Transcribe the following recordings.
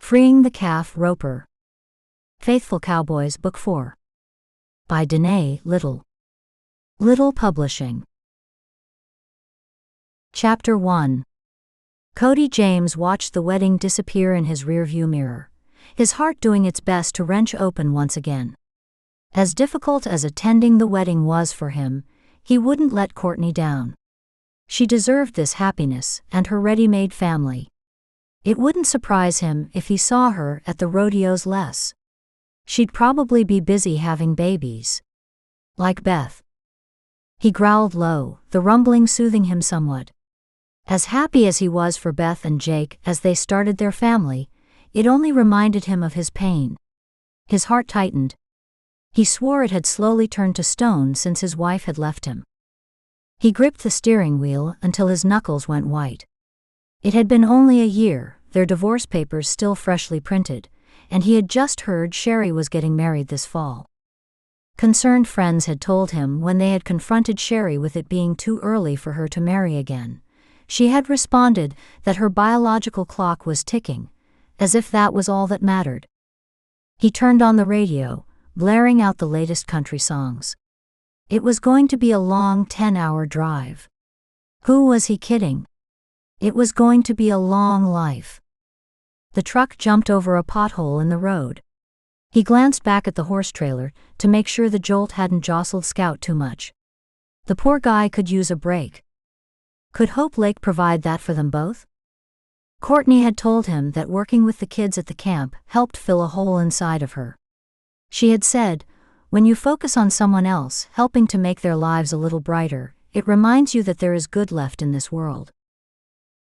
Freeing the Calf Roper. Faithful Cowboys Book 4. By Danae, Little Publishing. Chapter 1. Cody James watched the wedding disappear in his rearview mirror, his heart doing its best to wrench open once again. As difficult as attending the wedding was for him, he wouldn't let Courtney down. She deserved this happiness and her ready-made family. It wouldn't surprise him if he saw her at the rodeos less. She'd probably be busy having babies. Like Beth. He growled low, the rumbling soothing him somewhat. As happy as he was for Beth and Jake as they started their family, it only reminded him of his pain. His heart tightened. He swore it had slowly turned to stone since his wife had left him. He gripped the steering wheel until his knuckles went white. It had been only a year, their divorce papers still freshly printed, and he had just heard Sherry was getting married this fall. Concerned friends had told him when they had confronted Sherry with it being too early for her to marry again. She had responded that her biological clock was ticking, as if that was all that mattered. He turned on the radio, blaring out the latest country songs. It was going to be a long 10-hour drive. Who was he kidding? It was going to be a long life. The truck jumped over a pothole in the road. He glanced back at the horse trailer to make sure the jolt hadn't jostled Scout too much. The poor guy could use a break. Could Hope Lake provide that for them both? Courtney had told him that working with the kids at the camp helped fill a hole inside of her. She had said, when you focus on someone else helping to make their lives a little brighter, it reminds you that there is good left in this world.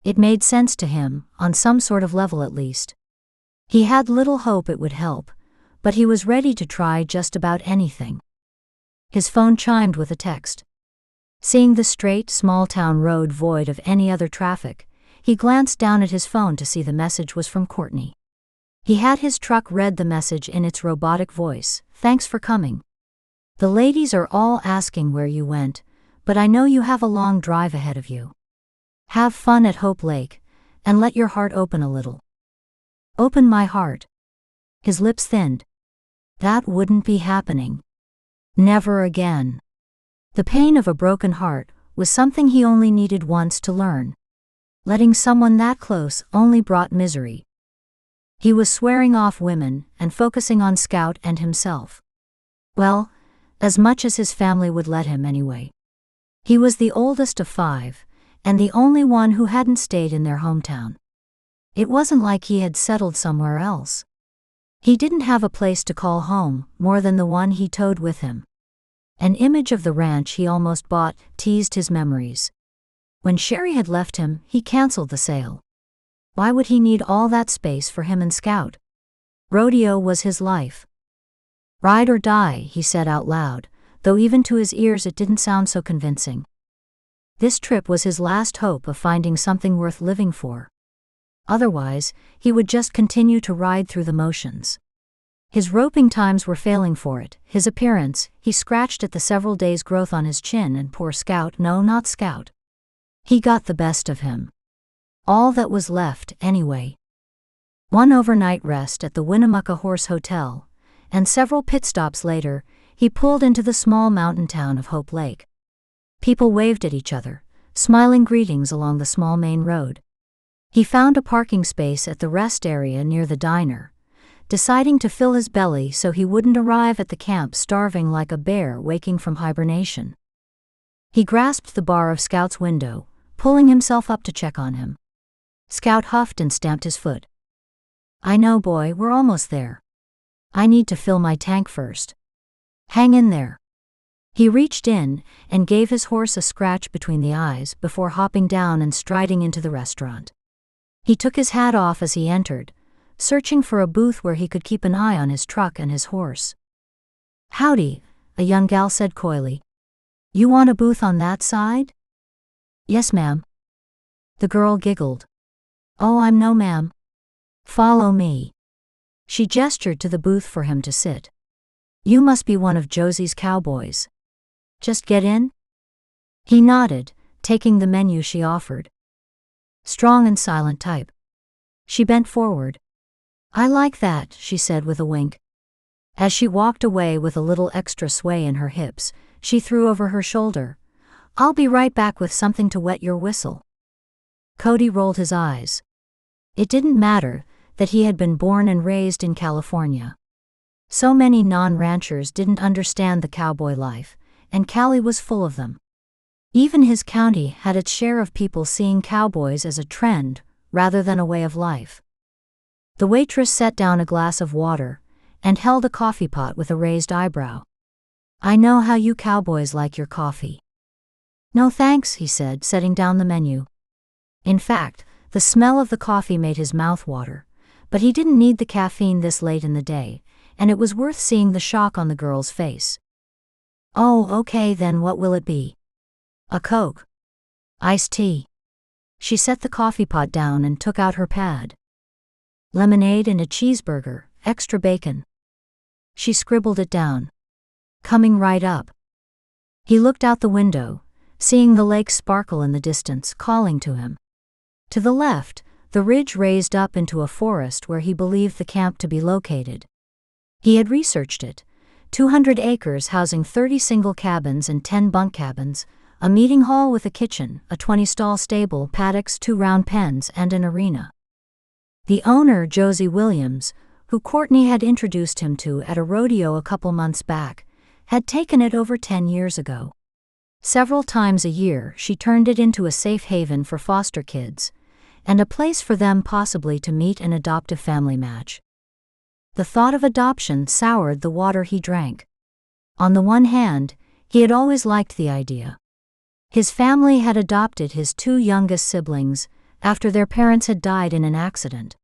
It made sense to him, on some sort of level at least. He had little hope it would help, but he was ready to try just about anything. His phone chimed with a text. Seeing the straight, small-town road void of any other traffic, he glanced down at his phone to see the message was from Courtney. He had his truck read the message in its robotic voice. Thanks for coming. The ladies are all asking where you went, but I know you have a long drive ahead of you. Have fun at Hope Lake, and let your heart open a little. Open my heart. His lips thinned. That wouldn't be happening. Never again. The pain of a broken heart was something he only needed once to learn. Letting someone that close only brought misery. He was swearing off women and focusing on Scout and himself. Well, as much as his family would let him anyway. He was the oldest of 5, and the only one who hadn't stayed in their hometown. It wasn't like he had settled somewhere else. He didn't have a place to call home more than the one he towed with him. An image of the ranch he almost bought teased his memories. When Sherry had left him, he canceled the sale. Why would he need all that space for him and Scout? Rodeo was his life. Ride or die, he said out loud, though even to his ears it didn't sound so convincing. This trip was his last hope of finding something worth living for. Otherwise, he would just continue to ride through the motions. His roping times were failing for it. His appearance, he scratched at the several days' growth on his chin, and poor Scout, no, not Scout. He got the best of him. All that was left, anyway. One overnight rest at the Winnemucca Horse Hotel, and several pit stops later, he pulled into the small mountain town of Hope Lake. People waved at each other, smiling greetings along the small main road. He found a parking space at the rest area near the diner, deciding to fill his belly so he wouldn't arrive at the camp starving like a bear waking from hibernation. He grasped the bar of Scout's window, pulling himself up to check on him. Scout huffed and stamped his foot. I know, boy, we're almost there. I need to fill my tank first. Hang in there. He reached in and gave his horse a scratch between the eyes before hopping down and striding into the restaurant. He took his hat off as he entered, searching for a booth where he could keep an eye on his truck and his horse. Howdy, a young gal said coyly. You want a booth on that side? Yes, ma'am. The girl giggled. Oh, I'm no ma'am. Follow me. She gestured to the booth for him to sit. You must be one of Josie's cowboys. Just get in? He nodded, taking the menu she offered. Strong and silent type. She bent forward. "I like that," she said with a wink. As she walked away with a little extra sway in her hips, she threw over her shoulder, "I'll be right back with something to wet your whistle." Cody rolled his eyes. It didn't matter that he had been born and raised in California. So many non-ranchers didn't understand the cowboy life, and Cali was full of them. Even his county had its share of people seeing cowboys as a trend rather than a way of life. The waitress set down a glass of water and held a coffee pot with a raised eyebrow. "I know how you cowboys like your coffee." "No thanks," he said, setting down the menu. In fact, the smell of the coffee made his mouth water, but he didn't need the caffeine this late in the day, and it was worth seeing the shock on the girl's face. "Oh, okay then, what will it be?" "A Coke." "Iced tea." She set the coffee pot down and took out her pad. "Lemonade and a cheeseburger, extra bacon." She scribbled it down. "Coming right up." He looked out the window, seeing the lake sparkle in the distance, calling to him. To the left, the ridge raised up into a forest where he believed the camp to be located. He had researched it. 200 acres housing 30 single cabins and 10 bunk cabins, a meeting hall with a kitchen, a 20-stall stable, paddocks, 2 round pens, and an arena. The owner, Josie Williams, who Courtney had introduced him to at a rodeo a couple months back, had taken it over 10 years ago. Several times a year, she turned it into a safe haven for foster kids, and a place for them possibly to meet an adoptive family match. The thought of adoption soured the water he drank. On the one hand, he had always liked the idea. His family had adopted his 2 youngest siblings after their parents had died in an accident.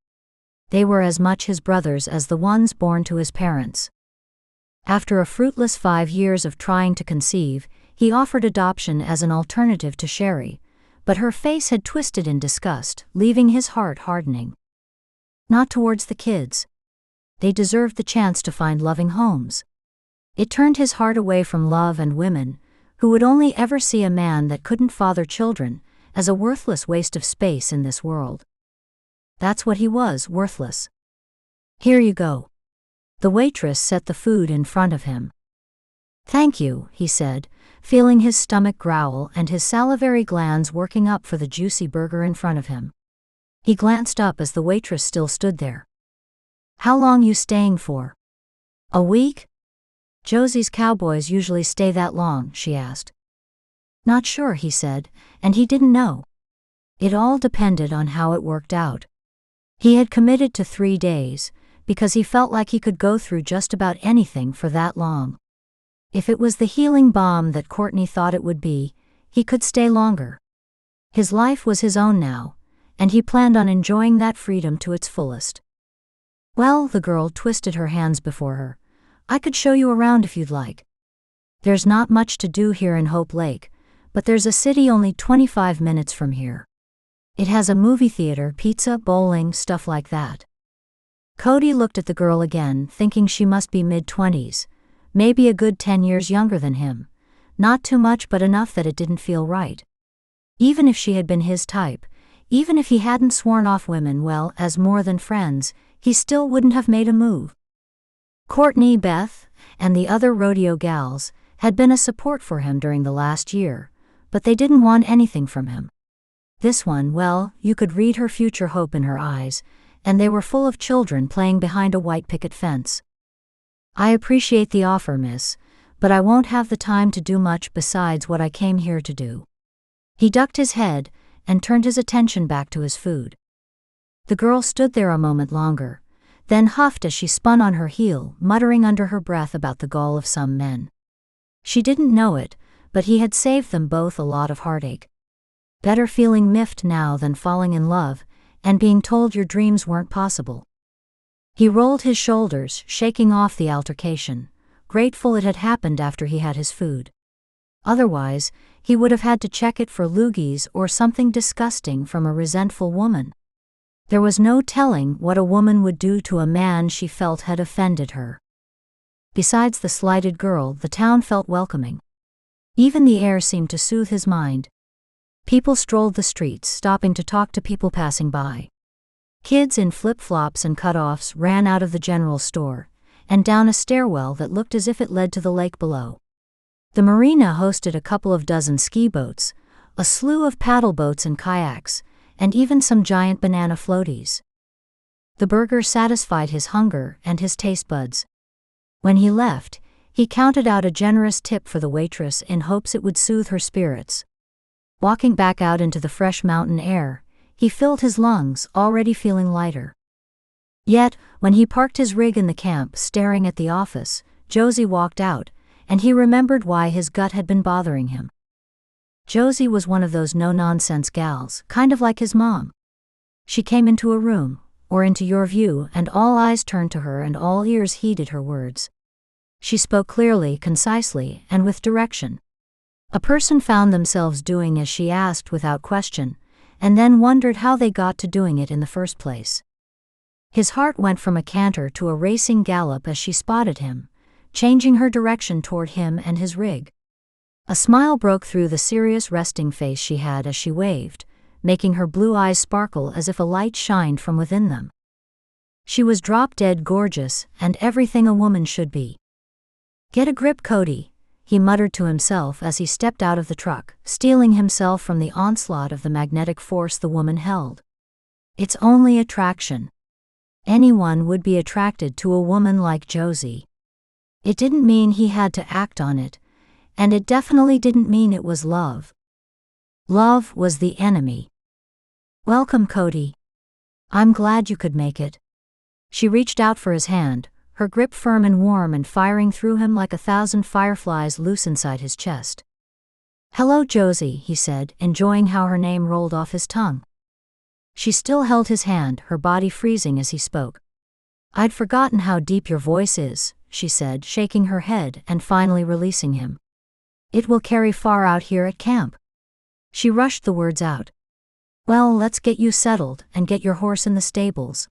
They were as much his brothers as the ones born to his parents. After a fruitless 5 years of trying to conceive, he offered adoption as an alternative to Sherry, but her face had twisted in disgust, leaving his heart hardening. Not towards the kids. They deserved the chance to find loving homes. It turned his heart away from love and women, who would only ever see a man that couldn't father children as a worthless waste of space in this world. That's what he was, worthless. "Here you go." The waitress set the food in front of him. "Thank you," he said, feeling his stomach growl and his salivary glands working up for the juicy burger in front of him. He glanced up as the waitress still stood there. "How long you staying for?" "A week?" "Josie's cowboys usually stay that long?" she asked. "Not sure," he said, and he didn't know. It all depended on how it worked out. He had committed to 3 days, because he felt like he could go through just about anything for that long. If it was the healing balm that Courtney thought it would be, he could stay longer. His life was his own now, and he planned on enjoying that freedom to its fullest. "Well," the girl twisted her hands before her, "I could show you around if you'd like. There's not much to do here in Hope Lake, but there's a city only 25 minutes from here. It has a movie theater, pizza, bowling, stuff like that." Cody looked at the girl again, thinking she must be mid-20s, maybe a good 10 years younger than him. Not too much, but enough that it didn't feel right. Even if she had been his type, even if he hadn't sworn off women well as more than friends, he still wouldn't have made a move. Courtney, Beth, and the other rodeo gals had been a support for him during the last year, but they didn't want anything from him. This one, well, you could read her future hope in her eyes, and they were full of children playing behind a white picket fence. "I appreciate the offer, miss, but I won't have the time to do much besides what I came here to do." He ducked his head and turned his attention back to his food. The girl stood there a moment longer, then huffed as she spun on her heel, muttering under her breath about the gall of some men. She didn't know it, but he had saved them both a lot of heartache. Better feeling miffed now than falling in love and being told your dreams weren't possible. He rolled his shoulders, shaking off the altercation, grateful it had happened after he had his food. Otherwise, he would have had to check it for loogies or something disgusting from a resentful woman. There was no telling what a woman would do to a man she felt had offended her. Besides the slighted girl, the town felt welcoming. Even the air seemed to soothe his mind. People strolled the streets, stopping to talk to people passing by. Kids in flip-flops and cutoffs ran out of the general store and down a stairwell that looked as if it led to the lake below. The marina hosted a couple of dozen ski boats, a slew of paddle boats and kayaks, and even some giant banana floaties. The burger satisfied his hunger and his taste buds. When he left, he counted out a generous tip for the waitress in hopes it would soothe her spirits. Walking back out into the fresh mountain air, he filled his lungs, already feeling lighter. Yet, when he parked his rig in the camp staring at the office, Josie walked out, and he remembered why his gut had been bothering him. Josie was one of those no-nonsense gals, kind of like his mom. She came into a room, or into your view, and all eyes turned to her and all ears heeded her words. She spoke clearly, concisely, and with direction. A person found themselves doing as she asked without question, and then wondered how they got to doing it in the first place. His heart went from a canter to a racing gallop as she spotted him, changing her direction toward him and his rig. A smile broke through the serious resting face she had as she waved, making her blue eyes sparkle as if a light shined from within them. She was drop-dead gorgeous and everything a woman should be. "Get a grip, Cody," he muttered to himself as he stepped out of the truck, steeling himself from the onslaught of the magnetic force the woman held. It's only attraction. Anyone would be attracted to a woman like Josie. It didn't mean he had to act on it, and it definitely didn't mean it was love. Love was the enemy. "Welcome, Cody. I'm glad you could make it." She reached out for his hand, her grip firm and warm and firing through him like 1,000 fireflies loose inside his chest. "Hello, Josie," he said, enjoying how her name rolled off his tongue. She still held his hand, her body freezing as he spoke. "I'd forgotten how deep your voice is," she said, shaking her head and finally releasing him. "It will carry far out here at camp." She rushed the words out. "Well, let's get you settled and get your horse in the stables.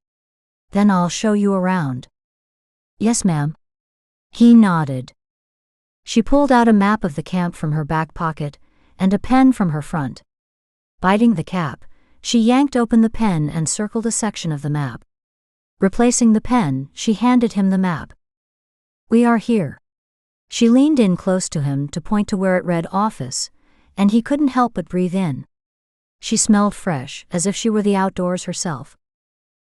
Then I'll show you around." "Yes, ma'am." He nodded. She pulled out a map of the camp from her back pocket and a pen from her front. Biting the cap, she yanked open the pen and circled a section of the map. Replacing the pen, she handed him the map. "We are here." She leaned in close to him to point to where it read office, and he couldn't help but breathe in. She smelled fresh, as if she were the outdoors herself.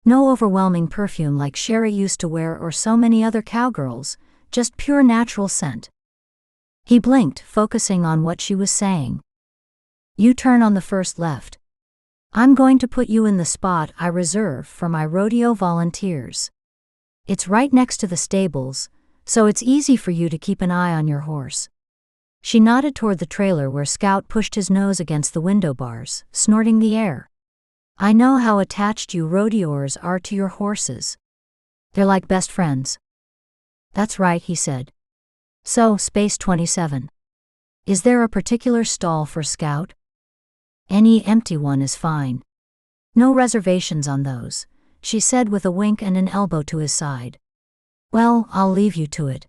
No overwhelming perfume like Sherry used to wear or so many other cowgirls, just pure natural scent. He blinked, focusing on what she was saying. "You turn on the first left. I'm going to put you in the spot I reserve for my rodeo volunteers. It's right next to the stables, so it's easy for you to keep an eye on your horse." She nodded toward the trailer where Scout pushed his nose against the window bars, snorting the air. "I know how attached you rodeoers are to your horses. They're like best friends." "That's right," he said. "So, Space 27. Is there a particular stall for Scout?" "Any empty one is fine. No reservations on those," she said with a wink and an elbow to his side. "Well, I'll leave you to it.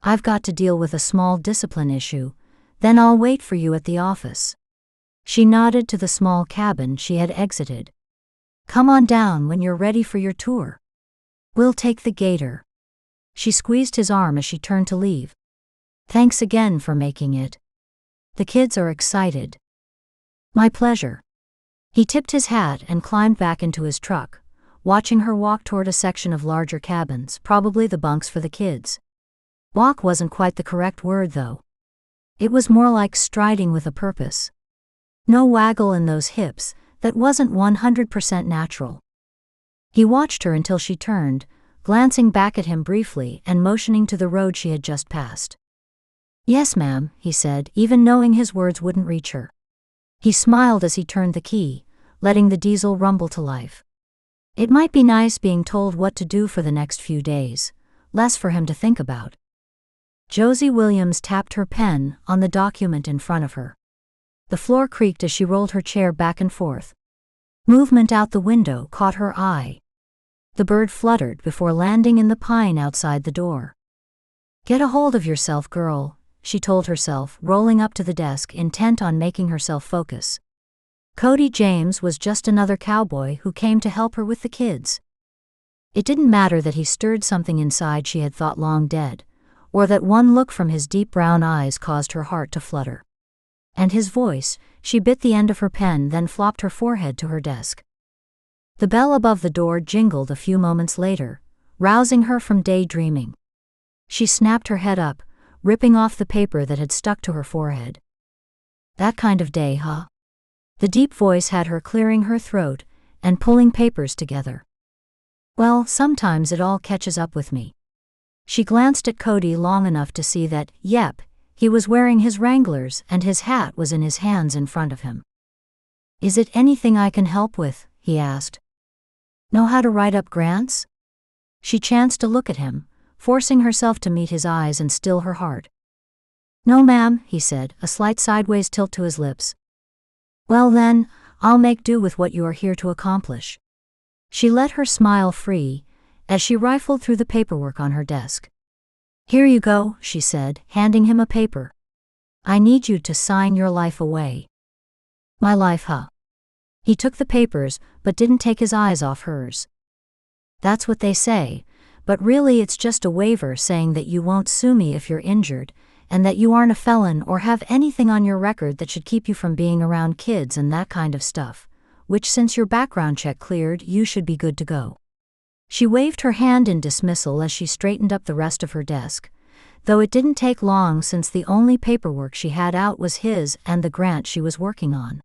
I've got to deal with a small discipline issue, then I'll wait for you at the office." She nodded to the small cabin she had exited. "Come on down when you're ready for your tour. We'll take the gator." She squeezed his arm as she turned to leave. "Thanks again for making it. The kids are excited." "My pleasure." He tipped his hat and climbed back into his truck, watching her walk toward a section of larger cabins, probably the bunks for the kids. Walk wasn't quite the correct word, though. It was more like striding with a purpose. No waggle in those hips, that wasn't 100% natural. He watched her until she turned, glancing back at him briefly and motioning to the road she had just passed. "Yes, ma'am," he said, even knowing his words wouldn't reach her. He smiled as he turned the key, letting the diesel rumble to life. It might be nice being told what to do for the next few days, less for him to think about. Josie Williams tapped her pen on the document in front of her. The floor creaked as she rolled her chair back and forth. Movement out the window caught her eye. The bird fluttered before landing in the pine outside the door. "Get a hold of yourself, girl," she told herself, rolling up to the desk intent on making herself focus. Cody James was just another cowboy who came to help her with the kids. It didn't matter that he stirred something inside she had thought long dead, or that one look from his deep brown eyes caused her heart to flutter. And his voice, she bit the end of her pen, then flopped her forehead to her desk. The bell above the door jingled a few moments later, rousing her from daydreaming. She snapped her head up, ripping off the paper that had stuck to her forehead. That kind of day, huh? The deep voice had her clearing her throat and pulling papers together. Well, sometimes it all catches up with me. She glanced at Cody long enough to see that, yep, he was wearing his Wranglers and his hat was in his hands in front of him. Is it anything I can help with? He asked. Know how to write up grants? She chanced to look at him, forcing herself to meet his eyes and still her heart. No, ma'am, he said, a slight sideways tilt to his lips. Well then, I'll make do with what you are here to accomplish. She let her smile free as she rifled through the paperwork on her desk. Here you go, she said, handing him a paper. I need you to sign your life away. My life, huh? He took the papers, but didn't take his eyes off hers. That's what they say, but really it's just a waiver saying that you won't sue me if you're injured, and that you aren't a felon or have anything on your record that should keep you from being around kids and that kind of stuff, which since your background check cleared, you should be good to go. She waved her hand in dismissal as she straightened up the rest of her desk, though it didn't take long since the only paperwork she had out was his and the grant she was working on.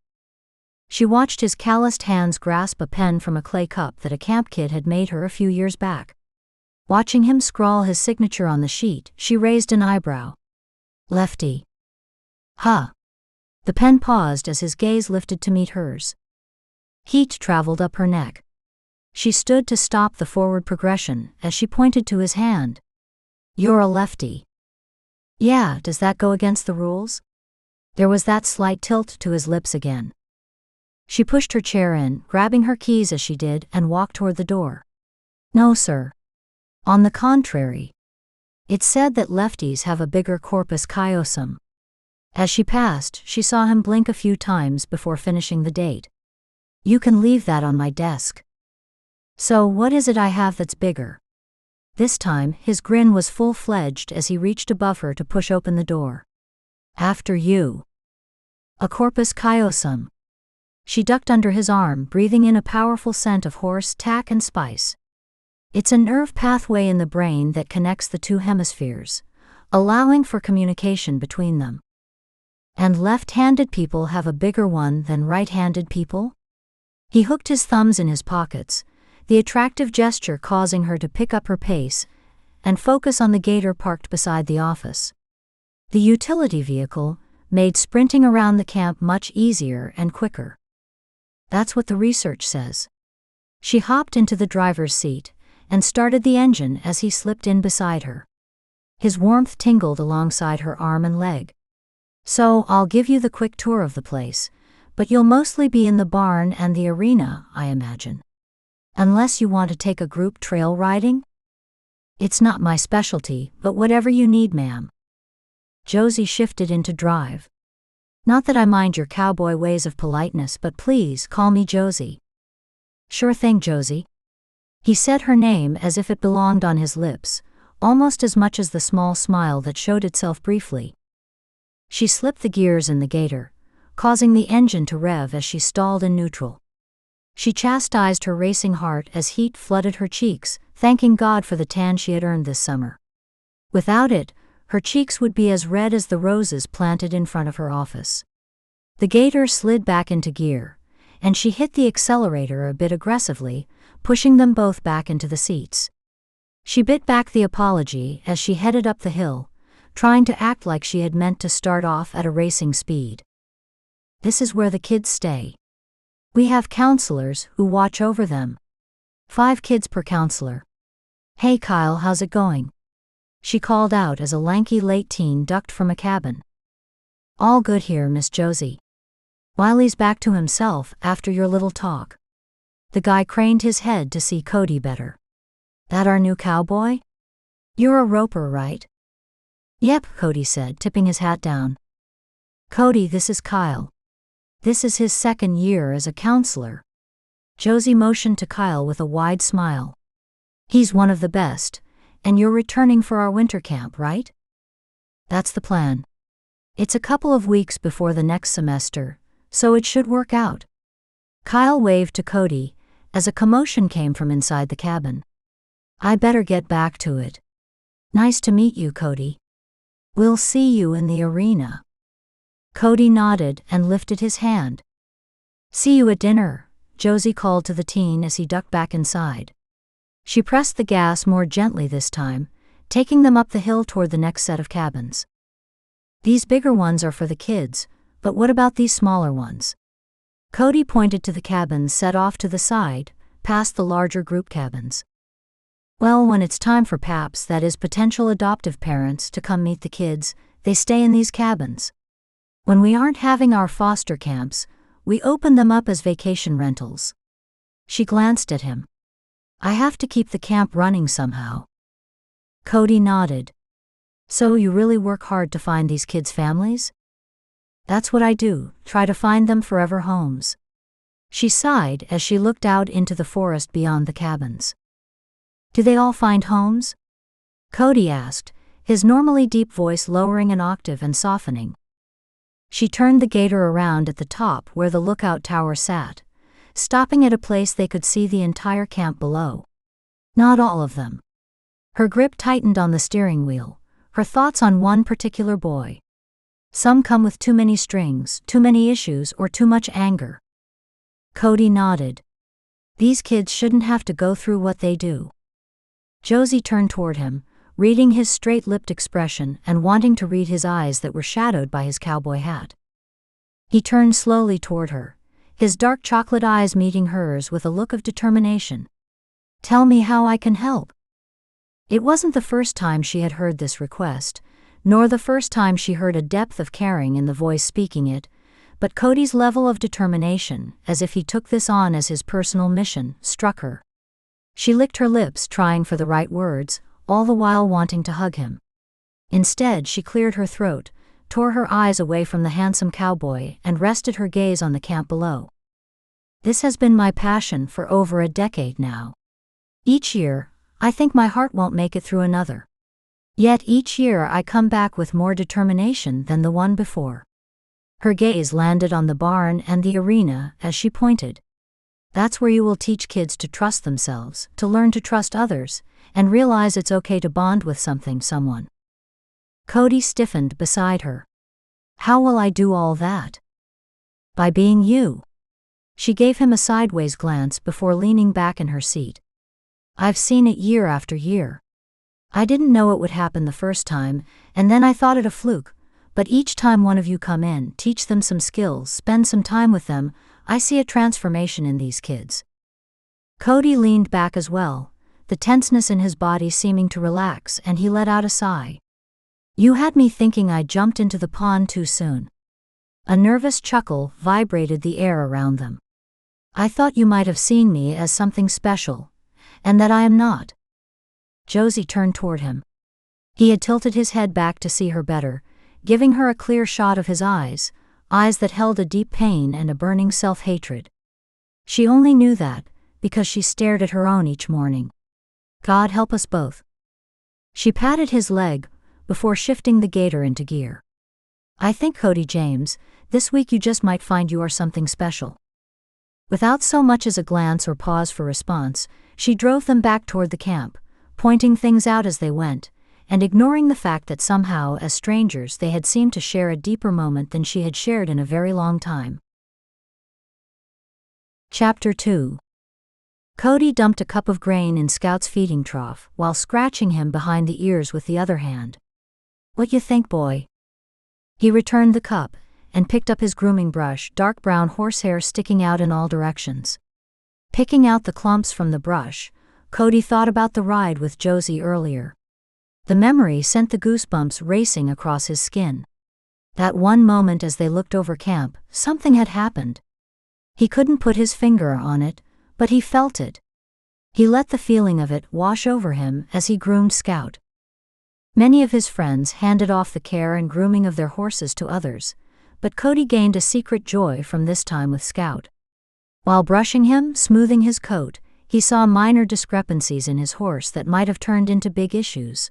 She watched his calloused hands grasp a pen from a clay cup that a camp kid had made her a few years back. Watching him scrawl his signature on the sheet, she raised an eyebrow. Lefty. Huh. The pen paused as his gaze lifted to meet hers. Heat traveled up her neck. She stood to stop the forward progression as she pointed to his hand. You're a lefty. Yeah, does that go against the rules? There was that slight tilt to his lips again. She pushed her chair in, grabbing her keys as she did, and walked toward the door. No, sir. On the contrary. It's said that lefties have a bigger corpus callosum. As she passed, she saw him blink a few times before finishing the date. You can leave that on my desk. So what is it I have that's bigger? This time, his grin was full-fledged as he reached above her to push open the door. After you. A corpus callosum. She ducked under his arm, breathing in a powerful scent of horse tack and spice. It's a nerve pathway in the brain that connects the two hemispheres, allowing for communication between them. And left-handed people have a bigger one than right-handed people? He hooked his thumbs in his pockets, the attractive gesture causing her to pick up her pace and focus on the gator parked beside the office. The utility vehicle made sprinting around the camp much easier and quicker. That's what the research says. She hopped into the driver's seat and started the engine as he slipped in beside her. His warmth tingled alongside her arm and leg. So, I'll give you the quick tour of the place, but you'll mostly be in the barn and the arena, I imagine. Unless you want to take a group trail riding? It's not my specialty, but whatever you need, ma'am. Josie shifted into drive. Not that I mind your cowboy ways of politeness, but please call me Josie. Sure thing, Josie. He said her name as if it belonged on his lips, almost as much as the small smile that showed itself briefly. She slipped the gears in the gator, causing the engine to rev as she stalled in neutral. She chastised her racing heart as heat flooded her cheeks, thanking God for the tan she had earned this summer. Without it, her cheeks would be as red as the roses planted in front of her office. The gator slid back into gear, and she hit the accelerator a bit aggressively, pushing them both back into the seats. She bit back the apology as she headed up the hill, trying to act like she had meant to start off at a racing speed. This is where the kids stay. We have counselors who watch over them. 5 kids per counselor. Hey Kyle, how's it going? She called out as a lanky late teen ducked from a cabin. All good here, Miss Josie. Wiley's back to himself after your little talk. The guy craned his head to see Cody better. That our new cowboy? You're a roper, right? Yep, Cody said, tipping his hat down. Cody, this is Kyle. This is his second year as a counselor. Josie motioned to Kyle with a wide smile. He's one of the best, and you're returning for our winter camp, right? That's the plan. It's a couple of weeks before the next semester, so it should work out. Kyle waved to Cody, as a commotion came from inside the cabin. I better get back to it. Nice to meet you, Cody. We'll see you in the arena. Cody nodded and lifted his hand. See you at dinner, Josie called to the teen as he ducked back inside. She pressed the gas more gently this time, taking them up the hill toward the next set of cabins. These bigger ones are for the kids, but what about these smaller ones? Cody pointed to the cabins set off to the side, past the larger group cabins. Well, when it's time for PAPs, that is potential adoptive parents, to come meet the kids, they stay in these cabins. When we aren't having our foster camps, we open them up as vacation rentals. She glanced at him. I have to keep the camp running somehow. Cody nodded. So you really work hard to find these kids' families? That's what I do, try to find them forever homes. She sighed as she looked out into the forest beyond the cabins. Do they all find homes? Cody asked, his normally deep voice lowering an octave and softening. She turned the gator around at the top where the lookout tower sat, stopping at a place they could see the entire camp below. Not all of them. Her grip tightened on the steering wheel, her thoughts on one particular boy. Some come with too many strings, too many issues, or too much anger. Cody nodded. These kids shouldn't have to go through what they do. Josie turned toward him, reading his straight-lipped expression and wanting to read his eyes that were shadowed by his cowboy hat. He turned slowly toward her, his dark chocolate eyes meeting hers with a look of determination. Tell me how I can help. It wasn't the first time she had heard this request, nor the first time she heard a depth of caring in the voice speaking it, but Cody's level of determination, as if he took this on as his personal mission, struck her. She licked her lips, trying for the right words, all the while wanting to hug him. Instead, she cleared her throat, tore her eyes away from the handsome cowboy, and rested her gaze on the camp below. This has been my passion for over a decade now. Each year, I think my heart won't make it through another. Yet each year I come back with more determination than the one before. Her gaze landed on the barn and the arena as she pointed. That's where you will teach kids to trust themselves, to learn to trust others, and realize it's okay to bond with someone. Cody stiffened beside her. How will I do all that? By being you. She gave him a sideways glance before leaning back in her seat. I've seen it year after year. I didn't know it would happen the first time, and then I thought it a fluke, but each time one of you come in, teach them some skills, spend some time with them, I see a transformation in these kids. Cody leaned back as well, the tenseness in his body seeming to relax, and he let out a sigh. You had me thinking I jumped into the pond too soon. A nervous chuckle vibrated the air around them. I thought you might have seen me as something special, and that I am not. Josie turned toward him. He had tilted his head back to see her better, giving her a clear shot of his eyes that held a deep pain and a burning self-hatred. She only knew that because she stared at her own each morning. God help us both. She patted his leg before shifting the gator into gear. I think, Cody James, this week you just might find you are something special. Without so much as a glance or pause for response, she drove them back toward the camp, pointing things out as they went, and ignoring the fact that somehow, as strangers, they had seemed to share a deeper moment than she had shared in a very long time. Chapter 2. Cody dumped a cup of grain in Scout's feeding trough while scratching him behind the ears with the other hand. What you think, boy? He returned the cup and picked up his grooming brush, dark brown horsehair sticking out in all directions. Picking out the clumps from the brush, Cody thought about the ride with Josie earlier. The memory sent the goosebumps racing across his skin. That one moment as they looked over camp, something had happened. He couldn't put his finger on it, but he felt it. He let the feeling of it wash over him as he groomed Scout. Many of his friends handed off the care and grooming of their horses to others, but Cody gained a secret joy from this time with Scout. While brushing him, smoothing his coat, he saw minor discrepancies in his horse that might have turned into big issues.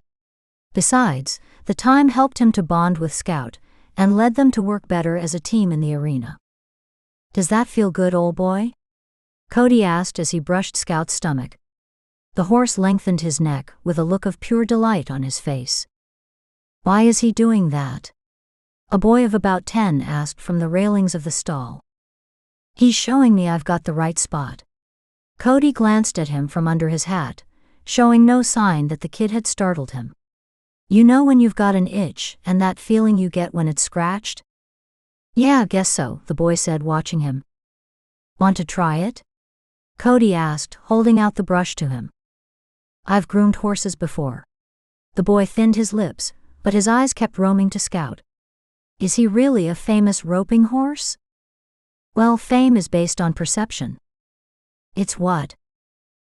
Besides, the time helped him to bond with Scout and led them to work better as a team in the arena. "Does that feel good, old boy?" Cody asked as he brushed Scout's stomach. The horse lengthened his neck with a look of pure delight on his face. "Why is he doing that?" a boy of about 10 asked from the railings of the stall. "He's showing me I've got the right spot." Cody glanced at him from under his hat, showing no sign that the kid had startled him. "You know when you've got an itch and that feeling you get when it's scratched?" "Yeah, guess so," the boy said, watching him. "Want to try it?" Cody asked, holding out the brush to him. "I've groomed horses before." The boy thinned his lips, but his eyes kept roaming to Scout. "Is he really a famous roping horse?" "Well, fame is based on perception." "It's what?"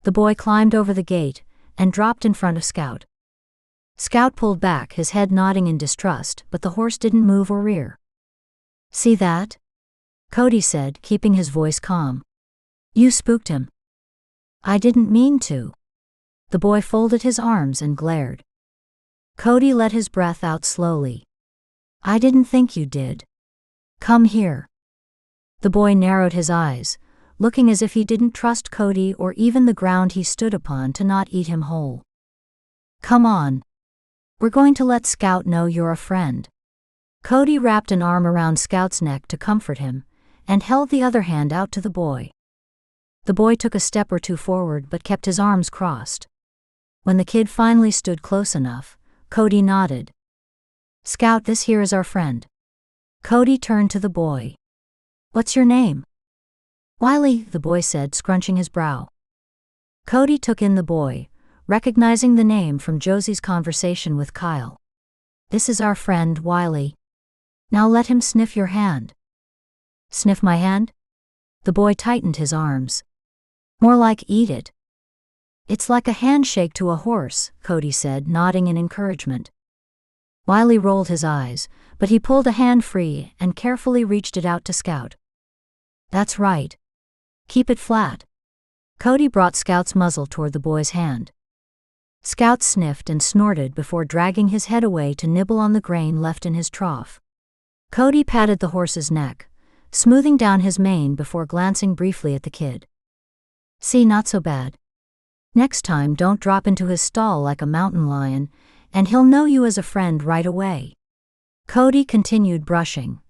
The boy climbed over the gate and dropped in front of Scout. Scout pulled back, his head nodding in distrust, but the horse didn't move or rear. "See that?" Cody said, keeping his voice calm. "You spooked him." "I didn't mean to." The boy folded his arms and glared. Cody let his breath out slowly. "I didn't think you did. Come here." The boy narrowed his eyes, looking as if he didn't trust Cody or even the ground he stood upon to not eat him whole. "Come on. We're going to let Scout know you're a friend." Cody wrapped an arm around Scout's neck to comfort him, and held the other hand out to the boy. The boy took a step or two forward but kept his arms crossed. When the kid finally stood close enough, Cody nodded. "Scout, this here is our friend." Cody turned to the boy. "What's your name?" "Wiley," the boy said, scrunching his brow. Cody took in the boy, recognizing the name from Josie's conversation with Kyle. "This is our friend, Wiley. Now let him sniff your hand." "Sniff my hand?" The boy tightened his arms. "More like eat it." "It's like a handshake to a horse," Cody said, nodding in encouragement. Wiley rolled his eyes, but he pulled a hand free and carefully reached it out to Scout. "That's right. Keep it flat." Cody brought Scout's muzzle toward the boy's hand. Scout sniffed and snorted before dragging his head away to nibble on the grain left in his trough. Cody patted the horse's neck, smoothing down his mane before glancing briefly at the kid. "See, not so bad. Next time don't drop into his stall like a mountain lion, and he'll know you as a friend right away." Cody continued brushing,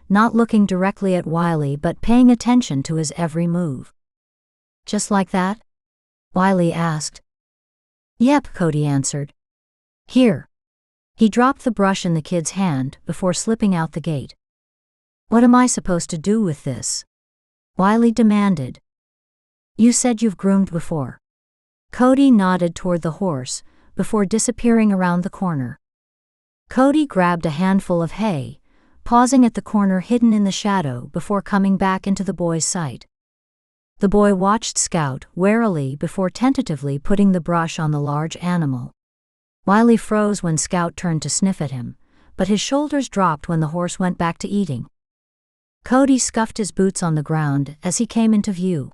not looking directly at Wiley but paying attention to his every move. "Just like that?" Wiley asked. "Yep," Cody answered. "Here." He dropped the brush in the kid's hand before slipping out the gate. "What am I supposed to do with this?" Wiley demanded. "You said you've groomed before." Cody nodded toward the horse before disappearing around the corner. Cody grabbed a handful of hay, pausing at the corner hidden in the shadow before coming back into the boy's sight. The boy watched Scout warily before tentatively putting the brush on the large animal. Wiley froze when Scout turned to sniff at him, but his shoulders dropped when the horse went back to eating. Cody scuffed his boots on the ground as he came into view.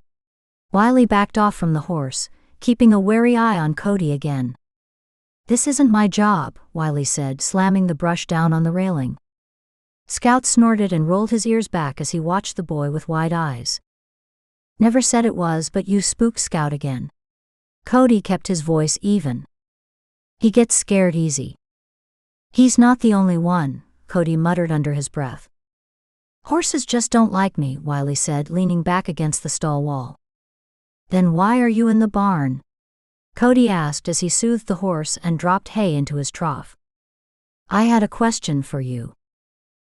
Wiley backed off from the horse, keeping a wary eye on Cody again. "This isn't my job," Wiley said, slamming the brush down on the railing. Scout snorted and rolled his ears back as he watched the boy with wide eyes. "Never said it was, but you spooked Scout again." Cody kept his voice even. "He gets scared easy." "He's not the only one," Cody muttered under his breath. "Horses just don't like me," Wiley said, leaning back against the stall wall. "Then why are you in the barn?" Cody asked as he soothed the horse and dropped hay into his trough. "I had a question for you."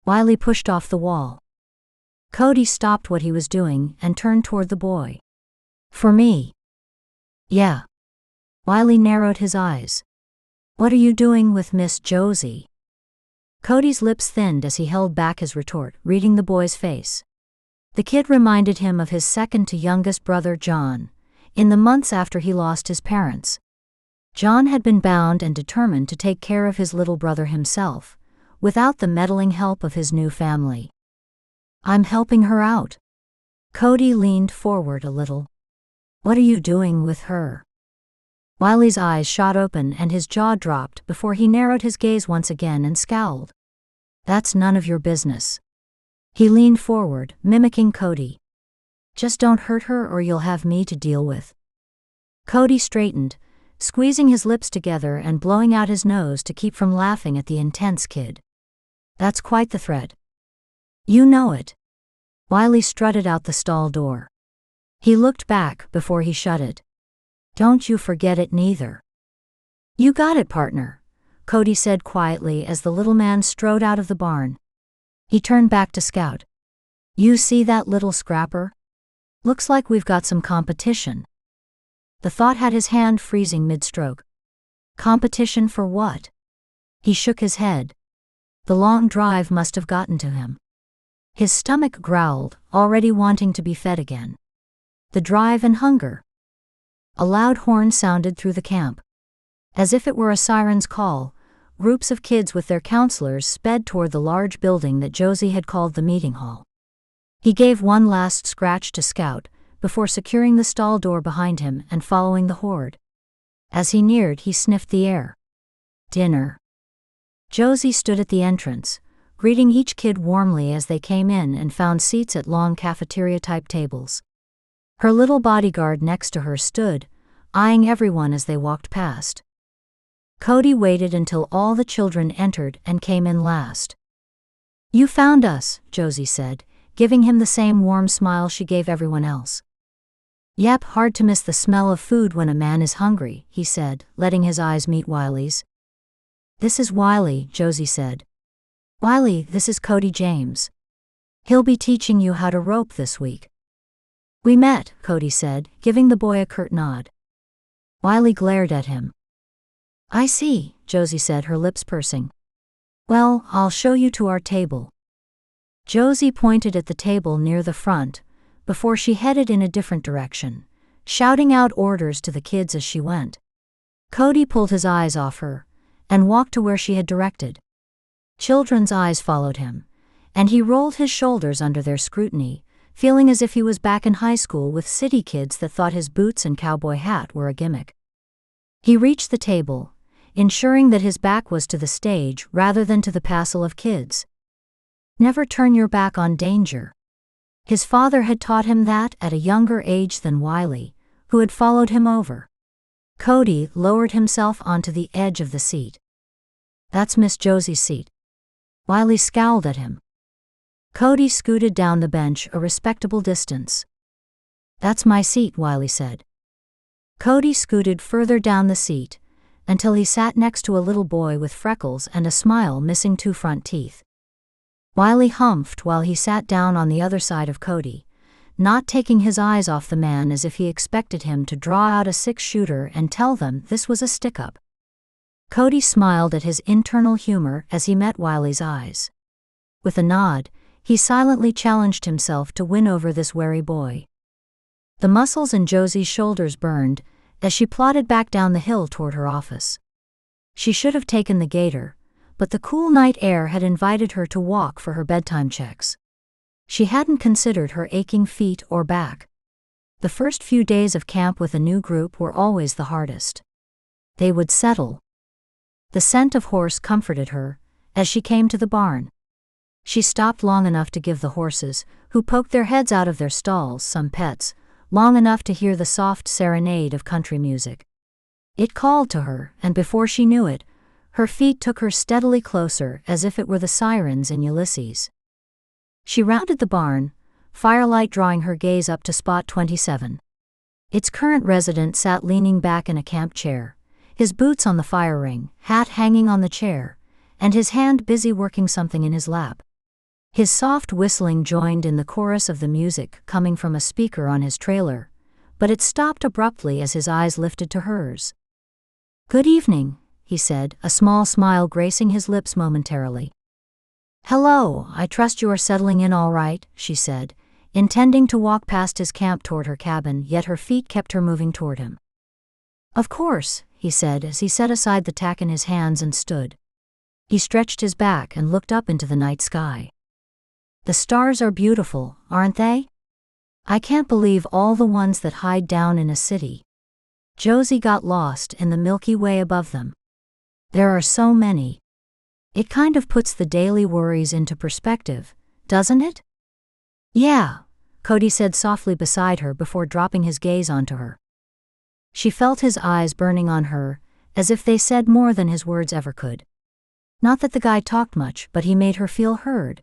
Wiley pushed off the wall. Cody stopped what he was doing and turned toward the boy. "For me?" "Yeah." Wiley narrowed his eyes. "What are you doing with Miss Josie?" Cody's lips thinned as he held back his retort, reading the boy's face. The kid reminded him of his second to youngest brother John, in the months after he lost his parents. John had been bound and determined to take care of his little brother himself, without the meddling help of his new family. I'm helping her out. Cody leaned forward a little. What are you doing with her? Wiley's eyes shot open and his jaw dropped before he narrowed his gaze once again and scowled. That's none of your business. He leaned forward, mimicking Cody. Just don't hurt her or you'll have me to deal with. Cody straightened, squeezing his lips together and blowing out his nose to keep from laughing at the intense kid. That's quite the threat. You know it. Wiley strutted out the stall door. He looked back before he shut it. Don't you forget it neither. You got it, partner, Cody said quietly as the little man strode out of the barn. He turned back to Scout. You see that little scrapper? Looks like we've got some competition. The thought had his hand freezing mid-stroke. Competition for what? He shook his head. The long drive must have gotten to him. His stomach growled, already wanting to be fed again. The drive and hunger. A loud horn sounded through the camp. As if it were a siren's call, groups of kids with their counselors sped toward the large building that Josie had called the meeting hall. He gave one last scratch to Scout, before securing the stall door behind him and following the horde. As he neared, he sniffed the air. Dinner. Josie stood at the entrance, greeting each kid warmly as they came in and found seats at long cafeteria-type tables. Her little bodyguard next to her stood, eyeing everyone as they walked past. Cody waited until all the children entered and came in last. You found us, Josie said, giving him the same warm smile she gave everyone else. Yep, hard to miss the smell of food when a man is hungry, he said, letting his eyes meet Wiley's. This is Wiley, Josie said. Wiley, this is Cody James. He'll be teaching you how to rope this week. We met, Cody said, giving the boy a curt nod. Wiley glared at him. I see, Josie said, her lips pursing. Well, I'll show you to our table. Josie pointed at the table near the front, before she headed in a different direction, shouting out orders to the kids as she went. Cody pulled his eyes off her, and walked to where she had directed. Children's eyes followed him, and he rolled his shoulders under their scrutiny, feeling as if he was back in high school with city kids that thought his boots and cowboy hat were a gimmick. He reached the table, ensuring that his back was to the stage rather than to the passel of kids. Never turn your back on danger. His father had taught him that at a younger age than Wiley, who had followed him over. Cody lowered himself onto the edge of the seat. That's Miss Josie's seat. Wiley scowled at him. Cody scooted down the bench a respectable distance. That's my seat, Wiley said. Cody scooted further down the seat, until he sat next to a little boy with freckles and a smile missing 2 front teeth. Wiley humphed while he sat down on the other side of Cody, not taking his eyes off the man as if he expected him to draw out a 6-shooter and tell them this was a stick-up. Cody smiled at his internal humor as he met Wiley's eyes. With a nod, he silently challenged himself to win over this wary boy. The muscles in Josie's shoulders burned as she plodded back down the hill toward her office. She should have taken the gator, but the cool night air had invited her to walk for her bedtime checks. She hadn't considered her aching feet or back. The first few days of camp with a new group were always the hardest. They would settle. The scent of horse comforted her as she came to the barn. She stopped long enough to give the horses, who poked their heads out of their stalls, some pets, long enough to hear the soft serenade of country music. It called to her, and before she knew it, her feet took her steadily closer as if it were the sirens in Ulysses. She rounded the barn, firelight drawing her gaze up to spot 27. Its current resident sat leaning back in a camp chair, his boots on the fire ring, hat hanging on the chair, and his hand busy working something in his lap. His soft whistling joined in the chorus of the music coming from a speaker on his trailer, but it stopped abruptly as his eyes lifted to hers. Good evening, he said, a small smile gracing his lips momentarily. Hello, I trust you are settling in all right, she said, intending to walk past his camp toward her cabin, yet her feet kept her moving toward him. Of course, he said as he set aside the tack in his hands and stood. He stretched his back and looked up into the night sky. The stars are beautiful, aren't they? I can't believe all the ones that hide down in a city. Josie got lost in the Milky Way above them. There are so many. It kind of puts the daily worries into perspective, doesn't it? Yeah, Cody said softly beside her before dropping his gaze onto her. She felt his eyes burning on her, as if they said more than his words ever could. Not that the guy talked much, but he made her feel heard.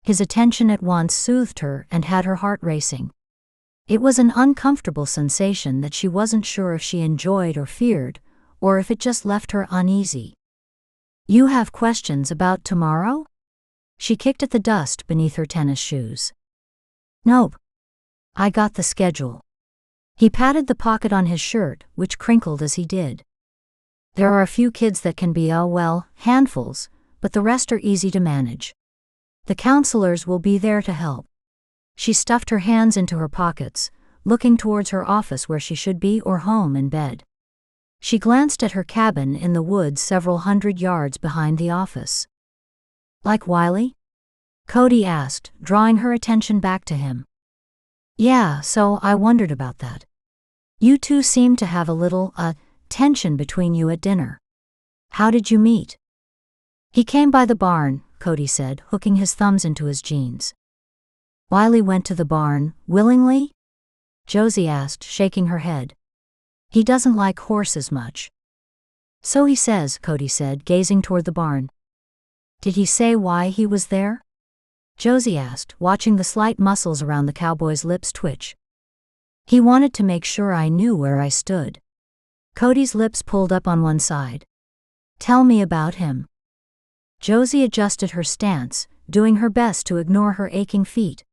His attention at once soothed her and had her heart racing. It was an uncomfortable sensation that she wasn't sure if she enjoyed or feared, or if it just left her uneasy. You have questions about tomorrow? She kicked at the dust beneath her tennis shoes. Nope. I got the schedule. He patted the pocket on his shirt, which crinkled as he did. There are a few kids that can be, handfuls, but the rest are easy to manage. The counselors will be there to help. She stuffed her hands into her pockets, looking towards her office where she should be or home in bed. She glanced at her cabin in the woods several hundred yards behind the office. Like Wiley? Cody asked, drawing her attention back to him. Yeah, so I wondered about that. You two seemed to have a little, tension between you at dinner. How did you meet? He came by the barn, Cody said, hooking his thumbs into his jeans. Wiley went to the barn, willingly? Josie asked, shaking her head. He doesn't like horses much. So he says, Cody said, gazing toward the barn. Did he say why he was there? Josie asked, watching the slight muscles around the cowboy's lips twitch. He wanted to make sure I knew where I stood. Cody's lips pulled up on one side. Tell me about him. Josie adjusted her stance, doing her best to ignore her aching feet.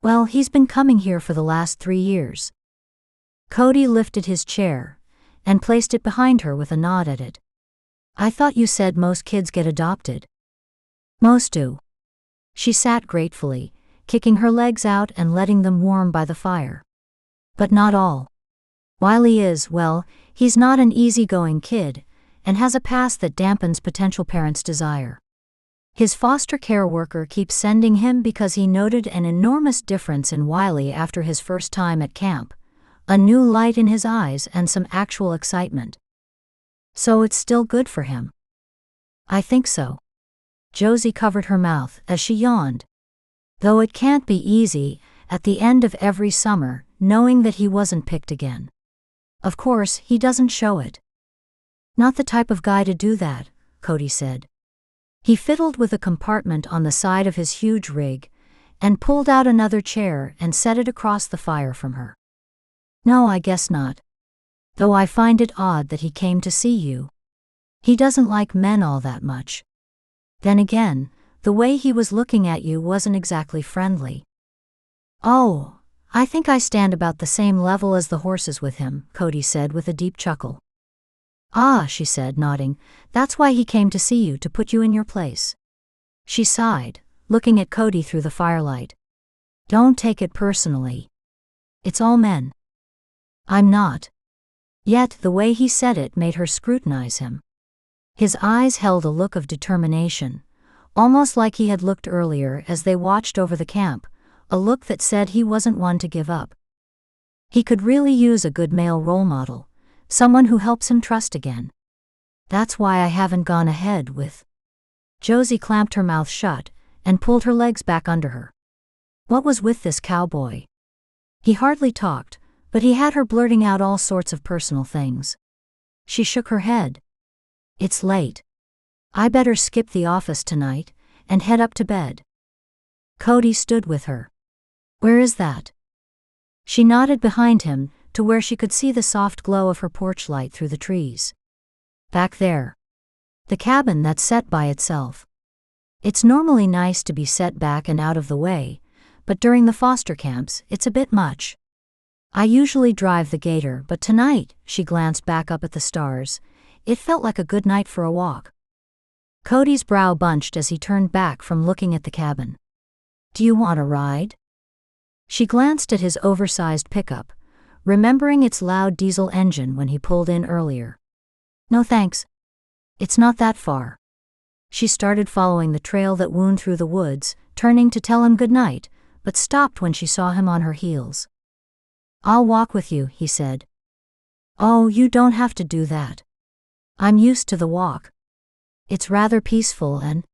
Well, he's been coming here for the last 3 years. Cody lifted his chair and placed it behind her with a nod at it. I thought you said most kids get adopted. Most do. She sat gratefully, kicking her legs out and letting them warm by the fire. But not all. Wiley is, well, he's not an easygoing kid, and has a past that dampens potential parents' desire. His foster care worker keeps sending him because he noted an enormous difference in Wiley after his first time at camp, a new light in his eyes and some actual excitement. So it's still good for him. I think so. Josie covered her mouth as she yawned. Though it can't be easy, at the end of every summer, knowing that he wasn't picked again. Of course, he doesn't show it. Not the type of guy to do that, Cody said. He fiddled with a compartment on the side of his huge rig, and pulled out another chair and set it across the fire from her. No, I guess not. Though I find it odd that he came to see you. He doesn't like men all that much. Then again, the way he was looking at you wasn't exactly friendly. Oh, I think I stand about the same level as the horses with him, Cody said with a deep chuckle. Ah, she said, nodding, that's why he came to see you, to put you in your place. She sighed, looking at Cody through the firelight. Don't take it personally. It's all men. I'm not. Yet the way he said it made her scrutinize him. His eyes held a look of determination, almost like he had looked earlier as they watched over the camp, a look that said he wasn't one to give up. He could really use a good male role model, someone who helps him trust again. That's why I haven't gone ahead with. Josie clamped her mouth shut and pulled her legs back under her. What was with this cowboy? He hardly talked, but he had her blurting out all sorts of personal things. She shook her head. It's late. I better skip the office tonight and head up to bed. Cody stood with her. Where is that? She nodded behind him to where she could see the soft glow of her porch light through the trees. Back there. The cabin that's set by itself. It's normally nice to be set back and out of the way, but during the foster camps, it's a bit much. I usually drive the gator, but tonight, she glanced back up at the stars, it felt like a good night for a walk. Cody's brow bunched as he turned back from looking at the cabin. Do you want a ride? She glanced at his oversized pickup, remembering its loud diesel engine when he pulled in earlier. No thanks. It's not that far. She started following the trail that wound through the woods, turning to tell him good night, but stopped when she saw him on her heels. "I'll walk with you," he said. "Oh, you don't have to do that. I'm used to the walk. It's rather peaceful and—"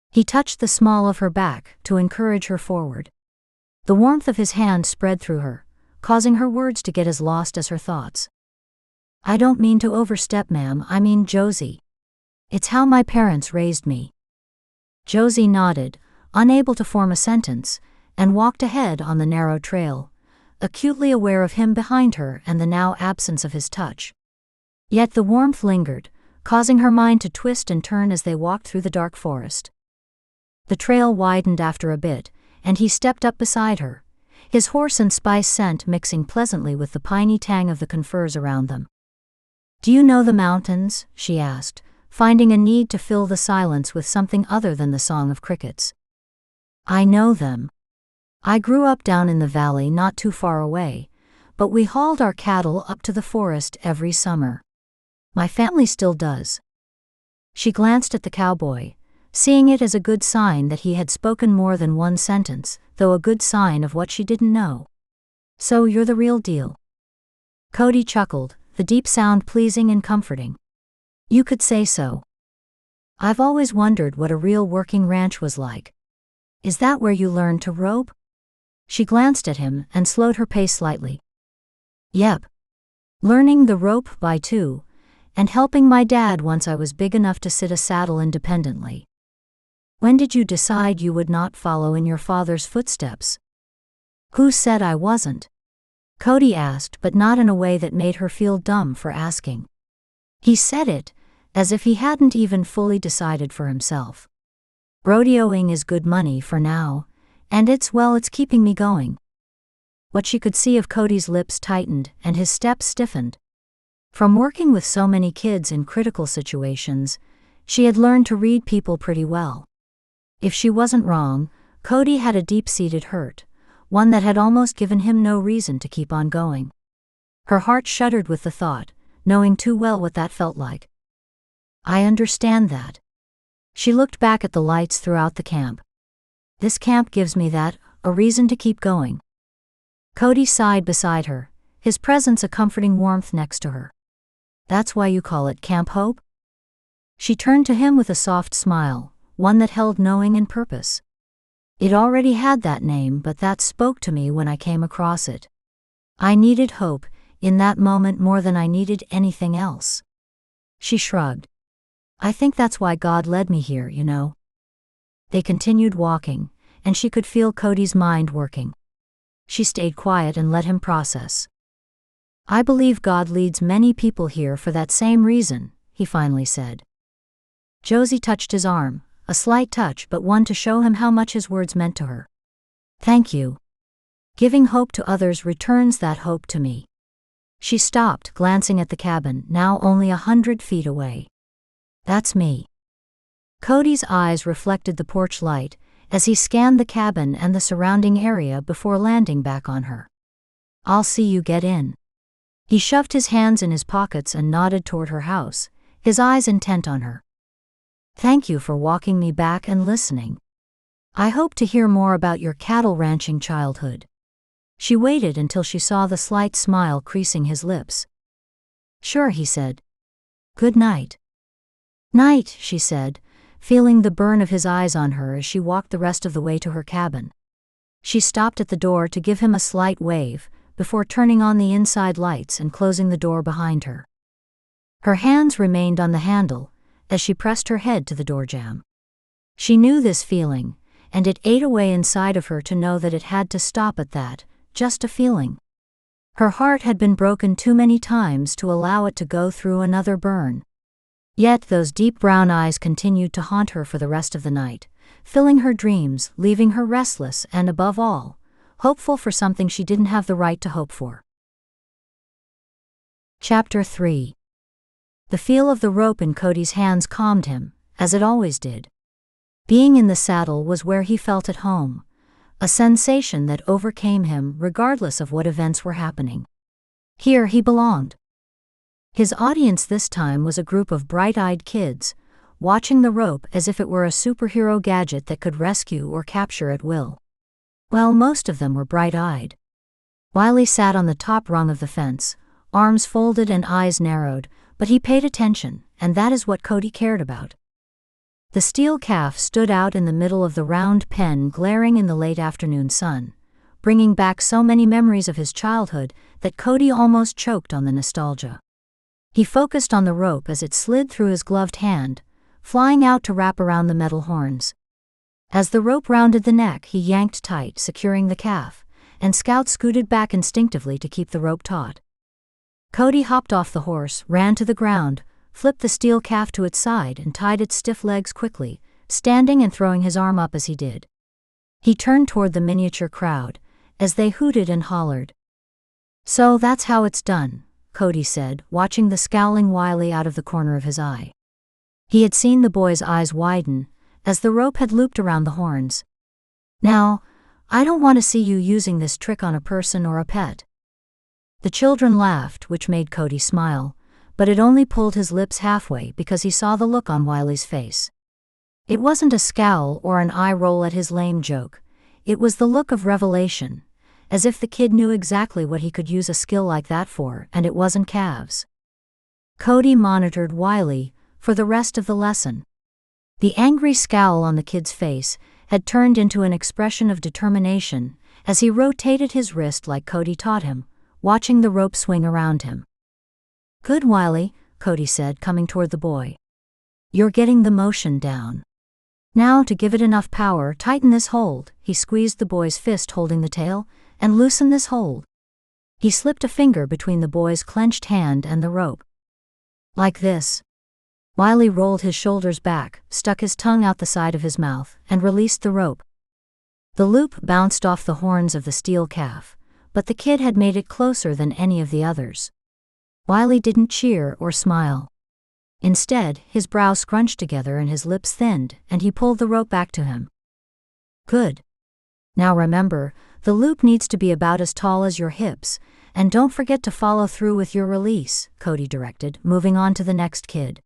He touched the small of her back to encourage her forward. The warmth of his hand spread through her, causing her words to get as lost as her thoughts. "I don't mean to overstep, ma'am, I mean Josie. It's how my parents raised me." Josie nodded, unable to form a sentence, and walked ahead on the narrow trail, acutely aware of him behind her and the now absence of his touch. Yet the warmth lingered, causing her mind to twist and turn as they walked through the dark forest. The trail widened after a bit, and he stepped up beside her, his horse and spice scent mixing pleasantly with the piney tang of the conifers around them. "Do you know the mountains?" she asked, finding a need to fill the silence with something other than the song of crickets. "I know them. I grew up down in the valley not too far away, but we hauled our cattle up to the forest every summer. My family still does." She glanced at the cowboy, seeing it as a good sign that he had spoken more than one sentence, though a good sign of what she didn't know. "So you're the real deal." Cody chuckled, the deep sound pleasing and comforting. "You could say so. I've always wondered what a real working ranch was like. Is that where you learned to rope?" She glanced at him and slowed her pace slightly. "Yep. Learning the rope by two, and helping my dad once I was big enough to sit a saddle independently." "When did you decide you would not follow in your father's footsteps?" "Who said I wasn't?" Cody asked, but not in a way that made her feel dumb for asking. He said it, as if he hadn't even fully decided for himself. "Rodeoing is good money for now, and it's keeping me going." What she could see of Cody's lips tightened and his steps stiffened. From working with so many kids in critical situations, she had learned to read people pretty well. If she wasn't wrong, Cody had a deep-seated hurt, one that had almost given him no reason to keep on going. Her heart shuddered with the thought, knowing too well what that felt like. "I understand that." She looked back at the lights throughout the camp. "This camp gives me that, a reason to keep going." Cody sighed beside her, his presence a comforting warmth next to her. "That's why you call it Camp Hope?" She turned to him with a soft smile, one that held knowing and purpose. "It already had that name, but that spoke to me when I came across it. I needed hope, in that moment more than I needed anything else." She shrugged. "I think that's why God led me here, you know." They continued walking, and she could feel Cody's mind working. She stayed quiet and let him process. "I believe God leads many people here for that same reason," he finally said. Josie touched his arm, a slight touch but one to show him how much his words meant to her. "Thank you. Giving hope to others returns that hope to me." She stopped, glancing at the cabin, now only 100 feet away. "That's me." Cody's eyes reflected the porch light, as he scanned the cabin and the surrounding area before landing back on her. "I'll see you get in." He shoved his hands in his pockets and nodded toward her house, his eyes intent on her. "Thank you for walking me back and listening. I hope to hear more about your cattle ranching childhood." She waited until she saw the slight smile creasing his lips. "Sure," he said. "Good night." "Night," she said, feeling the burn of his eyes on her as she walked the rest of the way to her cabin. She stopped at the door to give him a slight wave, before turning on the inside lights and closing the door behind her. Her hands remained on the handle, as she pressed her head to the door jamb. She knew this feeling, and it ate away inside of her to know that it had to stop at that, just a feeling. Her heart had been broken too many times to allow it to go through another burn. Yet those deep brown eyes continued to haunt her for the rest of the night, filling her dreams, leaving her restless and, above all, hopeful for something she didn't have the right to hope for. Chapter 3. The feel of the rope in Cody's hands calmed him, as it always did. Being in the saddle was where he felt at home, a sensation that overcame him regardless of what events were happening. Here he belonged. His audience this time was a group of bright-eyed kids, watching the rope as if it were a superhero gadget that could rescue or capture at will. Well, most of them were bright-eyed. Wiley sat on the top rung of the fence, arms folded and eyes narrowed, but he paid attention, and that is what Cody cared about. The steel calf stood out in the middle of the round pen, glaring in the late afternoon sun, bringing back so many memories of his childhood that Cody almost choked on the nostalgia. He focused on the rope as it slid through his gloved hand, flying out to wrap around the metal horns. As the rope rounded the neck, he yanked tight, securing the calf, and Scout scooted back instinctively to keep the rope taut. Cody hopped off the horse, ran to the ground, flipped the steel calf to its side and tied its stiff legs quickly, standing and throwing his arm up as he did. He turned toward the miniature crowd, as they hooted and hollered. "So that's how it's done," Cody said, watching the scowling Wiley out of the corner of his eye. He had seen the boy's eyes widen, as the rope had looped around the horns. "Now, I don't want to see you using this trick on a person or a pet." The children laughed, which made Cody smile, but it only pulled his lips halfway because he saw the look on Wiley's face. It wasn't a scowl or an eye roll at his lame joke. It was the look of revelation, as if the kid knew exactly what he could use a skill like that for, and it wasn't calves. Cody monitored Wiley for the rest of the lesson. The angry scowl on the kid's face had turned into an expression of determination as he rotated his wrist like Cody taught him, watching the rope swing around him. "Good, Wiley," Cody said, coming toward the boy. "You're getting the motion down. Now, to give it enough power, tighten this hold." He squeezed the boy's fist holding the tail, "and loosen this hold." He slipped a finger between the boy's clenched hand and the rope. "Like this." Wiley rolled his shoulders back, stuck his tongue out the side of his mouth, and released the rope. The loop bounced off the horns of the steel calf, but the kid had made it closer than any of the others. Wiley didn't cheer or smile. Instead, his brow scrunched together and his lips thinned, and he pulled the rope back to him. "Good. Now remember, the loop needs to be about as tall as your hips, and don't forget to follow through with your release," Cody directed, moving on to the next kid.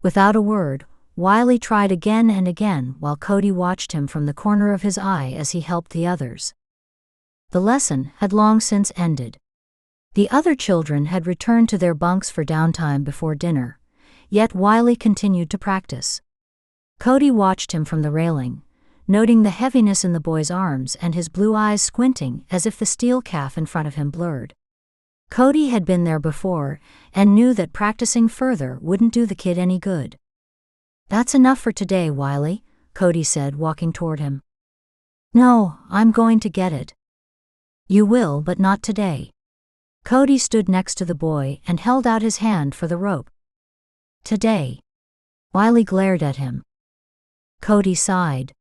Without a word, Wiley tried again and again while Cody watched him from the corner of his eye as he helped the others. The lesson had long since ended. The other children had returned to their bunks for downtime before dinner, yet Wiley continued to practice. Cody watched him from the railing, noting the heaviness in the boy's arms and his blue eyes squinting as if the steel calf in front of him blurred. Cody had been there before and knew that practicing further wouldn't do the kid any good. "That's enough for today, Wiley," Cody said, walking toward him. "No, I'm going to get it." "You will, but not today." Cody stood next to the boy and held out his hand for the rope. "Today." Wiley glared at him. Cody sighed.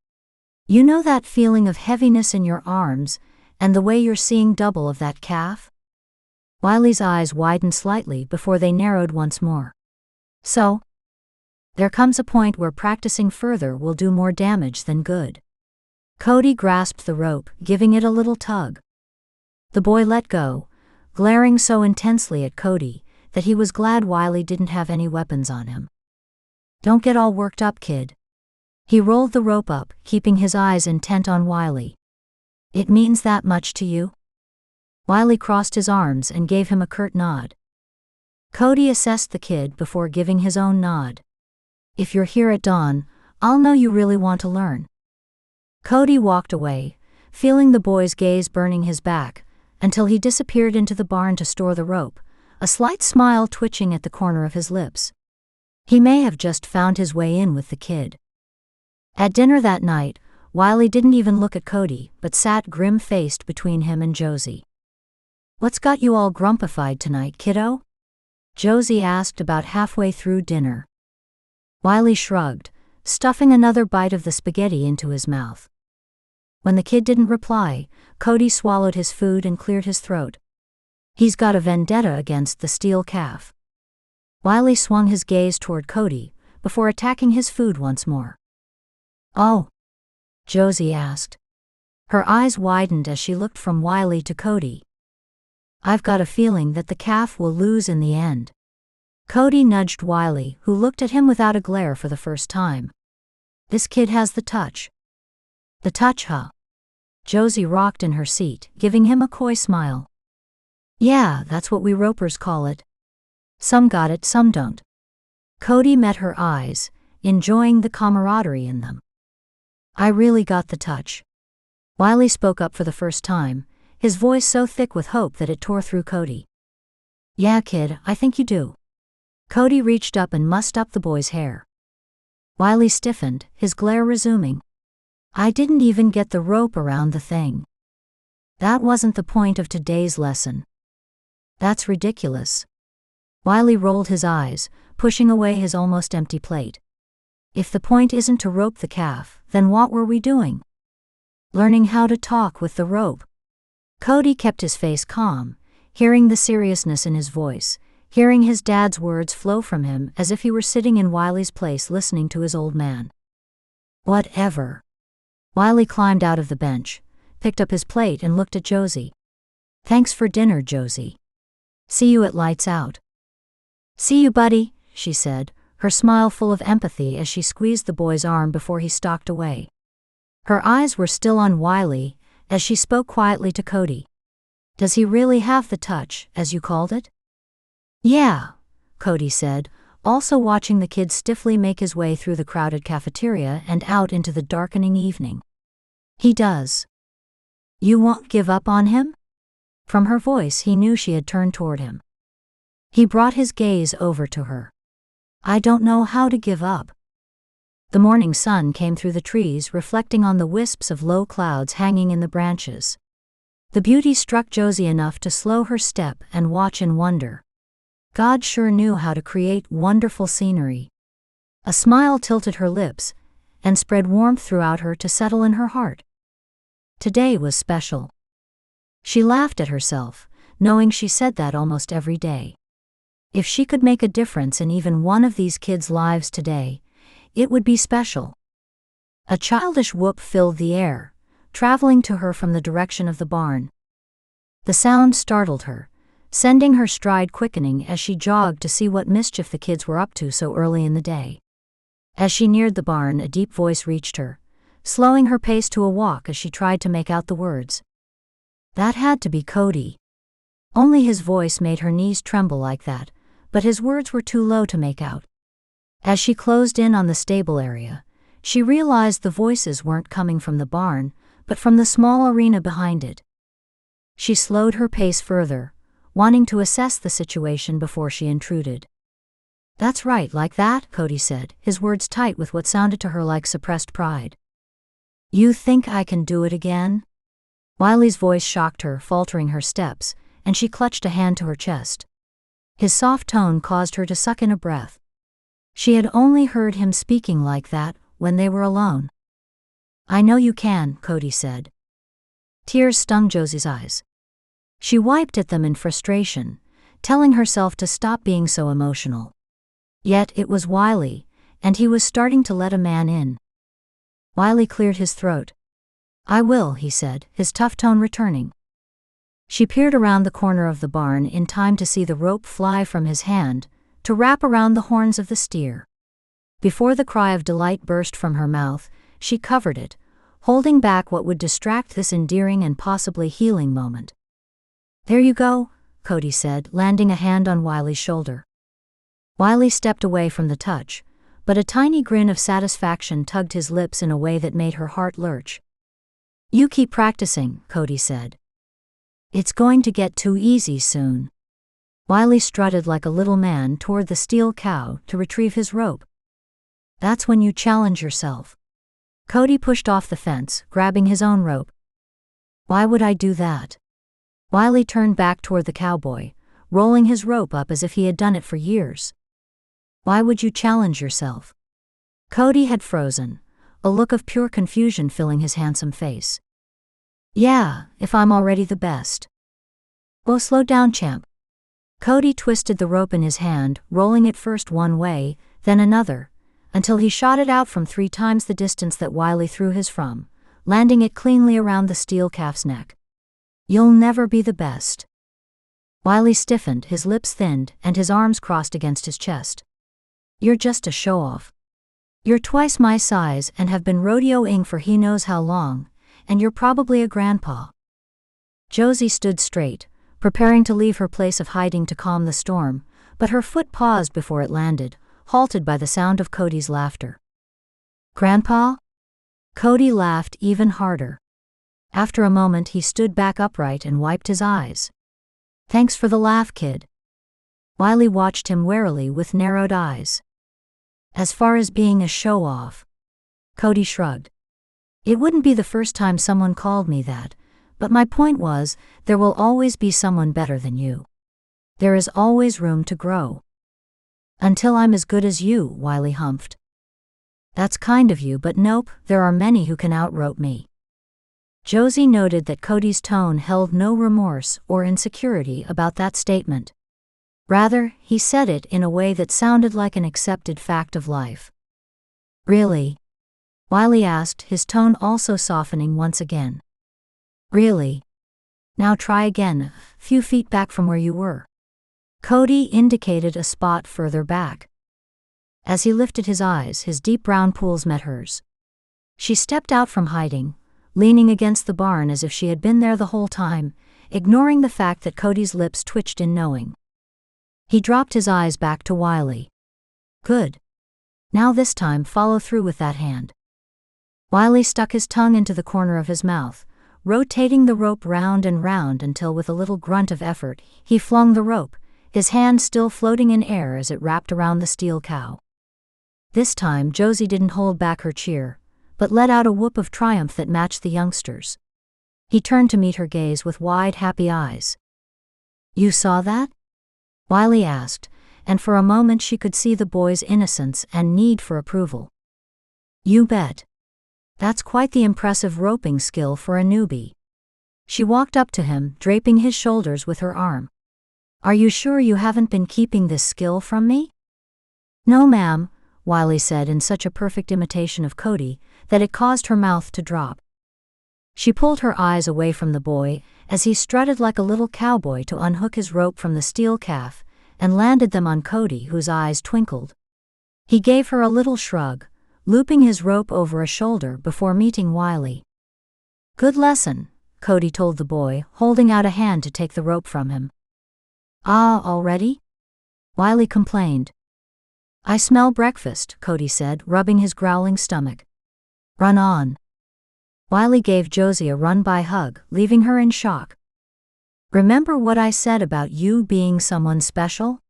"You know that feeling of heaviness in your arms and the way you're seeing double of that calf?" Wiley's eyes widened slightly before they narrowed once more. "So? There comes a point where practicing further will do more damage than good." Cody grasped the rope, giving it a little tug. The boy let go, glaring so intensely at Cody that he was glad Wiley didn't have any weapons on him. "Don't get all worked up, kid." He rolled the rope up, keeping his eyes intent on Wiley. "It means that much to you?" Wiley crossed his arms and gave him a curt nod. Cody assessed the kid before giving his own nod. "If you're here at dawn, I'll know you really want to learn." Cody walked away, feeling the boy's gaze burning his back, until he disappeared into the barn to store the rope, a slight smile twitching at the corner of his lips. He may have just found his way in with the kid. At dinner that night, Wiley didn't even look at Cody, but sat grim-faced between him and Josie. "What's got you all grumpified tonight, kiddo?" Josie asked about halfway through dinner. Wiley shrugged, stuffing another bite of the spaghetti into his mouth. When the kid didn't reply, Cody swallowed his food and cleared his throat. "He's got a vendetta against the steel calf." Wiley swung his gaze toward Cody, before attacking his food once more. "Oh?" Josie asked. Her eyes widened as she looked from Wiley to Cody. "I've got a feeling that the calf will lose in the end." Cody nudged Wiley, who looked at him without a glare for the first time. This kid has the touch. The touch, huh? Josie rocked in her seat, giving him a coy smile. Yeah, that's what we ropers call it. Some got it, some don't. Cody met her eyes, enjoying the camaraderie in them. I really got the touch. Wiley spoke up for the first time, his voice so thick with hope that it tore through Cody. Yeah, kid, I think you do. Cody reached up and mussed up the boy's hair. Wiley stiffened, his glare resuming. I didn't even get the rope around the thing. That wasn't the point of today's lesson. That's ridiculous. Wiley rolled his eyes, pushing away his almost empty plate. If the point isn't to rope the calf, then what were we doing? Learning how to talk with the rope. Cody kept his face calm, hearing the seriousness in his voice, hearing his dad's words flow from him as if he were sitting in Wiley's place listening to his old man. Whatever. Wiley climbed out of the bench, picked up his plate and looked at Josie. Thanks for dinner, Josie. See you at lights out. See you, buddy, she said, her smile full of empathy as she squeezed the boy's arm before he stalked away. Her eyes were still on Wiley as she spoke quietly to Cody. Does he really have the touch, as you called it? Yeah, Cody said, also watching the kid stiffly make his way through the crowded cafeteria and out into the darkening evening. He does. You won't give up on him? From her voice he knew she had turned toward him. He brought his gaze over to her. I don't know how to give up. The morning sun came through the trees, reflecting on the wisps of low clouds hanging in the branches. The beauty struck Josie enough to slow her step and watch in wonder. God sure knew how to create wonderful scenery. A smile tilted her lips and spread warmth throughout her to settle in her heart. Today was special. She laughed at herself, knowing she said that almost every day. If she could make a difference in even one of these kids' lives today, it would be special. A childish whoop filled the air, traveling to her from the direction of the barn. The sound startled her, sending her stride quickening as she jogged to see what mischief the kids were up to so early in the day. As she neared the barn, a deep voice reached her, slowing her pace to a walk as she tried to make out the words. That had to be Cody. Only his voice made her knees tremble like that, but his words were too low to make out. As she closed in on the stable area, she realized the voices weren't coming from the barn, but from the small arena behind it. She slowed her pace further, wanting to assess the situation before she intruded. That's right, like that, Cody said, his words tight with what sounded to her like suppressed pride. You think I can do it again? Wiley's voice shocked her, faltering her steps, and she clutched a hand to her chest. His soft tone caused her to suck in a breath. She had only heard him speaking like that when they were alone. I know you can, Cody said. Tears stung Josie's eyes. She wiped at them in frustration, telling herself to stop being so emotional. Yet it was Wiley, and he was starting to let a man in. Wiley cleared his throat. I will, he said, his tough tone returning. She peered around the corner of the barn in time to see the rope fly from his hand, to wrap around the horns of the steer. Before the cry of delight burst from her mouth, she covered it, holding back what would distract this endearing and possibly healing moment. There you go, Cody said, landing a hand on Wiley's shoulder. Wiley stepped away from the touch, but a tiny grin of satisfaction tugged his lips in a way that made her heart lurch. You keep practicing, Cody said. It's going to get too easy soon. Wiley strutted like a little man toward the steel cow to retrieve his rope. That's when you challenge yourself. Cody pushed off the fence, grabbing his own rope. Why would I do that? Wiley turned back toward the cowboy, rolling his rope up as if he had done it for years. Why would you challenge yourself? Cody had frozen, a look of pure confusion filling his handsome face. Yeah, if I'm already the best. Well, slow down, champ. Cody twisted the rope in his hand, rolling it first one way, then another, until he shot it out from 3 times the distance that Wiley threw his from, landing it cleanly around the steel calf's neck. You'll never be the best. Wiley stiffened, his lips thinned, and his arms crossed against his chest. You're just a show-off. You're twice my size and have been rodeoing for he knows how long, and you're probably a grandpa. Josie stood straight, preparing to leave her place of hiding to calm the storm, but her foot paused before it landed, halted by the sound of Cody's laughter. Grandpa? Cody laughed even harder. After a moment he stood back upright and wiped his eyes. Thanks for the laugh, kid. Wiley watched him warily with narrowed eyes. As far as being a show-off, Cody shrugged. It wouldn't be the first time someone called me that, but my point was, there will always be someone better than you. There is always room to grow. Until I'm as good as you, Wiley humphed. That's kind of you, but nope, there are many who can outrope me. Josie noted that Cody's tone held no remorse or insecurity about that statement. Rather, he said it in a way that sounded like an accepted fact of life. Really? Wiley asked, his tone also softening once again. Really? Now try again, a few feet back from where you were. Cody indicated a spot further back. As he lifted his eyes, his deep brown pools met hers. She stepped out from hiding, leaning against the barn as if she had been there the whole time, ignoring the fact that Cody's lips twitched in knowing. He dropped his eyes back to Wiley. Good. Now this time follow through with that hand. Wiley stuck his tongue into the corner of his mouth, rotating the rope round and round until with a little grunt of effort, he flung the rope, his hand still floating in air as it wrapped around the steel cow. This time Josie didn't hold back her cheer, but let out a whoop of triumph that matched the youngsters. He turned to meet her gaze with wide, happy eyes. You saw that? Wiley asked, and for a moment she could see the boy's innocence and need for approval. You bet. That's quite the impressive roping skill for a newbie. She walked up to him, draping his shoulders with her arm. Are you sure you haven't been keeping this skill from me? No, ma'am, Wiley said in such a perfect imitation of Cody that it caused her mouth to drop. She pulled her eyes away from the boy as he strutted like a little cowboy to unhook his rope from the steel calf and landed them on Cody, whose eyes twinkled. He gave her a little shrug, looping his rope over a shoulder before meeting Wiley. Good lesson, Cody told the boy, holding out a hand to take the rope from him. Ah, already? Wiley complained. I smell breakfast, Cody said, rubbing his growling stomach. Run on. Wiley gave Josie a run-by hug, leaving her in shock. Remember what I said about you being someone special?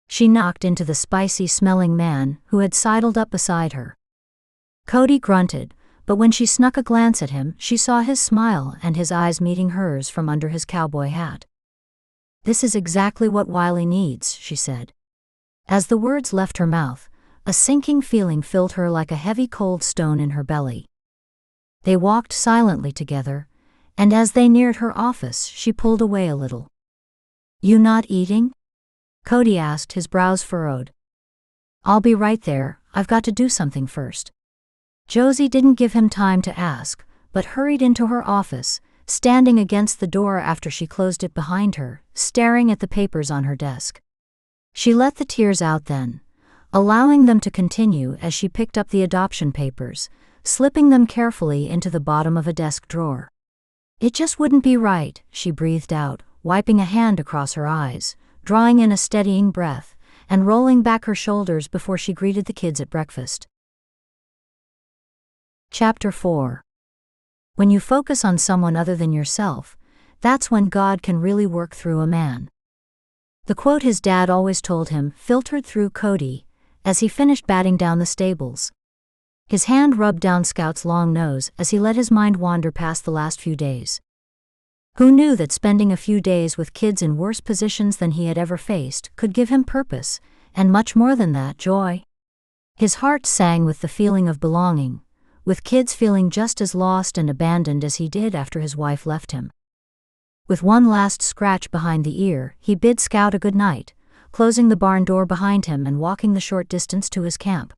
She knocked into the spicy-smelling man who had sidled up beside her. Cody grunted, but when she snuck a glance at him, she saw his smile and his eyes meeting hers from under his cowboy hat. This is exactly what Wiley needs, she said. As the words left her mouth, a sinking feeling filled her like a heavy cold stone in her belly. They walked silently together, and as they neared her office, she pulled away a little. You not eating? Cody asked, his brows furrowed. I'll be right there, I've got to do something first. Josie didn't give him time to ask, but hurried into her office, standing against the door after she closed it behind her, staring at the papers on her desk. She let the tears out then, allowing them to continue as she picked up the adoption papers, slipping them carefully into the bottom of a desk drawer. It just wouldn't be right, she breathed out, wiping a hand across her eyes, drawing in a steadying breath, and rolling back her shoulders before she greeted the kids at breakfast. Chapter 4. When you focus on someone other than yourself, that's when God can really work through a man. The quote his dad always told him filtered through Cody as he finished batting down the stables. His hand rubbed down Scout's long nose as he let his mind wander past the last few days. Who knew that spending a few days with kids in worse positions than he had ever faced could give him purpose, and much more than that, joy? His heart sang with the feeling of belonging, with kids feeling just as lost and abandoned as he did after his wife left him. With one last scratch behind the ear, he bid Scout a good night, closing the barn door behind him and walking the short distance to his camp.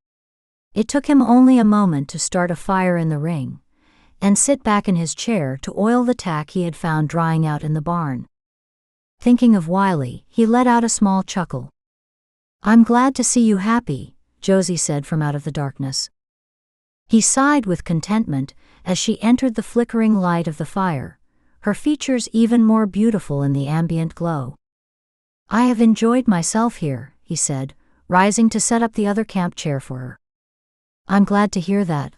It took him only a moment to start a fire in the ring, and sit back in his chair to oil the tack he had found drying out in the barn. Thinking of Wiley, he let out a small chuckle. "I'm glad to see you happy," Josie said from out of the darkness. He sighed with contentment as she entered the flickering light of the fire, her features even more beautiful in the ambient glow. "I have enjoyed myself here," he said, rising to set up the other camp chair for her. "I'm glad to hear that.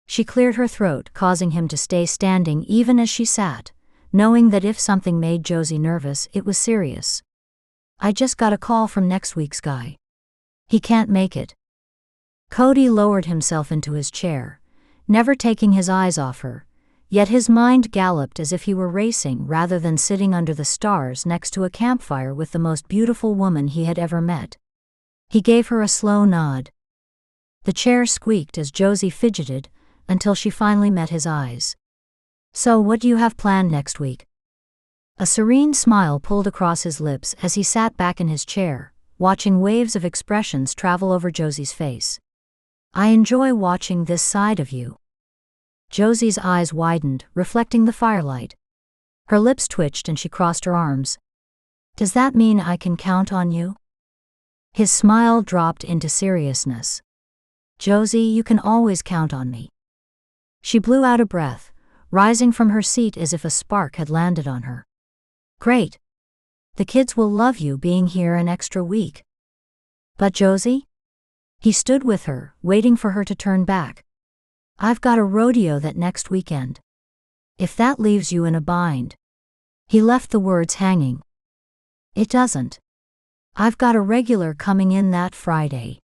She cleared her throat, causing him to stay standing even as she sat, knowing that if something made Josie nervous, it was serious. "I just got a call from next week's guy. He can't make it." Cody lowered himself into his chair, never taking his eyes off her, yet his mind galloped as if he were racing rather than sitting under the stars next to a campfire with the most beautiful woman he had ever met. He gave her a slow nod. The chair squeaked as Josie fidgeted until she finally met his eyes. "So what do you have planned next week?" A serene smile pulled across his lips as he sat back in his chair, watching waves of expressions travel over Josie's face. "I enjoy watching this side of you." Josie's eyes widened, reflecting the firelight. Her lips twitched and she crossed her arms. "Does that mean I can count on you?" His smile dropped into seriousness. "Josie, you can always count on me." She blew out a breath, rising from her seat as if a spark had landed on her. "Great. The kids will love you being here an extra week." "But Josie?" He stood with her, waiting for her to turn back. "I've got a rodeo that next weekend. If that leaves you in a bind." He left the words hanging. "It doesn't. I've got a regular coming in that Friday."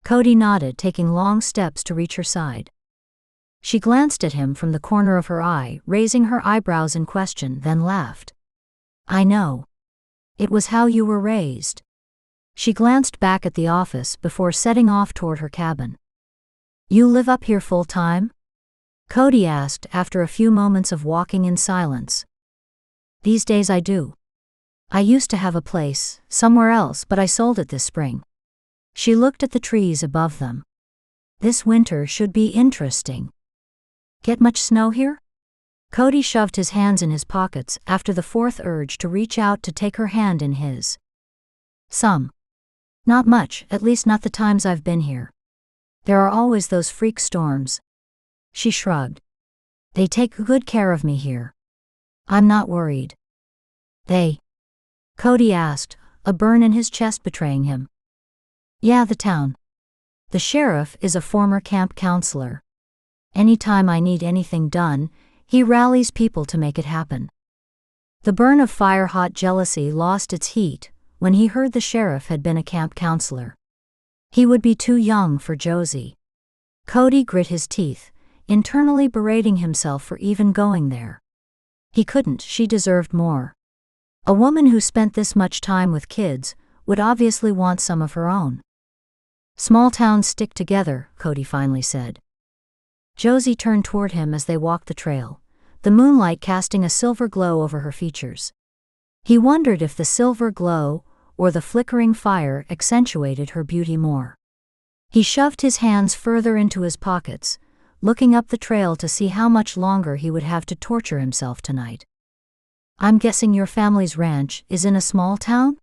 Cody nodded, taking long steps to reach her side. She glanced at him from the corner of her eye, raising her eyebrows in question, then laughed. "I know. It was how you were raised." She glanced back at the office before setting off toward her cabin. "You live up here full time?" Cody asked after a few moments of walking in silence. "These days I do. I used to have a place somewhere else, but I sold it this spring." She looked at the trees above them. "This winter should be interesting." "Get much snow here?" Cody shoved his hands in his pockets after the fourth urge to reach out to take her hand in his. "Some. Not much, at least not the times I've been here. There are always those freak storms." She shrugged. "They take good care of me here. I'm not worried." "They?" Cody asked, a burn in his chest betraying him. "Yeah, the town. The sheriff is a former camp counselor. Anytime I need anything done, he rallies people to make it happen." The burn of fire-hot jealousy lost its heat when he heard the sheriff had been a camp counselor. He would be too young for Josie. Cody grit his teeth, internally berating himself for even going there. He couldn't, she deserved more. A woman who spent this much time with kids would obviously want some of her own. "Small towns stick together," Cody finally said. Josie turned toward him as they walked the trail, the moonlight casting a silver glow over her features. He wondered if the silver glow or the flickering fire accentuated her beauty more. He shoved his hands further into his pockets, looking up the trail to see how much longer he would have to torture himself tonight. "I'm guessing your family's ranch is in a small town?"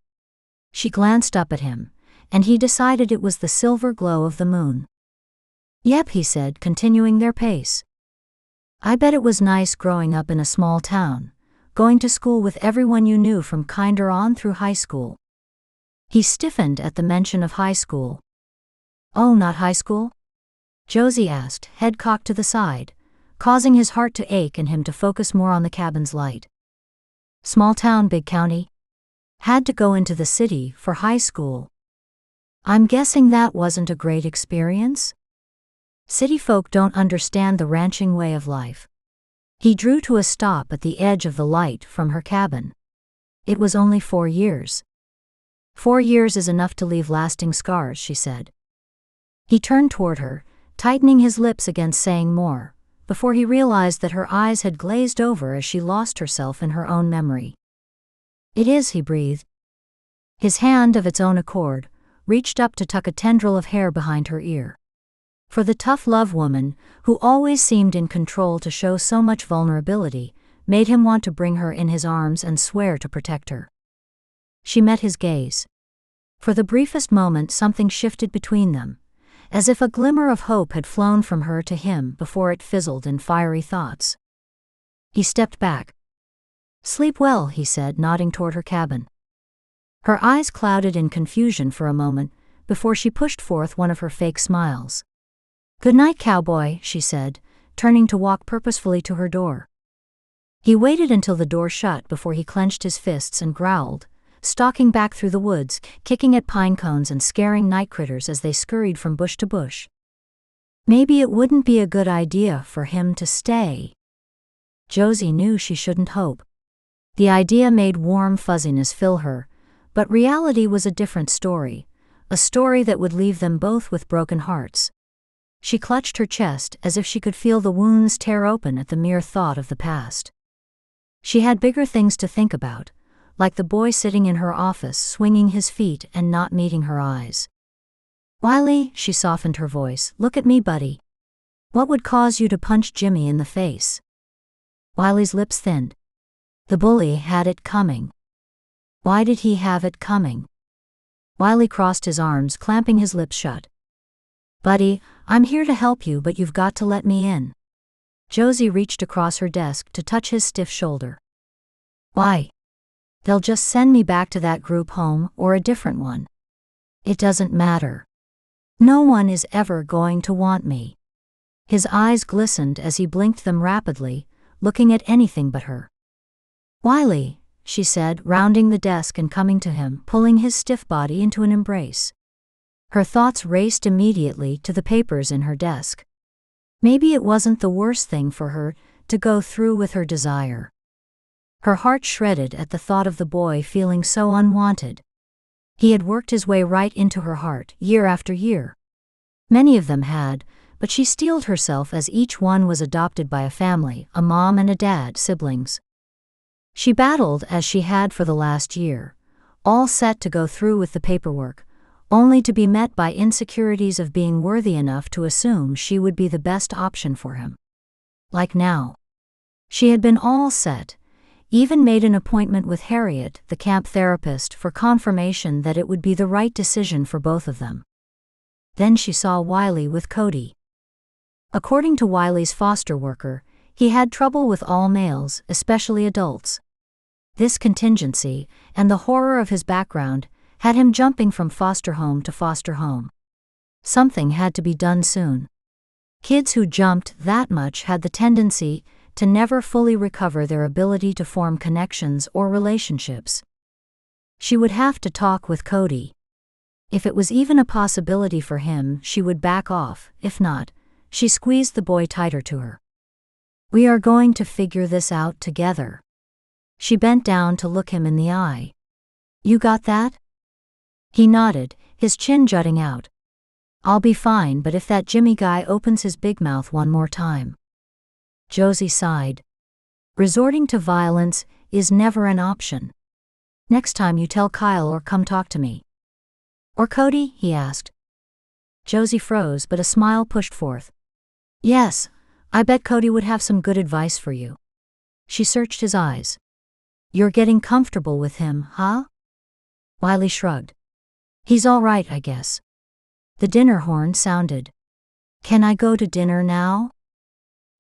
She glanced up at him, and he decided it was the silver glow of the moon. "Yep," he said, continuing their pace. "I bet it was nice growing up in a small town, going to school with everyone you knew from kinder on through high school." He stiffened at the mention of high school. "Oh, not high school?" Josie asked, head cocked to the side, causing his heart to ache and him to focus more on the cabin's light. "Small town, big county. Had to go into the city for high school. I'm guessing that wasn't a great experience?" "City folk don't understand the ranching way of life." He drew to a stop at the edge of the light from her cabin. "It was only 4 years. 4 years is enough to leave lasting scars," she said. He turned toward her, tightening his lips against saying more, before he realized that her eyes had glazed over as she lost herself in her own memory. "It is," he breathed. His hand, of its own accord, reached up to tuck a tendril of hair behind her ear. For the tough love woman, who always seemed in control to show so much vulnerability, made him want to bring her in his arms and swear to protect her. She met his gaze. For the briefest moment something shifted between them, as if a glimmer of hope had flown from her to him before it fizzled in fiery thoughts. He stepped back. "Sleep well," he said, nodding toward her cabin. Her eyes clouded in confusion for a moment, before she pushed forth one of her fake smiles. "Good night, cowboy," she said, turning to walk purposefully to her door. He waited until the door shut before he clenched his fists and growled, stalking back through the woods, kicking at pine cones and scaring night critters as they scurried from bush to bush. Maybe it wouldn't be a good idea for him to stay. Josie knew she shouldn't hope. The idea made warm fuzziness fill her, but reality was a different story, a story that would leave them both with broken hearts. She clutched her chest as if she could feel the wounds tear open at the mere thought of the past. She had bigger things to think about, like the boy sitting in her office swinging his feet and not meeting her eyes. "Wiley," she softened her voice, "look at me, buddy. What would cause you to punch Jimmy in the face?" Wiley's lips thinned. The bully had it coming. Why did he have it coming? Wiley crossed his arms, clamping his lips shut. "Buddy, I'm here to help you, but you've got to let me in." Josie reached across her desk to touch his stiff shoulder. "Why? They'll just send me back to that group home or a different one. It doesn't matter. No one is ever going to want me." His eyes glistened as he blinked them rapidly, looking at anything but her. "Wiley," she said, rounding the desk and coming to him, pulling his stiff body into an embrace. Her thoughts raced immediately to the papers in her desk. Maybe it wasn't the worst thing for her to go through with her desire. Her heart shredded at the thought of the boy feeling so unwanted. He had worked his way right into her heart, year after year. Many of them had, but she steeled herself as each one was adopted by a family, a mom and a dad, siblings. She battled as she had for the last year, all set to go through with the paperwork, only to be met by insecurities of being worthy enough to assume she would be the best option for him. Like now. She had been all set, even made an appointment with Harriet, the camp therapist, for confirmation that it would be the right decision for both of them. Then she saw Wiley with Cody. According to Wiley's foster worker, he had trouble with all males, especially adults. This contingency, and the horror of his background, had him jumping from foster home to foster home. Something had to be done soon. Kids who jumped that much had the tendency to never fully recover their ability to form connections or relationships. She would have to talk with Cody. If it was even a possibility for him, she would back off. If not, she squeezed the boy tighter to her. "We are going to figure this out together." She bent down to look him in the eye. "You got that?" He nodded, his chin jutting out. "I'll be fine, but if that Jimmy guy opens his big mouth one more time." Josie sighed. Resorting to violence is never an option. "Next time you tell Kyle or come talk to me." "Or Cody?" he asked. Josie froze, but a smile pushed forth. "Yes, I bet Cody would have some good advice for you." She searched his eyes. "You're getting comfortable with him, huh?" Wiley shrugged. "He's all right, I guess." The dinner horn sounded. "Can I go to dinner now?"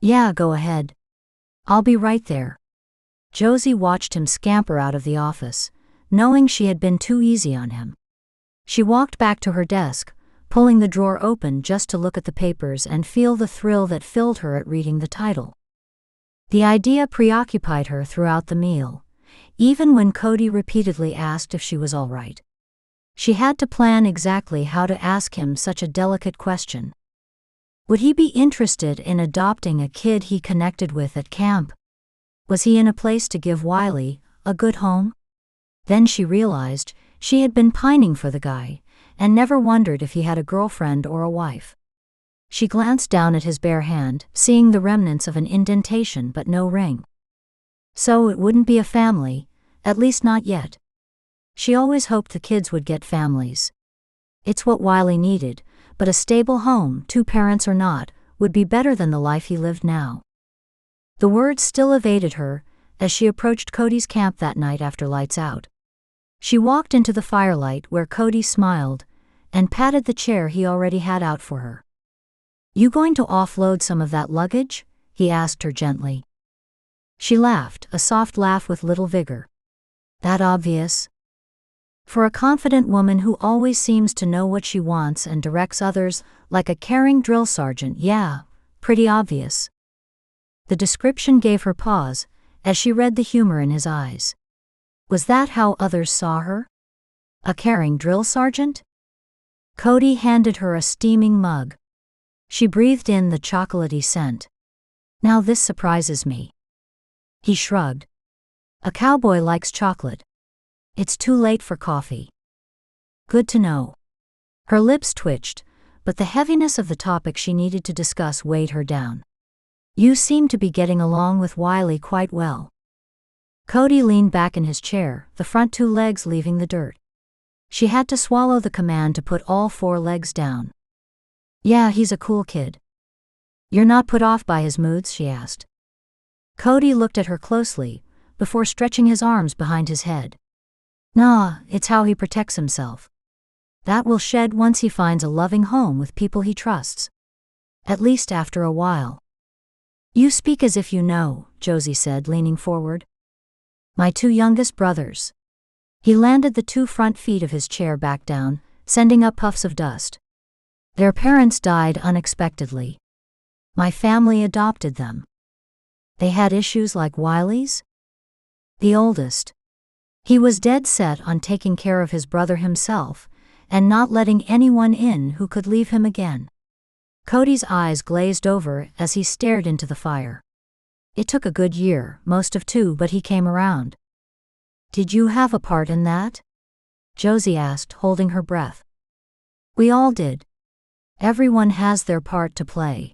"Yeah, go ahead. I'll be right there." Josie watched him scamper out of the office, knowing she had been too easy on him. She walked back to her desk, pulling the drawer open just to look at the papers and feel the thrill that filled her at reading the title. The idea preoccupied her throughout the meal, even when Cody repeatedly asked if she was all right. She had to plan exactly how to ask him such a delicate question. Would he be interested in adopting a kid he connected with at camp? Was he in a place to give Wiley a good home? Then she realized she had been pining for the guy, and never wondered if he had a girlfriend or a wife. She glanced down at his bare hand, seeing the remnants of an indentation but no ring. So it wouldn't be a family, at least not yet. She always hoped the kids would get families. It's what Wiley needed, but a stable home, two parents or not, would be better than the life he lived now. The words still evaded her, as she approached Cody's camp that night after lights out. She walked into the firelight where Cody smiled and patted the chair he already had out for her. "You going to offload some of that luggage?" he asked her gently. She laughed, a soft laugh with little vigor. "That obvious?" For a confident woman who always seems to know what she wants and directs others like a caring drill sergeant, yeah, pretty obvious. The description gave her pause as she read the humor in his eyes. Was that how others saw her? A caring drill sergeant? Cody handed her a steaming mug. She breathed in the chocolatey scent. "Now this surprises me." He shrugged. "A cowboy likes chocolate. It's too late for coffee." "Good to know." Her lips twitched, but the heaviness of the topic she needed to discuss weighed her down. "You seem to be getting along with Wiley quite well." Cody leaned back in his chair, the front 2 legs leaving the dirt. She had to swallow the command to put all 4 legs down. "Yeah, he's a cool kid." "You're not put off by his moods?" she asked. Cody looked at her closely, before stretching his arms behind his head. "Nah, it's how he protects himself. That will shed once he finds a loving home with people he trusts. At least after a while." "You speak as if you know," Josie said, leaning forward. "My 2 youngest brothers." He landed the 2 front feet of his chair back down, sending up puffs of dust. "Their parents died unexpectedly. My family adopted them." "They had issues like Wiley's?" "The oldest. He was dead set on taking care of his brother himself, and not letting anyone in who could leave him again." Cody's eyes glazed over as he stared into the fire. "It took a good year, most of 2, but he came around." "Did you have a part in that?" Josie asked, holding her breath. "We all did. Everyone has their part to play."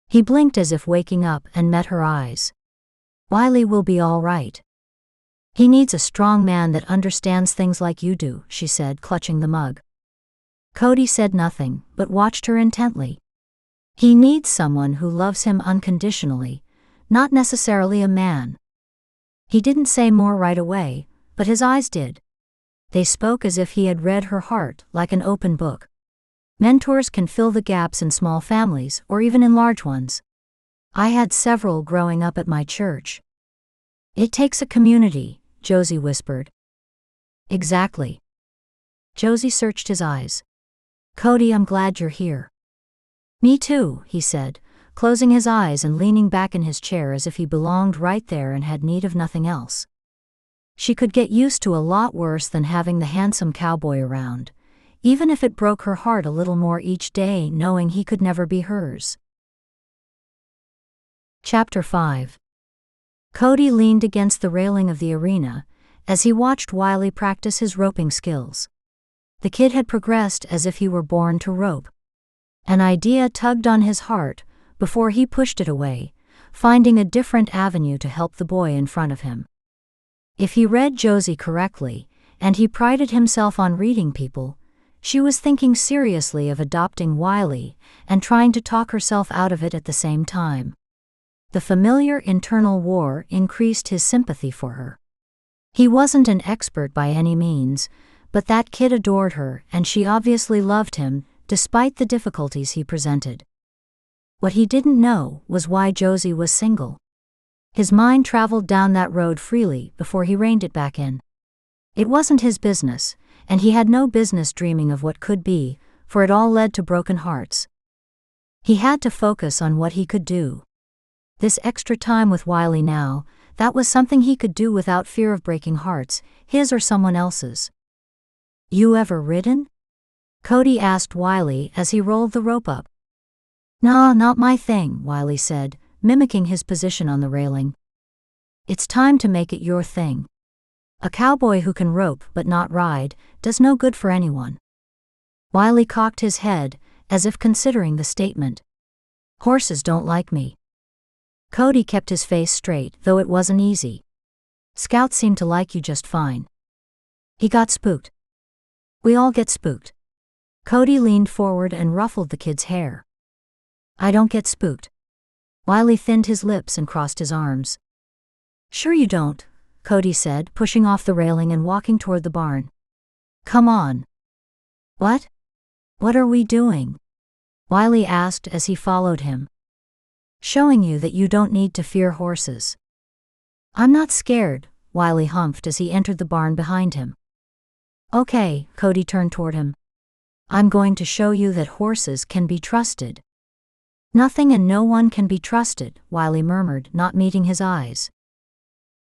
He blinked as if waking up and met her eyes. "Wiley will be all right. He needs a strong man that understands things like you do," she said, clutching the mug. Cody said nothing, but watched her intently. "He needs someone who loves him unconditionally, not necessarily a man." He didn't say more right away, but his eyes did. They spoke as if he had read her heart, like an open book. Mentors can fill the gaps in small families, or even in large ones. I had several growing up at my church. "It takes a community," Josie whispered. "Exactly." Josie searched his eyes. "Cody, I'm glad you're here." "Me too," he said, closing his eyes and leaning back in his chair as if he belonged right there and had need of nothing else. She could get used to a lot worse than having the handsome cowboy around, even if it broke her heart a little more each day knowing he could never be hers. Chapter 5. Cody leaned against the railing of the arena as he watched Wiley practice his roping skills. The kid had progressed as if he were born to rope. An idea tugged on his heart before he pushed it away, finding a different avenue to help the boy in front of him. If he read Josie correctly, and he prided himself on reading people, she was thinking seriously of adopting Wiley and trying to talk herself out of it at the same time. The familiar internal war increased his sympathy for her. He wasn't an expert by any means, but that kid adored her and she obviously loved him, despite the difficulties he presented. What he didn't know was why Josie was single. His mind traveled down that road freely before he reined it back in. It wasn't his business, and he had no business dreaming of what could be, for it all led to broken hearts. He had to focus on what he could do. This extra time with Wiley now, that was something he could do without fear of breaking hearts, his or someone else's. "You ever ridden?" Cody asked Wiley as he rolled the rope up. "Nah, not my thing," Wiley said, mimicking his position on the railing. "It's time to make it your thing. A cowboy who can rope but not ride does no good for anyone." Wiley cocked his head, as if considering the statement. "Horses don't like me." Cody kept his face straight, though it wasn't easy. "Scouts seem to like you just fine." He got spooked. "We all get spooked." Cody leaned forward and ruffled the kid's hair. "I don't get spooked." Wiley thinned his lips and crossed his arms. Sure you don't, Cody said, pushing off the railing and walking toward the barn. Come on. What? What are we doing? Wiley asked as he followed him. Showing you that you don't need to fear horses. I'm not scared, Wiley humphed as he entered the barn behind him. Okay, Cody turned toward him. I'm going to show you that horses can be trusted. Nothing and no one can be trusted, Wiley murmured, not meeting his eyes.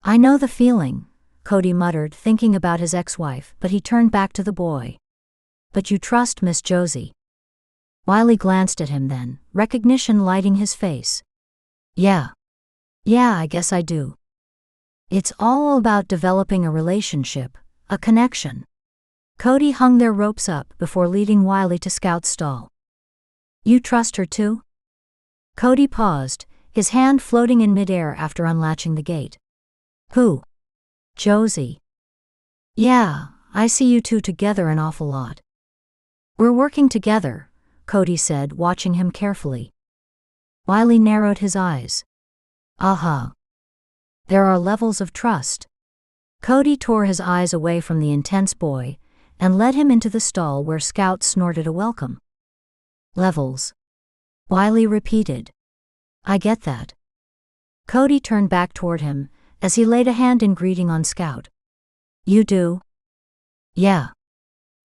I know the feeling, Cody muttered, thinking about his ex-wife, but he turned back to the boy. But you trust Miss Josie. Wiley glanced at him then, recognition lighting his face. Yeah, I guess I do. It's all about developing a relationship, a connection. Cody hung their ropes up before leading Wiley to Scout's stall. You trust her too? Cody paused, his hand floating in midair after unlatching the gate. Who? Josie. Yeah, I see you two together an awful lot. We're working together, Cody said, watching him carefully. Wiley narrowed his eyes. There are levels of trust. Cody tore his eyes away from the intense boy and led him into the stall where Scout snorted a welcome. Levels. Wiley repeated. I get that. Cody turned back toward him as he laid a hand in greeting on Scout. You do? Yeah.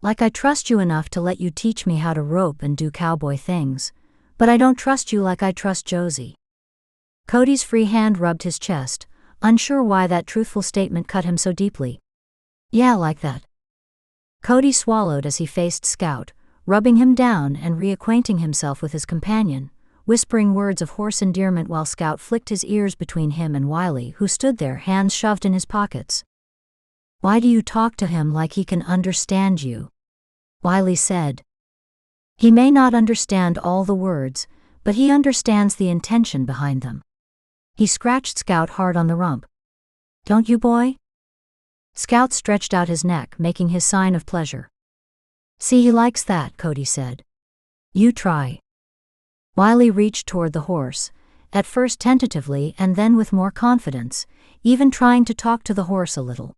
Like I trust you enough to let you teach me how to rope and do cowboy things, but I don't trust you like I trust Josie. Cody's free hand rubbed his chest, unsure why that truthful statement cut him so deeply. Yeah, like that. Cody swallowed as he faced Scout, rubbing him down and reacquainting himself with his companion, whispering words of hoarse endearment while Scout flicked his ears between him and Wiley, who stood there, hands shoved in his pockets. Why do you talk to him like he can understand you? Wiley said. He may not understand all the words, but he understands the intention behind them. He scratched Scout hard on the rump. Don't you, boy? Scout stretched out his neck, making his sign of pleasure. See, he likes that, Cody said. You try. Wiley reached toward the horse, at first tentatively and then with more confidence, even trying to talk to the horse a little.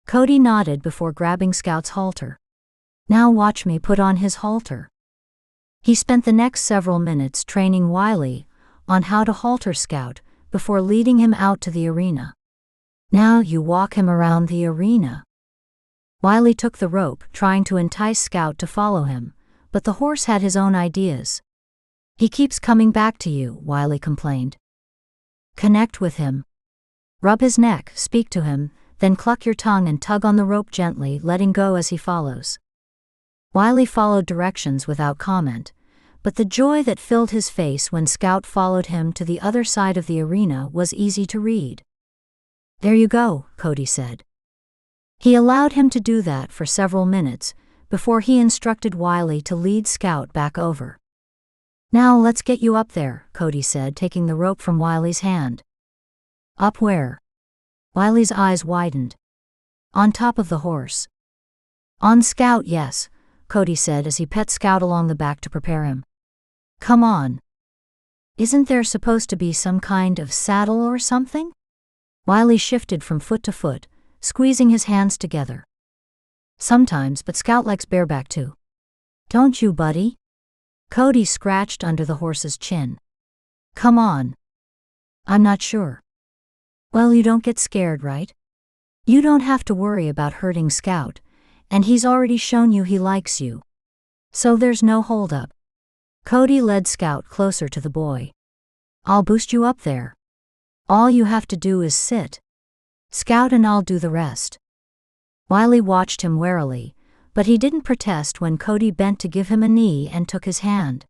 Cody nodded before grabbing Scout's halter. Now watch me put on his halter. He spent the next several minutes training Wiley on how to halter Scout before leading him out to the arena. Now you walk him around the arena. Wiley took the rope, trying to entice Scout to follow him, but the horse had his own ideas. He keeps coming back to you, Wiley complained. Connect with him. Rub his neck, speak to him, then cluck your tongue and tug on the rope gently, letting go as he follows. Wiley followed directions without comment, but the joy that filled his face when Scout followed him to the other side of the arena was easy to read. There you go, Cody said. He allowed him to do that for several minutes before he instructed Wiley to lead Scout back over. Now let's get you up there, Cody said, taking the rope from Wiley's hand. Up where? Wiley's eyes widened. On top of the horse. On Scout, yes, Cody said as he pet Scout along the back to prepare him. Come on. Isn't there supposed to be some kind of saddle or something? Wiley shifted from foot to foot, squeezing his hands together. Sometimes, but Scout likes bareback too. Don't you, buddy? Cody scratched under the horse's chin. Come on. I'm not sure. Well, you don't get scared, right? You don't have to worry about hurting Scout, and he's already shown you he likes you. So there's no hold-up. Cody led Scout closer to the boy. I'll boost you up there. All you have to do is sit. Scout and I'll do the rest. Wiley watched him warily, but he didn't protest when Cody bent to give him a knee and took his hand.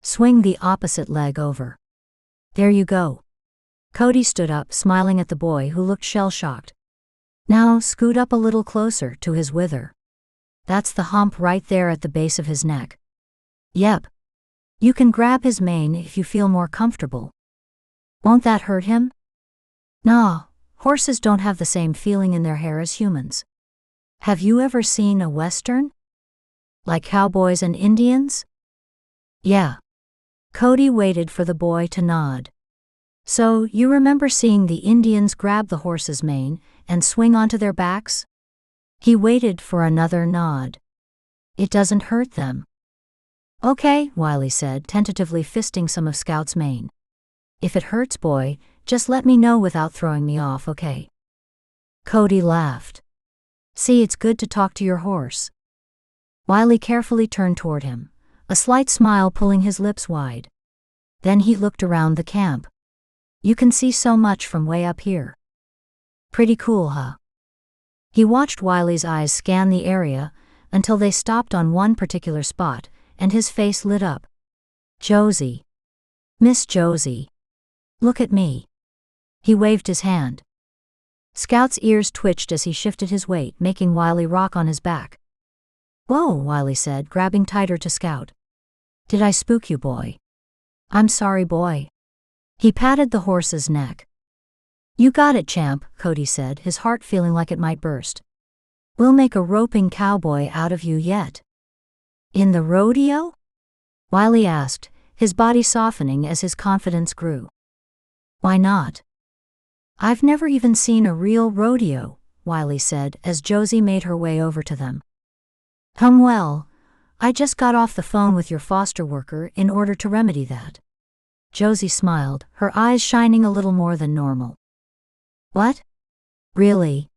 Swing the opposite leg over. There you go. Cody stood up, smiling at the boy who looked shell-shocked. Now scoot up a little closer to his wither. That's the hump right there at the base of his neck. Yep. You can grab his mane if you feel more comfortable. Won't that hurt him? Nah, horses don't have the same feeling in their hair as humans. Have you ever seen a western? Like cowboys and Indians? Yeah. Cody waited for the boy to nod. So, you remember seeing the Indians grab the horse's mane and swing onto their backs? He waited for another nod. It doesn't hurt them. Okay, Wiley said, tentatively fisting some of Scout's mane. If it hurts, boy, just let me know without throwing me off, okay? Cody laughed. See, it's good to talk to your horse. Wiley carefully turned toward him, a slight smile pulling his lips wide. Then he looked around the camp. You can see so much from way up here. Pretty cool, huh? He watched Wiley's eyes scan the area until they stopped on one particular spot, and his face lit up. Josie. Miss Josie. Look at me. He waved his hand. Scout's ears twitched as he shifted his weight, making Wiley rock on his back. Whoa, Wiley said, grabbing tighter to Scout. Did I spook you, boy? I'm sorry, boy. He patted the horse's neck. You got it, champ, Cody said, his heart feeling like it might burst. We'll make a roping cowboy out of you yet. In the rodeo? Wiley asked, his body softening as his confidence grew. Why not? I've never even seen a real rodeo, Wiley said as Josie made her way over to them. Well, I just got off the phone with your foster worker in order to remedy that. Josie smiled, her eyes shining a little more than normal. What? Really?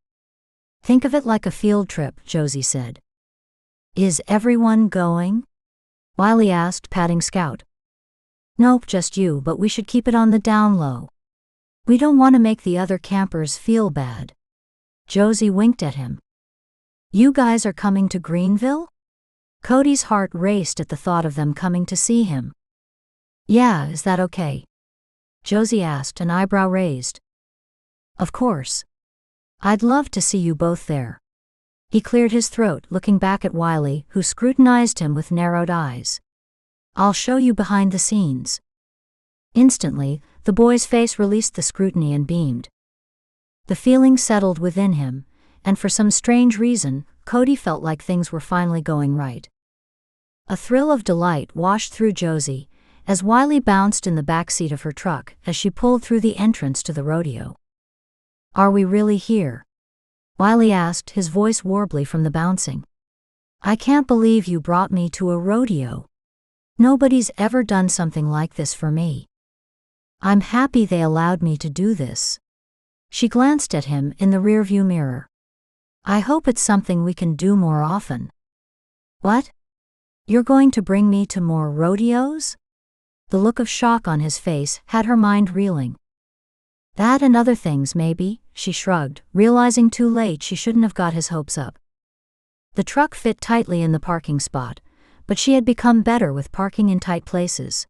Think of it like a field trip, Josie said. Is everyone going? Wiley asked, patting Scout. Nope, just you, but we should keep it on the down low. We don't want to make the other campers feel bad. Josie winked at him. You guys are coming to Greenville? Cody's heart raced at the thought of them coming to see him. Yeah, is that okay? Josie asked, an eyebrow raised. Of course. I'd love to see you both there. He cleared his throat, looking back at Wiley, who scrutinized him with narrowed eyes. I'll show you behind the scenes. Instantly, the boy's face released the scrutiny and beamed. The feeling settled within him, and for some strange reason, Cody felt like things were finally going right. A thrill of delight washed through Josie as Wiley bounced in the back seat of her truck as she pulled through the entrance to the rodeo. Are we really here? Wiley asked, his voice warbly from the bouncing. I can't believe you brought me to a rodeo. Nobody's ever done something like this for me. I'm happy they allowed me to do this. She glanced at him in the rearview mirror. I hope it's something we can do more often. What? You're going to bring me to more rodeos? The look of shock on his face had her mind reeling. That and other things, maybe, she shrugged, realizing too late she shouldn't have got his hopes up. The truck fit tightly in the parking spot, but she had become better with parking in tight places.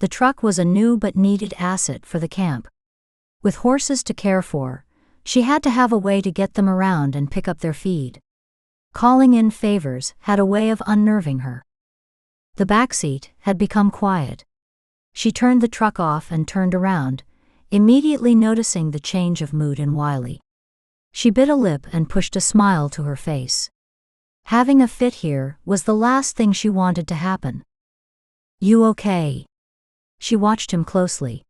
The truck was a new but needed asset for the camp. With horses to care for, she had to have a way to get them around and pick up their feed. Calling in favors had a way of unnerving her. The backseat had become quiet. She turned the truck off and turned around, immediately noticing the change of mood in Wiley. She bit a lip and pushed a smile to her face. Having a fit here was the last thing she wanted to happen. You okay? She watched him closely.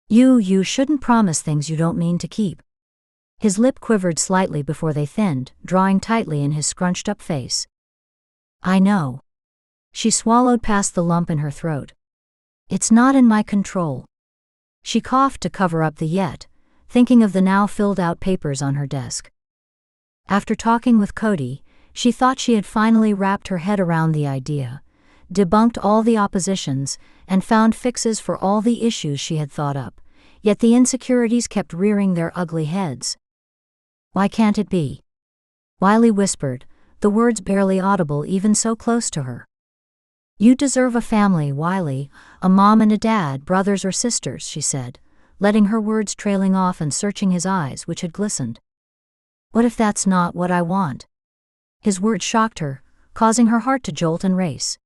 You shouldn't promise things you don't mean to keep. His lip quivered slightly before they thinned, drawing tightly in his scrunched-up face. I know. She swallowed past the lump in her throat. It's not in my control. She coughed to cover up the yet, thinking of the now filled-out papers on her desk. After talking with Cody, she thought she had finally wrapped her head around the idea, debunked all the oppositions, and found fixes for all the issues she had thought up, yet the insecurities kept rearing their ugly heads. Why can't it be? Wiley whispered, the words barely audible even so close to her. You deserve a family, Wiley, a mom and a dad, brothers or sisters, she said, letting her words trailing off and searching his eyes, which had glistened. What if that's not what I want? His words shocked her, causing her heart to jolt and race.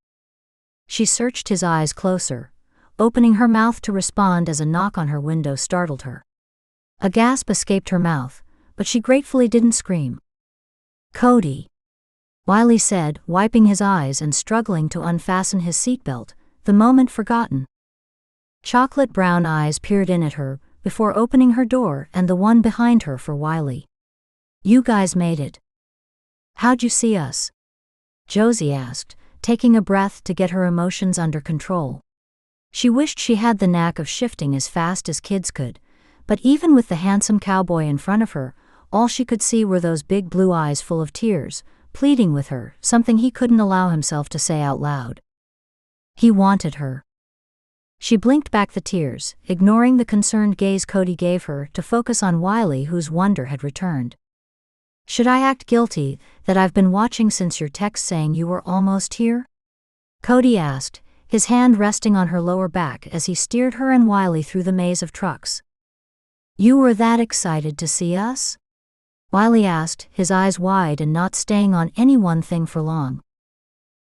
She searched his eyes closer, opening her mouth to respond as a knock on her window startled her. A gasp escaped her mouth, but she gratefully didn't scream. Cody, Wiley said, wiping his eyes and struggling to unfasten his seatbelt, the moment forgotten. Chocolate brown eyes peered in at her before opening her door and the one behind her for Wiley. "You guys made it. How'd you see us?" Josie asked, taking a breath to get her emotions under control. She wished she had the knack of shifting as fast as kids could, but even with the handsome cowboy in front of her, all she could see were those big blue eyes full of tears, pleading with her, something he couldn't allow himself to say out loud. He wanted her. She blinked back the tears, ignoring the concerned gaze Cody gave her to focus on Wiley, whose wonder had returned. "Should I act guilty that I've been watching since your text saying you were almost here?" Cody asked, his hand resting on her lower back as he steered her and Wiley through the maze of trucks. "You were that excited to see us?" Wiley asked, his eyes wide and not staying on any one thing for long.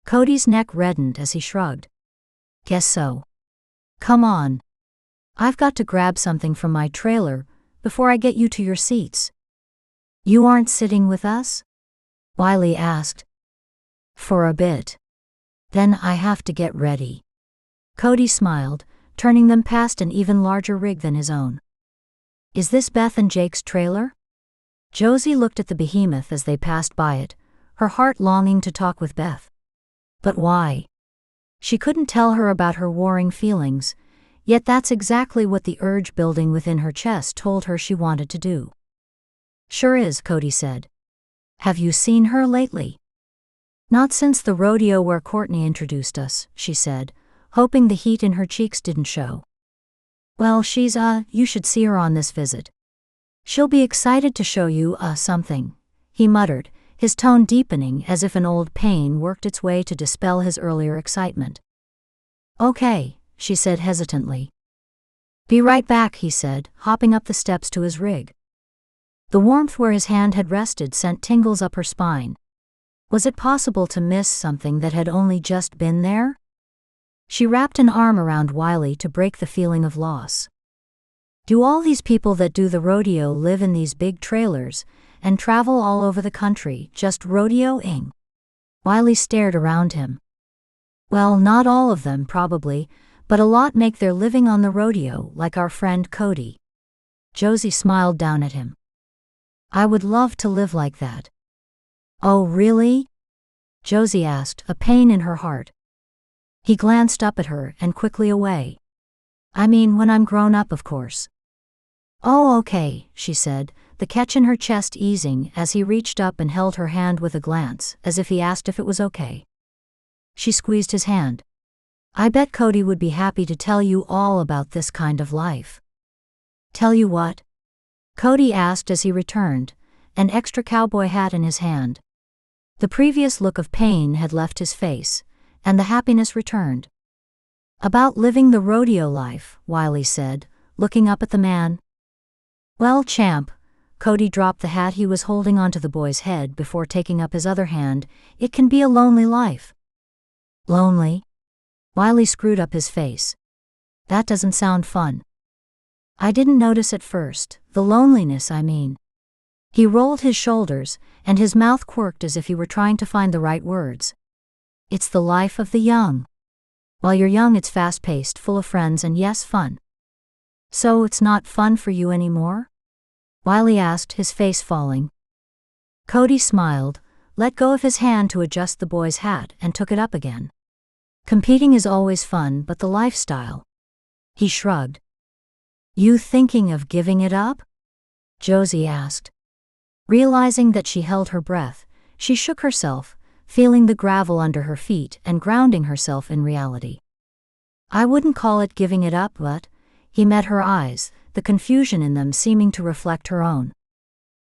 Cody's neck reddened as he shrugged. "Guess so. Come on. I've got to grab something from my trailer before I get you to your seats." "You aren't sitting with us?" Wiley asked. "For a bit. Then I have to get ready." Cody smiled, turning them past an even larger rig than his own. "Is this Beth and Jake's trailer?" Josie looked at the behemoth as they passed by it, her heart longing to talk with Beth. But why? She couldn't tell her about her warring feelings, yet that's exactly what the urge building within her chest told her she wanted to do. "Sure is," Cody said. "Have you seen her lately?" "Not since the rodeo where Courtney introduced us," she said, hoping the heat in her cheeks didn't show. "Well, you should see her on this visit. She'll be excited to show you, something," he muttered, his tone deepening as if an old pain worked its way to dispel his earlier excitement. "Okay," she said hesitantly. "Be right back," he said, hopping up the steps to his rig. The warmth where his hand had rested sent tingles up her spine. Was it possible to miss something that had only just been there? She wrapped an arm around Wiley to break the feeling of loss. "Do all these people that do the rodeo live in these big trailers and travel all over the country just rodeoing?" Wiley stared around him. "Well, not all of them probably, but a lot make their living on the rodeo, like our friend Cody." Josie smiled down at him. "I would love to live like that." "Oh, really?" Josie asked, a pain in her heart. He glanced up at her and quickly away. "I mean, when I'm grown up, of course." "Oh, okay," she said, the catch in her chest easing as he reached up and held her hand with a glance, as if he asked if it was okay. She squeezed his hand. "I bet Cody would be happy to tell you all about this kind of life." "Tell you what?" Cody asked as he returned, an extra cowboy hat in his hand. The previous look of pain had left his face, and the happiness returned. "About living the rodeo life," Wiley said, looking up at the man. "Well, champ," Cody dropped the hat he was holding onto the boy's head before taking up his other hand, "it can be a lonely life." "Lonely?" Wiley screwed up his face. "That doesn't sound fun." "I didn't notice at first, the loneliness, I mean." He rolled his shoulders, and his mouth quirked as if he were trying to find the right words. "It's the life of the young. While you're young, it's fast-paced, full of friends, and yes, fun." "So it's not fun for you anymore?" Wiley asked, his face falling. Cody smiled, let go of his hand to adjust the boy's hat, and took it up again. "Competing is always fun, but the lifestyle." He shrugged. "You thinking of giving it up?" Josie asked. Realizing that she held her breath, she shook herself, feeling the gravel under her feet and grounding herself in reality. "I wouldn't call it giving it up, but," he met her eyes, the confusion in them seeming to reflect her own.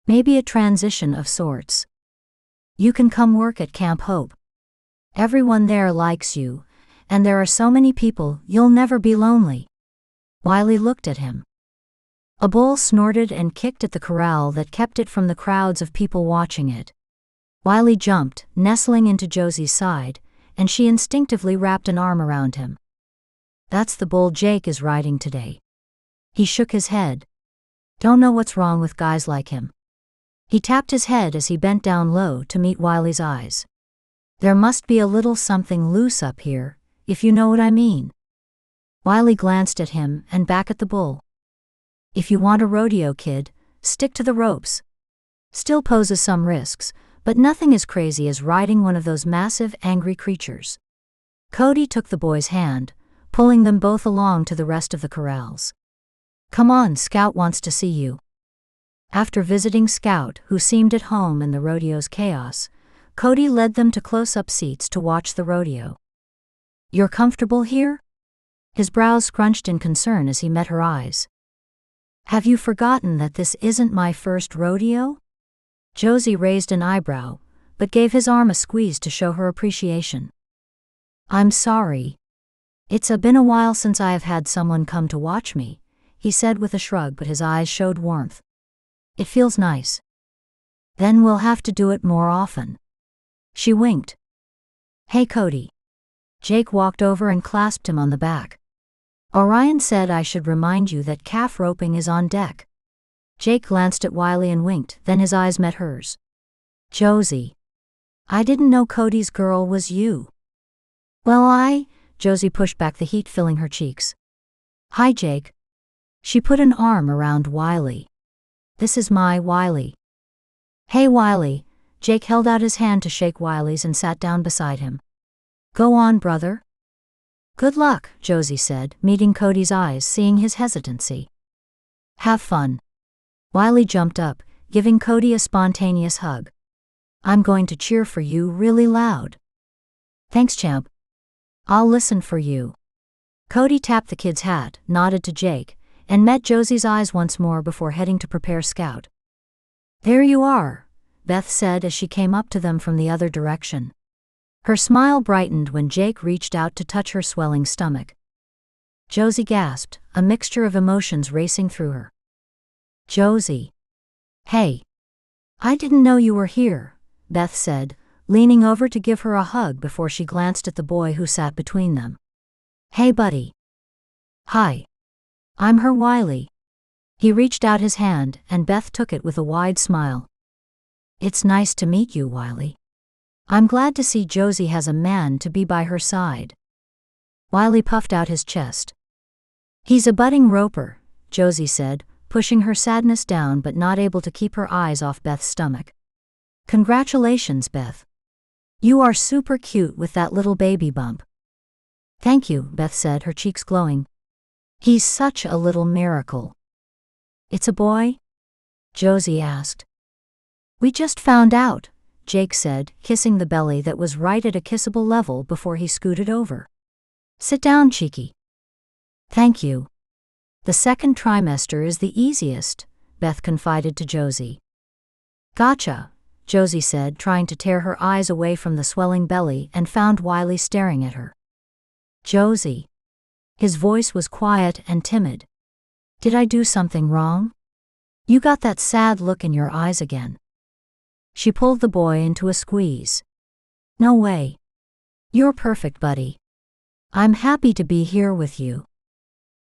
"Maybe a transition of sorts. You can come work at Camp Hope. Everyone there likes you, and there are so many people, you'll never be lonely." Wiley looked at him. A bull snorted and kicked at the corral that kept it from the crowds of people watching it. Wiley jumped, nestling into Josie's side, and she instinctively wrapped an arm around him. "That's the bull Jake is riding today." He shook his head. "Don't know what's wrong with guys like him." He tapped his head as he bent down low to meet Wiley's eyes. "There must be a little something loose up here, if you know what I mean." Wiley glanced at him and back at the bull. If you want a rodeo, kid, stick to the ropes. Still poses some risks, but nothing as crazy as riding one of those massive, angry creatures. Cody took the boy's hand, pulling them both along to the rest of the corrals. Come on, Scout wants to see you. After visiting Scout, who seemed at home in the rodeo's chaos, Cody led them to close-up seats to watch the rodeo. You're comfortable here? His brows scrunched in concern as he met her eyes. Have you forgotten that this isn't my first rodeo? Josie raised an eyebrow, but gave his arm a squeeze to show her appreciation. I'm sorry. It's been a while since I have had someone come to watch me, he said with a shrug, but his eyes showed warmth. It feels nice. Then we'll have to do it more often. She winked. Hey Cody. Jake walked over and clasped him on the back. Orion said I should remind you that calf roping is on deck. Jake glanced at Wiley and winked, then his eyes met hers. Josie. I didn't know Cody's girl was you. Well, Josie pushed back, the heat filling her cheeks. Hi Jake. She put an arm around Wiley. This is my Wiley. Hey Wiley. Jake held out his hand to shake Wiley's and sat down beside him. Go on, brother. Good luck, Josie said, meeting Cody's eyes, seeing his hesitancy. Have fun. Wiley jumped up, giving Cody a spontaneous hug. I'm going to cheer for you really loud. Thanks, champ. I'll listen for you. Cody tapped the kid's hat, nodded to Jake, and met Josie's eyes once more before heading to prepare Scout. There you are, Beth said as she came up to them from the other direction. Her smile brightened when Jake reached out to touch her swelling stomach. Josie gasped, a mixture of emotions racing through her. Josie. Hey. I didn't know you were here, Beth said, leaning over to give her a hug before she glanced at the boy who sat between them. Hey buddy. Hi. I'm her Wiley. He reached out his hand, and Beth took it with a wide smile. It's nice to meet you, Wiley. I'm glad to see Josie has a man to be by her side. Wiley puffed out his chest. He's a budding roper, Josie said, pushing her sadness down but not able to keep her eyes off Beth's stomach. Congratulations, Beth. You are super cute with that little baby bump. Thank you, Beth said, her cheeks glowing. He's such a little miracle. It's a boy? Josie asked. We just found out, Jake said, kissing the belly that was right at a kissable level before he scooted over. Sit down, cheeky. Thank you. The second trimester is the easiest, Beth confided to Josie. Gotcha, Josie said, trying to tear her eyes away from the swelling belly, and found Wiley staring at her. Josie. His voice was quiet and timid. Did I do something wrong? You got that sad look in your eyes again. She pulled the boy into a squeeze. No way. You're perfect, buddy. I'm happy to be here with you.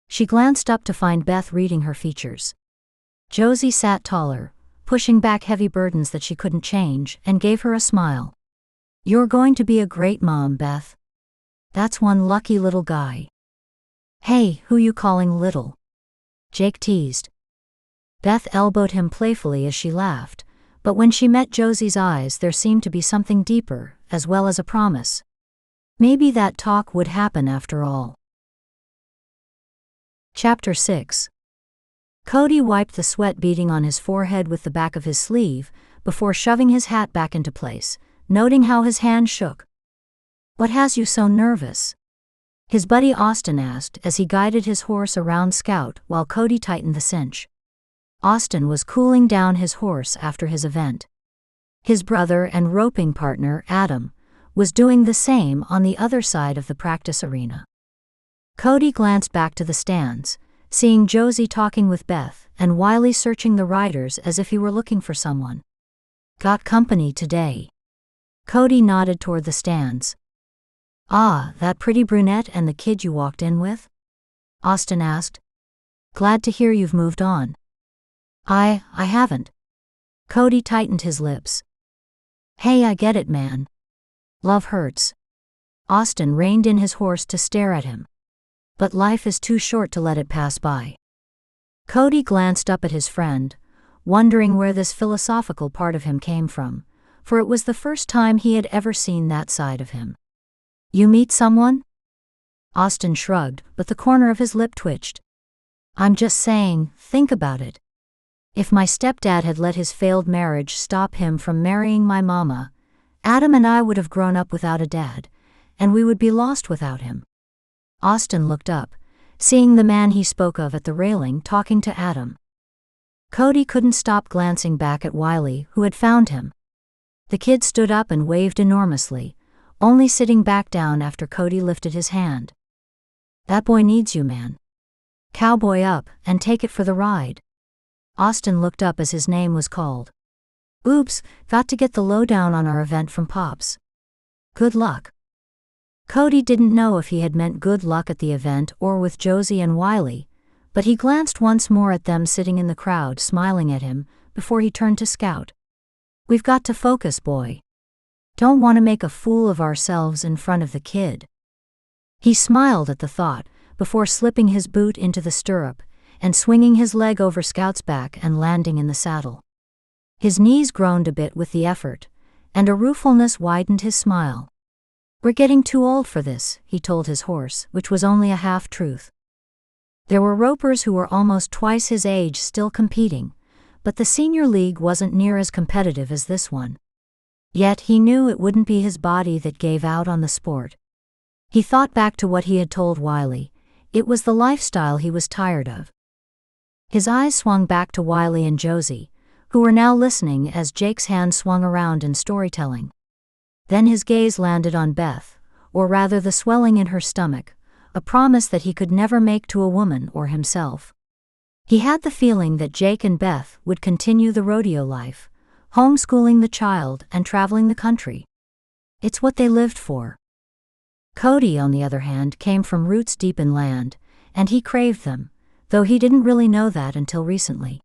She glanced up to find Beth reading her features. Josie sat taller, pushing back heavy burdens that she couldn't change, and gave her a smile. You're going to be a great mom, Beth. That's one lucky little guy. Hey, who you calling little? Jake teased. Beth elbowed him playfully as she laughed, but when she met Josie's eyes there seemed to be something deeper, as well as a promise. Maybe that talk would happen after all. Chapter 6. Cody wiped the sweat beading on his forehead with the back of his sleeve, before shoving his hat back into place, noting how his hand shook. What has you so nervous? His buddy Austin asked as he guided his horse around Scout while Cody tightened the cinch. Austin was cooling down his horse after his event. His brother and roping partner, Adam, was doing the same on the other side of the practice arena. Cody glanced back to the stands, seeing Josie talking with Beth and Wiley searching the riders as if he were looking for someone. Got company today. Cody nodded toward the stands. Ah, that pretty brunette and the kid you walked in with? Austin asked. Glad to hear you've moved on. I haven't. Cody tightened his lips. Hey, I get it, man. Love hurts. Austin reined in his horse to stare at him. but life is too short to let it pass by. Cody glanced up at his friend, wondering where this philosophical part of him came from, for it was the first time he had ever seen that side of him. You meet someone? Austin shrugged, but the corner of his lip twitched. I'm just saying, think about it. If my stepdad had let his failed marriage stop him from marrying my mama, Adam and I would have grown up without a dad, and we would be lost without him. Austin looked up, seeing the man he spoke of at the railing talking to Adam. Cody couldn't stop glancing back at Wiley, who had found him. The kid stood up and waved enormously, only sitting back down after Cody lifted his hand. That boy needs you, man. Cowboy up, and take it for the ride. Austin looked up as his name was called. Oops, got to get the lowdown on our event from Pops. Good luck. Cody didn't know if he had meant good luck at the event or with Josie and Wiley, but he glanced once more at them sitting in the crowd smiling at him, before he turned to Scout. We've got to focus, boy. Don't want to make a fool of ourselves in front of the kid. He smiled at the thought, before slipping his boot into the stirrup, and swinging his leg over Scout's back and landing in the saddle. His knees groaned a bit with the effort, and a ruefulness widened his smile. We're getting too old for this, he told his horse, which was only a half-truth. There were ropers who were almost twice his age still competing, but the senior league wasn't near as competitive as this one. Yet he knew it wouldn't be his body that gave out on the sport. He thought back to what he had told Wiley. It was the lifestyle he was tired of. His eyes swung back to Wiley and Josie, who were now listening as Jake's hand swung around in storytelling. Then his gaze landed on Beth, or rather the swelling in her stomach, a promise that he could never make to a woman or himself. He had the feeling that Jake and Beth would continue the rodeo life, homeschooling the child and traveling the country. It's what they lived for. Cody, on the other hand, came from roots deep in land, and he craved them, though he didn't really know that until recently.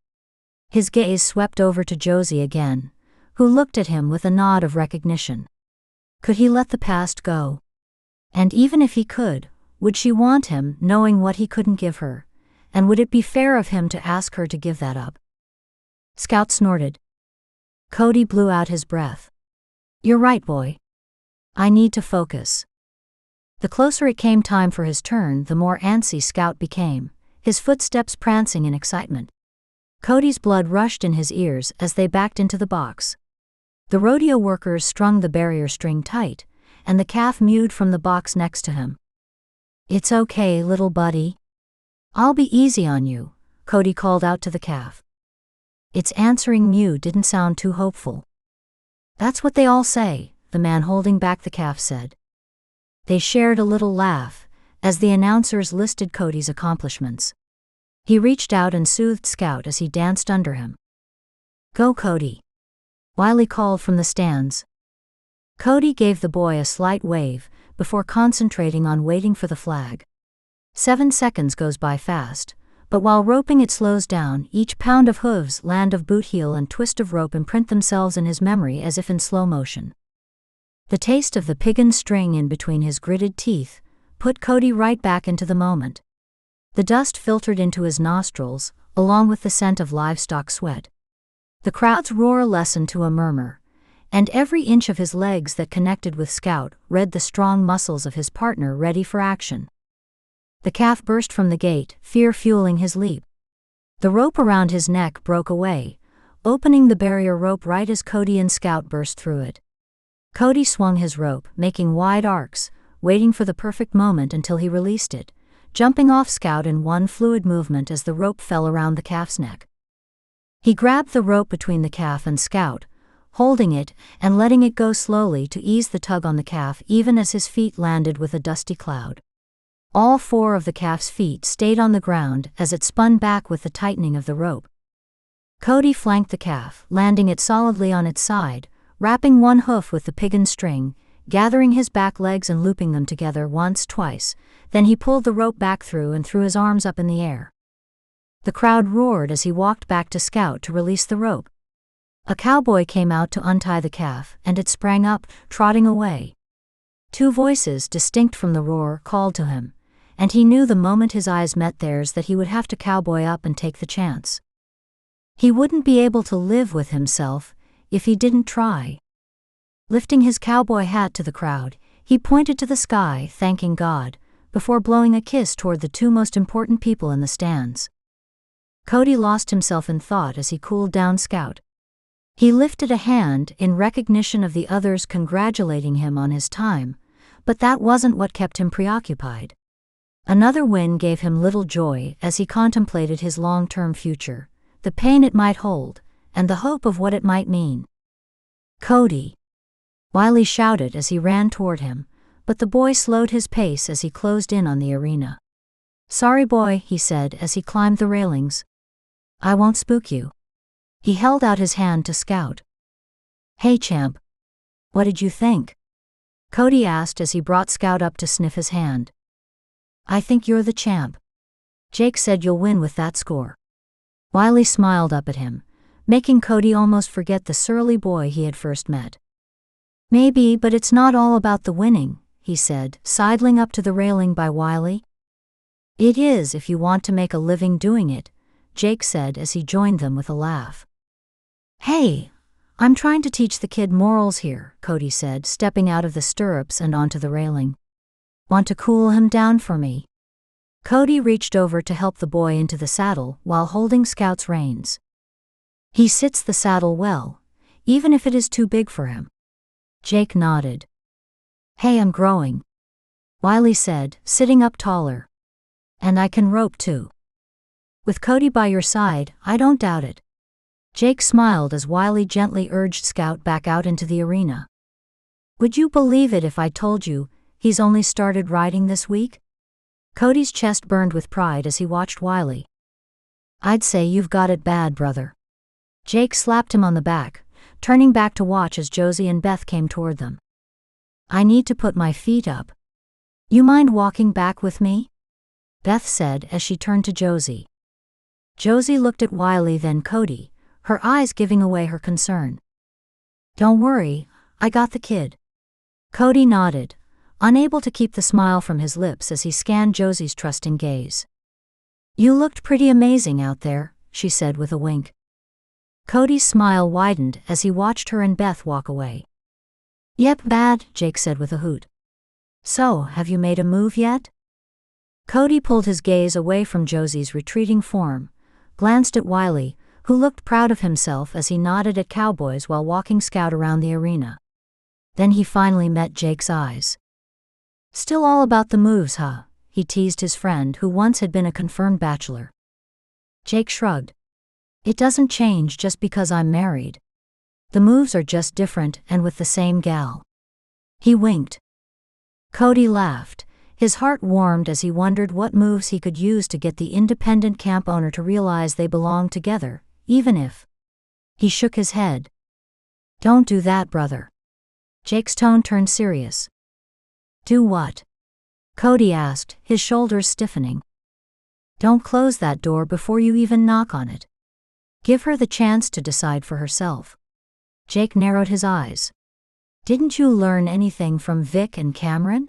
His gaze swept over to Josie again, who looked at him with a nod of recognition. Could he let the past go? And even if he could, would she want him, knowing what he couldn't give her, and would it be fair of him to ask her to give that up? Scout snorted. Cody blew out his breath. You're right, boy. I need to focus. The closer it came time for his turn, the more antsy Scout became, his footsteps prancing in excitement. Cody's blood rushed in his ears as they backed into the box. The rodeo workers strung the barrier string tight, and the calf mewed from the box next to him. It's okay, little buddy. I'll be easy on you, Cody called out to the calf. Its answering mew didn't sound too hopeful. That's what they all say, the man holding back the calf said. They shared a little laugh, as the announcers listed Cody's accomplishments. He reached out and soothed Scout as he danced under him. Go, Cody. Wiley called from the stands. Cody gave the boy a slight wave, before concentrating on waiting for the flag. 7 seconds goes by fast, but while roping it slows down, each pound of hooves, land of boot heel and twist of rope imprint themselves in his memory as if in slow motion. The taste of the piggin string in between his gritted teeth put Cody right back into the moment. The dust filtered into his nostrils, along with the scent of livestock sweat. The crowd's roar lessened to a murmur, and every inch of his legs that connected with Scout read the strong muscles of his partner ready for action. The calf burst from the gate, fear fueling his leap. The rope around his neck broke away, opening the barrier rope right as Cody and Scout burst through it. Cody swung his rope, making wide arcs, waiting for the perfect moment until he released it, jumping off Scout in one fluid movement as the rope fell around the calf's neck. He grabbed the rope between the calf and Scout, holding it and letting it go slowly to ease the tug on the calf even as his feet landed with a dusty cloud. All 4 of the calf's feet stayed on the ground as it spun back with the tightening of the rope. Cody flanked the calf, landing it solidly on its side, wrapping one hoof with the piggin string, gathering his back legs and looping them together once, twice, then he pulled the rope back through and threw his arms up in the air. The crowd roared as he walked back to Scout to release the rope. A cowboy came out to untie the calf, and it sprang up, trotting away. 2 voices, distinct from the roar, called to him, and he knew the moment his eyes met theirs that he would have to cowboy up and take the chance. He wouldn't be able to live with himself if he didn't try. Lifting his cowboy hat to the crowd, he pointed to the sky, thanking God, before blowing a kiss toward the two most important people in the stands. Cody lost himself in thought as he cooled down Scout. He lifted a hand in recognition of the others congratulating him on his time, but that wasn't what kept him preoccupied. Another win gave him little joy as he contemplated his long-term future, the pain it might hold, and the hope of what it might mean. "Cody!" Wiley shouted as he ran toward him, but the boy slowed his pace as he closed in on the arena. "Sorry, boy," he said as he climbed the railings. "I won't spook you." He held out his hand to Scout. "Hey, champ. What did you think?" Cody asked as he brought Scout up to sniff his hand. "I think you're the champ. Jake said you'll win with that score." Wiley smiled up at him, making Cody almost forget the surly boy he had first met. "Maybe, but it's not all about the winning," he said, sidling up to the railing by Wiley. "It is if you want to make a living doing it," Jake said as he joined them with a laugh. "Hey, I'm trying to teach the kid morals here," Cody said, stepping out of the stirrups and onto the railing. "Want to cool him down for me?" Cody reached over to help the boy into the saddle while holding Scout's reins. "He sits the saddle well, even if it is too big for him." Jake nodded. "Hey, I'm growing," Wiley said, sitting up taller. "And I can rope too." "With Cody by your side, I don't doubt it." Jake smiled as Wiley gently urged Scout back out into the arena. "Would you believe it if I told you he's only started riding this week?" Cody's chest burned with pride as he watched Wiley. "I'd say you've got it bad, brother." Jake slapped him on the back, turning back to watch as Josie and Beth came toward them. "I need to put my feet up. You mind walking back with me?" Beth said as she turned to Josie. Josie looked at Wiley, then Cody, her eyes giving away her concern. "Don't worry, I got the kid." Cody nodded, unable to keep the smile from his lips as he scanned Josie's trusting gaze. "You looked pretty amazing out there," she said with a wink. Cody's smile widened as he watched her and Beth walk away. "Yep, bad," Jake said with a hoot. "So, have you made a move yet?" Cody pulled his gaze away from Josie's retreating form, glanced at Wiley, who looked proud of himself as he nodded at cowboys while walking Scout around the arena. Then he finally met Jake's eyes. "Still all about the moves, huh?" he teased his friend who once had been a confirmed bachelor. Jake shrugged. "It doesn't change just because I'm married. The moves are just different and with the same gal." He winked. Cody laughed. His heart warmed as he wondered what moves he could use to get the independent camp owner to realize they belonged together, even if. He shook his head. "Don't do that, brother." Jake's tone turned serious. "Do what?" Cody asked, his shoulders stiffening. "Don't close that door before you even knock on it. Give her the chance to decide for herself." Jake narrowed his eyes. "Didn't you learn anything from Vic and Cameron?"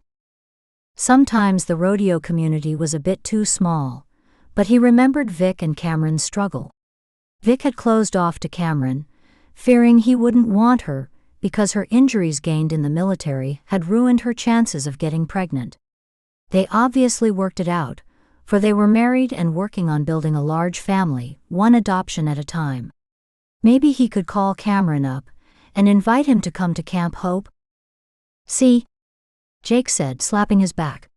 Sometimes the rodeo community was a bit too small, but he remembered Vic and Cameron's struggle. Vic had closed off to Cameron, fearing he wouldn't want her because her injuries gained in the military had ruined her chances of getting pregnant. They obviously worked it out, for they were married and working on building a large family, one adoption at a time. Maybe he could call Cameron up and invite him to come to Camp Hope? "See?" Jake said, slapping his back.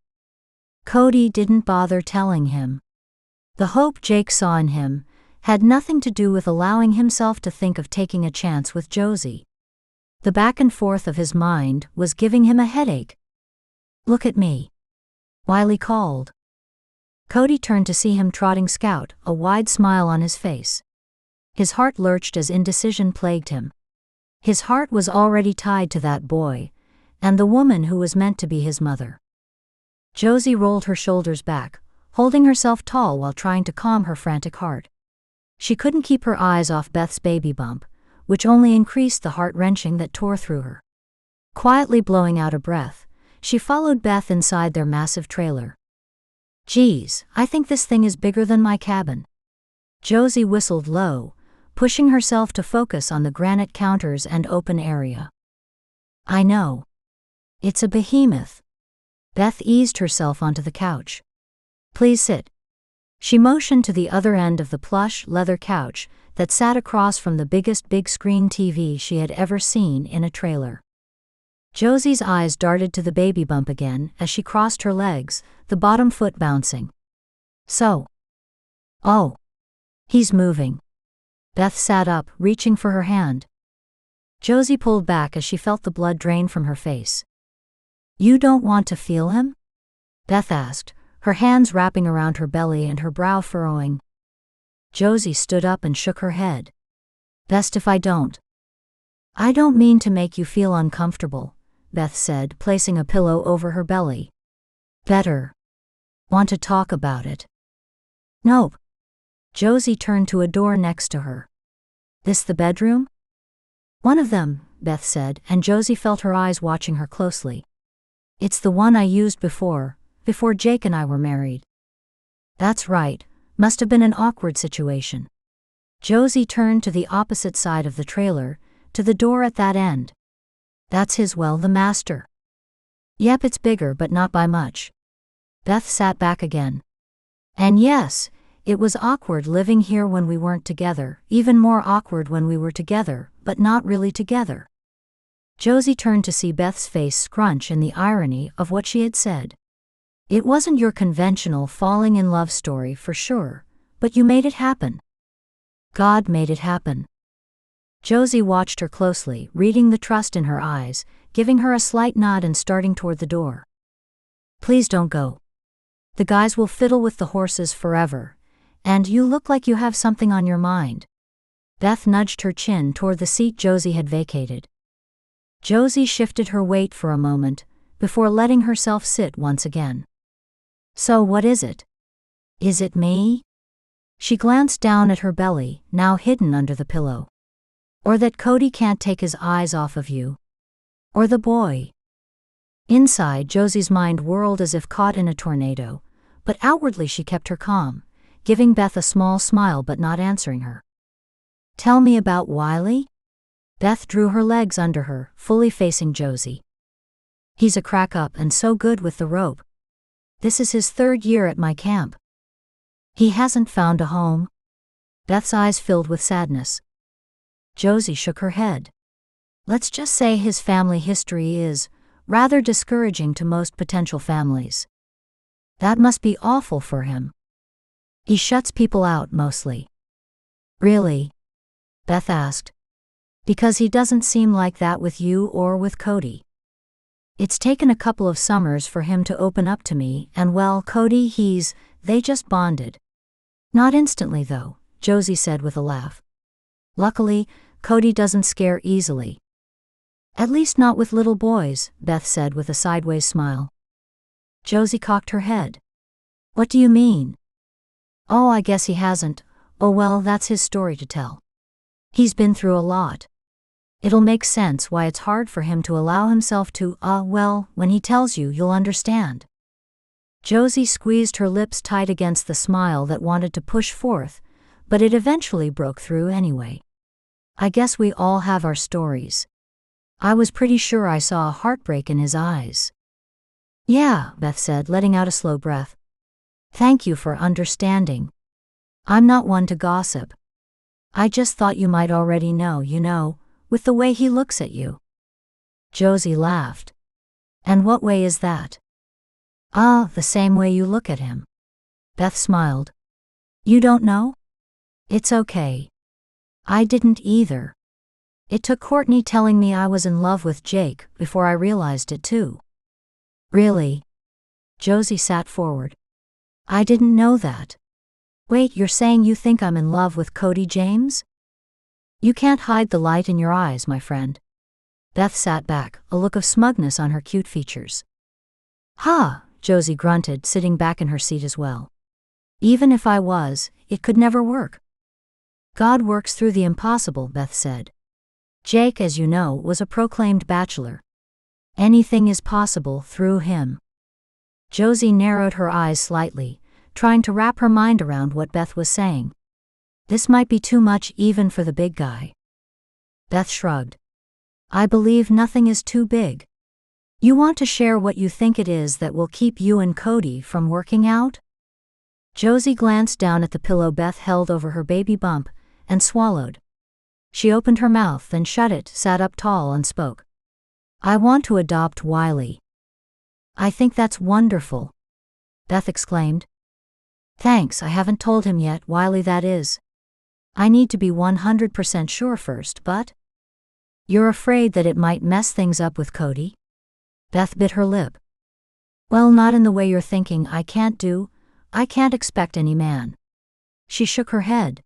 Cody didn't bother telling him. The hope Jake saw in him had nothing to do with allowing himself to think of taking a chance with Josie. The back and forth of his mind was giving him a headache. "Look at me," Wiley called. Cody turned to see him trotting Scout, a wide smile on his face. His heart lurched as indecision plagued him. His heart was already tied to that boy, and the woman who was meant to be his mother. Josie rolled her shoulders back, holding herself tall while trying to calm her frantic heart. She couldn't keep her eyes off Beth's baby bump, which only increased the heart-wrenching that tore through her. Quietly blowing out a breath, she followed Beth inside their massive trailer. Geez, I think this thing is bigger than my cabin. Josie whistled low, pushing herself to focus on the granite counters and open area. I know. It's a behemoth. Beth eased herself onto the couch. Please sit. She motioned to the other end of the plush leather couch that sat across from the biggest big-screen TV she had ever seen in a trailer. Josie's eyes darted to the baby bump again as she crossed her legs, the bottom foot bouncing. So. Oh. He's moving. Beth sat up, reaching for her hand. Josie pulled back as she felt the blood drain from her face. You don't want to feel him? Beth asked, her hands wrapping around her belly and her brow furrowing. Josie stood up and shook her head. Best if I don't. I don't mean to make you feel uncomfortable, Beth said, placing a pillow over her belly. Better. Want to talk about it? Nope. Josie turned to a door next to her. This the bedroom? One of them, Beth said, and Josie felt her eyes watching her closely. It's the one I used before Jake and I were married. That's right, must have been an awkward situation. Josie turned to the opposite side of the trailer, to the door at that end. That's the master. Yep, it's bigger but not by much. Beth sat back again. And yes, it was awkward living here when we weren't together, even more awkward when we were together, but not really together. Josie turned to see Beth's face scrunch in the irony of what she had said. It wasn't your conventional falling in love story for sure, but you made it happen. God made it happen. Josie watched her closely, reading the trust in her eyes, giving her a slight nod and starting toward the door. Please don't go. The guys will fiddle with the horses forever, and you look like you have something on your mind. Beth nudged her chin toward the seat Josie had vacated. Josie shifted her weight for a moment, before letting herself sit once again. So what is it? Is it me? She glanced down at her belly, now hidden under the pillow. Or that Cody can't take his eyes off of you? Or the boy? Inside, Josie's mind whirled as if caught in a tornado, but outwardly she kept her calm, giving Beth a small smile but not answering her. Tell me about Wiley? Beth drew her legs under her, fully facing Josie. He's a crack up and so good with the rope. This is his 3rd year at my camp. He hasn't found a home? Beth's eyes filled with sadness. Josie shook her head. Let's just say his family history is rather discouraging to most potential families. That must be awful for him. He shuts people out mostly. Really? Beth asked. Because he doesn't seem like that with you or with Cody. It's taken a couple of summers for him to open up to me, and well, Cody, they just bonded. Not instantly though, Josie said with a laugh. Luckily, Cody doesn't scare easily. At least not with little boys, Beth said with a sideways smile. Josie cocked her head. What do you mean? Oh, I guess he hasn't. Oh well, that's his story to tell. He's been through a lot. It'll make sense why it's hard for him to allow himself to, well, when he tells you, you'll understand. Josie squeezed her lips tight against the smile that wanted to push forth, but it eventually broke through anyway. I guess we all have our stories. I was pretty sure I saw a heartbreak in his eyes. Yeah, Beth said, letting out a slow breath. Thank you for understanding. I'm not one to gossip. I just thought you might already know, with the way he looks at you. Josie laughed. And what way is that? The same way you look at him. Beth smiled. You don't know? It's okay. I didn't either. It took Courtney telling me I was in love with Jake before I realized it too. Really? Josie sat forward. I didn't know that. Wait, you're saying you think I'm in love with Cody James? You can't hide the light in your eyes, my friend. Beth sat back, a look of smugness on her cute features. Ha, Josie grunted, sitting back in her seat as well. Even if I was, it could never work. God works through the impossible, Beth said. Jake, as you know, was a proclaimed bachelor. Anything is possible through him. Josie narrowed her eyes slightly, trying to wrap her mind around what Beth was saying. This might be too much even for the big guy. Beth shrugged. I believe nothing is too big. You want to share what you think it is that will keep you and Cody from working out? Josie glanced down at the pillow Beth held over her baby bump, and swallowed. She opened her mouth, then shut it, sat up tall and spoke. I want to adopt Wiley. I think that's wonderful, Beth exclaimed. Thanks, I haven't told him yet, Wiley that is. I need to be 100% sure first, but… You're afraid that it might mess things up with Cody? Beth bit her lip. Well, not in the way you're thinking. I can't expect any man. She shook her head.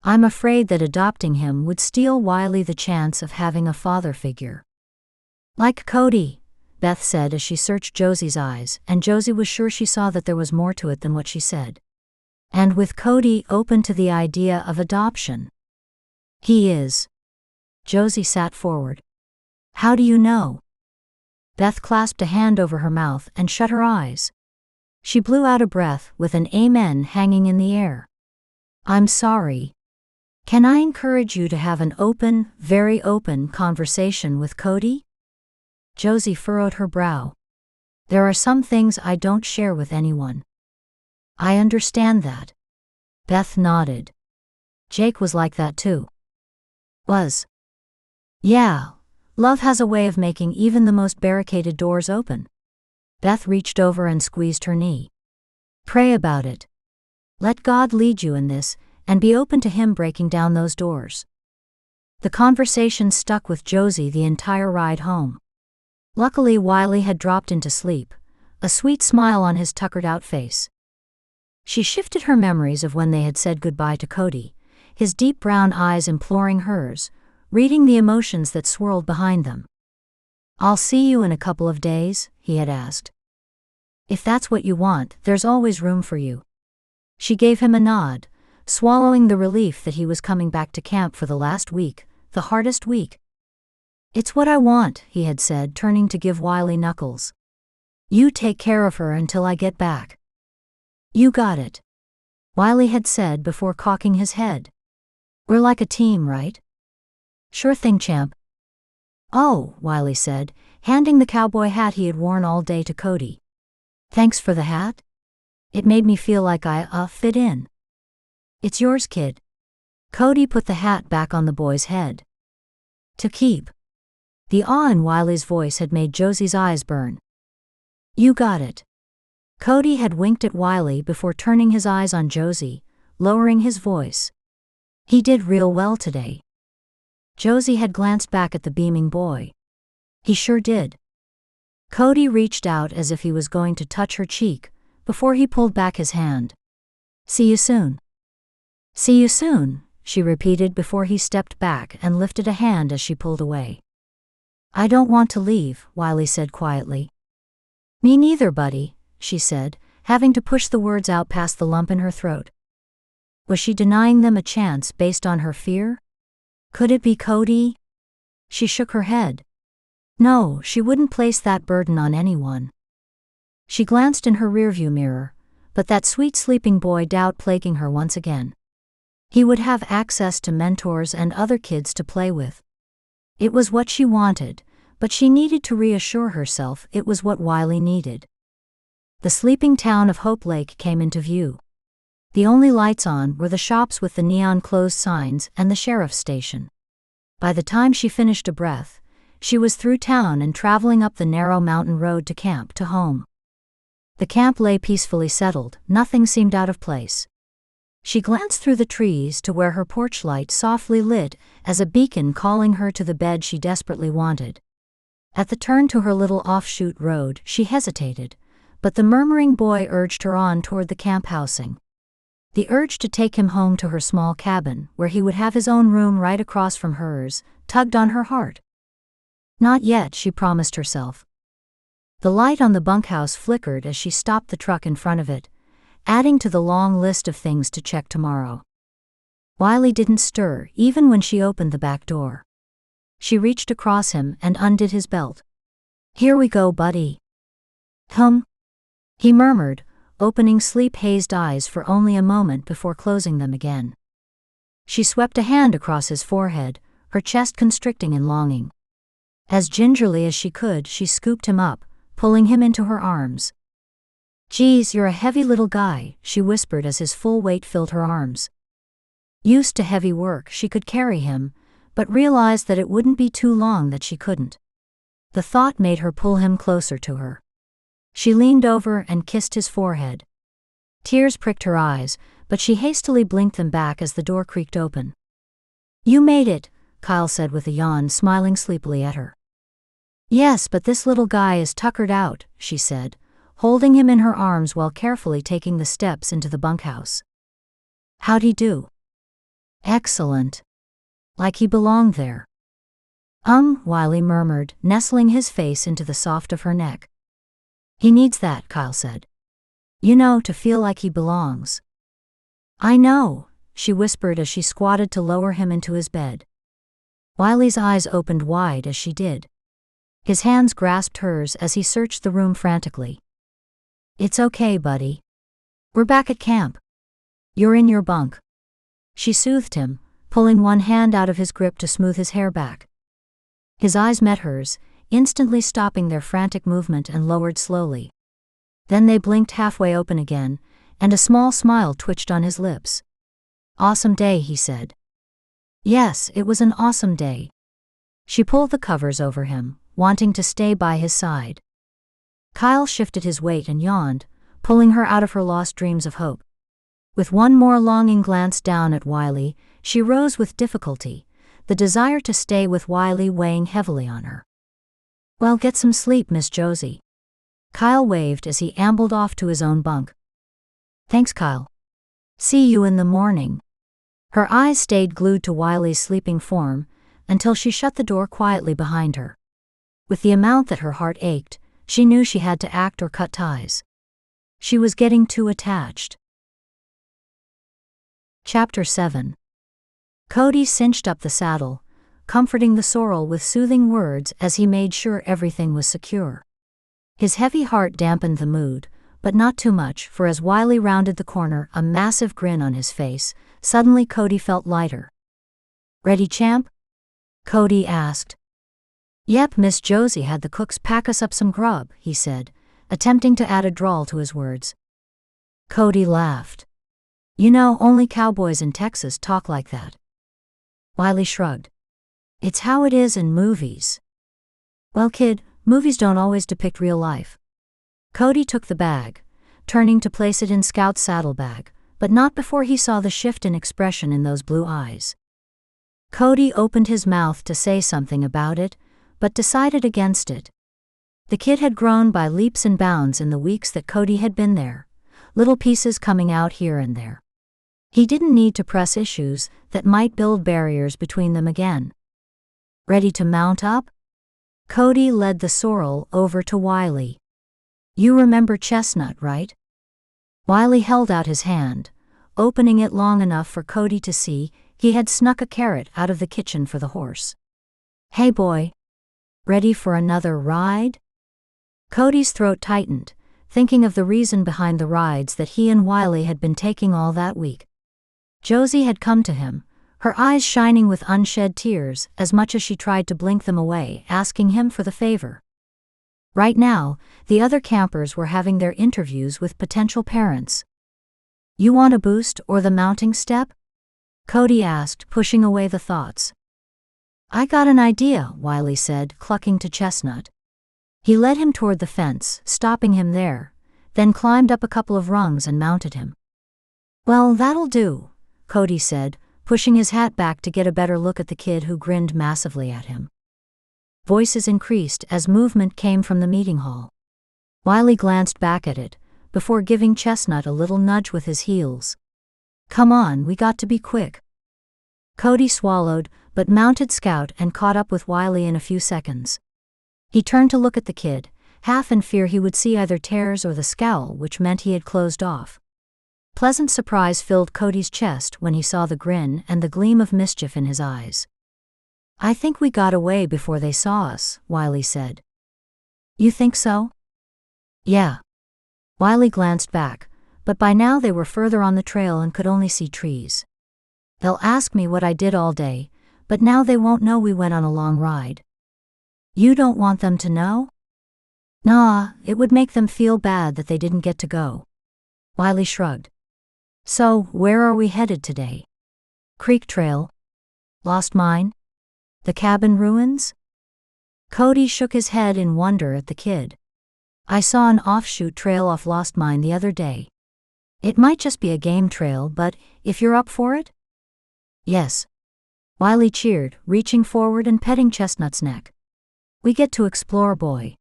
I'm afraid that adopting him would steal Wiley the chance of having a father figure. Like Cody, Beth said as she searched Josie's eyes, and Josie was sure she saw that there was more to it than what she said. And with Cody open to the idea of adoption. He is. Josie sat forward. How do you know? Beth clasped a hand over her mouth and shut her eyes. She blew out a breath with an amen hanging in the air. I'm sorry. Can I encourage you to have an open, very open conversation with Cody? Josie furrowed her brow. There are some things I don't share with anyone. I understand that. Beth nodded. Jake was like that too. Was. Yeah, love has a way of making even the most barricaded doors open. Beth reached over and squeezed her knee. Pray about it. Let God lead you in this, and be open to Him breaking down those doors. The conversation stuck with Josie the entire ride home. Luckily, Wiley had dropped into sleep, a sweet smile on his tuckered-out face. She shifted her memories of when they had said goodbye to Cody, his deep brown eyes imploring hers, reading the emotions that swirled behind them. I'll see you in a couple of days, he had asked. If that's what you want, there's always room for you. She gave him a nod, swallowing the relief that he was coming back to camp for the last week, the hardest week. It's what I want, he had said, turning to give Wiley knuckles. You take care of her until I get back. You got it, Wiley had said before cocking his head. We're like a team, right? Sure thing, champ. Oh, Wiley said, handing the cowboy hat he had worn all day to Cody. Thanks for the hat. It made me feel like I fit in. It's yours, kid. Cody put the hat back on the boy's head. To keep. The awe in Wiley's voice had made Josie's eyes burn. You got it. Cody had winked at Wiley before turning his eyes on Josie, lowering his voice. He did real well today. Josie had glanced back at the beaming boy. He sure did. Cody reached out as if he was going to touch her cheek, before he pulled back his hand. See you soon. See you soon, she repeated before he stepped back and lifted a hand as she pulled away. I don't want to leave, Wiley said quietly. Me neither, buddy, she said, having to push the words out past the lump in her throat. Was she denying them a chance based on her fear? Could it be Cody? She shook her head. No, she wouldn't place that burden on anyone. She glanced in her rearview mirror, but that sweet sleeping boy doubt plaguing her once again. He would have access to mentors and other kids to play with. It was what she wanted, but she needed to reassure herself it was what Wiley needed. The sleeping town of Hope Lake came into view. The only lights on were the shops with the neon closed signs and the sheriff's station. By the time she finished a breath, she was through town and traveling up the narrow mountain road to camp to home. The camp lay peacefully settled, nothing seemed out of place. She glanced through the trees to where her porch light softly lit as a beacon calling her to the bed she desperately wanted. At the turn to her little offshoot road, she hesitated, but the murmuring boy urged her on toward the camp housing. The urge to take him home to her small cabin, where he would have his own room right across from hers, tugged on her heart. Not yet, she promised herself. The light on the bunkhouse flickered as she stopped the truck in front of it, adding to the long list of things to check tomorrow. Wiley didn't stir, even when she opened the back door. She reached across him and undid his belt. Here we go, buddy. he murmured, opening sleep-hazed eyes for only a moment before closing them again. She swept a hand across his forehead, her chest constricting in longing. As gingerly as she could, she scooped him up, pulling him into her arms. "Geez, you're a heavy little guy," she whispered as his full weight filled her arms. Used to heavy work, she could carry him, but realized that it wouldn't be too long that she couldn't. The thought made her pull him closer to her. She leaned over and kissed his forehead. Tears pricked her eyes, but she hastily blinked them back as the door creaked open. "You made it," Kyle said with a yawn, smiling sleepily at her. "Yes, but this little guy is tuckered out," she said, holding him in her arms while carefully taking the steps into the bunkhouse. "How'd he do?" "Excellent. Like he belonged there." Wiley murmured, nestling his face into the soft of her neck. "He needs that," Kyle said. "You know, to feel like he belongs." "I know," she whispered as she squatted to lower him into his bed. Wiley's eyes opened wide as she did. His hands grasped hers as he searched the room frantically. "It's okay, buddy. We're back at camp. You're in your bunk." She soothed him, pulling one hand out of his grip to smooth his hair back. His eyes met hers, instantly stopping their frantic movement and lowered slowly. Then they blinked halfway open again, and a small smile twitched on his lips. "Awesome day," he said. Yes, it was an awesome day. She pulled the covers over him, wanting to stay by his side. Kyle shifted his weight and yawned, pulling her out of her lost dreams of hope. With one more longing glance down at Wiley, she rose with difficulty, the desire to stay with Wiley weighing heavily on her. "Well, get some sleep, Miss Josie." Kyle waved as he ambled off to his own bunk. "Thanks, Kyle. See you in the morning." Her eyes stayed glued to Wiley's sleeping form until she shut the door quietly behind her. With the amount that her heart ached, she knew she had to act or cut ties. She was getting too attached. Chapter 7. Cody cinched up the saddle, comforting the sorrel with soothing words as he made sure everything was secure. His heavy heart dampened the mood, but not too much, for as Wiley rounded the corner, a massive grin on his face, suddenly Cody felt lighter. "Ready, champ?" Cody asked. "Yep, Miss Josie had the cooks pack us up some grub," he said, attempting to add a drawl to his words. Cody laughed. "You know, only cowboys in Texas talk like that." Wiley shrugged. "It's how it is in movies." "Well, kid, movies don't always depict real life." Cody took the bag, turning to place it in Scout's saddlebag, but not before he saw the shift in expression in those blue eyes. Cody opened his mouth to say something about it, but decided against it. The kid had grown by leaps and bounds in the weeks that Cody had been there, little pieces coming out here and there. He didn't need to press issues that might build barriers between them again. "Ready to mount up?" Cody led the sorrel over to Wiley. "You remember Chestnut, right?" Wiley held out his hand, opening it long enough for Cody to see he had snuck a carrot out of the kitchen for the horse. "Hey boy. Ready for another ride?" Cody's throat tightened, thinking of the reason behind the rides that he and Wiley had been taking all that week. Josie had come to him, her eyes shining with unshed tears as much as she tried to blink them away, asking him for the favor. Right now, the other campers were having their interviews with potential parents. "You want a boost or the mounting step?" Cody asked, pushing away the thoughts. "I got an idea," Wiley said, clucking to Chestnut. He led him toward the fence, stopping him there, then climbed up a couple of rungs and mounted him. "Well, that'll do," Cody said, pushing his hat back to get a better look at the kid who grinned massively at him. Voices increased as movement came from the meeting hall. Wiley glanced back at it, before giving Chestnut a little nudge with his heels. "Come on, we got to be quick." Cody swallowed, but mounted Scout and caught up with Wiley in a few seconds. He turned to look at the kid, half in fear he would see either tears or the scowl, which meant he had closed off. Pleasant surprise filled Cody's chest when he saw the grin and the gleam of mischief in his eyes. "I think we got away before they saw us," Wiley said. "You think so?" "Yeah." Wiley glanced back, but by now they were further on the trail and could only see trees. They'll ask me what I did all day, but now they won't know we went on a long ride. You don't want them to know? Nah, it would make them feel bad that they didn't get to go. Wiley shrugged. So, where are we headed today? Creek Trail? Lost Mine? The cabin ruins? Cody shook his head in wonder at the kid. I saw an offshoot trail off Lost Mine the other day. It might just be a game trail, but if you're up for it? Yes. Wiley cheered, reaching forward and petting Chestnut's neck. We get to explore, boy.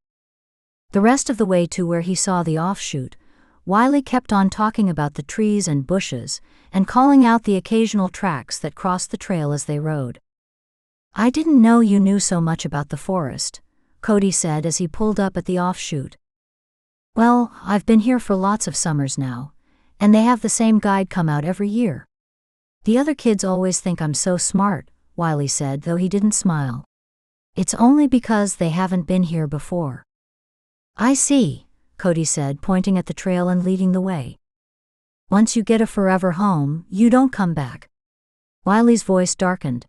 The rest of the way to where he saw the offshoot, Wiley kept on talking about the trees and bushes, and calling out the occasional tracks that crossed the trail as they rode. I didn't know you knew so much about the forest, Cody said as he pulled up at the offshoot. Well, I've been here for lots of summers now, and they have the same guide come out every year. The other kids always think I'm so smart, Wiley said, though he didn't smile. It's only because they haven't been here before. I see, Cody said, pointing at the trail and leading the way. Once you get a forever home, you don't come back. Wiley's voice darkened.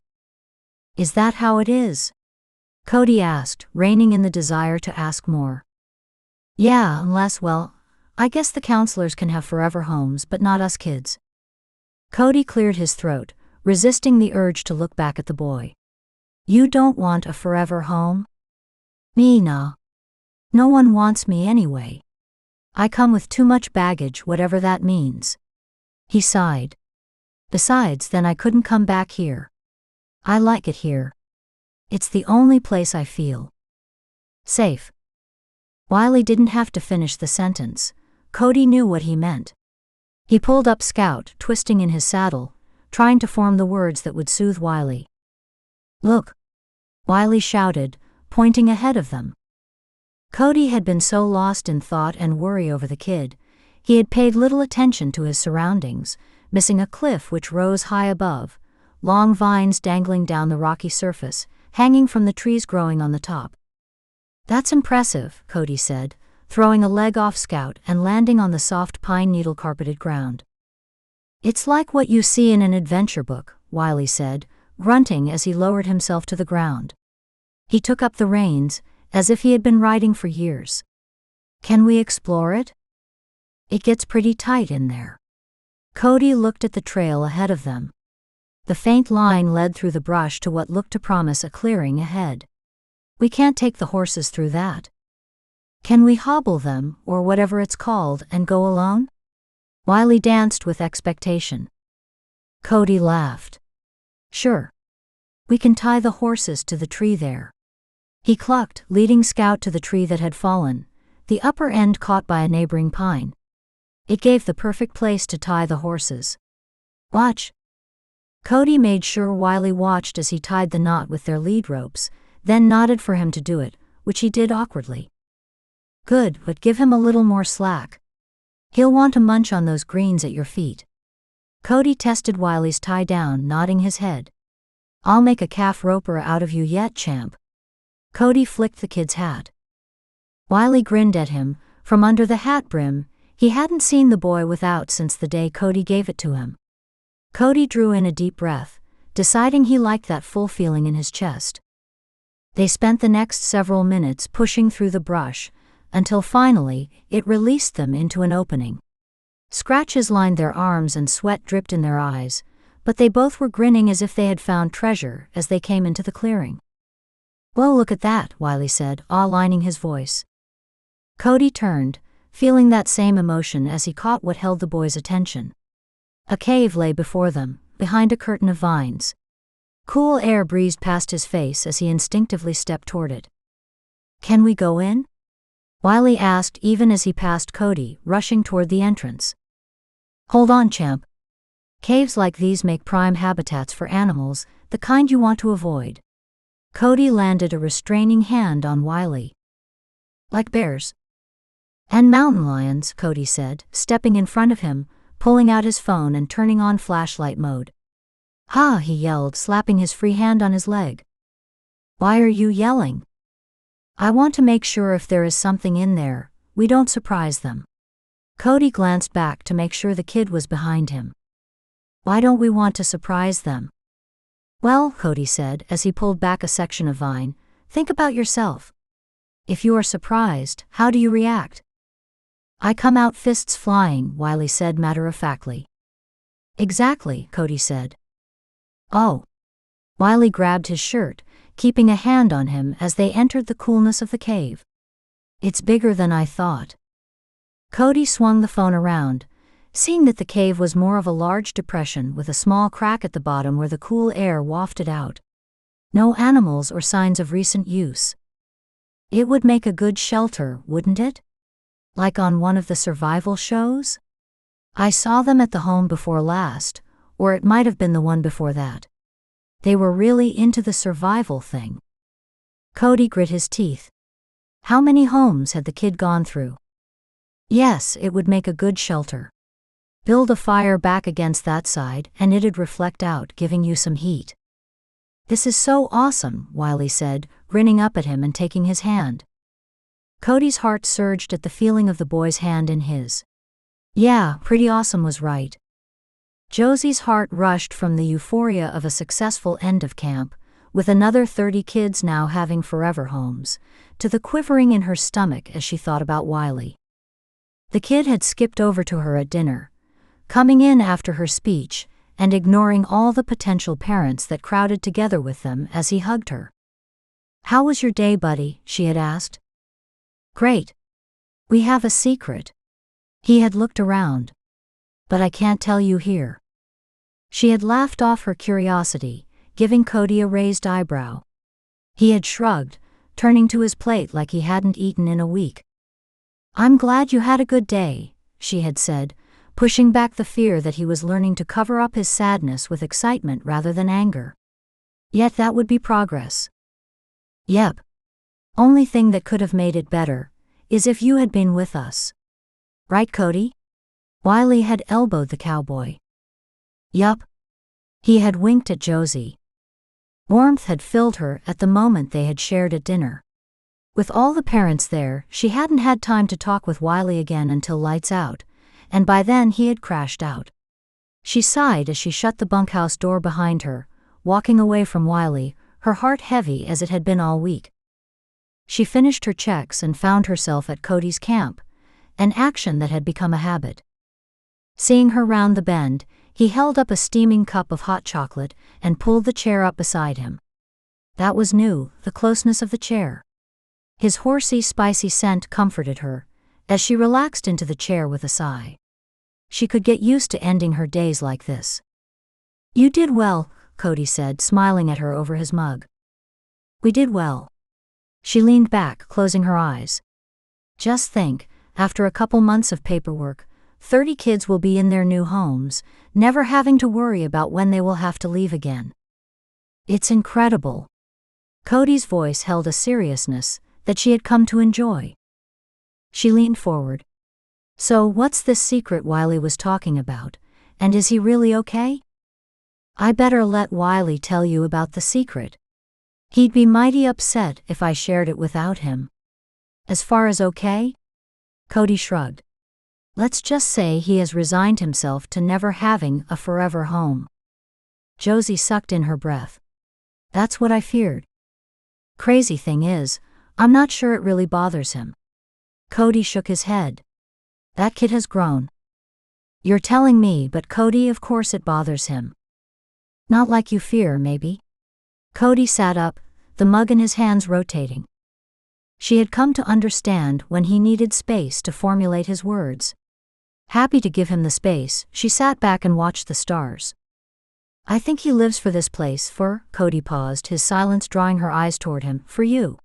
Is that how it is? Cody asked, reining in the desire to ask more. Yeah, unless, well, I guess the counselors can have forever homes, but not us kids. Cody cleared his throat, resisting the urge to look back at the boy. You don't want a forever home? Me nah. No one wants me anyway. I come with too much baggage, whatever that means. He sighed. Besides, then I couldn't come back here. I like it here. It's the only place I feel safe. Wiley didn't have to finish the sentence. Cody knew what he meant. He pulled up Scout, twisting in his saddle, trying to form the words that would soothe Wiley. Look! Wiley shouted, pointing ahead of them. Cody had been so lost in thought and worry over the kid, he had paid little attention to his surroundings, missing a cliff which rose high above, long vines dangling down the rocky surface, hanging from the trees growing on the top. That's impressive, Cody said, throwing a leg off Scout and landing on the soft pine needle-carpeted ground. It's like what you see in an adventure book, Wiley said, grunting as he lowered himself to the ground. He took up the reins, as if he had been riding for years. Can we explore it? It gets pretty tight in there. Cody looked at the trail ahead of them. The faint line led through the brush to what looked to promise a clearing ahead. We can't take the horses through that. Can we hobble them, or whatever it's called, and go alone? Wiley danced with expectation. Cody laughed. Sure. We can tie the horses to the tree there. He clucked, leading Scout to the tree that had fallen, the upper end caught by a neighboring pine. It gave the perfect place to tie the horses. Watch. Cody made sure Wiley watched as he tied the knot with their lead ropes, then nodded for him to do it, which he did awkwardly. Good, but give him a little more slack. He'll want to munch on those greens at your feet. Cody tested Wiley's tie down, nodding his head. I'll make a calf roper out of you yet, champ. Cody flicked the kid's hat. Wiley grinned at him, from under the hat brim. He hadn't seen the boy without since the day Cody gave it to him. Cody drew in a deep breath, deciding he liked that full feeling in his chest. They spent the next several minutes pushing through the brush, until finally, it released them into an opening. Scratches lined their arms and sweat dripped in their eyes, but they both were grinning as if they had found treasure as they came into the clearing. Well, look at that, Wiley said, aligning his voice. Cody turned, feeling that same emotion as he caught what held the boy's attention. A cave lay before them, behind a curtain of vines. Cool air breezed past his face as he instinctively stepped toward it. Can we go in? Wiley asked even as he passed Cody, rushing toward the entrance. Hold on, champ. Caves like these make prime habitats for animals, the kind you want to avoid. Cody landed a restraining hand on Wiley. Like bears. And mountain lions, Cody said, stepping in front of him, pulling out his phone and turning on flashlight mode. Ha, he yelled, slapping his free hand on his leg. Why are you yelling? I want to make sure if there is something in there, we don't surprise them. Cody glanced back to make sure the kid was behind him. Why don't we want to surprise them? Well, Cody said as he pulled back a section of vine, think about yourself. If you are surprised, how do you react? I come out fists flying, Wiley said matter-of-factly. Exactly, Cody said. Oh. Wiley grabbed his shirt, keeping a hand on him as they entered the coolness of the cave. It's bigger than I thought. Cody swung the phone around, seeing that the cave was more of a large depression with a small crack at the bottom where the cool air wafted out. No animals or signs of recent use. It would make a good shelter, wouldn't it? Like on one of the survival shows? I saw them at the home before last, or it might have been the one before that. They were really into the survival thing. Cody grit his teeth. How many homes had the kid gone through? Yes, it would make a good shelter. Build a fire back against that side and it'd reflect out, giving you some heat. This is so awesome, Wiley said, grinning up at him and taking his hand. Cody's heart surged at the feeling of the boy's hand in his. Yeah, pretty awesome was right. Josie's heart rushed from the euphoria of a successful end of camp, with another 30 kids now having forever homes, to the quivering in her stomach as she thought about Wiley. The kid had skipped over to her at dinner, coming in after her speech and ignoring all the potential parents that crowded together with them as he hugged her. How was your day, buddy? She had asked. Great. We have a secret. He had looked around. But I can't tell you here. She had laughed off her curiosity, giving Cody a raised eyebrow. He had shrugged, turning to his plate like he hadn't eaten in a week. I'm glad you had a good day, she had said, pushing back the fear that he was learning to cover up his sadness with excitement rather than anger. Yet that would be progress. Yep. Only thing that could have made it better is if you had been with us. Right, Cody? Wiley had elbowed the cowboy. Yup. He had winked at Josie. Warmth had filled her at the moment they had shared at dinner. With all the parents there, she hadn't had time to talk with Wiley again until lights out, and by then he had crashed out. She sighed as she shut the bunkhouse door behind her, walking away from Wiley, her heart heavy as it had been all week. She finished her checks and found herself at Cody's camp, an action that had become a habit. Seeing her round the bend, he held up a steaming cup of hot chocolate and pulled the chair up beside him. That was new, the closeness of the chair. His horsey, spicy scent comforted her, as she relaxed into the chair with a sigh. She could get used to ending her days like this. You did well, Cody said, smiling at her over his mug. We did well. She leaned back, closing her eyes. Just think, after a couple months of paperwork, 30 kids will be in their new homes, never having to worry about when they will have to leave again. It's incredible. Cody's voice held a seriousness that she had come to enjoy. She leaned forward. So what's this secret Wiley was talking about, and is he really okay? I better let Wiley tell you about the secret. He'd be mighty upset if I shared it without him. As far as okay? Cody shrugged. Let's just say he has resigned himself to never having a forever home. Josie sucked in her breath. That's what I feared. Crazy thing is, I'm not sure it really bothers him. Cody shook his head. That kid has grown. You're telling me, but Cody, of course it bothers him. Not like you fear, maybe. Cody sat up, the mug in his hands rotating. She had come to understand when he needed space to formulate his words. Happy to give him the space, she sat back and watched the stars. I think he lives for this place, Cody paused, his silence drawing her eyes toward him, for you.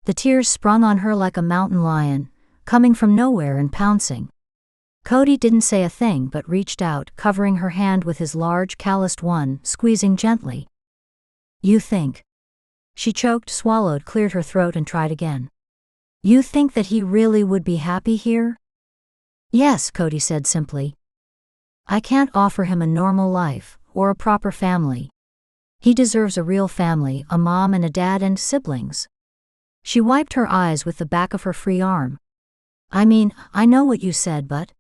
The tears sprung on her like a mountain lion, coming from nowhere and pouncing. Cody didn't say a thing but reached out, covering her hand with his large, calloused one, squeezing gently. You think? She choked, swallowed, cleared her throat and tried again. You think that he really would be happy here? Yes, Cody said simply. I can't offer him a normal life, or a proper family. He deserves a real family, a mom and a dad and siblings. She wiped her eyes with the back of her free arm. I mean, I know what you said, but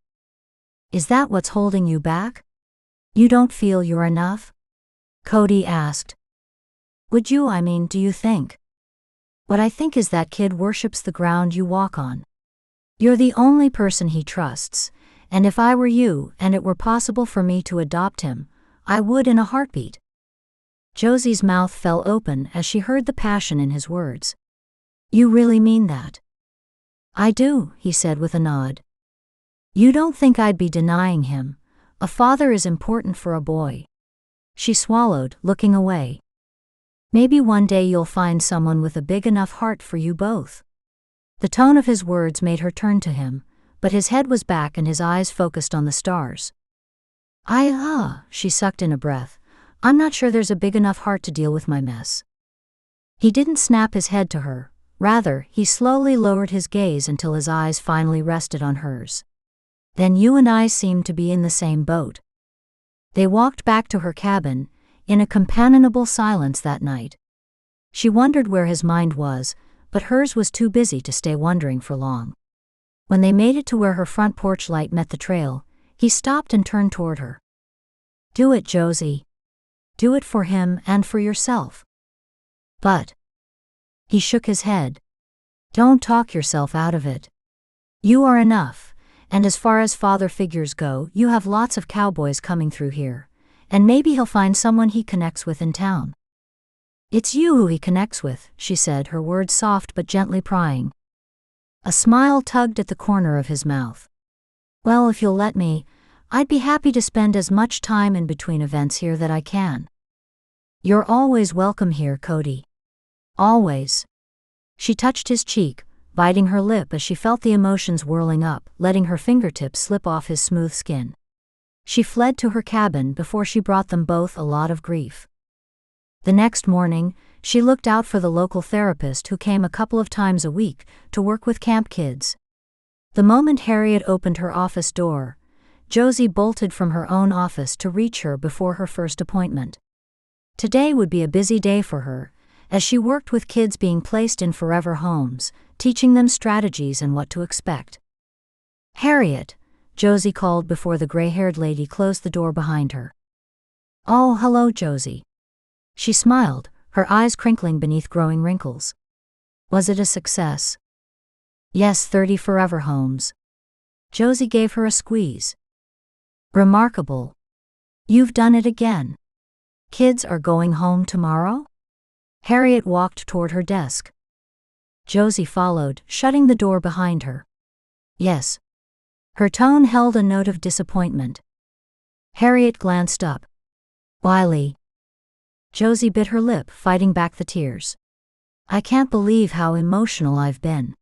is that what's holding you back? You don't feel you're enough? Cody asked. Do you think? What I think is that kid worships the ground you walk on. You're the only person he trusts, and if I were you and it were possible for me to adopt him, I would in a heartbeat. Josie's mouth fell open as she heard the passion in his words. You really mean that? I do, he said with a nod. You don't think I'd be denying him? A father is important for a boy. She swallowed, looking away. Maybe one day you'll find someone with a big enough heart for you both. The tone of his words made her turn to him, but his head was back and his eyes focused on the stars. She sucked in a breath. I'm not sure there's a big enough heart to deal with my mess. He didn't snap his head to her. Rather, he slowly lowered his gaze until his eyes finally rested on hers. Then you and I seem to be in the same boat. They walked back to her cabin, in a companionable silence that night. She wondered where his mind was, but hers was too busy to stay wondering for long. When they made it to where her front porch light met the trail, he stopped and turned toward her. Do it, Josie. Do it for him and for yourself. But he shook his head. Don't talk yourself out of it. You are enough, and as far as father figures go, you have lots of cowboys coming through here, and maybe he'll find someone he connects with in town. It's you who he connects with, she said, her words soft but gently prying. A smile tugged at the corner of his mouth. Well, if you'll let me, I'd be happy to spend as much time in between events here that I can. You're always welcome here, Cody. Always. She touched his cheek, biting her lip as she felt the emotions whirling up, letting her fingertips slip off his smooth skin. She fled to her cabin before she brought them both a lot of grief. The next morning, she looked out for the local therapist who came a couple of times a week to work with camp kids. The moment Harriet opened her office door, Josie bolted from her own office to reach her before her first appointment. Today would be a busy day for her, as she worked with kids being placed in forever homes, teaching them strategies and what to expect. Harriet, Josie called before the gray-haired lady closed the door behind her. Oh, hello, Josie. She smiled, her eyes crinkling beneath growing wrinkles. Was it a success? Yes, 30 forever homes. Josie gave her a squeeze. Remarkable. You've done it again. Kids are going home tomorrow? Harriet walked toward her desk. Josie followed, shutting the door behind her. Yes. Her tone held a note of disappointment. Harriet glanced up. Wiley. Josie bit her lip, fighting back the tears. I can't believe how emotional I've been.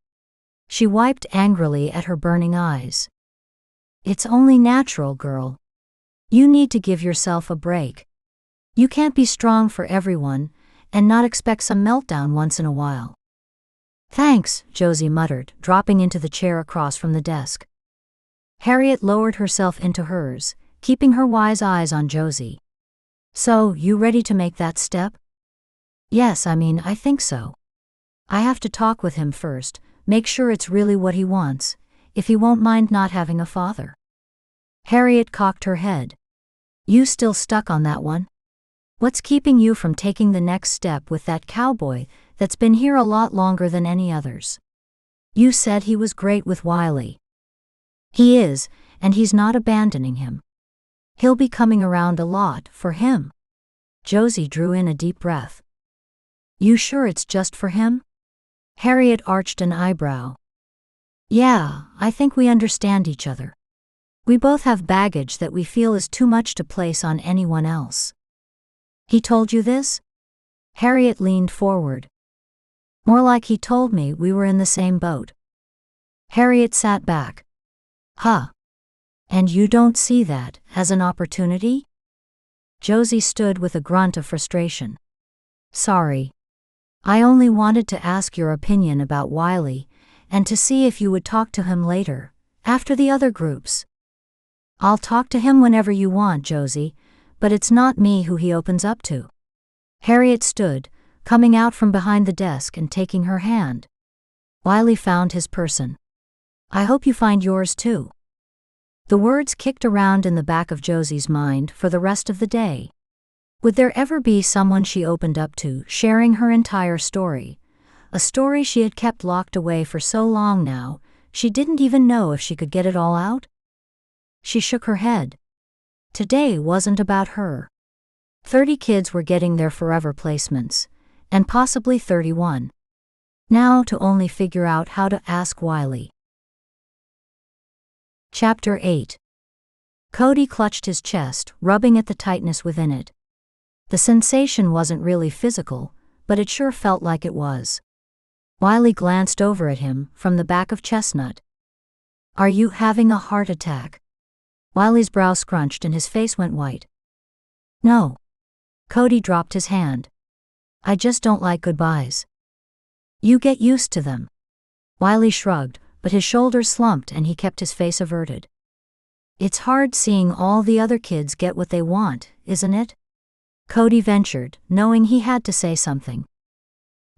She wiped angrily at her burning eyes. It's only natural, girl. You need to give yourself a break. You can't be strong for everyone, and not expect some meltdown once in a while. Thanks, Josie muttered, dropping into the chair across from the desk. Harriet lowered herself into hers, keeping her wise eyes on Josie. So, you ready to make that step? Yes, I think so. I have to talk with him first, make sure it's really what he wants, if he won't mind not having a father. Harriet cocked her head. You still stuck on that one? What's keeping you from taking the next step with that cowboy that's been here a lot longer than any others? You said he was great with Wiley. He is, and he's not abandoning him. He'll be coming around a lot for him. Josie drew in a deep breath. You sure it's just for him? Harriet arched an eyebrow. Yeah, I think we understand each other. We both have baggage that we feel is too much to place on anyone else. He told you this? Harriet leaned forward. More like he told me we were in the same boat. Harriet sat back. Huh. And you don't see that as an opportunity? Josie stood with a grunt of frustration. Sorry. I only wanted to ask your opinion about Wiley, and to see if you would talk to him later, after the other groups. I'll talk to him whenever you want, Josie, but it's not me who he opens up to. Harriet stood, coming out from behind the desk and taking her hand. Wiley found his person. I hope you find yours too. The words kicked around in the back of Josie's mind for the rest of the day. Would there ever be someone she opened up to, sharing her entire story? A story she had kept locked away for so long now, she didn't even know if she could get it all out? She shook her head. Today wasn't about her. 30 kids were getting their forever placements, and possibly 31. Now to only figure out how to ask Wiley. Chapter 8. Cody clutched his chest, rubbing at the tightness within it. The sensation wasn't really physical, but it sure felt like it was. Wiley glanced over at him from the back of Chestnut. Are you having a heart attack? Wiley's brow scrunched and his face went white. No. Cody dropped his hand. I just don't like goodbyes. You get used to them. Wiley shrugged, but his shoulders slumped and he kept his face averted. It's hard seeing all the other kids get what they want, isn't it? Cody ventured, knowing he had to say something.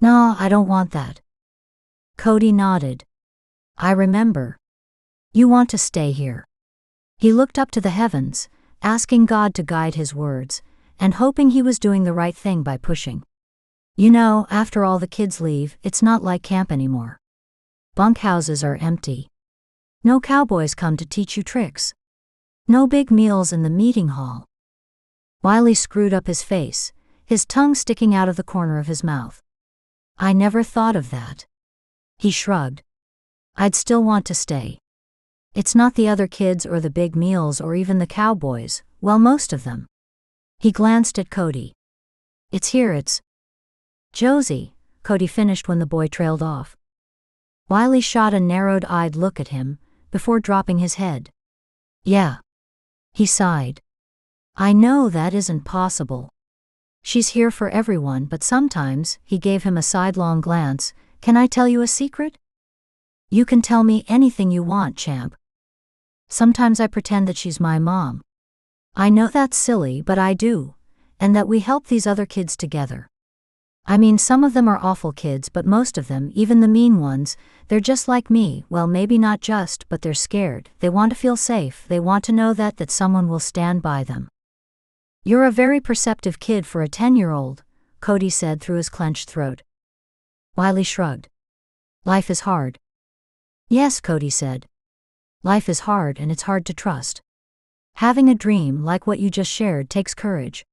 No, I don't want that. Cody nodded. I remember. You want to stay here. He looked up to the heavens, asking God to guide his words, and hoping he was doing the right thing by pushing. You know, after all the kids leave, it's not like camp anymore. Bunkhouses are empty. No cowboys come to teach you tricks. No big meals in the meeting hall. Wiley screwed up his face, his tongue sticking out of the corner of his mouth. I never thought of that. He shrugged. I'd still want to stay. It's not the other kids or the big meals or even the cowboys, well, most of them. He glanced at Cody. It's here, it's Josie, Cody finished when the boy trailed off. Wiley shot a narrowed-eyed look at him, before dropping his head. Yeah. He sighed. I know that isn't possible. She's here for everyone, but sometimes, he gave him a sidelong glance, can I tell you a secret? You can tell me anything you want, champ. Sometimes I pretend that she's my mom. I know that's silly, but I do, and that we help these other kids together. I mean, some of them are awful kids, but most of them, even the mean ones, they're just like me. Well, maybe not just, but they're scared. They want to feel safe. They want to know that someone will stand by them. You're a very perceptive kid for a 10-year-old, Cody said through his clenched throat. Wiley shrugged. Life is hard. Yes, Cody said. Life is hard and it's hard to trust. Having a dream like what you just shared takes courage.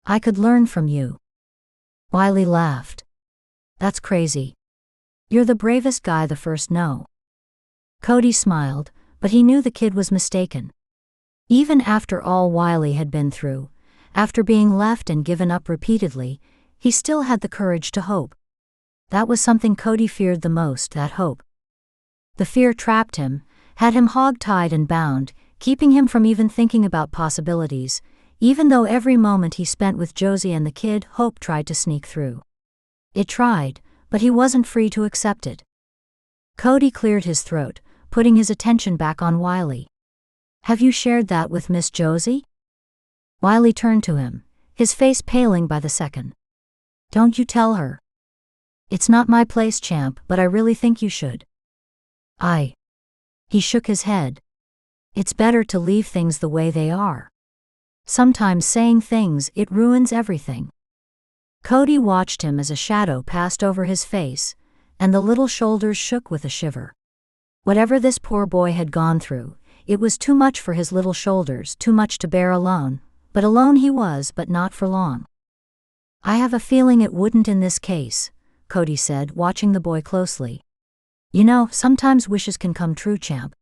I could learn from you. Wiley laughed. That's crazy. You're the bravest guy the first no. Cody smiled, but he knew the kid was mistaken. Even after all Wiley had been through, after being left and given up repeatedly, he still had the courage to hope. That was something Cody feared the most, that hope. The fear trapped him, had him hog-tied and bound, keeping him from even thinking about possibilities. Even though every moment he spent with Josie and the kid, hope tried to sneak through. It tried, but he wasn't free to accept it. Cody cleared his throat, putting his attention back on Wiley. Have you shared that with Miss Josie? Wiley turned to him, his face paling by the second. Don't you tell her. It's not my place, champ, but I really think you should. He shook his head. It's better to leave things the way they are. Sometimes saying things, it ruins everything. Cody watched him as a shadow passed over his face, and the little shoulders shook with a shiver. Whatever this poor boy had gone through, it was too much for his little shoulders, too much to bear alone, but alone he was, but not for long. I have a feeling it wouldn't in this case, Cody said, watching the boy closely. You know, sometimes wishes can come true, champ.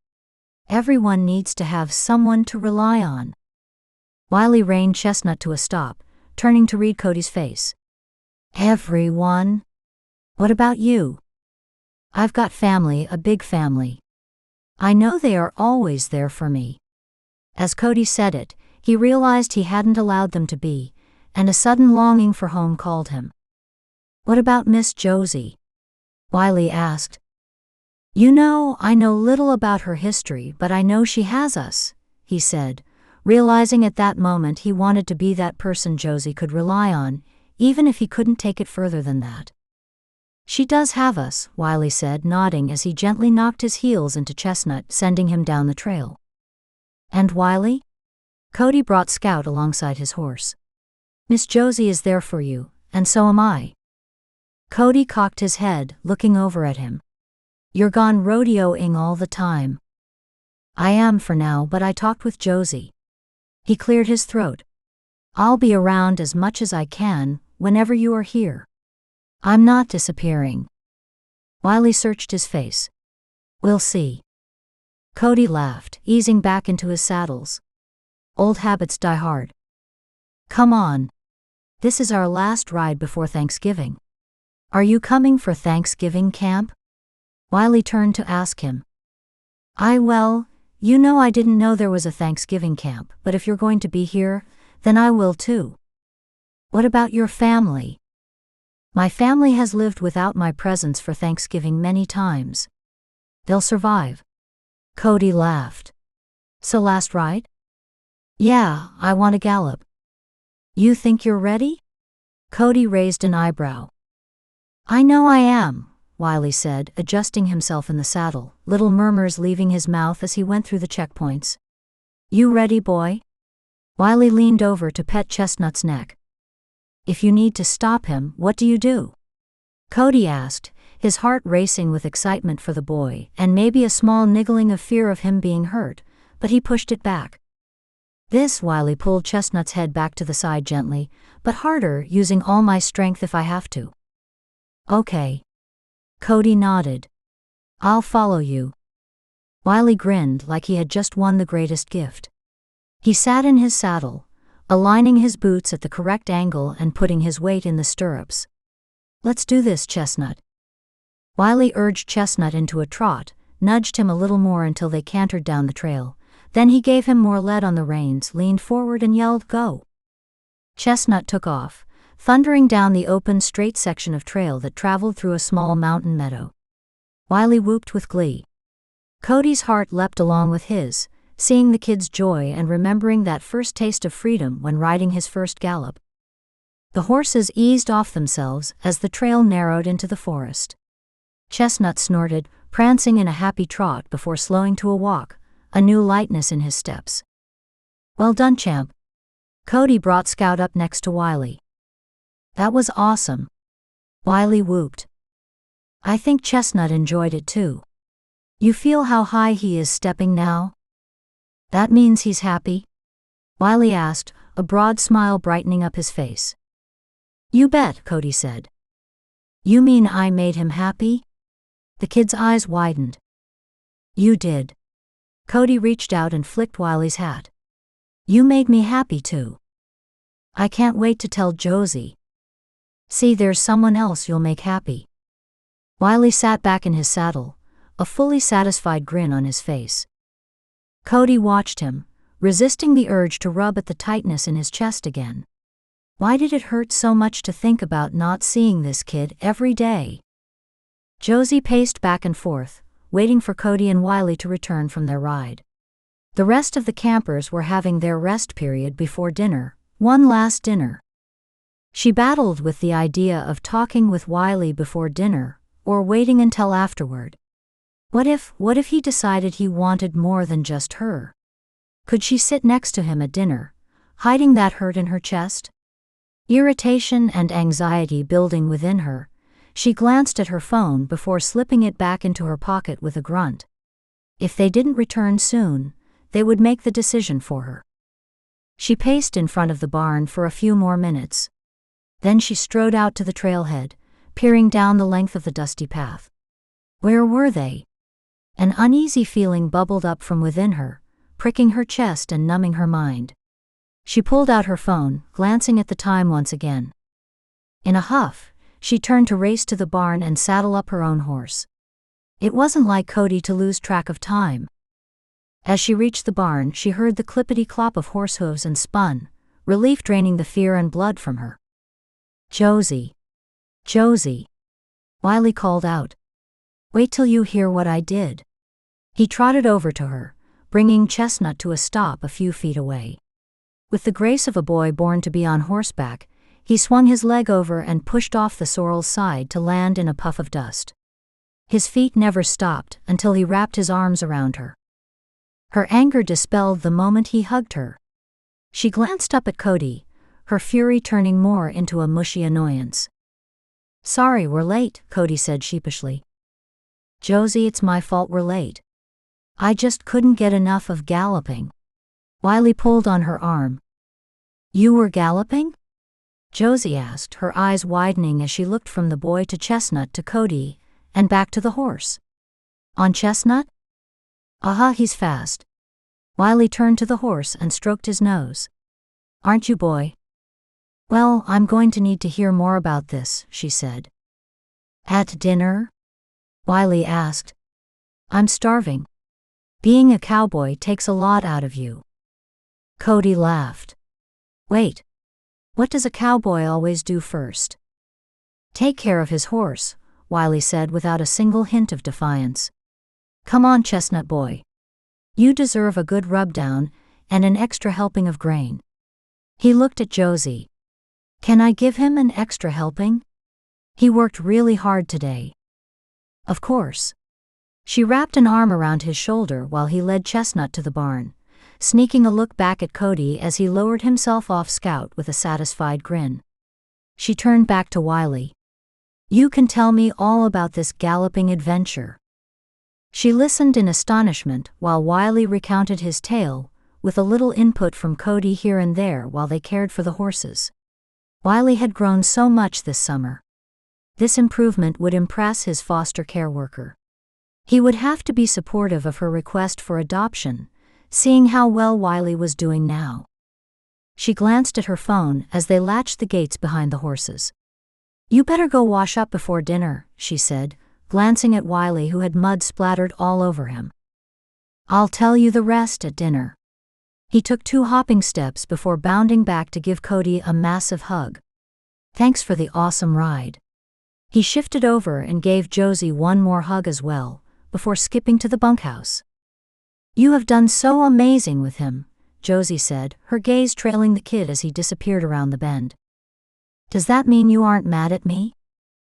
Everyone needs to have someone to rely on. Wiley reined Chestnut to a stop, turning to read Cody's face. Everyone? What about you? I've got family, a big family. I know they are always there for me. As Cody said it, he realized he hadn't allowed them to be, and a sudden longing for home called him. What about Miss Josie? Wiley asked. You know, I know little about her history, but I know she has us, he said, realizing at that moment he wanted to be that person Josie could rely on, even if he couldn't take it further than that. She does have us, Wiley said, nodding as he gently knocked his heels into Chestnut, sending him down the trail. And Wiley? Cody brought Scout alongside his horse. Miss Josie is there for you, and so am I. Cody cocked his head, looking over at him. You're gone rodeoing all the time. I am for now, but I talked with Josie. He cleared his throat. I'll be around as much as I can, whenever you are here. I'm not disappearing. Wiley searched his face. We'll see. Cody laughed, easing back into his saddles. Old habits die hard. Come on. This is our last ride before Thanksgiving. Are you coming for Thanksgiving camp? Wiley turned to ask him. Well, you know I didn't know there was a Thanksgiving camp, but if you're going to be here, then I will too. What about your family? My family has lived without my presence for Thanksgiving many times. They'll survive. Cody laughed. So last ride? Yeah, I want to gallop. You think you're ready? Cody raised an eyebrow. I know I am, Wiley said, adjusting himself in the saddle, little murmurs leaving his mouth as he went through the checkpoints. You ready, boy? Wiley leaned over to pet Chestnut's neck. If you need to stop him, what do you do? Cody asked, his heart racing with excitement for the boy and maybe a small niggling of fear of him being hurt, but he pushed it back. Wiley pulled Chestnut's head back to the side gently, but harder, using all my strength if I have to. Okay. Cody nodded. I'll follow you. Wiley grinned like he had just won the greatest gift. He sat in his saddle, aligning his boots at the correct angle and putting his weight in the stirrups. Let's do this, Chestnut. Wiley urged Chestnut into a trot, nudged him a little more until they cantered down the trail. Then he gave him more lead on the reins, leaned forward and yelled, "Go!" Chestnut took off, thundering down the open, straight section of trail that traveled through a small mountain meadow. Wiley whooped with glee. Cody's heart leapt along with his, seeing the kid's joy and remembering that first taste of freedom when riding his first gallop. The horses eased off themselves as the trail narrowed into the forest. Chestnut snorted, prancing in a happy trot before slowing to a walk, a new lightness in his steps. Well done, champ. Cody brought Scout up next to Wiley. That was awesome. Wiley whooped. I think Chestnut enjoyed it too. You feel how high he is stepping now? That means he's happy? Wiley asked, a broad smile brightening up his face. You bet, Cody said. You mean I made him happy? The kid's eyes widened. You did. Cody reached out and flicked Wiley's hat. You made me happy too. I can't wait to tell Josie. See, there's someone else you'll make happy. Wiley sat back in his saddle, a fully satisfied grin on his face. Cody watched him, resisting the urge to rub at the tightness in his chest again. Why did it hurt so much to think about not seeing this kid every day? Josie paced back and forth, waiting for Cody and Wiley to return from their ride. The rest of the campers were having their rest period before dinner, one last dinner. She battled with the idea of talking with Wiley before dinner, or waiting until afterward. What if he decided he wanted more than just her? Could she sit next to him at dinner, hiding that hurt in her chest? Irritation and anxiety building within her, she glanced at her phone before slipping it back into her pocket with a grunt. If they didn't return soon, they would make the decision for her. She paced in front of the barn for a few more minutes. Then she strode out to the trailhead, peering down the length of the dusty path. Where were they? An uneasy feeling bubbled up from within her, pricking her chest and numbing her mind. She pulled out her phone, glancing at the time once again. In a huff, she turned to race to the barn and saddle up her own horse. It wasn't like Cody to lose track of time. As she reached the barn, she heard the clippity-clop of horse hooves and spun, relief draining the fear and blood from her. Josie. Josie. Wiley called out. Wait till you hear what I did. He trotted over to her, bringing Chestnut to a stop a few feet away. With the grace of a boy born to be on horseback, He swung his leg over and pushed off the sorrel's side to land in a puff of dust. His feet never stopped until he wrapped his arms around her. Her anger dispelled the moment he hugged her. She glanced up at Cody, her fury turning more into a mushy annoyance. "Sorry we're late," Cody said sheepishly. "Josie, it's my fault we're late. I just couldn't get enough of galloping." Wiley pulled on her arm. "You were galloping?" Josie asked, her eyes widening as she looked from the boy to Chestnut to Cody, and back to the horse. "On Chestnut?" He's fast." Wiley turned to the horse and stroked his nose. "Aren't you, boy?" "Well, I'm going to need to hear more about this," she said. "At dinner?" Wiley asked. "I'm starving. Being a cowboy takes a lot out of you." Cody laughed. "Wait. What does a cowboy always do first?" "Take care of his horse," Wiley said without a single hint of defiance. "Come on, Chestnut boy. You deserve a good rub-down and an extra helping of grain." He looked at Josie. "Can I give him an extra helping? He worked really hard today." "Of course." She wrapped an arm around his shoulder while he led Chestnut to the barn, sneaking a look back at Cody as he lowered himself off Scout with a satisfied grin. She turned back to Wiley. "You can tell me all about this galloping adventure." She listened in astonishment while Wiley recounted his tale, with a little input from Cody here and there while they cared for the horses. Wiley had grown so much this summer. This improvement would impress his foster care worker. He would have to be supportive of her request for adoption, seeing how well Wiley was doing now. She glanced at her phone as they latched the gates behind the horses. "You better go wash up before dinner," she said, glancing at Wiley who had mud splattered all over him. "I'll tell you the rest at dinner." He took 2 hopping steps before bounding back to give Cody a massive hug. "Thanks for the awesome ride." He shifted over and gave Josie one more hug as well, before skipping to the bunkhouse. "You have done so amazing with him," Josie said, her gaze trailing the kid as he disappeared around the bend. "Does that mean you aren't mad at me?"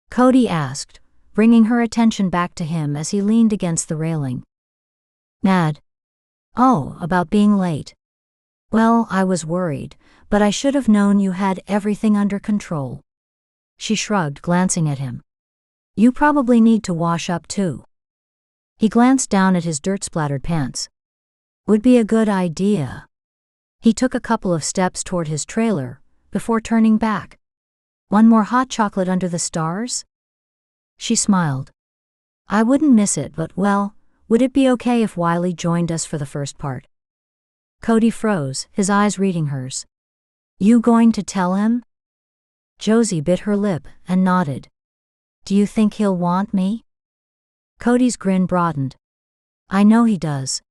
Cody asked, bringing her attention back to him as he leaned against the railing. "Mad? Oh, about being late. Well, I was worried, but I should have known you had everything under control." She shrugged, glancing at him. "You probably need to wash up too." He glanced down at his dirt-splattered pants. "Would be a good idea." He took a couple of steps toward his trailer, before turning back. "One more hot chocolate under the stars?" She smiled. "I wouldn't miss it, but well, would it be okay if Wiley joined us for the first part?" Cody froze, his eyes reading hers. "You going to tell him?" Josie bit her lip and nodded. "Do you think he'll want me?" Cody's grin broadened. "I know he does."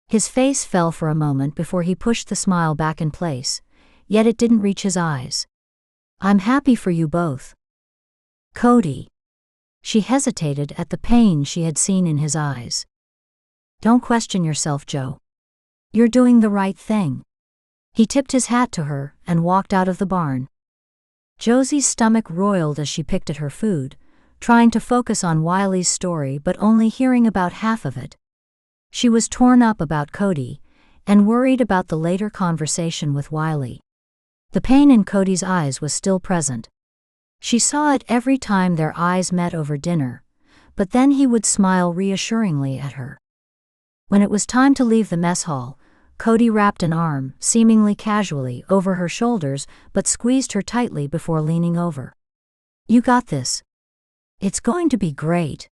His face fell for a moment before he pushed the smile back in place, yet it didn't reach his eyes. "I'm happy for you both." "Cody." She hesitated at the pain she had seen in his eyes. "Don't question yourself, Joe. You're doing the right thing." He tipped his hat to her and walked out of the barn. Josie's stomach roiled as she picked at her food, trying to focus on Wiley's story but only hearing about half of it. She was torn up about Cody, and worried about the later conversation with Wiley. The pain in Cody's eyes was still present. She saw it every time their eyes met over dinner, but then he would smile reassuringly at her. When it was time to leave the mess hall, Cody wrapped an arm, seemingly casually, over her shoulders but squeezed her tightly before leaning over. "You got this. It's going to be great."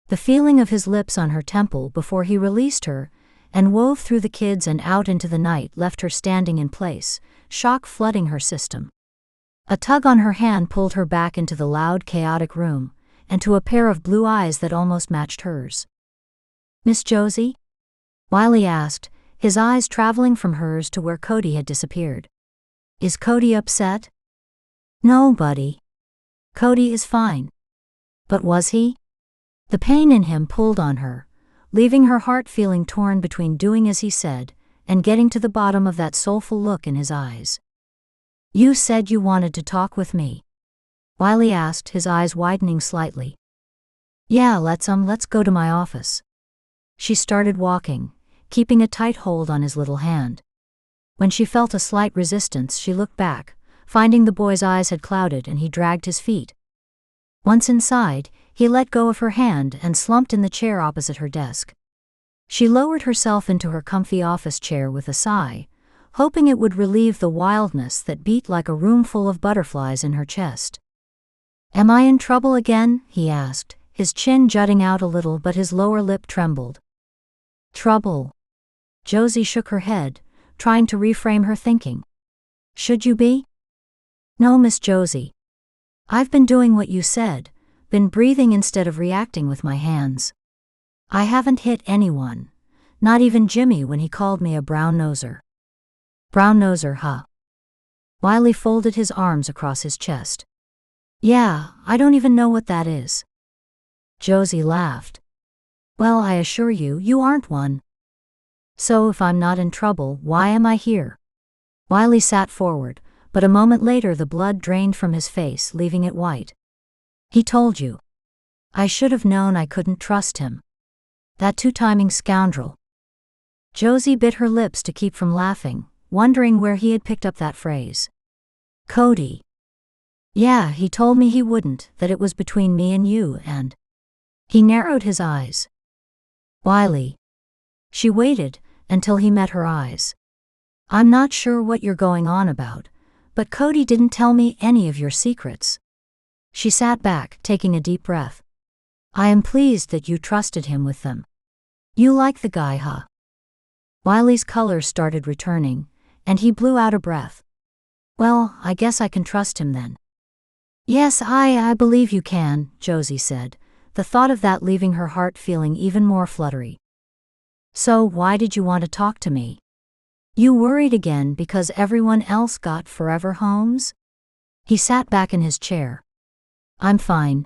The feeling of his lips on her temple before he released her and wove through the kids and out into the night left her standing in place, shock flooding her system. A tug on her hand pulled her back into the loud, chaotic room, and to a pair of blue eyes that almost matched hers. "Miss Josie?" Wiley asked, his eyes traveling from hers to where Cody had disappeared. "Is Cody upset?" "No, buddy. Cody is fine." But was he? The pain in him pulled on her, leaving her heart feeling torn between doing as he said and getting to the bottom of that soulful look in his eyes. You said you wanted to talk with me. Wiley asked, his eyes widening slightly. Yeah, let's go to my office. She started walking, keeping a tight hold on his little hand. When she felt a slight resistance, she looked back, finding the boy's eyes had clouded and he dragged his feet. Once inside, he let go of her hand and slumped in the chair opposite her desk. She lowered herself into her comfy office chair with a sigh, hoping it would relieve the wildness that beat like a room full of butterflies in her chest. Am I in trouble again? He asked, his chin jutting out a little but his lower lip trembled. Trouble? Josie shook her head, trying to reframe her thinking. Should you be? No, Miss Josie. I've been doing what you said, been breathing instead of reacting with my hands. I haven't hit anyone, not even Jimmy when he called me a brown-noser. Brown-noser, huh? Wiley folded his arms across his chest. Yeah, I don't even know what that is. Josie laughed. Well, I assure you, you aren't one. So if I'm not in trouble, why am I here? Wiley sat forward, but a moment later the blood drained from his face, leaving it white. He told you. I should have known I couldn't trust him. That two-timing scoundrel. Josie bit her lips to keep from laughing, wondering where he had picked up that phrase. Cody. Yeah, he told me he wouldn't, that it was between me and you, and... He narrowed his eyes. Wiley. She waited until he met her eyes. I'm not sure what you're going on about, but Cody didn't tell me any of your secrets. She sat back, taking a deep breath. I am pleased that you trusted him with them. You like the guy, huh? Wiley's color started returning, and he blew out a breath. Well, I guess I can trust him then. Yes, I believe you can, Josie said, the thought of that leaving her heart feeling even more fluttery. So why did you want to talk to me? You worried again because everyone else got forever homes? He sat back in his chair. I'm fine.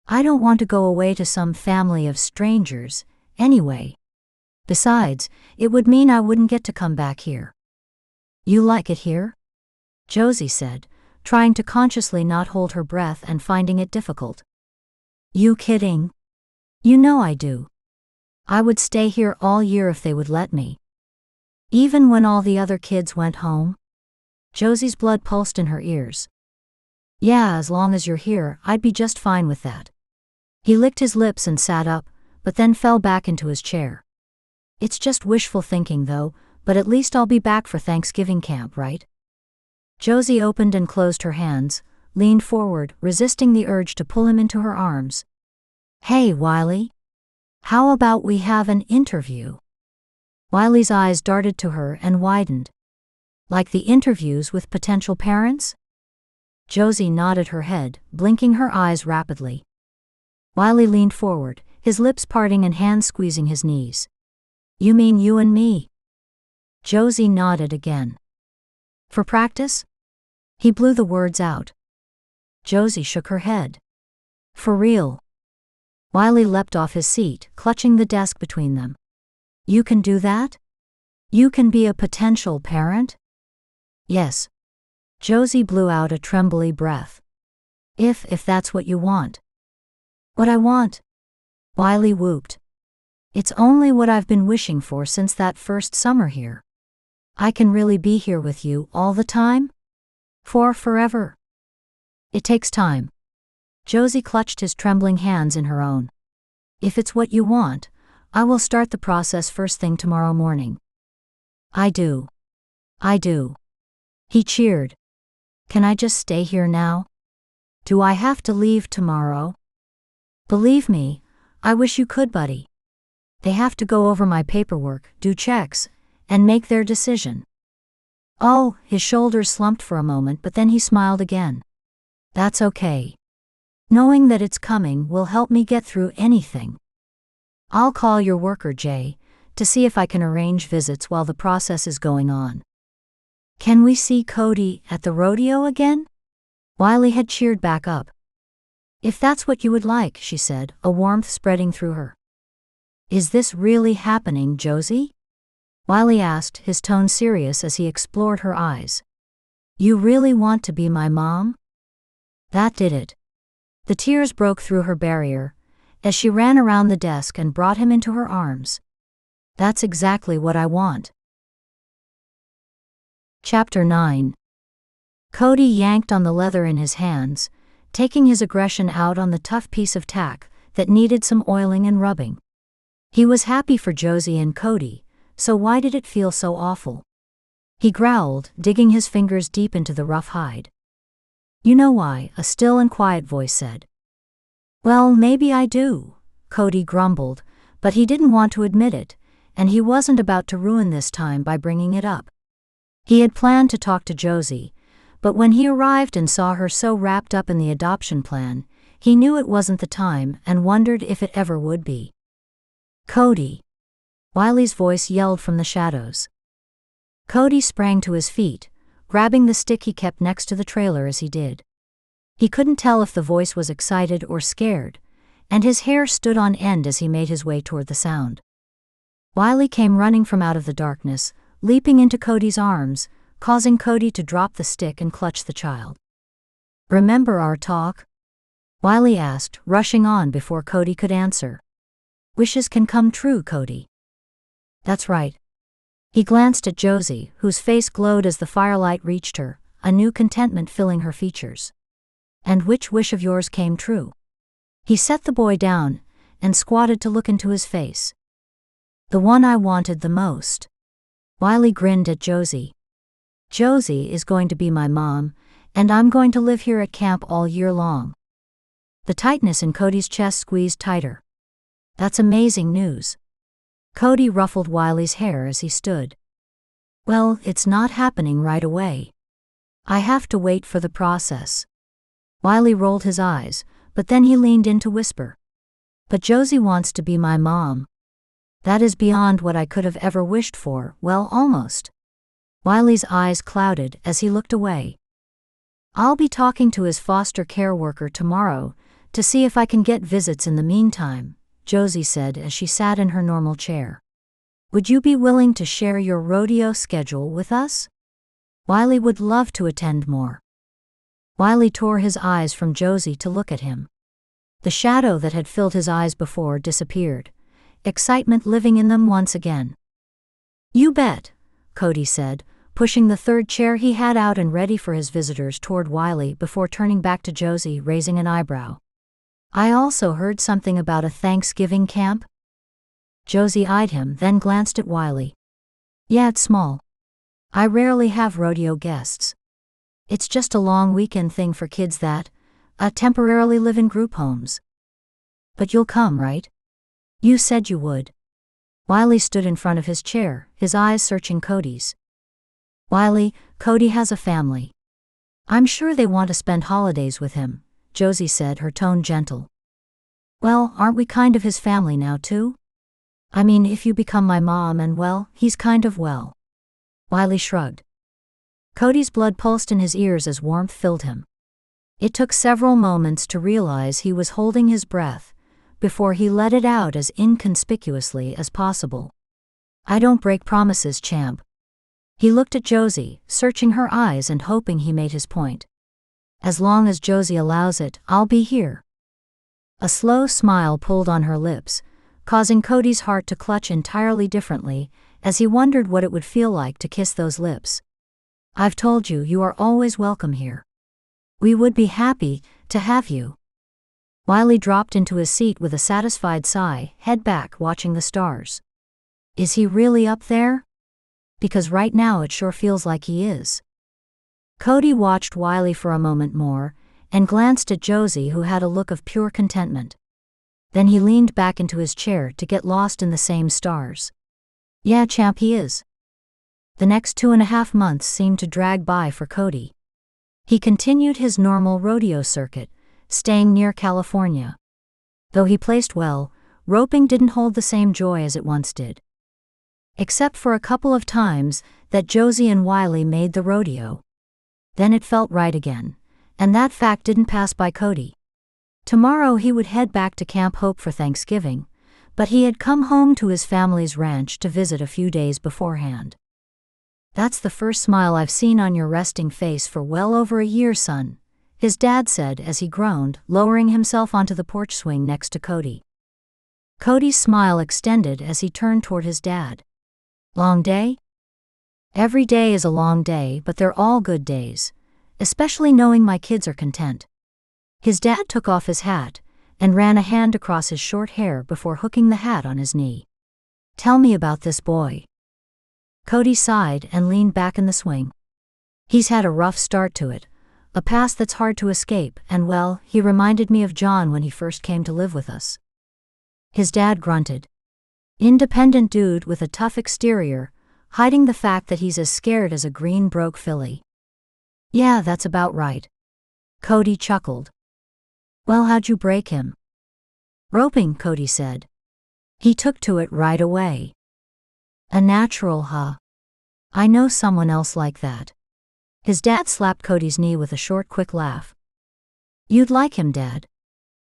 I don't want to go away to some family of strangers, anyway. Besides, it would mean I wouldn't get to come back here. You like it here? Josie said, trying to consciously not hold her breath and finding it difficult. You kidding? You know I do. I would stay here all year if they would let me. Even when all the other kids went home? Josie's blood pulsed in her ears. Yeah, as long as you're here, I'd be just fine with that. He licked his lips and sat up, but then fell back into his chair. It's just wishful thinking though, but at least I'll be back for Thanksgiving camp, right? Josie opened and closed her hands, leaned forward, resisting the urge to pull him into her arms. Hey, Wiley. How about we have an interview? Wiley's eyes darted to her and widened. Like the interviews with potential parents? Josie nodded her head, blinking her eyes rapidly. Wiley leaned forward, his lips parting and hands squeezing his knees. You mean you and me? Josie nodded again. For practice? He blew the words out. Josie shook her head. For real. Wiley leapt off his seat, clutching the desk between them. You can do that? You can be a potential parent? Yes. Josie blew out a trembly breath. If that's what you want. What I want? Wiley whooped. It's only what I've been wishing for since that first summer here. I can really be here with you all the time? For forever. It takes time. Josie clutched his trembling hands in her own. If it's what you want, I will start the process first thing tomorrow morning. I do. He cheered. Can I just stay here now? Do I have to leave tomorrow? Believe me, I wish you could, buddy. They have to go over my paperwork, do checks, and make their decision. Oh, his shoulders slumped for a moment, but then he smiled again. That's okay. Knowing that it's coming will help me get through anything. I'll call your worker, Jay, to see if I can arrange visits while the process is going on. Can we see Cody at the rodeo again? Wiley had cheered back up. If that's what you would like, she said, a warmth spreading through her. Is this really happening, Josie? Wiley asked, his tone serious as he explored her eyes. You really want to be my mom? That did it. The tears broke through her barrier as she ran around the desk and brought him into her arms. That's exactly what I want. Chapter 9. Cody yanked on the leather in his hands, taking his aggression out on the tough piece of tack that needed some oiling and rubbing. He was happy for Josie and Cody, so why did it feel so awful? He growled, digging his fingers deep into the rough hide. You know why, a still and quiet voice said. Well, maybe I do, Cody grumbled, but he didn't want to admit it, and he wasn't about to ruin this time by bringing it up. He had planned to talk to Josie, but when he arrived and saw her so wrapped up in the adoption plan, he knew it wasn't the time and wondered if it ever would be. Cody. Wiley's voice yelled from the shadows. Cody sprang to his feet, grabbing the stick he kept next to the trailer as he did. He couldn't tell if the voice was excited or scared, and his hair stood on end as he made his way toward the sound. Wiley came running from out of the darkness, leaping into Cody's arms, causing Cody to drop the stick and clutch the child. Remember our talk? Wiley asked, rushing on before Cody could answer. Wishes can come true, Cody. That's right. He glanced at Josie, whose face glowed as the firelight reached her, a new contentment filling her features. And which wish of yours came true? He set the boy down and squatted to look into his face. The one I wanted the most. Wiley grinned at Josie. Josie is going to be my mom, and I'm going to live here at camp all year long. The tightness in Cody's chest squeezed tighter. That's amazing news. Cody ruffled Wiley's hair as he stood. Well, it's not happening right away. I have to wait for the process. Wiley rolled his eyes, but then he leaned in to whisper. But Josie wants to be my mom. That is beyond what I could have ever wished for, well, almost. Wiley's eyes clouded as he looked away. I'll be talking to his foster care worker tomorrow to see if I can get visits in the meantime, Josie said as she sat in her normal chair. Would you be willing to share your rodeo schedule with us? Wiley would love to attend more. Wiley tore his eyes from Josie to look at him. The shadow that had filled his eyes before disappeared, excitement living in them once again. You bet, Cody said, pushing the third chair he had out and ready for his visitors toward Wiley before turning back to Josie, raising an eyebrow. I also heard something about a Thanksgiving camp. Josie eyed him, then glanced at Wiley. Yeah, it's small. I rarely have rodeo guests. It's just a long weekend thing for kids that temporarily live in group homes. But you'll come, right? You said you would. Wiley stood in front of his chair, his eyes searching Cody's. Wiley, Cody has a family. I'm sure they want to spend holidays with him, Josie said, her tone gentle. Well, aren't we kind of his family now too? I mean, if you become my mom and well, he's kind of well. Wiley shrugged. Cody's blood pulsed in his ears as warmth filled him. It took several moments to realize he was holding his breath before he let it out as inconspicuously as possible. I don't break promises, champ. He looked at Josie, searching her eyes and hoping he made his point. As long as Josie allows it, I'll be here. A slow smile pulled on her lips, causing Cody's heart to clutch entirely differently as he wondered what it would feel like to kiss those lips. I've told you, you are always welcome here. We would be happy to have you. Wiley dropped into his seat with a satisfied sigh, head back watching the stars. Is he really up there? Because right now it sure feels like he is. Cody watched Wiley for a moment more, and glanced at Josie, who had a look of pure contentment. Then he leaned back into his chair to get lost in the same stars. Yeah, champ, he is. The next 2.5 months seemed to drag by for Cody. He continued his normal rodeo circuit, staying near California. Though he placed well, roping didn't hold the same joy as it once did. Except for a couple of times that Josie and Wiley made the rodeo. Then it felt right again, and that fact didn't pass by Cody. Tomorrow he would head back to Camp Hope for Thanksgiving, but he had come home to his family's ranch to visit a few days beforehand. That's the first smile I've seen on your resting face for well over a year, son, his dad said as he groaned, lowering himself onto the porch swing next to Cody. Cody's smile extended as he turned toward his dad. Long day? Every day is a long day, but they're all good days, especially knowing my kids are content. His dad took off his hat and ran a hand across his short hair before hooking the hat on his knee. Tell me about this boy. Cody sighed and leaned back in the swing. He's had a rough start to it, a past that's hard to escape, and well, he reminded me of John when he first came to live with us. His dad grunted. Independent dude with a tough exterior, hiding the fact that he's as scared as a green broke filly. Yeah, that's about right. Cody chuckled. Well, how'd you break him? Roping, Cody said. He took to it right away. A natural, huh? I know someone else like that. His dad slapped Cody's knee with a short, quick laugh. You'd like him, Dad?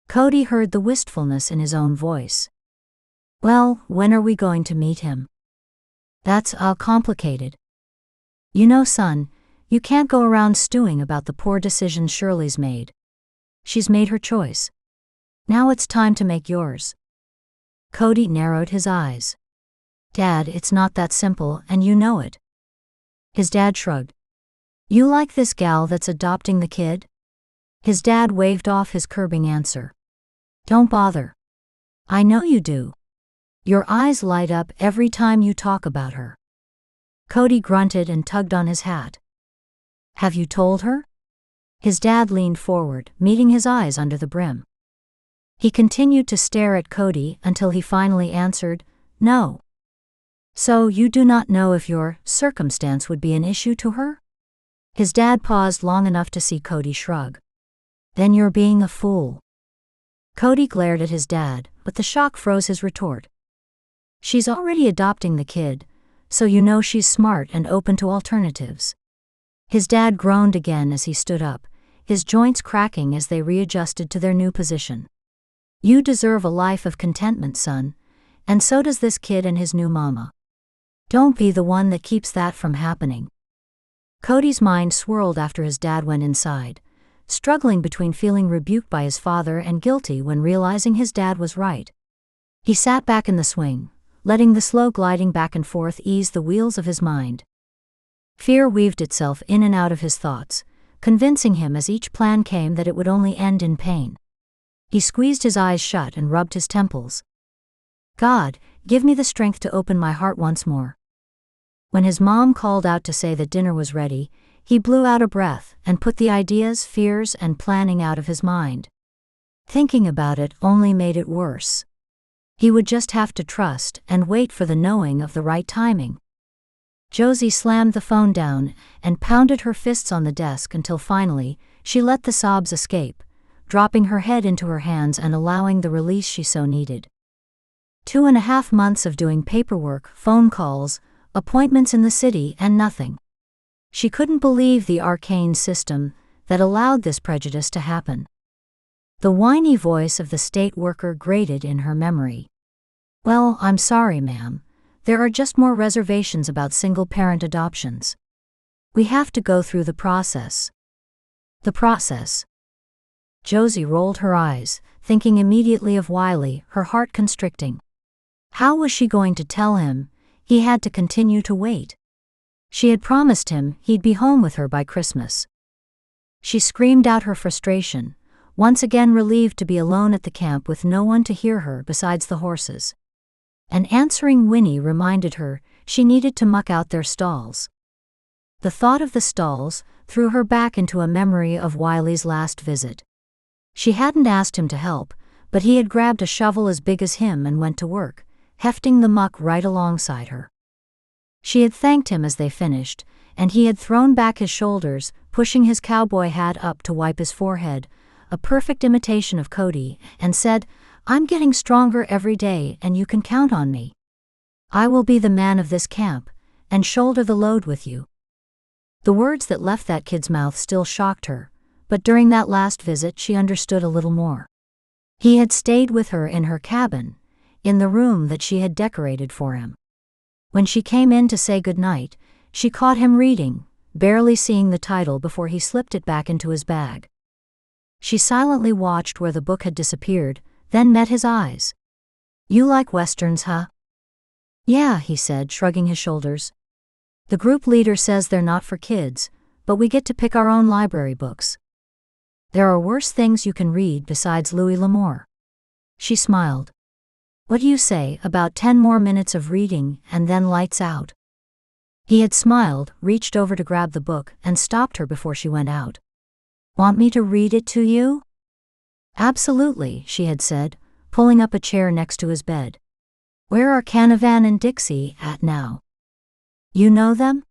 Cody heard the wistfulness in his own voice. Well, when are we going to meet him? That's complicated. You know, son, you can't go around stewing about the poor decisions Shirley's made. She's made her choice. Now it's time to make yours. Cody narrowed his eyes. Dad, it's not that simple, and you know it. His dad shrugged. You like this gal that's adopting the kid? His dad waved off his curbing answer. Don't bother. I know you do. Your eyes light up every time you talk about her. Cody grunted and tugged on his hat. Have you told her? His dad leaned forward, meeting his eyes under the brim. He continued to stare at Cody until he finally answered, No. So you do not know if your circumstance would be an issue to her? His dad paused long enough to see Cody shrug. Then you're being a fool. Cody glared at his dad, but the shock froze his retort. She's already adopting the kid, so you know she's smart and open to alternatives. His dad groaned again as he stood up, his joints cracking as they readjusted to their new position. You deserve a life of contentment, son, and so does this kid and his new mama. Don't be the one that keeps that from happening. Cody's mind swirled after his dad went inside, struggling between feeling rebuked by his father and guilty when realizing his dad was right. He sat back in the swing, letting the slow gliding back and forth ease the wheels of his mind. Fear weaved itself in and out of his thoughts, convincing him as each plan came that it would only end in pain. He squeezed his eyes shut and rubbed his temples. God, give me the strength to open my heart once more. When his mom called out to say that dinner was ready, he blew out a breath and put the ideas, fears, and planning out of his mind. Thinking about it only made it worse. He would just have to trust and wait for the knowing of the right timing. Josie slammed the phone down and pounded her fists on the desk until finally, she let the sobs escape, dropping her head into her hands and allowing the release she so needed. 2.5 months of doing paperwork, phone calls, appointments in the city, and nothing. She couldn't believe the arcane system that allowed this prejudice to happen. The whiny voice of the state worker grated in her memory. Well, I'm sorry, ma'am. There are just more reservations about single-parent adoptions. We have to go through the process. The process. Josie rolled her eyes, thinking immediately of Wiley, her heart constricting. How was she going to tell him? He had to continue to wait. She had promised him he'd be home with her by Christmas. She screamed out her frustration, once again relieved to be alone at the camp with no one to hear her besides the horses. An answering whinny reminded her she needed to muck out their stalls. The thought of the stalls threw her back into a memory of Wiley's last visit. She hadn't asked him to help, but he had grabbed a shovel as big as him and went to work, hefting the muck right alongside her. She had thanked him as they finished, and he had thrown back his shoulders, pushing his cowboy hat up to wipe his forehead, a perfect imitation of Cody, and said, I'm getting stronger every day and you can count on me. I will be the man of this camp, and shoulder the load with you. The words that left that kid's mouth still shocked her, but during that last visit she understood a little more. He had stayed with her in her cabin, in the room that she had decorated for him. When she came in to say goodnight, She caught him reading, barely seeing the title before he slipped it back into his bag. She silently watched where the book had disappeared, then met his eyes. "You like westerns, huh?" "Yeah," he said, shrugging his shoulders. "The group leader says they're not for kids, but we get to pick our own library books. There are worse things you can read besides Louis L'Amour." She smiled. "What do you say about 10 more minutes of reading and then lights out?" He had smiled, reached over to grab the book, and stopped her before she went out. "Want me to read it to you?" "Absolutely," she had said, pulling up a chair next to his bed. "Where are Canavan and Dixie at now?" "You know them?"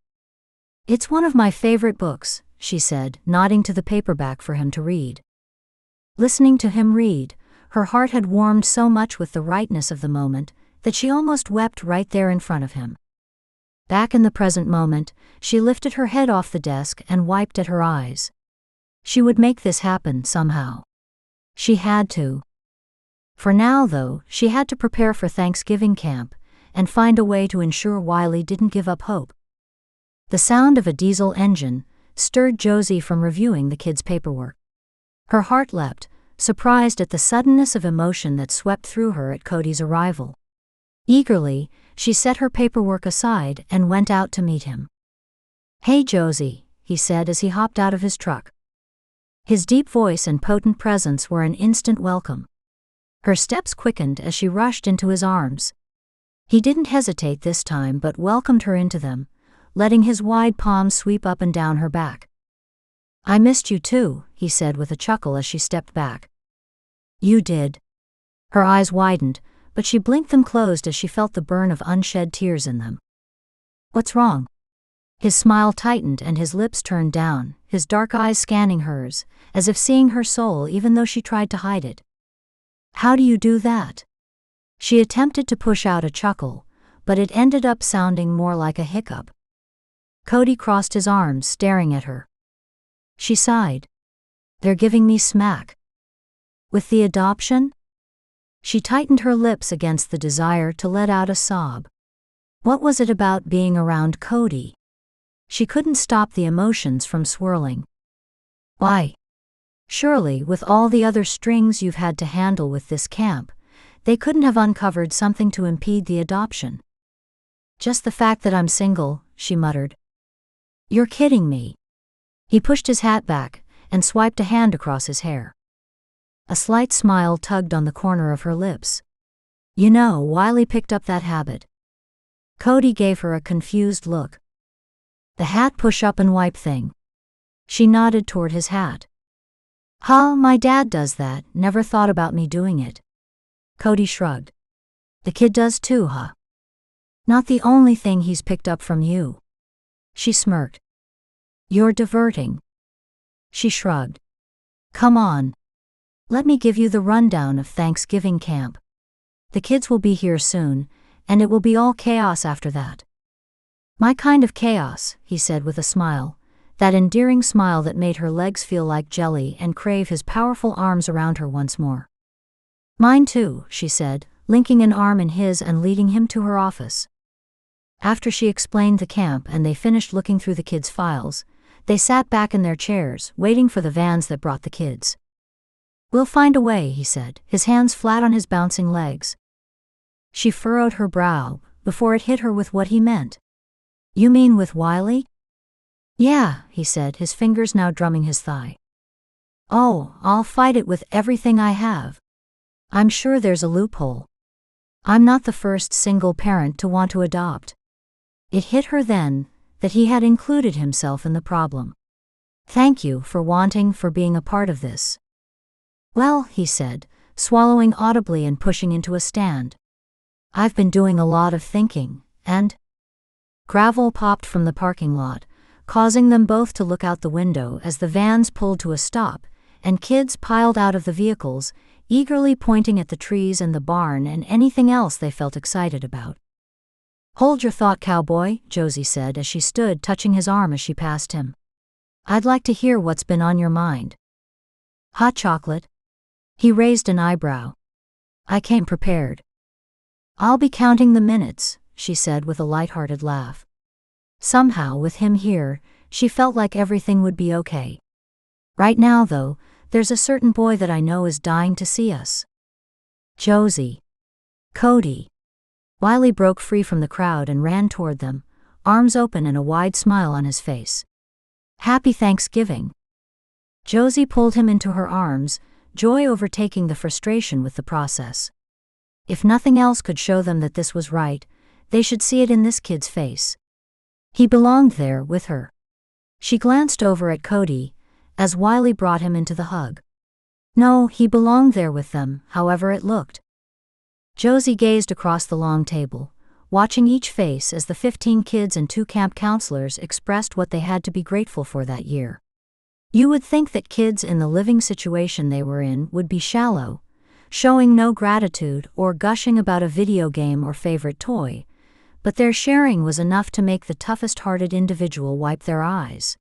"It's one of my favorite books," she said, nodding to the paperback for him to read. Listening to him read, her heart had warmed so much with the rightness of the moment that she almost wept right there in front of him. Back in the present moment, she lifted her head off the desk and wiped at her eyes. She would make this happen somehow. She had to. For now, though, she had to prepare for Thanksgiving camp and find a way to ensure Wiley didn't give up hope. The sound of a diesel engine stirred Josie from reviewing the kids' paperwork. Her heart leapt, surprised at the suddenness of emotion that swept through her at Cody's arrival. Eagerly, she set her paperwork aside and went out to meet him. "Hey, Josie," he said as he hopped out of his truck. His deep voice and potent presence were an instant welcome. Her steps quickened as she rushed into his arms. He didn't hesitate this time but welcomed her into them, letting his wide palms sweep up and down her back. "I missed you too," he said with a chuckle as she stepped back. "You did." Her eyes widened, but she blinked them closed as she felt the burn of unshed tears in them. "What's wrong?" His smile tightened and his lips turned down, his dark eyes scanning hers, as if seeing her soul even though she tried to hide it. "How do you do that?" She attempted to push out a chuckle, but it ended up sounding more like a hiccup. Cody crossed his arms, staring at her. She sighed. "They're giving me smack." "With the adoption?" She tightened her lips against the desire to let out a sob. What was it about being around Cody? She couldn't stop the emotions from swirling. "Why? Surely, with all the other strings you've had to handle with this camp, they couldn't have uncovered something to impede the adoption." "Just the fact that I'm single," she muttered. "You're kidding me." He pushed his hat back and swiped a hand across his hair. A slight smile tugged on the corner of her lips. "You know, Wiley picked up that habit." Cody gave her a confused look. "The hat push up and wipe thing." She nodded toward his hat. "Huh, my dad does that, never thought about me doing it." Cody shrugged. "The kid does too, huh?" "Not the only thing he's picked up from you." She smirked. "You're diverting." She shrugged. "Come on. Let me give you the rundown of Thanksgiving camp. The kids will be here soon, and it will be all chaos after that." "My kind of chaos," he said with a smile, that endearing smile that made her legs feel like jelly and crave his powerful arms around her once more. "Mine too," she said, linking an arm in his and leading him to her office. After she explained the camp and they finished looking through the kids' files, they sat back in their chairs, waiting for the vans that brought the kids. "We'll find a way," he said, his hands flat on his bouncing legs. She furrowed her brow before it hit her with what he meant. "You mean with Wiley?" "Yeah," he said, his fingers now drumming his thigh. "Oh, I'll fight it with everything I have. I'm sure there's a loophole. I'm not the first single parent to want to adopt." It hit her then that he had included himself in the problem. "Thank you for being a part of this." "Well," he said, swallowing audibly and pushing into a stand. "I've been doing a lot of thinking, and—" Gravel popped from the parking lot, causing them both to look out the window as the vans pulled to a stop, and kids piled out of the vehicles, eagerly pointing at the trees and the barn and anything else they felt excited about. "Hold your thought, cowboy," Josie said as she stood touching his arm as she passed him. "I'd like to hear what's been on your mind." "Hot chocolate?" He raised an eyebrow. "I came prepared." "I'll be counting the minutes," she said with a light-hearted laugh. Somehow, with him here, she felt like everything would be okay. Right now, though, there's a certain boy that I know is dying to see us. Josie. Cody. Wiley broke free from the crowd and ran toward them, arms open and a wide smile on his face. Happy Thanksgiving. Josie pulled him into her arms, joy overtaking the frustration with the process. If nothing else could show them that this was right, they should see it in this kid's face. He belonged there with her. She glanced over at Cody, as Wiley brought him into the hug. No, he belonged there with them, however it looked. Josie gazed across the long table, watching each face as the 15 kids and 2 camp counselors expressed what they had to be grateful for that year. You would think that kids in the living situation they were in would be shallow, showing no gratitude or gushing about a video game or favorite toy, but their sharing was enough to make the toughest-hearted individual wipe their eyes.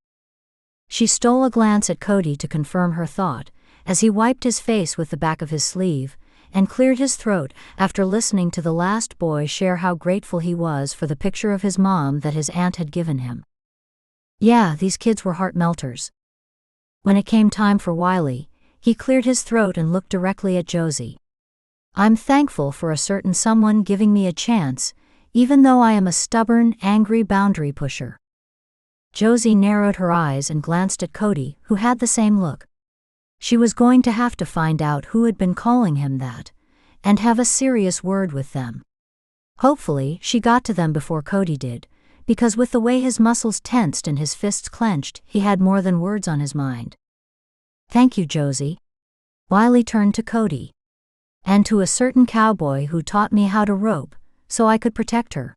She stole a glance at Cody to confirm her thought, as he wiped his face with the back of his sleeve, and cleared his throat after listening to the last boy share how grateful he was for the picture of his mom that his aunt had given him. Yeah, these kids were heart-melters. When it came time for Wiley, he cleared his throat and looked directly at Josie. I'm thankful for a certain someone giving me a chance, even though I am a stubborn, angry boundary pusher. Josie narrowed her eyes and glanced at Cody, who had the same look. She was going to have to find out who had been calling him that, and have a serious word with them. Hopefully, she got to them before Cody did, because with the way his muscles tensed and his fists clenched, he had more than words on his mind. Thank you, Josie. Wiley turned to Cody. And to a certain cowboy who taught me how to rope, so I could protect her.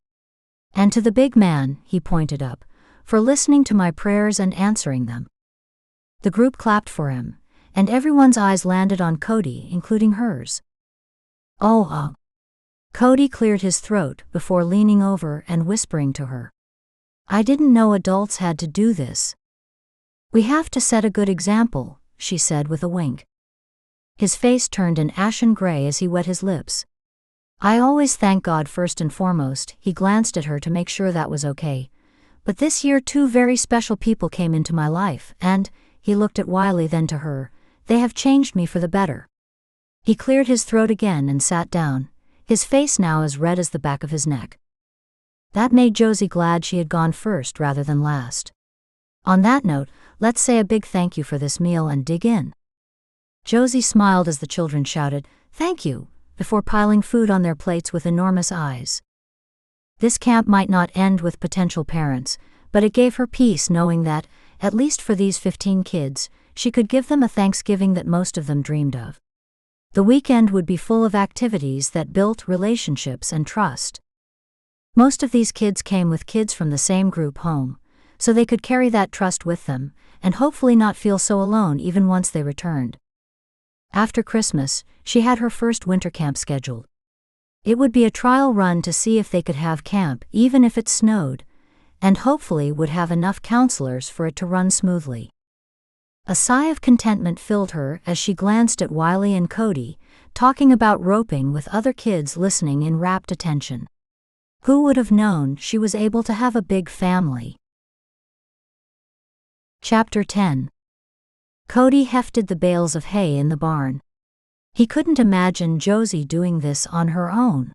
And to the big man, he pointed up, for listening to my prayers and answering them. The group clapped for him, and everyone's eyes landed on Cody, including hers. Cody cleared his throat before leaning over and whispering to her. I didn't know adults had to do this. We have to set a good example, she said with a wink. His face turned an ashen gray as he wet his lips. I always thank God first and foremost. He glanced at her to make sure that was okay. But this year 2 very special people came into my life, and, he looked at Wiley then to her, they have changed me for the better. He cleared his throat again and sat down, his face now as red as the back of his neck. That made Josie glad she had gone first rather than last. On that note, let's say a big thank you for this meal and dig in. Josie smiled as the children shouted, "Thank you," before piling food on their plates with enormous eyes. This camp might not end with potential parents, but it gave her peace knowing that, at least for these 15 kids, she could give them a Thanksgiving that most of them dreamed of. The weekend would be full of activities that built relationships and trust. Most of these kids came with kids from the same group home, so they could carry that trust with them, and hopefully not feel so alone even once they returned. After Christmas, she had her first winter camp scheduled. It would be a trial run to see if they could have camp even if it snowed, and hopefully would have enough counselors for it to run smoothly. A sigh of contentment filled her as she glanced at Wiley and Cody, talking about roping with other kids listening in rapt attention. Who would have known she was able to have a big family? Chapter 10. Cody hefted the bales of hay in the barn. He couldn't imagine Josie doing this on her own.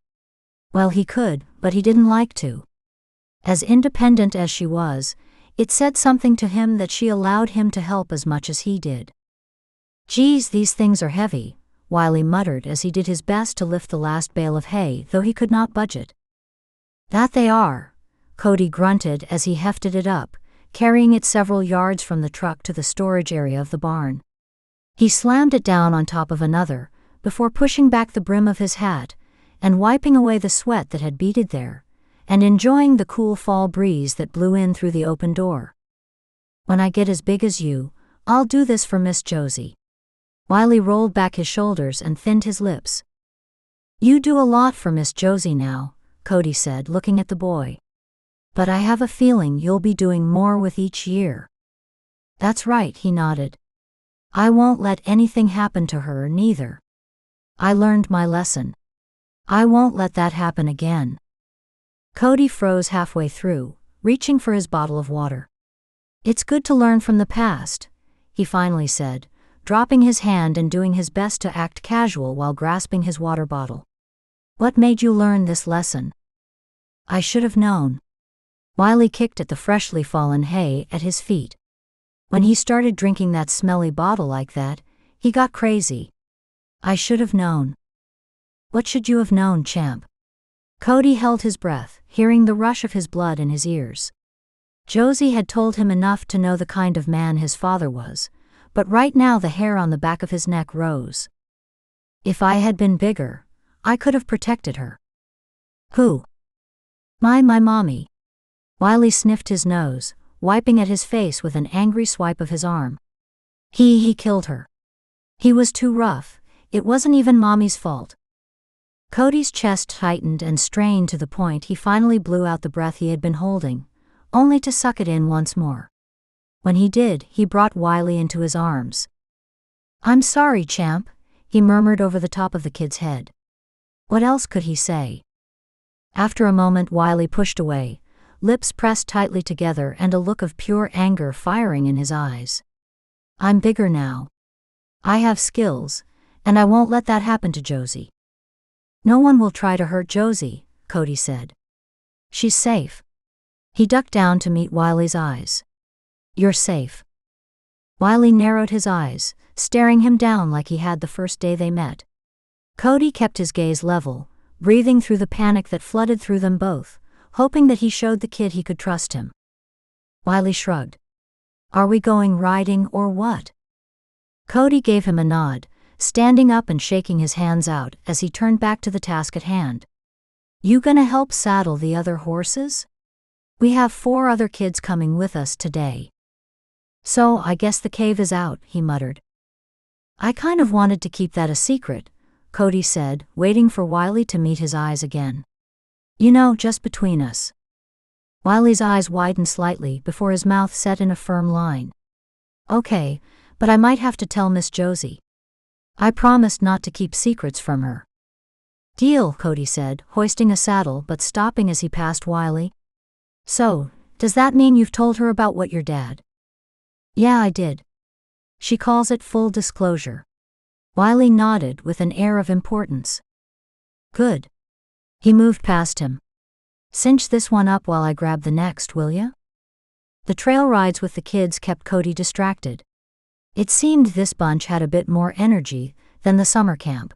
Well, he could, but he didn't like to. As independent as she was, it said something to him that she allowed him to help as much as he did. Geez, these things are heavy, Wiley muttered as he did his best to lift the last bale of hay, though he could not budge it. That they are, Cody grunted as he hefted it up, carrying it several yards from the truck to the storage area of the barn. He slammed it down on top of another, before pushing back the brim of his hat, and wiping away the sweat that had beaded there, and enjoying the cool fall breeze that blew in through the open door. When I get as big as you, I'll do this for Miss Josie. Wiley rolled back his shoulders and thinned his lips. You do a lot for Miss Josie now, Cody said, looking at the boy. But I have a feeling you'll be doing more with each year. That's right, he nodded. I won't let anything happen to her neither. I learned my lesson. I won't let that happen again. Cody froze halfway through, reaching for his bottle of water. "It's good to learn from the past," he finally said, dropping his hand and doing his best to act casual while grasping his water bottle. "What made you learn this lesson?" "I should have known." Wiley kicked at the freshly fallen hay at his feet. "When he started drinking that smelly bottle like that, he got crazy. I should have known." "What should you have known, champ?" Cody held his breath, hearing the rush of his blood in his ears. Josie had told him enough to know the kind of man his father was, but right now the hair on the back of his neck rose. "If I had been bigger, I could have protected her." "Who?" My mommy." Wiley sniffed his nose, wiping at his face with an angry swipe of his arm. He killed her. He was too rough, it wasn't even Mommy's fault." Cody's chest tightened and strained to the point he finally blew out the breath he had been holding, only to suck it in once more. When he did, he brought Wiley into his arms. "I'm sorry, champ," he murmured over the top of the kid's head. What else could he say? After a moment, Wiley pushed away, lips pressed tightly together and a look of pure anger firing in his eyes. "I'm bigger now. I have skills, and I won't let that happen to Josie." "No one will try to hurt Josie," Cody said. "She's safe." He ducked down to meet Wiley's eyes. "You're safe." Wiley narrowed his eyes, staring him down like he had the first day they met. Cody kept his gaze level, breathing through the panic that flooded through them both, hoping that he showed the kid he could trust him. Wiley shrugged. "Are we going riding or what?" Cody gave him a nod, standing up and shaking his hands out as he turned back to the task at hand. "You gonna help saddle the other horses? We have 4 other kids coming with us today." "So I guess the cave is out," he muttered. "I kind of wanted to keep that a secret," Cody said, waiting for Wiley to meet his eyes again. "You know, just between us." Wiley's eyes widened slightly before his mouth set in a firm line. "Okay, but I might have to tell Miss Josie. I promised not to keep secrets from her." "Deal," Cody said, hoisting a saddle but stopping as he passed Wiley. "So, does that mean you've told her about what your dad?" "Yeah, I did. She calls it full disclosure." Wiley nodded with an air of importance. "Good." He moved past him. "Cinch this one up while I grab the next, will ya?" The trail rides with the kids kept Cody distracted. It seemed this bunch had a bit more energy than the summer camp.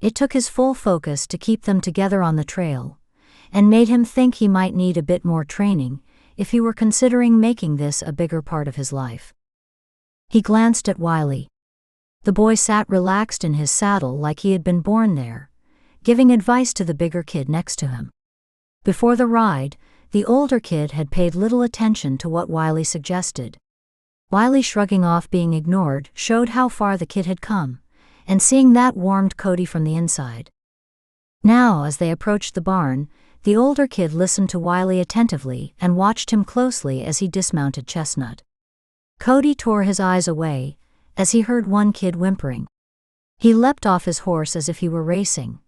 It took his full focus to keep them together on the trail, and made him think he might need a bit more training if he were considering making this a bigger part of his life. He glanced at Wiley. The boy sat relaxed in his saddle like he had been born there, giving advice to the bigger kid next to him. Before the ride, the older kid had paid little attention to what Wiley suggested. Wiley shrugging off being ignored showed how far the kid had come, and seeing that warmed Cody from the inside. Now, as they approached the barn, the older kid listened to Wiley attentively and watched him closely as he dismounted Chestnut. Cody tore his eyes away as he heard one kid whimpering. He leapt off his horse as if he were racing,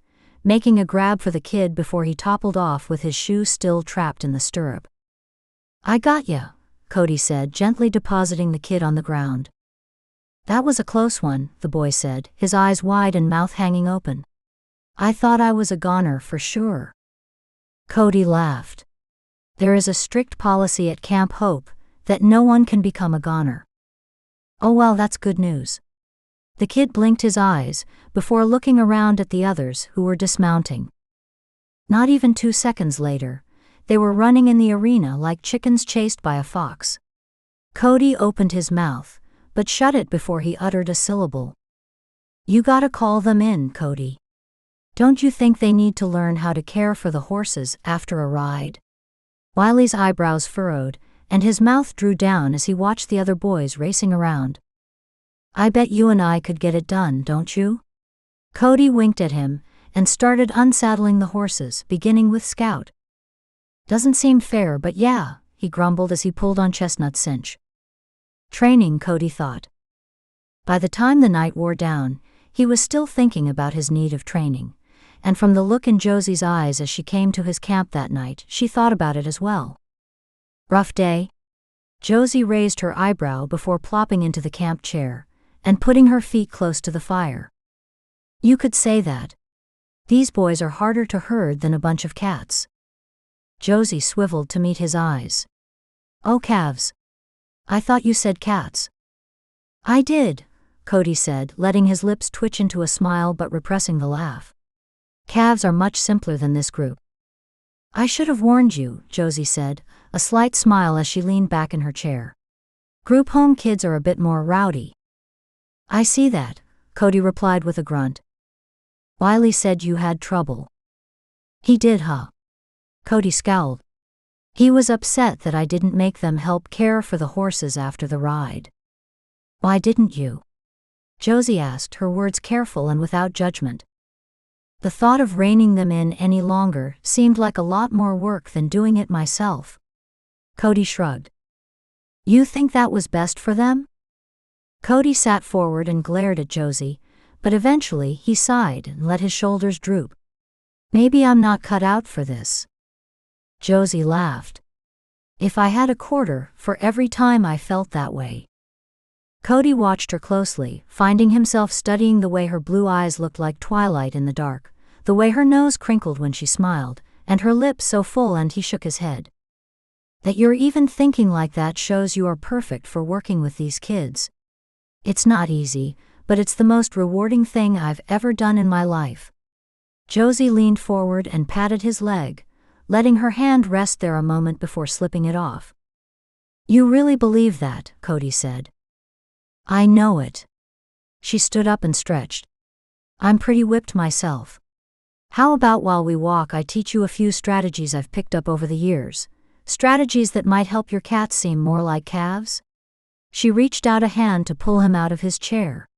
making a grab for the kid before he toppled off with his shoe still trapped in the stirrup. "I got ya," Cody said, gently depositing the kid on the ground. "That was a close one," the boy said, his eyes wide and mouth hanging open. "I thought I was a goner for sure." Cody laughed. "There is a strict policy at Camp Hope that no one can become a goner." "Oh well, that's good news." The kid blinked his eyes before looking around at the others who were dismounting. Not even 2 seconds later, they were running in the arena like chickens chased by a fox. Cody opened his mouth, but shut it before he uttered a syllable. "You gotta call them in, Cody. Don't you think they need to learn how to care for the horses after a ride?" Wiley's eyebrows furrowed, and his mouth drew down as he watched the other boys racing around. "I bet you and I could get it done, don't you?" Cody winked at him and started unsaddling the horses, beginning with Scout. "Doesn't seem fair, but yeah," he grumbled as he pulled on Chestnut's cinch. Training, Cody thought. By the time the night wore down, he was still thinking about his need of training, and from the look in Josie's eyes as she came to his camp that night, she thought about it as well. Rough day? Josie raised her eyebrow before plopping into the camp chair and putting her feet close to the fire. You could say that. These boys are harder to herd than a bunch of cats. Josie swiveled to meet his eyes. Oh, calves. I thought you said cats. I did, Cody said, letting his lips twitch into a smile but repressing the laugh. Calves are much simpler than this group. I should have warned you, Josie said, a slight smile as she leaned back in her chair. Group home kids are a bit more rowdy. I see that, Cody replied with a grunt. Wiley said you had trouble. He did, huh? Cody scowled. He was upset that I didn't make them help care for the horses after the ride. Why didn't you? Josie asked, her words careful and without judgment. The thought of reining them in any longer seemed like a lot more work than doing it myself. Cody shrugged. You think that was best for them? Cody sat forward and glared at Josie, but eventually he sighed and let his shoulders droop. Maybe I'm not cut out for this. Josie laughed. If I had a quarter for every time I felt that way. Cody watched her closely, finding himself studying the way her blue eyes looked like twilight in the dark, the way her nose crinkled when she smiled, and her lips so full, and he shook his head. That you're even thinking like that shows you are perfect for working with these kids. It's not easy, but it's the most rewarding thing I've ever done in my life. Josie leaned forward and patted his leg, letting her hand rest there a moment before slipping it off. You really believe that, Cody said. I know it. She stood up and stretched. I'm pretty whipped myself. How about while we walk I teach you a few strategies I've picked up over the years, strategies that might help your cats seem more like calves? She reached out a hand to pull him out of his chair.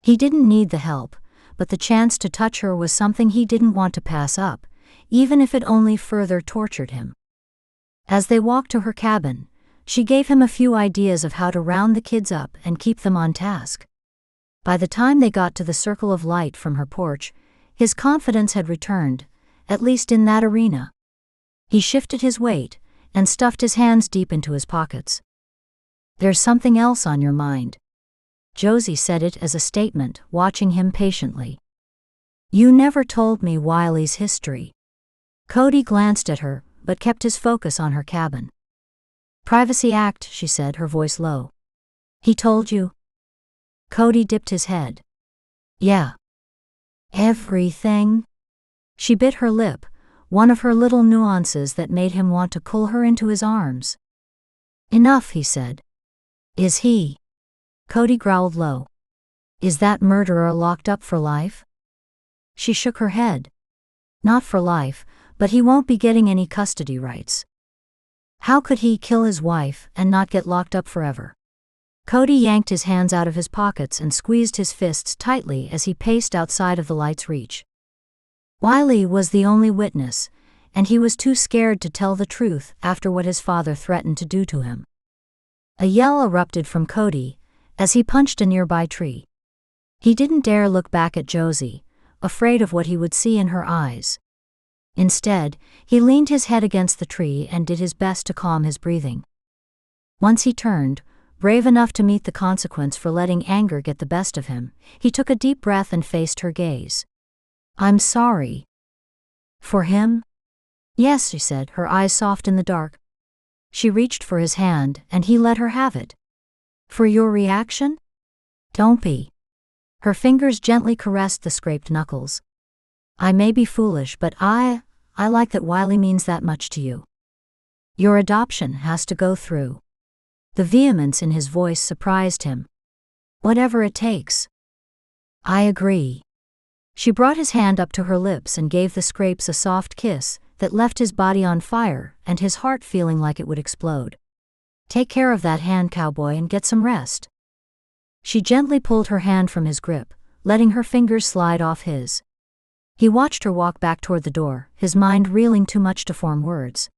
He didn't need the help, but the chance to touch her was something he didn't want to pass up, even if it only further tortured him. As they walked to her cabin, she gave him a few ideas of how to round the kids up and keep them on task. By the time they got to the circle of light from her porch, his confidence had returned, at least in that arena. He shifted his weight and stuffed his hands deep into his pockets. There's something else on your mind. Josie said it as a statement, watching him patiently. You never told me Wiley's history. Cody glanced at her, but kept his focus on her cabin. Privacy Act, she said, her voice low. He told you? Cody dipped his head. Yeah. Everything? She bit her lip, one of her little nuances that made him want to pull her into his arms. Enough, he said. Is he? Cody growled low. Is that murderer locked up for life? She shook her head. Not for life, but he won't be getting any custody rights. How could he kill his wife and not get locked up forever? Cody yanked his hands out of his pockets and squeezed his fists tightly as he paced outside of the light's reach. Wiley was the only witness, and he was too scared to tell the truth after what his father threatened to do to him. A yell erupted from Cody as he punched a nearby tree. He didn't dare look back at Josie, afraid of what he would see in her eyes. Instead, he leaned his head against the tree and did his best to calm his breathing. Once he turned, brave enough to meet the consequence for letting anger get the best of him, he took a deep breath and faced her gaze. I'm sorry. For him? Yes, she said, her eyes soft in the dark. She reached for his hand, and he let her have it. For your reaction? Don't be. Her fingers gently caressed the scraped knuckles. I may be foolish, but I like that Wiley means that much to you. Your adoption has to go through. The vehemence in his voice surprised him. Whatever it takes. I agree. She brought his hand up to her lips and gave the scrapes a soft kiss that left his body on fire and his heart feeling like it would explode. Take care of that hand, cowboy, and get some rest. She gently pulled her hand from his grip, letting her fingers slide off his. He watched her walk back toward the door, his mind reeling too much to form words.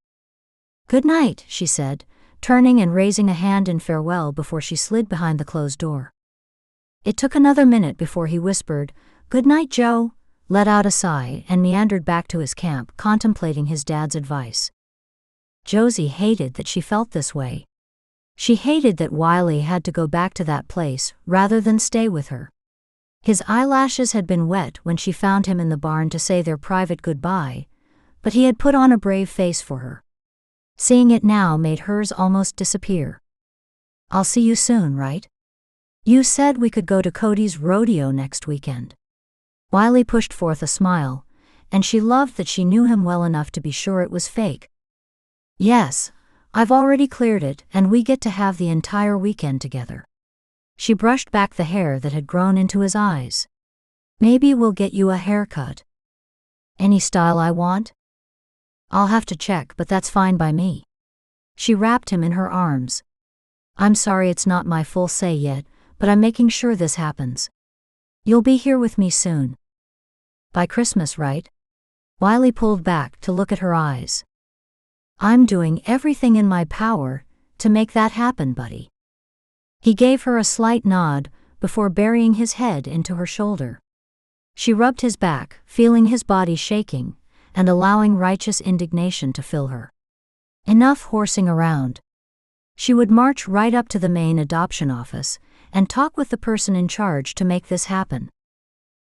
Good night, she said, turning and raising a hand in farewell before she slid behind the closed door. It took another minute before he whispered, Good night, Joe, let out a sigh and meandered back to his camp, contemplating his dad's advice. Josie hated that she felt this way. She hated that Wiley had to go back to that place rather than stay with her. His eyelashes had been wet when she found him in the barn to say their private goodbye, but he had put on a brave face for her. Seeing it now made hers almost disappear. "I'll see you soon, right? You said we could go to Cody's rodeo next weekend." Wiley pushed forth a smile, and she loved that she knew him well enough to be sure it was fake. "Yes, I've already cleared it, and we get to have the entire weekend together." She brushed back the hair that had grown into his eyes. "Maybe we'll get you a haircut." "Any style I want?" "I'll have to check, but that's fine by me." She wrapped him in her arms. "I'm sorry it's not my full say yet, but I'm making sure this happens. You'll be here with me soon. By Christmas, right?" Wiley pulled back to look at her eyes. "I'm doing everything in my power to make that happen, buddy." He gave her a slight nod before burying his head into her shoulder. She rubbed his back, feeling his body shaking, and allowing righteous indignation to fill her. Enough horsing around. She would march right up to the main adoption office and talk with the person in charge to make this happen.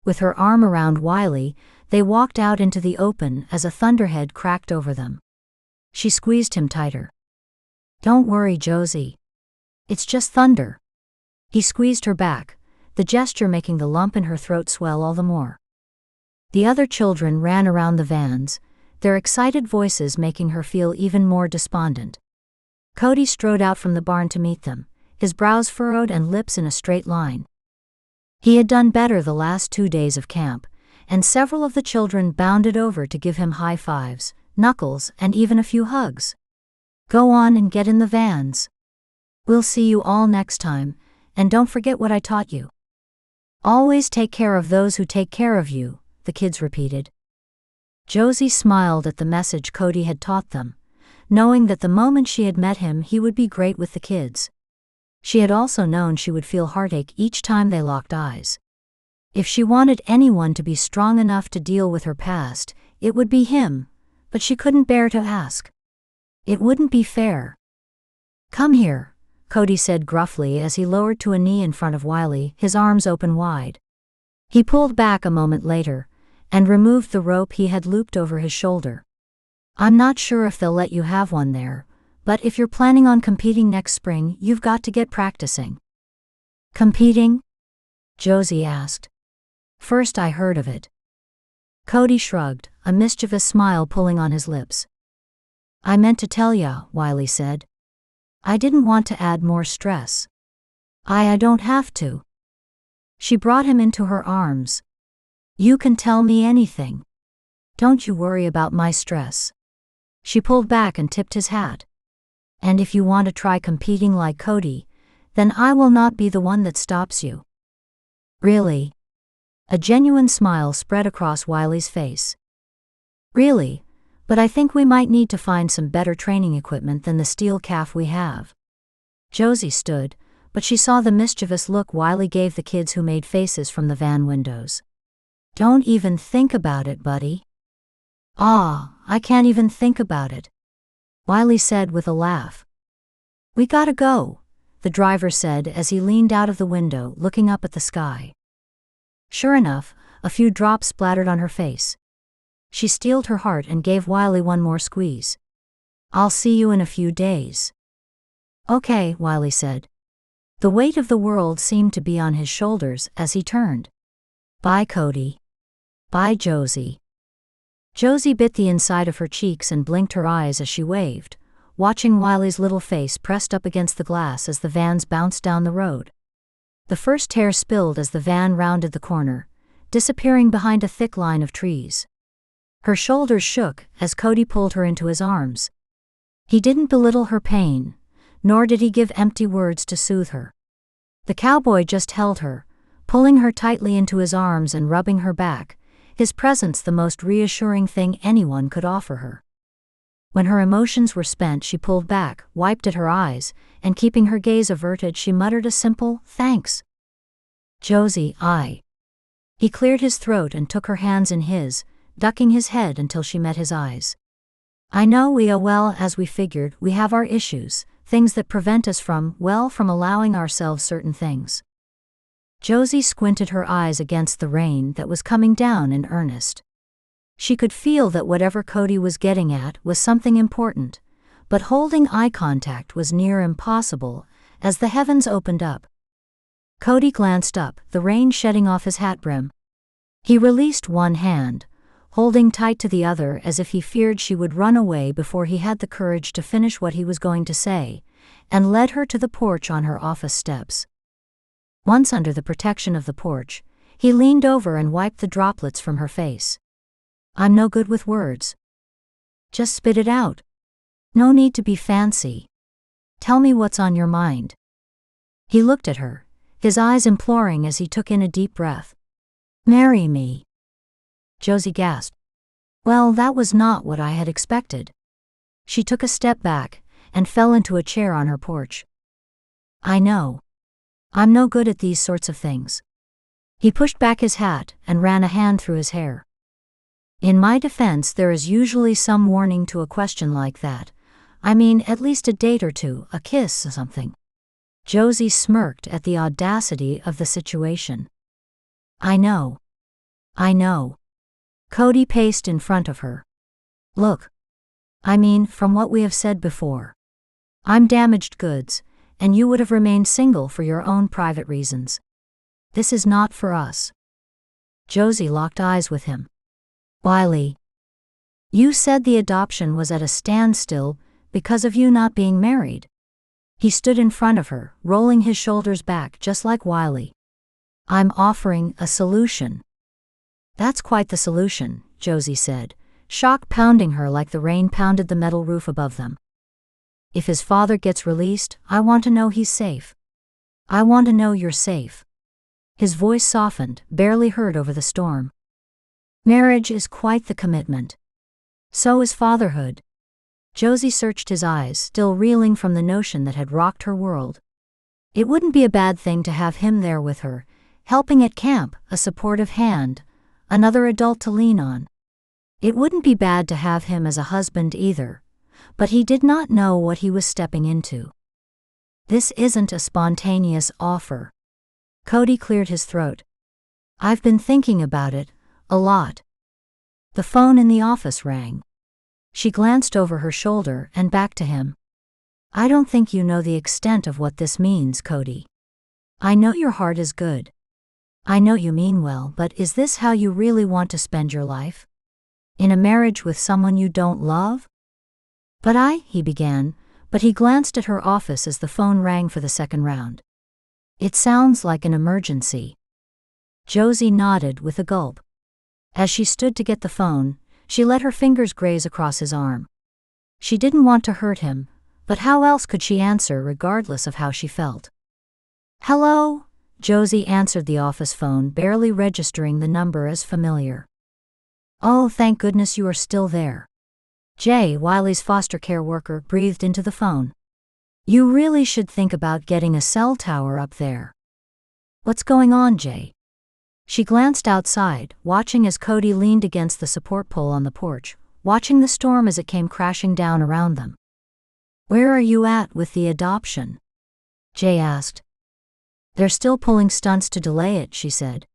With her arm around Wiley, they walked out into the open as a thunderhead cracked over them. She squeezed him tighter. "Don't worry, Josie. It's just thunder." He squeezed her back, the gesture making the lump in her throat swell all the more. The other children ran around the vans, their excited voices making her feel even more despondent. Cody strode out from the barn to meet them, his brows furrowed and lips in a straight line. He had done better the last 2 days of camp, and several of the children bounded over to give him high fives, knuckles, and even a few hugs. "Go on and get in the vans. We'll see you all next time, and don't forget what I taught you. Always take care of those who take care of you," the kids repeated. Josie smiled at the message Cody had taught them, knowing that the moment she had met him he would be great with the kids. She had also known she would feel heartache each time they locked eyes. If she wanted anyone to be strong enough to deal with her past, it would be him, but she couldn't bear to ask. It wouldn't be fair. "Come here," Cody said gruffly as he lowered to a knee in front of Wiley, his arms open wide. He pulled back a moment later and removed the rope he had looped over his shoulder. "I'm not sure if they'll let you have one there, but if you're planning on competing next spring, you've got to get practicing." "Competing?" Josie asked. "First I heard of it." Cody shrugged, a mischievous smile pulling on his lips. "I meant to tell ya," Wiley said. "I didn't want to add more stress." I don't have to." She brought him into her arms. "You can tell me anything. Don't you worry about my stress." She pulled back and tipped his hat. "And if you want to try competing like Cody, then I will not be the one that stops you." "Really?" A genuine smile spread across Wiley's face. "Really, but I think we might need to find some better training equipment than the steel calf we have." Josie stood, but she saw the mischievous look Wiley gave the kids who made faces from the van windows. "Don't even think about it, buddy." I can't even think about it," Wiley said with a laugh. "We gotta go," the driver said as he leaned out of the window looking up at the sky. Sure enough, a few drops splattered on her face. She steeled her heart and gave Wiley one more squeeze. "I'll see you in a few days." "Okay," Wiley said. The weight of the world seemed to be on his shoulders as he turned. "Bye, Cody. Bye, Josie." Josie bit the inside of her cheeks and blinked her eyes as she waved, watching Wiley's little face pressed up against the glass as the vans bounced down the road. The first tear spilled as the van rounded the corner, disappearing behind a thick line of trees. Her shoulders shook as Cody pulled her into his arms. He didn't belittle her pain, nor did he give empty words to soothe her. The cowboy just held her, pulling her tightly into his arms and rubbing her back, his presence the most reassuring thing anyone could offer her. When her emotions were spent, she pulled back, wiped at her eyes, and keeping her gaze averted, she muttered a simple, "Thanks." "Josie, I." He cleared his throat and took her hands in his, ducking his head until she met his eyes. I know as we figured, we have our issues, things that prevent us from allowing ourselves certain things. Josie squinted her eyes against the rain that was coming down in earnest. She could feel that whatever Cody was getting at was something important, but holding eye contact was near impossible as the heavens opened up. Cody glanced up, the rain shedding off his hat brim. He released one hand, holding tight to the other as if he feared she would run away before he had the courage to finish what he was going to say, and led her to the porch on her office steps. Once under the protection of the porch, he leaned over and wiped the droplets from her face. I'm no good with words. Just spit it out. No need to be fancy. Tell me what's on your mind. He looked at her, his eyes imploring as he took in a deep breath. Marry me. Josie gasped. Well, that was not what I had expected. She took a step back and fell into a chair on her porch. I know. I'm no good at these sorts of things. He pushed back his hat and ran a hand through his hair. In my defense, there is usually some warning to a question like that. I mean, at least a date or two, a kiss or something. Josie smirked at the audacity of the situation. I know. Cody paced in front of her. Look. I mean, from what we have said before. I'm damaged goods, and you would have remained single for your own private reasons. This is not for us. Josie locked eyes with him. Wiley. You said the adoption was at a standstill because of you not being married. He stood in front of her, rolling his shoulders back just like Wiley. I'm offering a solution. That's quite the solution, Josie said, shock pounding her like the rain pounded the metal roof above them. If his father gets released, I want to know he's safe. I want to know you're safe. His voice softened, barely heard over the storm. Marriage is quite the commitment. So is fatherhood. Josie searched his eyes, still reeling from the notion that had rocked her world. It wouldn't be a bad thing to have him there with her, helping at camp, a supportive hand, another adult to lean on. It wouldn't be bad to have him as a husband either, but he did not know what he was stepping into. This isn't a spontaneous offer. Cody cleared his throat. I've been thinking about it, a lot. The phone in the office rang. She glanced over her shoulder and back to him. I don't think you know the extent of what this means, Cody. I know your heart is good. I know you mean well, but is this how you really want to spend your life? In a marriage with someone you don't love? He began, but he glanced at her office as the phone rang for the second round. It sounds like an emergency. Josie nodded with a gulp. As she stood to get the phone, she let her fingers graze across his arm. She didn't want to hurt him, but how else could she answer regardless of how she felt? Hello? Josie answered the office phone, barely registering the number as familiar. Oh, thank goodness you are still there. Jay, Wiley's foster care worker, breathed into the phone. You really should think about getting a cell tower up there. What's going on, Jay? She glanced outside, watching as Cody leaned against the support pole on the porch, watching the storm as it came crashing down around them. Where are you at with the adoption? Jay asked. They're still pulling stunts to delay it, she said.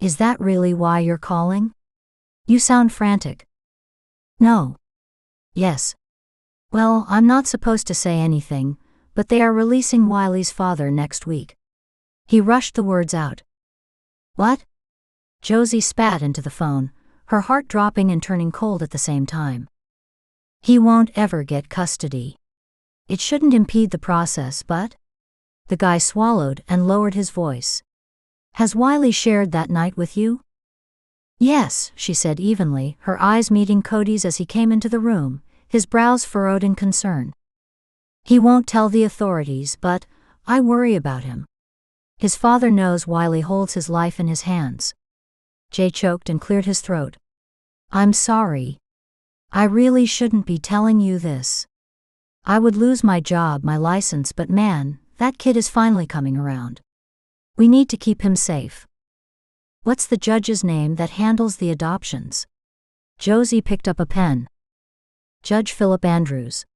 Is that really why you're calling? You sound frantic. No. Yes. Well, I'm not supposed to say anything, but they are releasing Wiley's father next week. He rushed the words out. What? Josie spat into the phone, her heart dropping and turning cold at the same time. He won't ever get custody. It shouldn't impede the process, but... The guy swallowed and lowered his voice. Has Wiley shared that night with you? Yes, she said evenly, her eyes meeting Cody's as he came into the room, his brows furrowed in concern. He won't tell the authorities, but I worry about him. His father knows Wiley holds his life in his hands. Jay choked and cleared his throat. I'm sorry. I really shouldn't be telling you this. I would lose my job, my license, but man, that kid is finally coming around. We need to keep him safe. What's the judge's name that handles the adoptions? Josie picked up a pen. Judge Philip Andrews.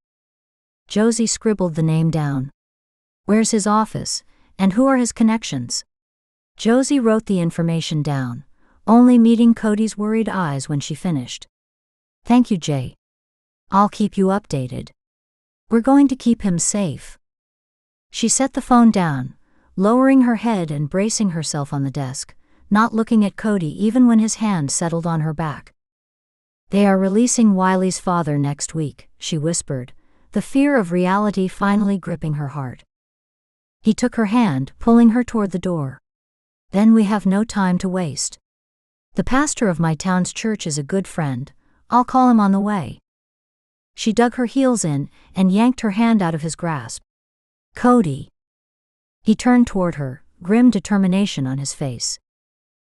Josie scribbled the name down. Where's his office, and who are his connections? Josie wrote the information down, only meeting Cody's worried eyes when she finished. Thank you, Jay. I'll keep you updated. We're going to keep him safe. She set the phone down, lowering her head and bracing herself on the desk, not looking at Cody even when his hand settled on her back. They are releasing Wiley's father next week, she whispered, the fear of reality finally gripping her heart. He took her hand, pulling her toward the door. Then we have no time to waste. The pastor of my town's church is a good friend. I'll call him on the way. She dug her heels in and yanked her hand out of his grasp. Cody. He turned toward her, grim determination on his face.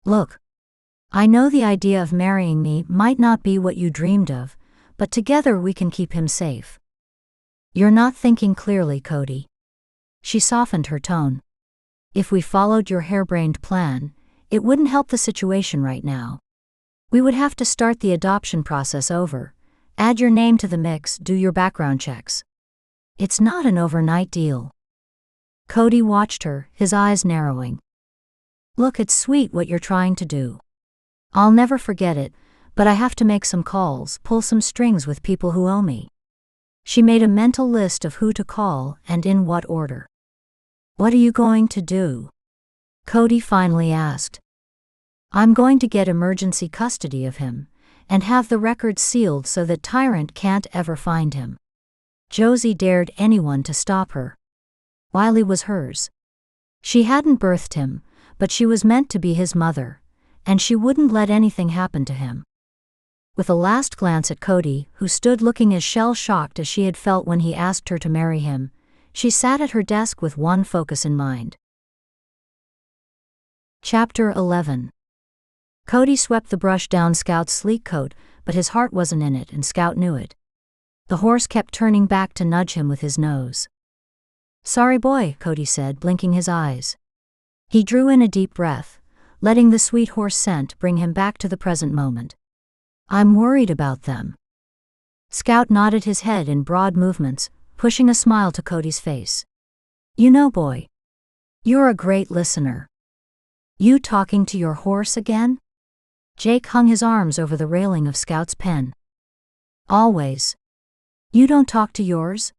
Look. I know the idea of marrying me might not be what you dreamed of, but together we can keep him safe. You're not thinking clearly, Cody. She softened her tone. If we followed your harebrained plan, it wouldn't help the situation right now. We would have to start the adoption process over, add your name to the mix, do your background checks. It's not an overnight deal. Cody watched her, his eyes narrowing. Look, it's sweet what you're trying to do. I'll never forget it, but I have to make some calls, pull some strings with people who owe me. She made a mental list of who to call and in what order. What are you going to do? Cody finally asked. I'm going to get emergency custody of him, and have the records sealed so that Tyrant can't ever find him. Josie dared anyone to stop her. Wiley was hers. She hadn't birthed him, but she was meant to be his mother, and she wouldn't let anything happen to him. With a last glance at Cody, who stood looking as shell-shocked as she had felt when he asked her to marry him, she sat at her desk with one focus in mind. Chapter 11. Cody swept the brush down Scout's sleek coat, but his heart wasn't in it, and Scout knew it. The horse kept turning back to nudge him with his nose. Sorry boy, Cody said, blinking his eyes. He drew in a deep breath, letting the sweet horse scent bring him back to the present moment. I'm worried about them. Scout nodded his head in broad movements, pushing a smile to Cody's face. You know, boy. You're a great listener. You talking to your horse again? Jake hung his arms over the railing of Scout's pen. Always. You don't talk to yours?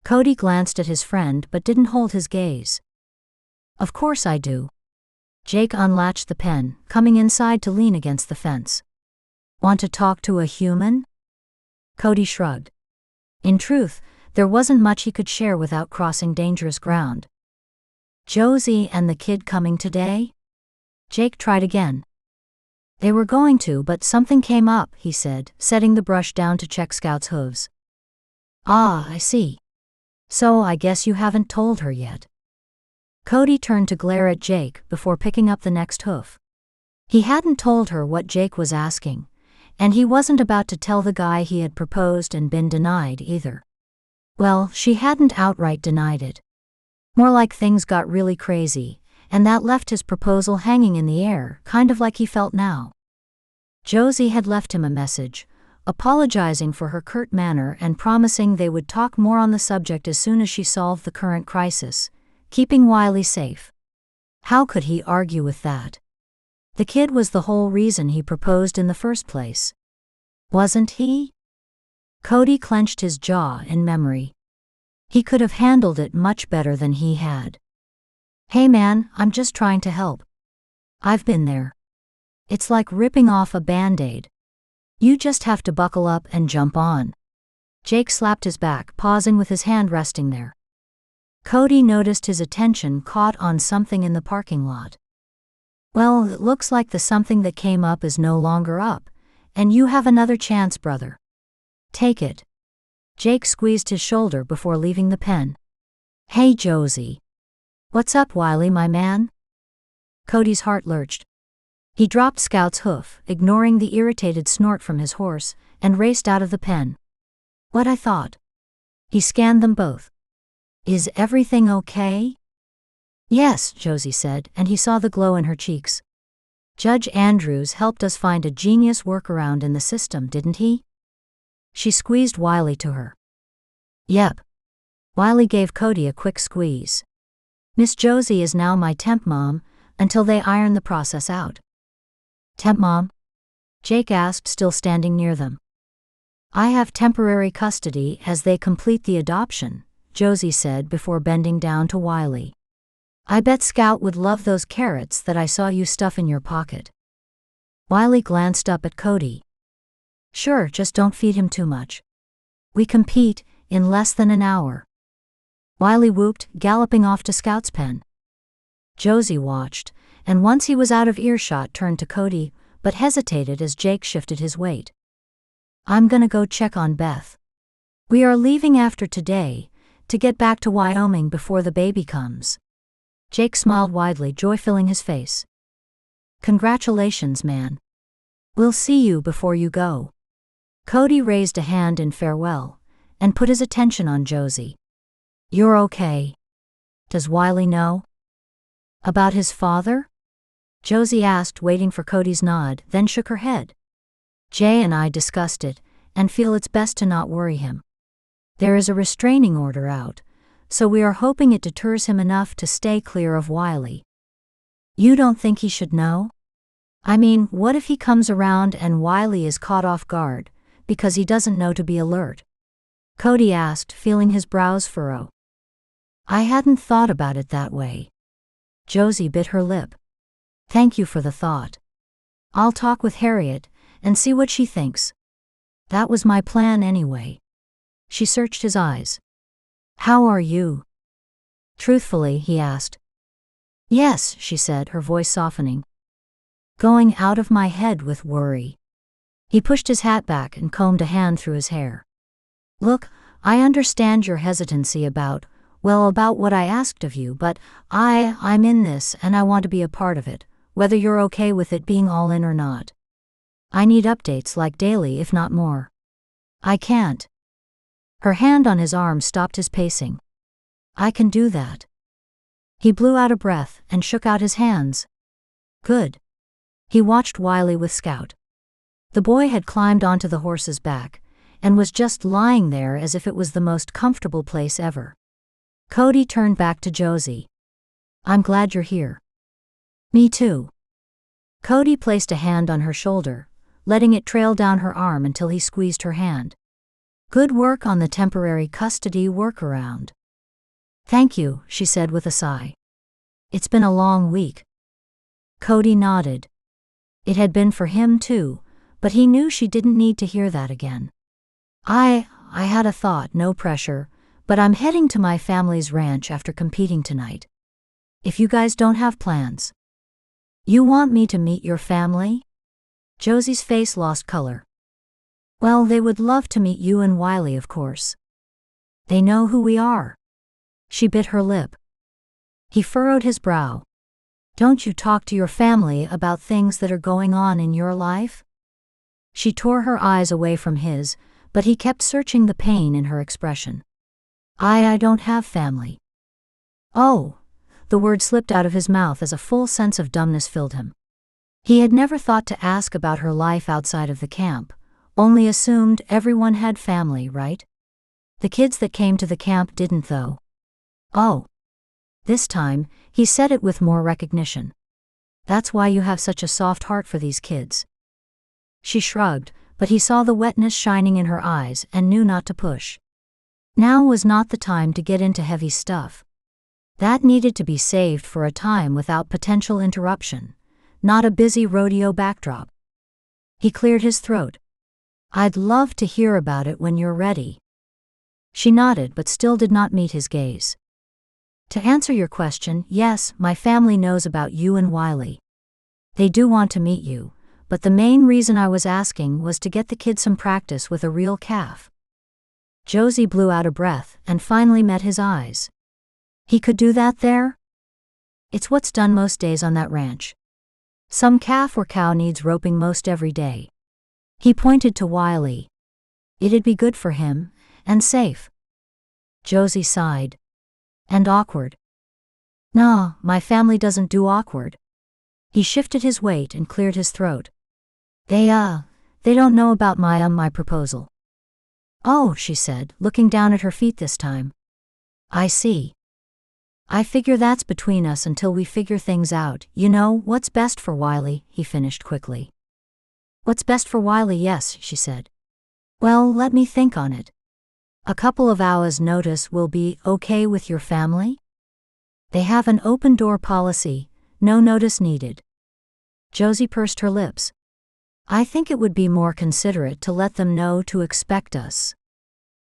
Cody glanced at his friend but didn't hold his gaze. Of course I do. Jake unlatched the pen, coming inside to lean against the fence. Want to talk to a human? Cody shrugged. In truth, there wasn't much he could share without crossing dangerous ground. Josie and the kid coming today? Jake tried again. They were going to, but something came up, he said, setting the brush down to check Scout's hooves. Ah, I see. So I guess you haven't told her yet. Cody turned to glare at Jake before picking up the next hoof. He hadn't told her what Jake was asking, and he wasn't about to tell the guy he had proposed and been denied either. Well, she hadn't outright denied it. More like things got really crazy, and that left his proposal hanging in the air, kind of like he felt now. Josie had left him a message, apologizing for her curt manner and promising they would talk more on the subject as soon as she solved the current crisis, keeping Wiley safe. How could he argue with that? The kid was the whole reason he proposed in the first place. Wasn't he? Cody clenched his jaw in memory. He could have handled it much better than he had. Hey man, I'm just trying to help. I've been there. It's like ripping off a Band-Aid. You just have to buckle up and jump on. Jake slapped his back, pausing with his hand resting there. Cody noticed his attention caught on something in the parking lot. Well, it looks like the something that came up is no longer up, and you have another chance, brother. Take it. Jake squeezed his shoulder before leaving the pen. Hey Josie. What's up, Wiley, my man? Cody's heart lurched. He dropped Scout's hoof, ignoring the irritated snort from his horse, and raced out of the pen. What I thought. He scanned them both. Is everything okay? Yes, Josie said, and he saw the glow in her cheeks. Judge Andrews helped us find a genius workaround in the system, didn't he? She squeezed Wiley to her. Yep. Wiley gave Cody a quick squeeze. Miss Josie is now my temp mom, until they iron the process out. Temp mom? Jake asked, still standing near them. I have temporary custody as they complete the adoption, Josie said before bending down to Wiley. I bet Scout would love those carrots that I saw you stuff in your pocket. Wiley glanced up at Cody. Sure, just don't feed him too much. We compete in less than an hour. Wiley whooped, galloping off to Scout's pen. Josie watched, and once he was out of earshot turned to Cody, but hesitated as Jake shifted his weight. I'm gonna go check on Beth. We are leaving after today, to get back to Wyoming before the baby comes. Jake smiled widely, joy filling his face. Congratulations, man. We'll see you before you go. Cody raised a hand in farewell, and put his attention on Josie. You're okay. Does Wiley know? About his father? Josie asked, waiting for Cody's nod, then shook her head. Jay and I discussed it, and feel it's best to not worry him. There is a restraining order out, so we are hoping it deters him enough to stay clear of Wiley. You don't think he should know? I mean, what if he comes around and Wiley is caught off guard, because he doesn't know to be alert? Cody asked, feeling his brows furrow. I hadn't thought about it that way. Josie bit her lip. Thank you for the thought. I'll talk with Harriet, and see what she thinks. That was my plan anyway. She searched his eyes. How are you? Truthfully, he asked. Yes, she said, her voice softening. Going out of my head with worry. He pushed his hat back and combed a hand through his hair. Look, I understand your hesitancy about what I asked of you, but I'm in this and I want to be a part of it, whether you're okay with it being all in or not. I need updates like daily, if not more. I can't. Her hand on his arm stopped his pacing. I can do that. He blew out a breath and shook out his hands. Good. He watched Wiley with Scout. The boy had climbed onto the horse's back, and was just lying there as if it was the most comfortable place ever. Cody turned back to Josie. I'm glad you're here. Me too. Cody placed a hand on her shoulder, letting it trail down her arm until he squeezed her hand. Good work on the temporary custody workaround. Thank you, she said with a sigh. It's been a long week. Cody nodded. It had been for him too, but he knew she didn't need to hear that again. I had a thought, no pressure, but I'm heading to my family's ranch after competing tonight. If you guys don't have plans. You want me to meet your family? Josie's face lost color. Well, they would love to meet you and Wiley, of course. They know who we are. She bit her lip. He furrowed his brow. Don't you talk to your family about things that are going on in your life? She tore her eyes away from his, but he kept searching the pain in her expression. I don't have family. Oh, the word slipped out of his mouth as a full sense of dumbness filled him. He had never thought to ask about her life outside of the camp, only assumed everyone had family, right? The kids that came to the camp didn't though. Oh. This time, he said it with more recognition. That's why you have such a soft heart for these kids. She shrugged, but he saw the wetness shining in her eyes and knew not to push. Now was not the time to get into heavy stuff. That needed to be saved for a time without potential interruption, not a busy rodeo backdrop. He cleared his throat. I'd love to hear about it when you're ready. She nodded but still did not meet his gaze. To answer your question, yes, my family knows about you and Wiley. They do want to meet you, but the main reason I was asking was to get the kid some practice with a real calf. Josie blew out a breath and finally met his eyes. He could do that there? It's what's done most days on that ranch. Some calf or cow needs roping most every day. He pointed to Wiley. It'd be good for him, and safe. Josie sighed. And awkward. Nah, my family doesn't do awkward. He shifted his weight and cleared his throat. They don't know about my proposal. Oh, she said, looking down at her feet this time. I see. I figure that's between us until we figure things out. You know, what's best for Wiley, he finished quickly. What's best for Wiley, yes, she said. Well, let me think on it. A couple of hours' notice will be okay with your family? They have an open-door policy, no notice needed. Josie pursed her lips. I think it would be more considerate to let them know to expect us.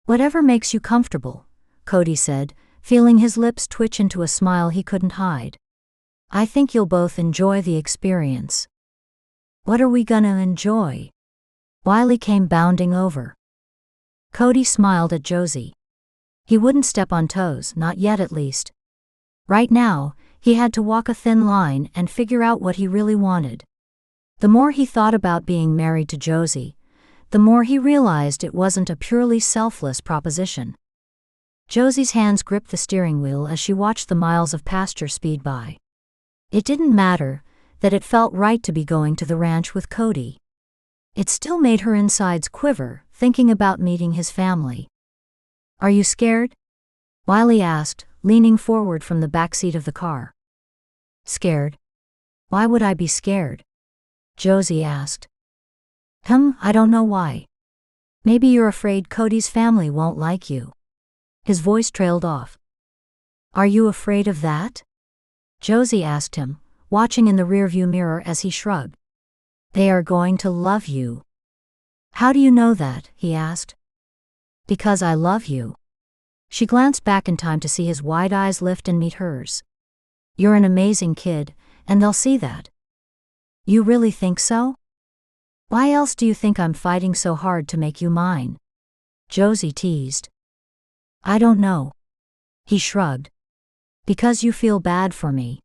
Whatever makes you comfortable, Cody said, feeling his lips twitch into a smile he couldn't hide. I think you'll both enjoy the experience. What are we gonna enjoy? Wiley came bounding over. Cody smiled at Josie. He wouldn't step on toes, not yet at least. Right now, he had to walk a thin line and figure out what he really wanted. The more he thought about being married to Josie, the more he realized it wasn't a purely selfless proposition. Josie's hands gripped the steering wheel as she watched the miles of pasture speed by. It didn't matter that it felt right to be going to the ranch with Cody. It still made her insides quiver, thinking about meeting his family. Are you scared? Wiley asked, leaning forward from the back seat of the car. Scared? Why would I be scared? Josie asked. I don't know why. Maybe you're afraid Cody's family won't like you. His voice trailed off. Are you afraid of that? Josie asked him, watching in the rearview mirror as he shrugged. They are going to love you. How do you know that? He asked. Because I love you. She glanced back in time to see his wide eyes lift and meet hers. You're an amazing kid, and they'll see that. You really think so? Why else do you think I'm fighting so hard to make you mine? Josie teased. I don't know. He shrugged. Because you feel bad for me.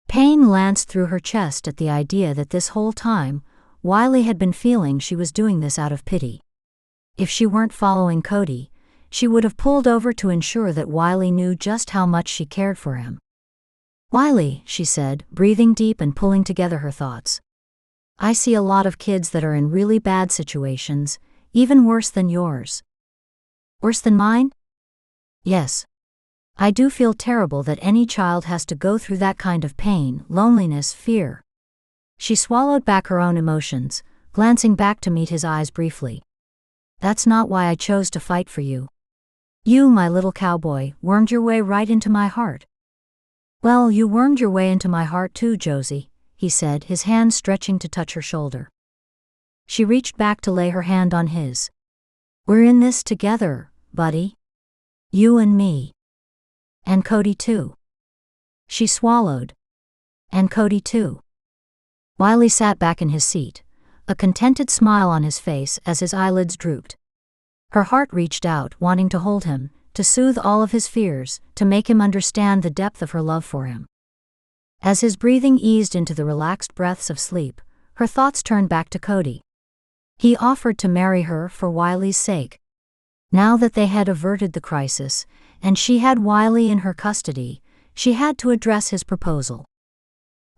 Pain lanced through her chest at the idea that this whole time, Wiley had been feeling she was doing this out of pity. If she weren't following Cody, she would have pulled over to ensure that Wiley knew just how much she cared for him. Wiley, she said, breathing deep and pulling together her thoughts. I see a lot of kids that are in really bad situations, even worse than yours. Worse than mine? Yes. I do feel terrible that any child has to go through that kind of pain, loneliness, fear. She swallowed back her own emotions, glancing back to meet his eyes briefly. That's not why I chose to fight for you. You, my little cowboy, wormed your way right into my heart. Well, you wormed your way into my heart too, Josie, he said, his hand stretching to touch her shoulder. She reached back to lay her hand on his. We're in this together, buddy. You and me. And Cody too. She swallowed. And Cody too. Wiley sat back in his seat, a contented smile on his face as his eyelids drooped. Her heart reached out, wanting to hold him, to soothe all of his fears, to make him understand the depth of her love for him. As his breathing eased into the relaxed breaths of sleep, her thoughts turned back to Cody. He offered to marry her for Wiley's sake. Now that they had averted the crisis, and she had Wiley in her custody, she had to address his proposal.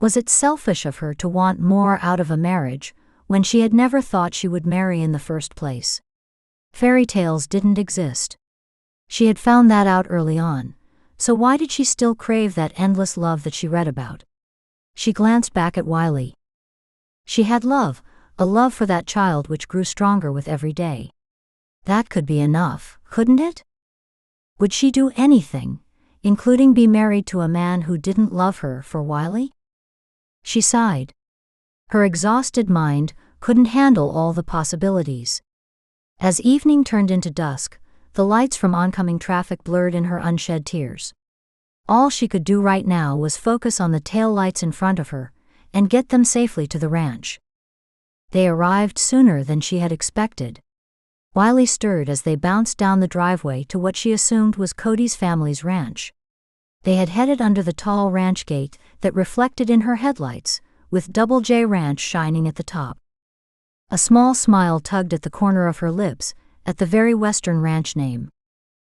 Was it selfish of her to want more out of a marriage, when she had never thought she would marry in the first place? Fairy tales didn't exist. She had found that out early on, so why did she still crave that endless love that she read about? She glanced back at Wiley. She had love, a love for that child which grew stronger with every day. That could be enough, couldn't it? Would she do anything, including be married to a man who didn't love her for Wiley? She sighed. Her exhausted mind couldn't handle all the possibilities. As evening turned into dusk, the lights from oncoming traffic blurred in her unshed tears. All she could do right now was focus on the tail lights in front of her, and get them safely to the ranch. They arrived sooner than she had expected. Wiley stirred as they bounced down the driveway to what she assumed was Cody's family's ranch. They had headed under the tall ranch gate that reflected in her headlights, with Double J Ranch shining at the top. A small smile tugged at the corner of her lips, at the very western ranch name.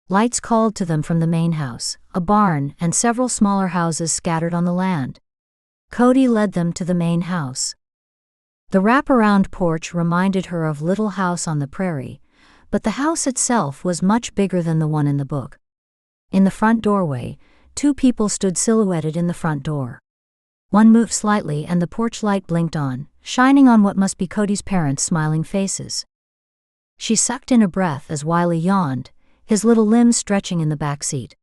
Lights called to them from the main house, a barn, and several smaller houses scattered on the land. Cody led them to the main house. The wraparound porch reminded her of Little House on the Prairie, But the house itself was much bigger than the one in the book. In the front doorway, two people stood silhouetted in the front door. One moved slightly and the porch light blinked on, shining on what must be Cody's parents' smiling faces. She sucked in a breath as Wiley yawned, his little limbs stretching in the back seat.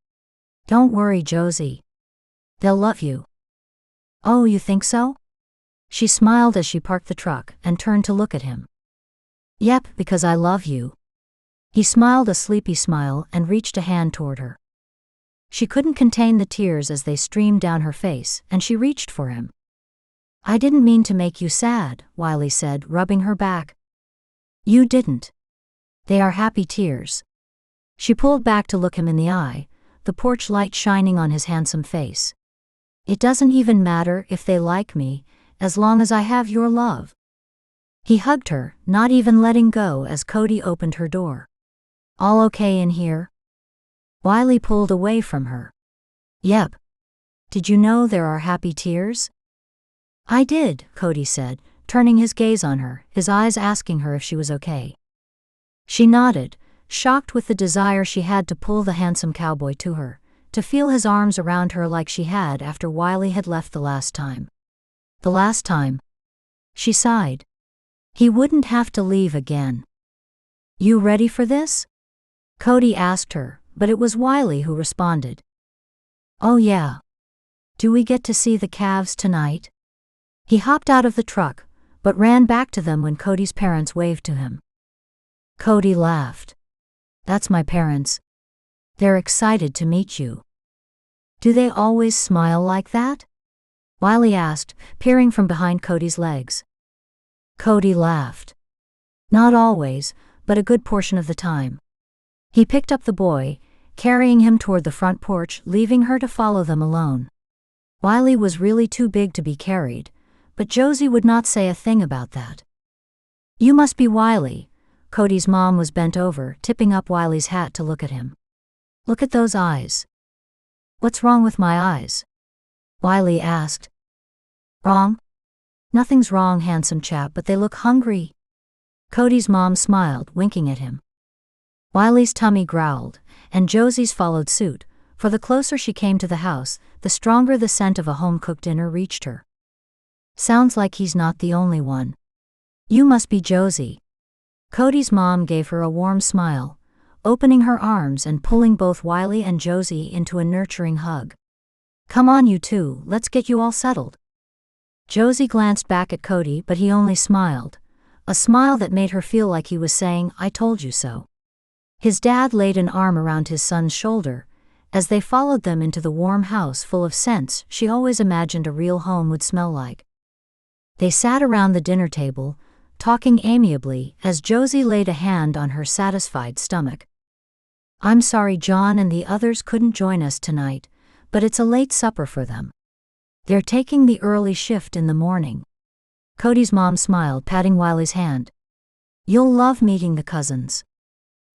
"Don't worry, Josie. They'll love you." "Oh, you think so?" She smiled as she parked the truck and turned to look at him. "Yep, because I love you." He smiled a sleepy smile and reached a hand toward her. She couldn't contain the tears as they streamed down her face, and she reached for him. "I didn't mean to make you sad," Wiley said, rubbing her back. "You didn't. They are happy tears." She pulled back to look him in the eye, the porch light shining on his handsome face. "It doesn't even matter if they like me, as long as I have your love." He hugged her, not even letting go as Cody opened her door. "All okay in here?" Wiley pulled away from her. "Yep. Did you know there are happy tears?" "I did," Cody said, turning his gaze on her, his eyes asking her if she was okay. She nodded, shocked with the desire she had to pull the handsome cowboy to her, to feel his arms around her like she had after Wiley had left the last time. The last time. She sighed. He wouldn't have to leave again. "You ready for this?" Cody asked her, but it was Wiley who responded. "Oh yeah. Do we get to see the calves tonight?" He hopped out of the truck, but ran back to them when Cody's parents waved to him. Cody laughed. "That's my parents. They're excited to meet you." "Do they always smile like that?" Wiley asked, peering from behind Cody's legs. Cody laughed. "Not always, but a good portion of the time." He picked up the boy, carrying him toward the front porch, leaving her to follow them alone. Wiley was really too big to be carried, but Josie would not say a thing about that. "You must be Wiley." Cody's mom was bent over, tipping up Wiley's hat to look at him. "Look at those eyes." "What's wrong with my eyes?" Wiley asked. "Wrong? Nothing's wrong, handsome chap, but they look hungry." Cody's mom smiled, winking at him. Wiley's tummy growled, and Josie's followed suit, for the closer she came to the house, the stronger the scent of a home-cooked dinner reached her. "Sounds like he's not the only one. You must be Josie." Cody's mom gave her a warm smile, opening her arms and pulling both Wiley and Josie into a nurturing hug. "Come on, you two, let's get you all settled." Josie glanced back at Cody, but he only smiled, a smile that made her feel like he was saying, "I told you so." His dad laid an arm around his son's shoulder, as they followed them into the warm house full of scents she always imagined a real home would smell like. They sat around the dinner table, talking amiably as Josie laid a hand on her satisfied stomach. "I'm sorry John and the others couldn't join us tonight, but it's a late supper for them. They're taking the early shift in the morning." Cody's mom smiled, patting Wiley's hand. "You'll love meeting the cousins.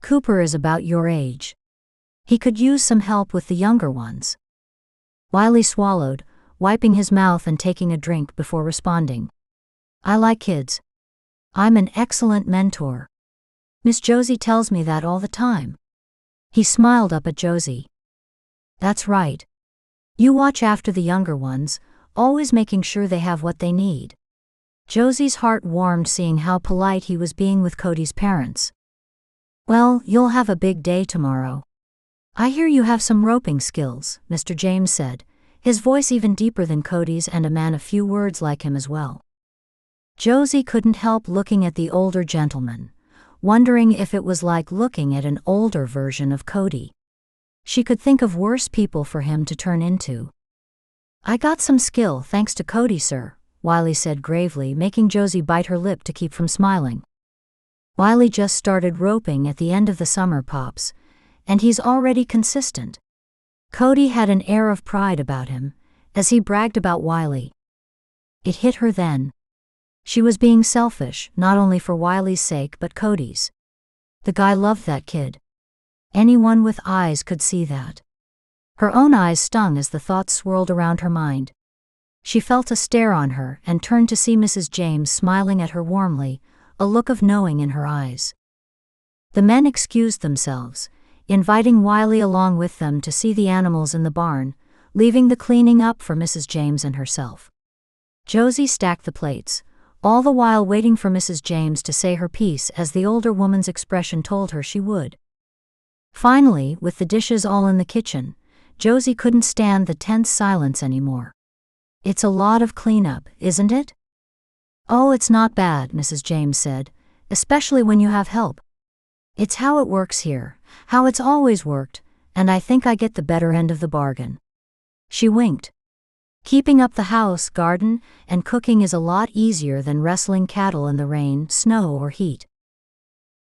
Cooper is about your age. He could use some help with the younger ones." Wiley swallowed, wiping his mouth and taking a drink before responding. "I like kids. I'm an excellent mentor. Miss Josie tells me that all the time." He smiled up at Josie. "That's right. You watch after the younger ones, always making sure they have what they need." Josie's heart warmed seeing how polite he was being with Cody's parents. "Well, you'll have a big day tomorrow. I hear you have some roping skills," Mr. James said, his voice even deeper than Cody's and a man of few words like him as well. Josie couldn't help looking at the older gentleman, wondering if it was like looking at an older version of Cody. She could think of worse people for him to turn into. "I got some skill thanks to Cody, sir," Wiley said gravely, making Josie bite her lip to keep from smiling. "Wiley just started roping at the end of the summer, Pops, and he's already consistent." Cody had an air of pride about him, as he bragged about Wiley. It hit her then. She was being selfish, not only for Wiley's sake but Cody's. The guy loved that kid. Anyone with eyes could see that. Her own eyes stung as the thoughts swirled around her mind. She felt a stare on her and turned to see Mrs. James smiling at her warmly, a look of knowing in her eyes. The men excused themselves, inviting Wiley along with them to see the animals in the barn, leaving the cleaning up for Mrs. James and herself. Josie stacked the plates, all the while waiting for Mrs. James to say her piece as the older woman's expression told her she would. Finally, with the dishes all in the kitchen, Josie couldn't stand the tense silence anymore. "It's a lot of cleanup, isn't it?" "Oh, it's not bad," Mrs. James said, "especially when you have help. It's how it works here, how it's always worked, and I think I get the better end of the bargain." She winked. "Keeping up the house, garden, and cooking is a lot easier than wrestling cattle in the rain, snow, or heat."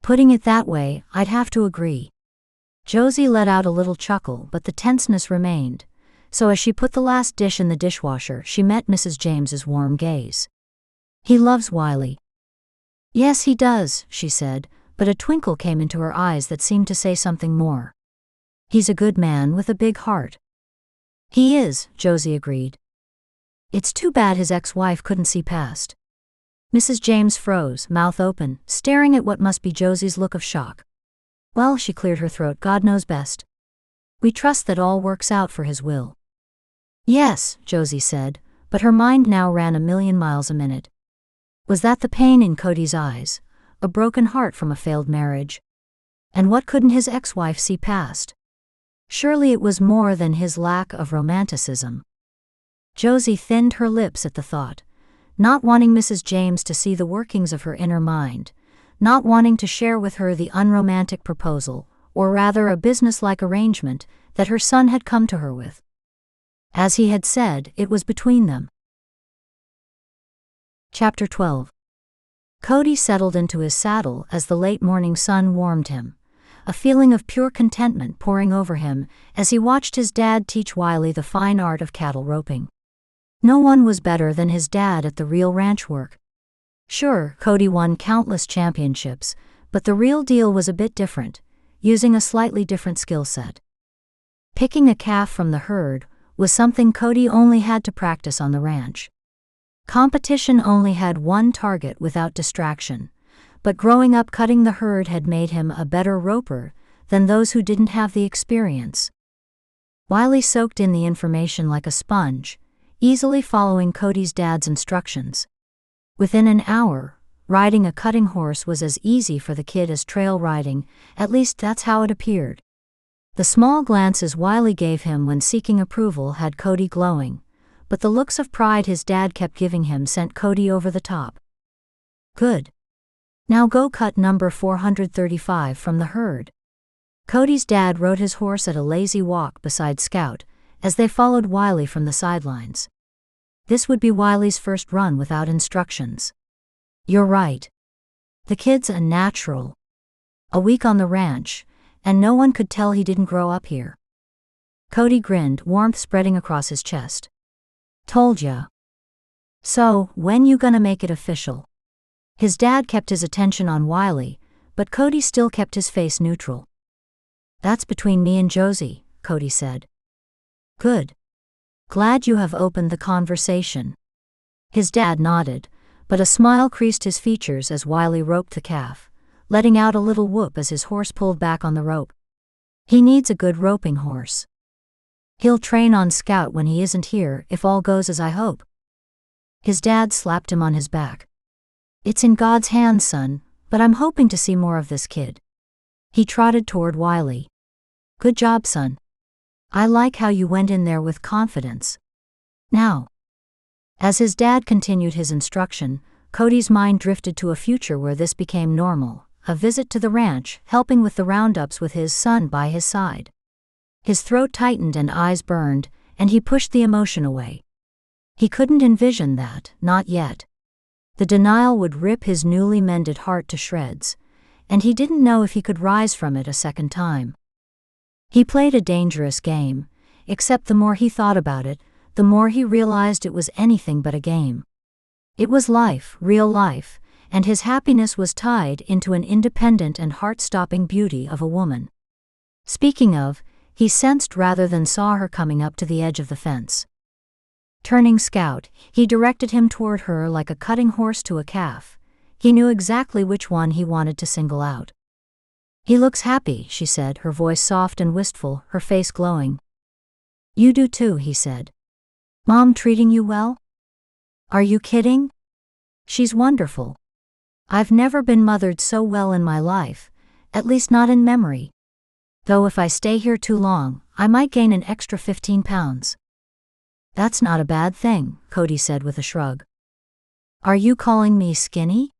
"Putting it that way, I'd have to agree." Josie let out a little chuckle, but the tenseness remained, so as she put the last dish in the dishwasher, she met Mrs. James's warm gaze. "He loves Wiley." "Yes, he does," she said, but a twinkle came into her eyes that seemed to say something more. "He's a good man with a big heart." "He is," Josie agreed. "It's too bad his ex-wife couldn't see past." Mrs. James froze, mouth open, staring at what must be Josie's look of shock. "Well," she cleared her throat, "God knows best. We trust that all works out for his will." "Yes," Josie said, but her mind now ran a million miles a minute. Was that the pain in Cody's eyes, a broken heart from a failed marriage? And what couldn't his ex-wife see past? Surely it was more than his lack of romanticism. Josie thinned her lips at the thought, not wanting Mrs. James to see the workings of her inner mind, not wanting to share with her the unromantic proposal, or rather a businesslike arrangement, that her son had come to her with. As he had said, it was between them. Chapter 12. Cody settled into his saddle as the late morning sun warmed him, a feeling of pure contentment pouring over him as he watched his dad teach Wiley the fine art of cattle roping. No one was better than his dad at the real ranch work. Sure, Cody won countless championships, but the real deal was a bit different, using a slightly different skill set. Picking a calf from the herd was something Cody only had to practice on the ranch. Competition only had one target without distraction, but growing up cutting the herd had made him a better roper than those who didn't have the experience. Wiley soaked in the information like a sponge, easily following Cody's dad's instructions. Within an hour, riding a cutting horse was as easy for the kid as trail riding, at least that's how it appeared. The small glances Wiley gave him when seeking approval had Cody glowing, but the looks of pride his dad kept giving him sent Cody over the top. "Good. Now go cut number 435 from the herd." Cody's dad rode his horse at a lazy walk beside Scout, as they followed Wiley from the sidelines. This would be Wiley's first run without instructions. "You're right. The kid's a natural. A week on the ranch, and no one could tell he didn't grow up here." Cody grinned, warmth spreading across his chest. "Told ya." "So, when you gonna make it official?" His dad kept his attention on Wiley, but Cody still kept his face neutral. "That's between me and Josie," Cody said. "Good. Glad you have opened the conversation." His dad nodded, but a smile creased his features as Wiley roped the calf, letting out a little whoop as his horse pulled back on the rope. "He needs a good roping horse. He'll train on Scout when he isn't here if all goes as I hope." His dad slapped him on his back. "It's in God's hands, son, but I'm hoping to see more of this kid." He trotted toward Wiley. "Good job, son. I like how you went in there with confidence. Now." As his dad continued his instruction, Cody's mind drifted to a future where this became normal, a visit to the ranch, helping with the roundups with his son by his side. His throat tightened and eyes burned, and he pushed the emotion away. He couldn't envision that, not yet. The denial would rip his newly mended heart to shreds, and he didn't know if he could rise from it a second time. He played a dangerous game, except the more he thought about it, the more he realized it was anything but a game. It was life, real life, and his happiness was tied into an independent and heart-stopping beauty of a woman. Speaking of, he sensed rather than saw her coming up to the edge of the fence. Turning Scout, he directed him toward her like a cutting horse to a calf. He knew exactly which one he wanted to single out. He looks happy, she said, her voice soft and wistful, her face glowing. You do too, he said. Mom treating you well? Are you kidding? She's wonderful. I've never been mothered so well in my life, at least not in memory. Though if I stay here too long, I might gain an extra 15 pounds. That's not a bad thing, Cody said with a shrug. Are you calling me skinny?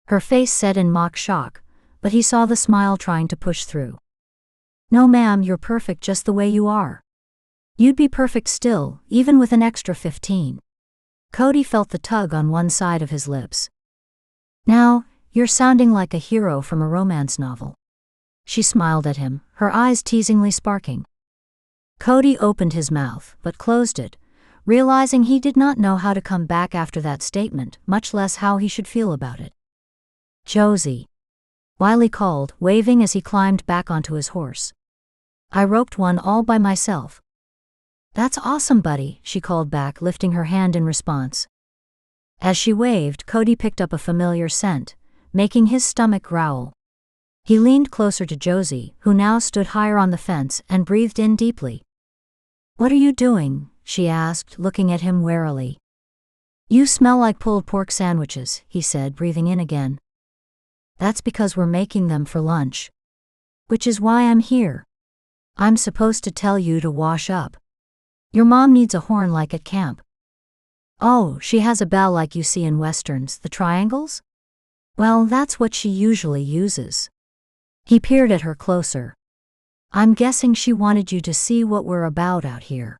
Her face set in mock shock, but he saw the smile trying to push through. No ma'am, you're perfect just the way you are. You'd be perfect still, even with an extra 15. Cody felt the tug on one side of his lips. Now, you're sounding like a hero from a romance novel. She smiled at him, her eyes teasingly sparking. Cody opened his mouth, but closed it, realizing he did not know how to come back after that statement, much less how he should feel about it. Josie, Wiley called, waving as he climbed back onto his horse. I roped one all by myself. That's awesome, buddy, she called back, lifting her hand in response. As she waved, Cody picked up a familiar scent, making his stomach growl. He leaned closer to Josie, who now stood higher on the fence, and breathed in deeply. What are you doing? She asked, looking at him warily. You smell like pulled pork sandwiches, he said, breathing in again. That's because we're making them for lunch. Which is why I'm here. I'm supposed to tell you to wash up. Your mom needs a horn like at camp. Oh, she has a bell like you see in westerns, the triangles? Well, that's what she usually uses. He peered at her closer. I'm guessing she wanted you to see what we're about out here.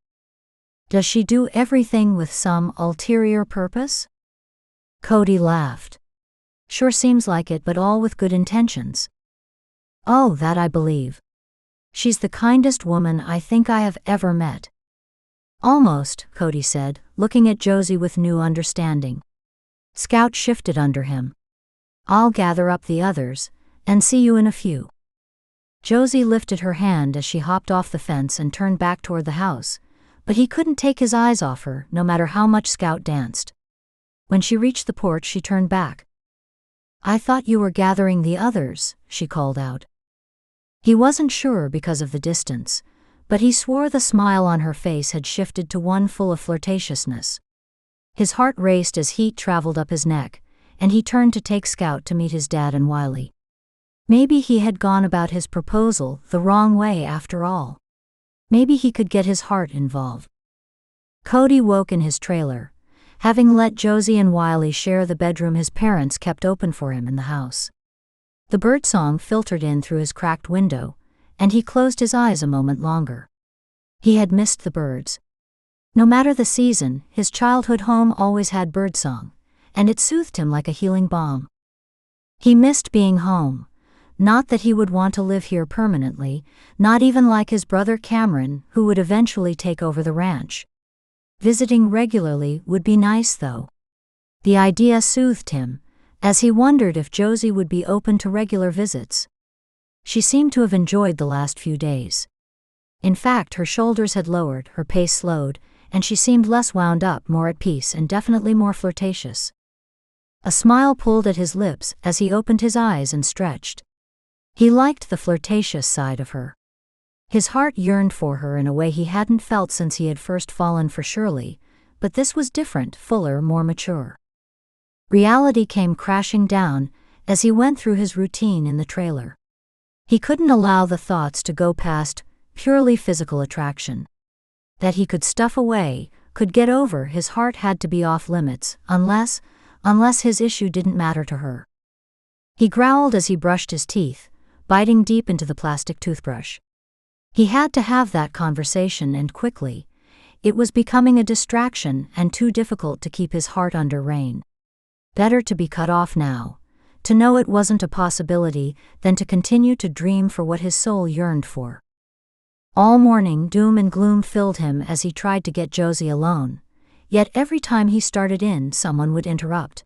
Does she do everything with some ulterior purpose? Cody laughed. Sure seems like it, but all with good intentions. Oh, that I believe. She's the kindest woman I think I have ever met. Almost, Cody said, looking at Josie with new understanding. Scout shifted under him. I'll gather up the others, and see you in a few. Josie lifted her hand as she hopped off the fence and turned back toward the house, but he couldn't take his eyes off her, no matter how much Scout danced. When she reached the porch, she turned back. I thought you were gathering the others, she called out. He wasn't sure because of the distance, but he swore the smile on her face had shifted to one full of flirtatiousness. His heart raced as heat traveled up his neck, and he turned to take Scout to meet his dad and Wiley. Maybe he had gone about his proposal the wrong way after all. Maybe he could get his heart involved. Cody woke in his trailer, having let Josie and Wiley share the bedroom his parents kept open for him in the house. The birdsong filtered in through his cracked window, and he closed his eyes a moment longer. He had missed the birds. No matter the season, his childhood home always had birdsong, and it soothed him like a healing balm. He missed being home. Not that he would want to live here permanently, not even like his brother Cameron, who would eventually take over the ranch. Visiting regularly would be nice, though. The idea soothed him, as he wondered if Josie would be open to regular visits. She seemed to have enjoyed the last few days. In fact, her shoulders had lowered, her pace slowed, and she seemed less wound up, more at peace, and definitely more flirtatious. A smile pulled at his lips as he opened his eyes and stretched. He liked the flirtatious side of her. His heart yearned for her in a way he hadn't felt since he had first fallen for Shirley, but this was different, fuller, more mature. Reality came crashing down as he went through his routine in the trailer. He couldn't allow the thoughts to go past purely physical attraction. That he could stuff away, could get over, his heart had to be off limits, unless his issue didn't matter to her. He growled as he brushed his teeth, biting deep into the plastic toothbrush. He had to have that conversation, and quickly. It was becoming a distraction and too difficult to keep his heart under rein. Better to be cut off now, to know it wasn't a possibility, than to continue to dream for what his soul yearned for. All morning doom and gloom filled him as he tried to get Josie alone, yet every time he started in, someone would interrupt.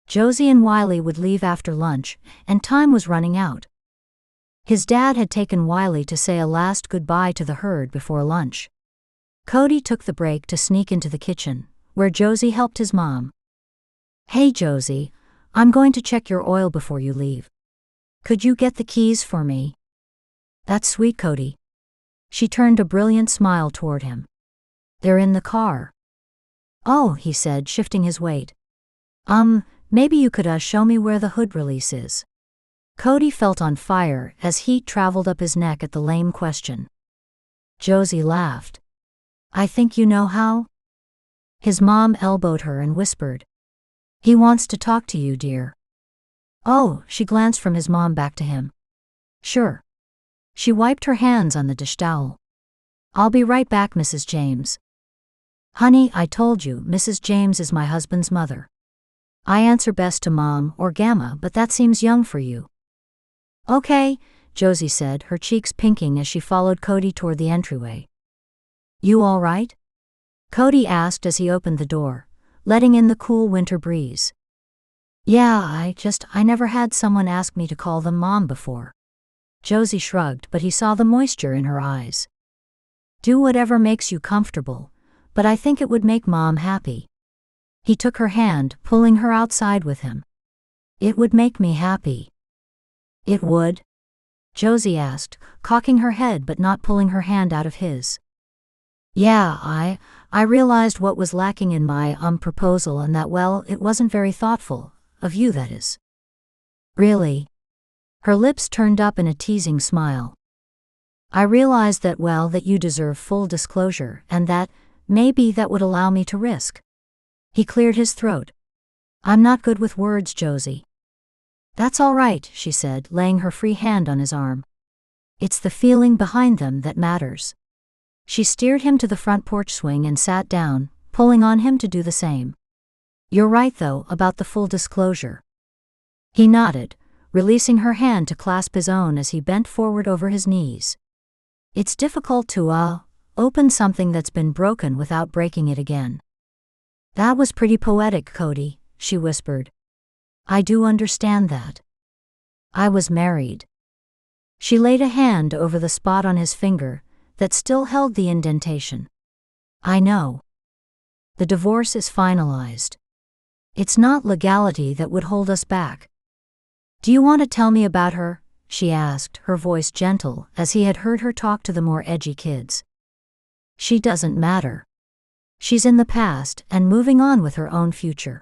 Josie and Wiley would leave after lunch, and time was running out. His dad had taken Wiley to say a last goodbye to the herd before lunch. Cody took the break to sneak into the kitchen, where Josie helped his mom. Hey Josie, I'm going to check your oil before you leave. Could you get the keys for me? That's sweet, Cody. She turned a brilliant smile toward him. They're in the car. Oh, he said, shifting his weight. Maybe you could show me where the hood release is. Cody felt on fire as heat traveled up his neck at the lame question. Josie laughed. I think you know how? His mom elbowed her and whispered. He wants to talk to you, dear. Oh, she glanced from his mom back to him. Sure. She wiped her hands on the dish towel. I'll be right back, Mrs. James. Honey, I told you, Mrs. James is my husband's mother. I answer best to Mom or Gamma, but that seems young for you. Okay, Josie said, her cheeks pinking as she followed Cody toward the entryway. You all right? Cody asked as he opened the door, letting in the cool winter breeze. Yeah, I never had someone ask me to call them Mom before. Josie shrugged, but he saw the moisture in her eyes. Do whatever makes you comfortable, but I think it would make Mom happy. He took her hand, pulling her outside with him. It would make me happy. It would? Josie asked, cocking her head but not pulling her hand out of his. Yeah, I realized what was lacking in my proposal and that, well, it wasn't very thoughtful, of you that is. Really? Her lips turned up in a teasing smile. I realized that, well, that you deserve full disclosure and that, maybe that would allow me to risk. He cleared his throat. I'm not good with words, Josie. That's all right, she said, laying her free hand on his arm. It's the feeling behind them that matters. She steered him to the front porch swing and sat down, pulling on him to do the same. You're right, though, about the full disclosure. He nodded, releasing her hand to clasp his own as he bent forward over his knees. It's difficult to, open something that's been broken without breaking it again. That was pretty poetic, Cody, she whispered. I do understand that. I was married. She laid a hand over the spot on his finger that still held the indentation. I know. The divorce is finalized. It's not legality that would hold us back. Do you want to tell me about her? She asked, her voice gentle as he had heard her talk to the more edgy kids. She doesn't matter. She's in the past and moving on with her own future.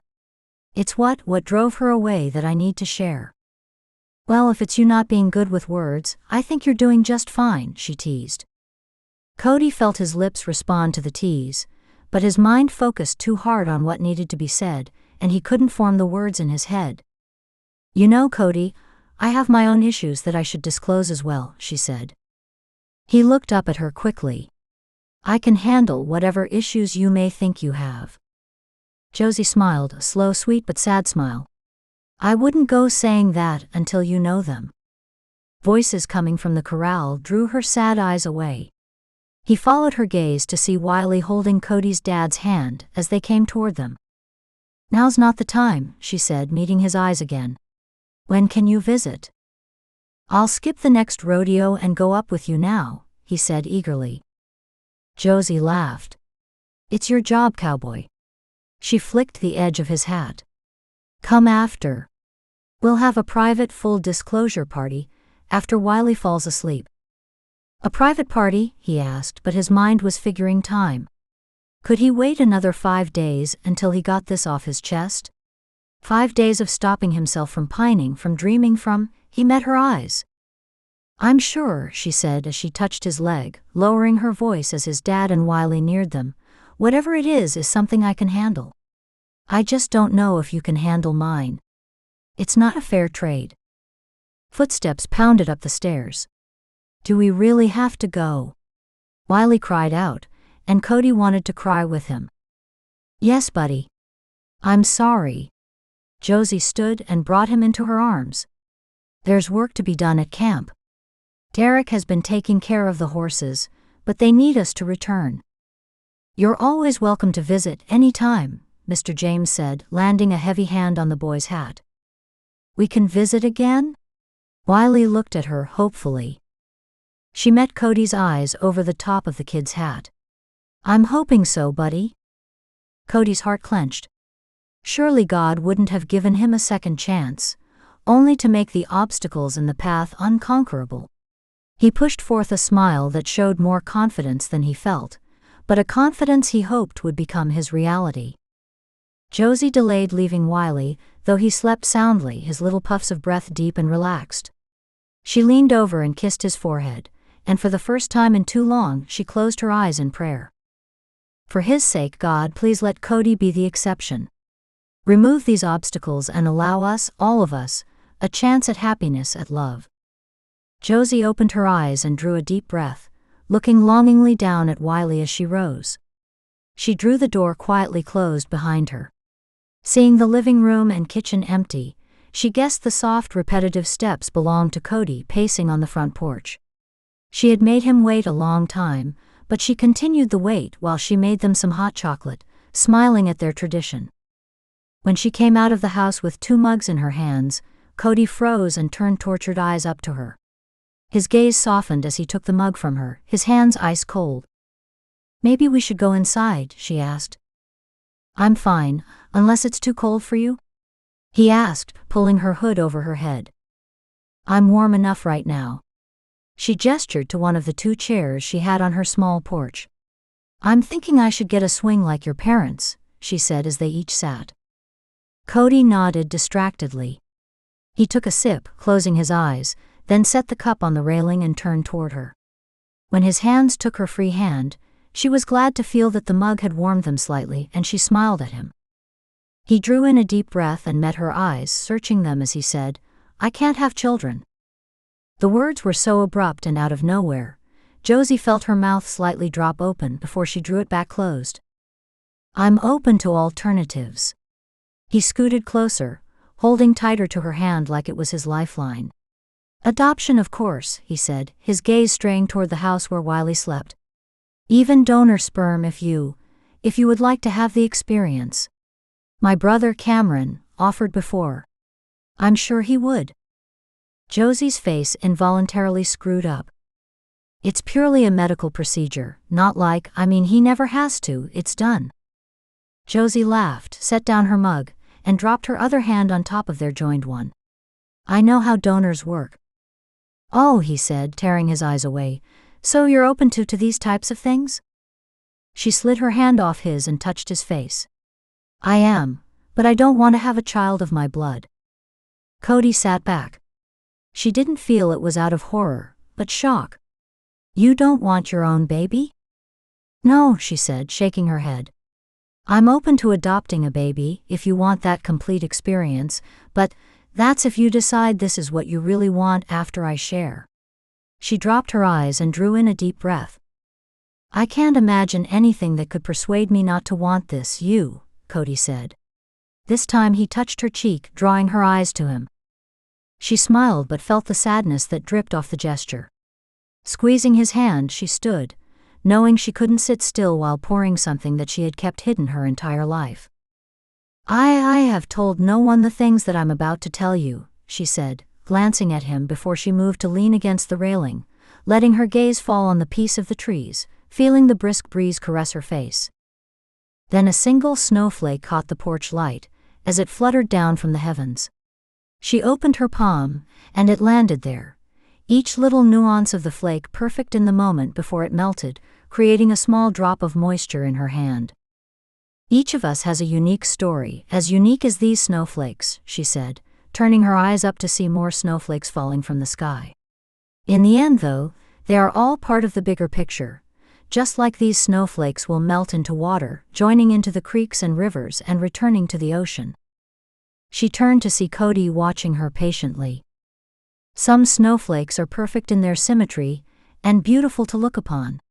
It's what drove her away that I need to share. Well, if it's you not being good with words, I think you're doing just fine, she teased. Cody felt his lips respond to the tease, but his mind focused too hard on what needed to be said, and he couldn't form the words in his head. You know, Cody, I have my own issues that I should disclose as well, she said. He looked up at her quickly. I can handle whatever issues you may think you have. Josie smiled, a slow, sweet but sad smile. I wouldn't go saying that until you know them. Voices coming from the corral drew her sad eyes away. He followed her gaze to see Wiley holding Cody's dad's hand as they came toward them. Now's not the time, she said, meeting his eyes again. When can you visit? I'll skip the next rodeo and go up with you now, he said eagerly. Josie laughed. It's your job, cowboy. She flicked the edge of his hat. Come after. We'll have a private full disclosure party after Wiley falls asleep. A private party? He asked, but his mind was figuring time. Could he wait another 5 days until he got this off his chest? 5 days of stopping himself from pining, from dreaming, from, he met her eyes. I'm sure, she said as she touched his leg, lowering her voice as his dad and Wiley neared them. Whatever it is something I can handle. I just don't know if you can handle mine. It's not a fair trade. Footsteps pounded up the stairs. Do we really have to go? Wiley cried out, and Cody wanted to cry with him. Yes, buddy. I'm sorry. Josie stood and brought him into her arms. There's work to be done at camp. Derek has been taking care of the horses, but they need us to return. You're always welcome to visit any time, Mr. James said, landing a heavy hand on the boy's hat. We can visit again? Wiley looked at her hopefully. She met Cody's eyes over the top of the kid's hat. I'm hoping so, buddy. Cody's heart clenched. Surely God wouldn't have given him a second chance, only to make the obstacles in the path unconquerable. He pushed forth a smile that showed more confidence than he felt, but a confidence he hoped would become his reality. Josie delayed leaving Wiley, though he slept soundly, his little puffs of breath deep and relaxed. She leaned over and kissed his forehead, and for the first time in too long, she closed her eyes in prayer. For his sake, God, please let Cody be the exception. Remove these obstacles and allow us, all of us, a chance at happiness, at love. Josie opened her eyes and drew a deep breath, looking longingly down at Wiley as she rose. She drew the door quietly closed behind her. Seeing the living room and kitchen empty, she guessed the soft, repetitive steps belonged to Cody pacing on the front porch. She had made him wait a long time, but she continued the wait while she made them some hot chocolate, smiling at their tradition. When she came out of the house with 2 mugs in her hands, Cody froze and turned tortured eyes up to her. His gaze softened as he took the mug from her, his hands ice cold. "Maybe we should go inside," she asked. "I'm fine, unless it's too cold for you?" he asked, pulling her hood over her head. "I'm warm enough right now." She gestured to one of the 2 chairs she had on her small porch. "I'm thinking I should get a swing like your parents," she said as they each sat. Cody nodded distractedly. He took a sip, closing his eyes, then set the cup on the railing and turned toward her. When his hands took her free hand, she was glad to feel that the mug had warmed them slightly, and she smiled at him. He drew in a deep breath and met her eyes, searching them as he said, "I can't have children." The words were so abrupt and out of nowhere, Josie felt her mouth slightly drop open before she drew it back closed. "I'm open to alternatives." He scooted closer, holding tighter to her hand like it was his lifeline. "Adoption, of course," he said, his gaze straying toward the house where Wiley slept. "Even donor sperm if you would like to have the experience. My brother Cameron offered before. I'm sure he would." Josie's face involuntarily screwed up. "It's purely a medical procedure, not like, he never has to, it's done." Josie laughed, set down her mug, and dropped her other hand on top of their joined one. "I know how donors work." "Oh," he said, tearing his eyes away, "so you're open to these types of things?" She slid her hand off his and touched his face. "I am, but I don't want to have a child of my blood." Cody sat back. She didn't feel it was out of horror, but shock. "You don't want your own baby?" "No," she said, shaking her head. "I'm open to adopting a baby if you want that complete experience, but that's if you decide this is what you really want after I share." She dropped her eyes and drew in a deep breath. "I can't imagine anything that could persuade me not to want this, Cody said. This time he touched her cheek, drawing her eyes to him. She smiled but felt the sadness that dripped off the gesture. Squeezing his hand, she stood, knowing she couldn't sit still while pouring something that she had kept hidden her entire life. I have told no one the things that I'm about to tell you," she said, glancing at him before she moved to lean against the railing, letting her gaze fall on the peace of the trees, feeling the brisk breeze caress her face. Then a single snowflake caught the porch light, as it fluttered down from the heavens. She opened her palm, and it landed there, each little nuance of the flake perfect in the moment before it melted, creating a small drop of moisture in her hand. "Each of us has a unique story, as unique as these snowflakes," she said, turning her eyes up to see more snowflakes falling from the sky. "In the end, though, they are all part of the bigger picture. Just like these snowflakes will melt into water, joining into the creeks and rivers and returning to the ocean." She turned to see Cody watching her patiently. "Some snowflakes are perfect in their symmetry, and beautiful to look upon."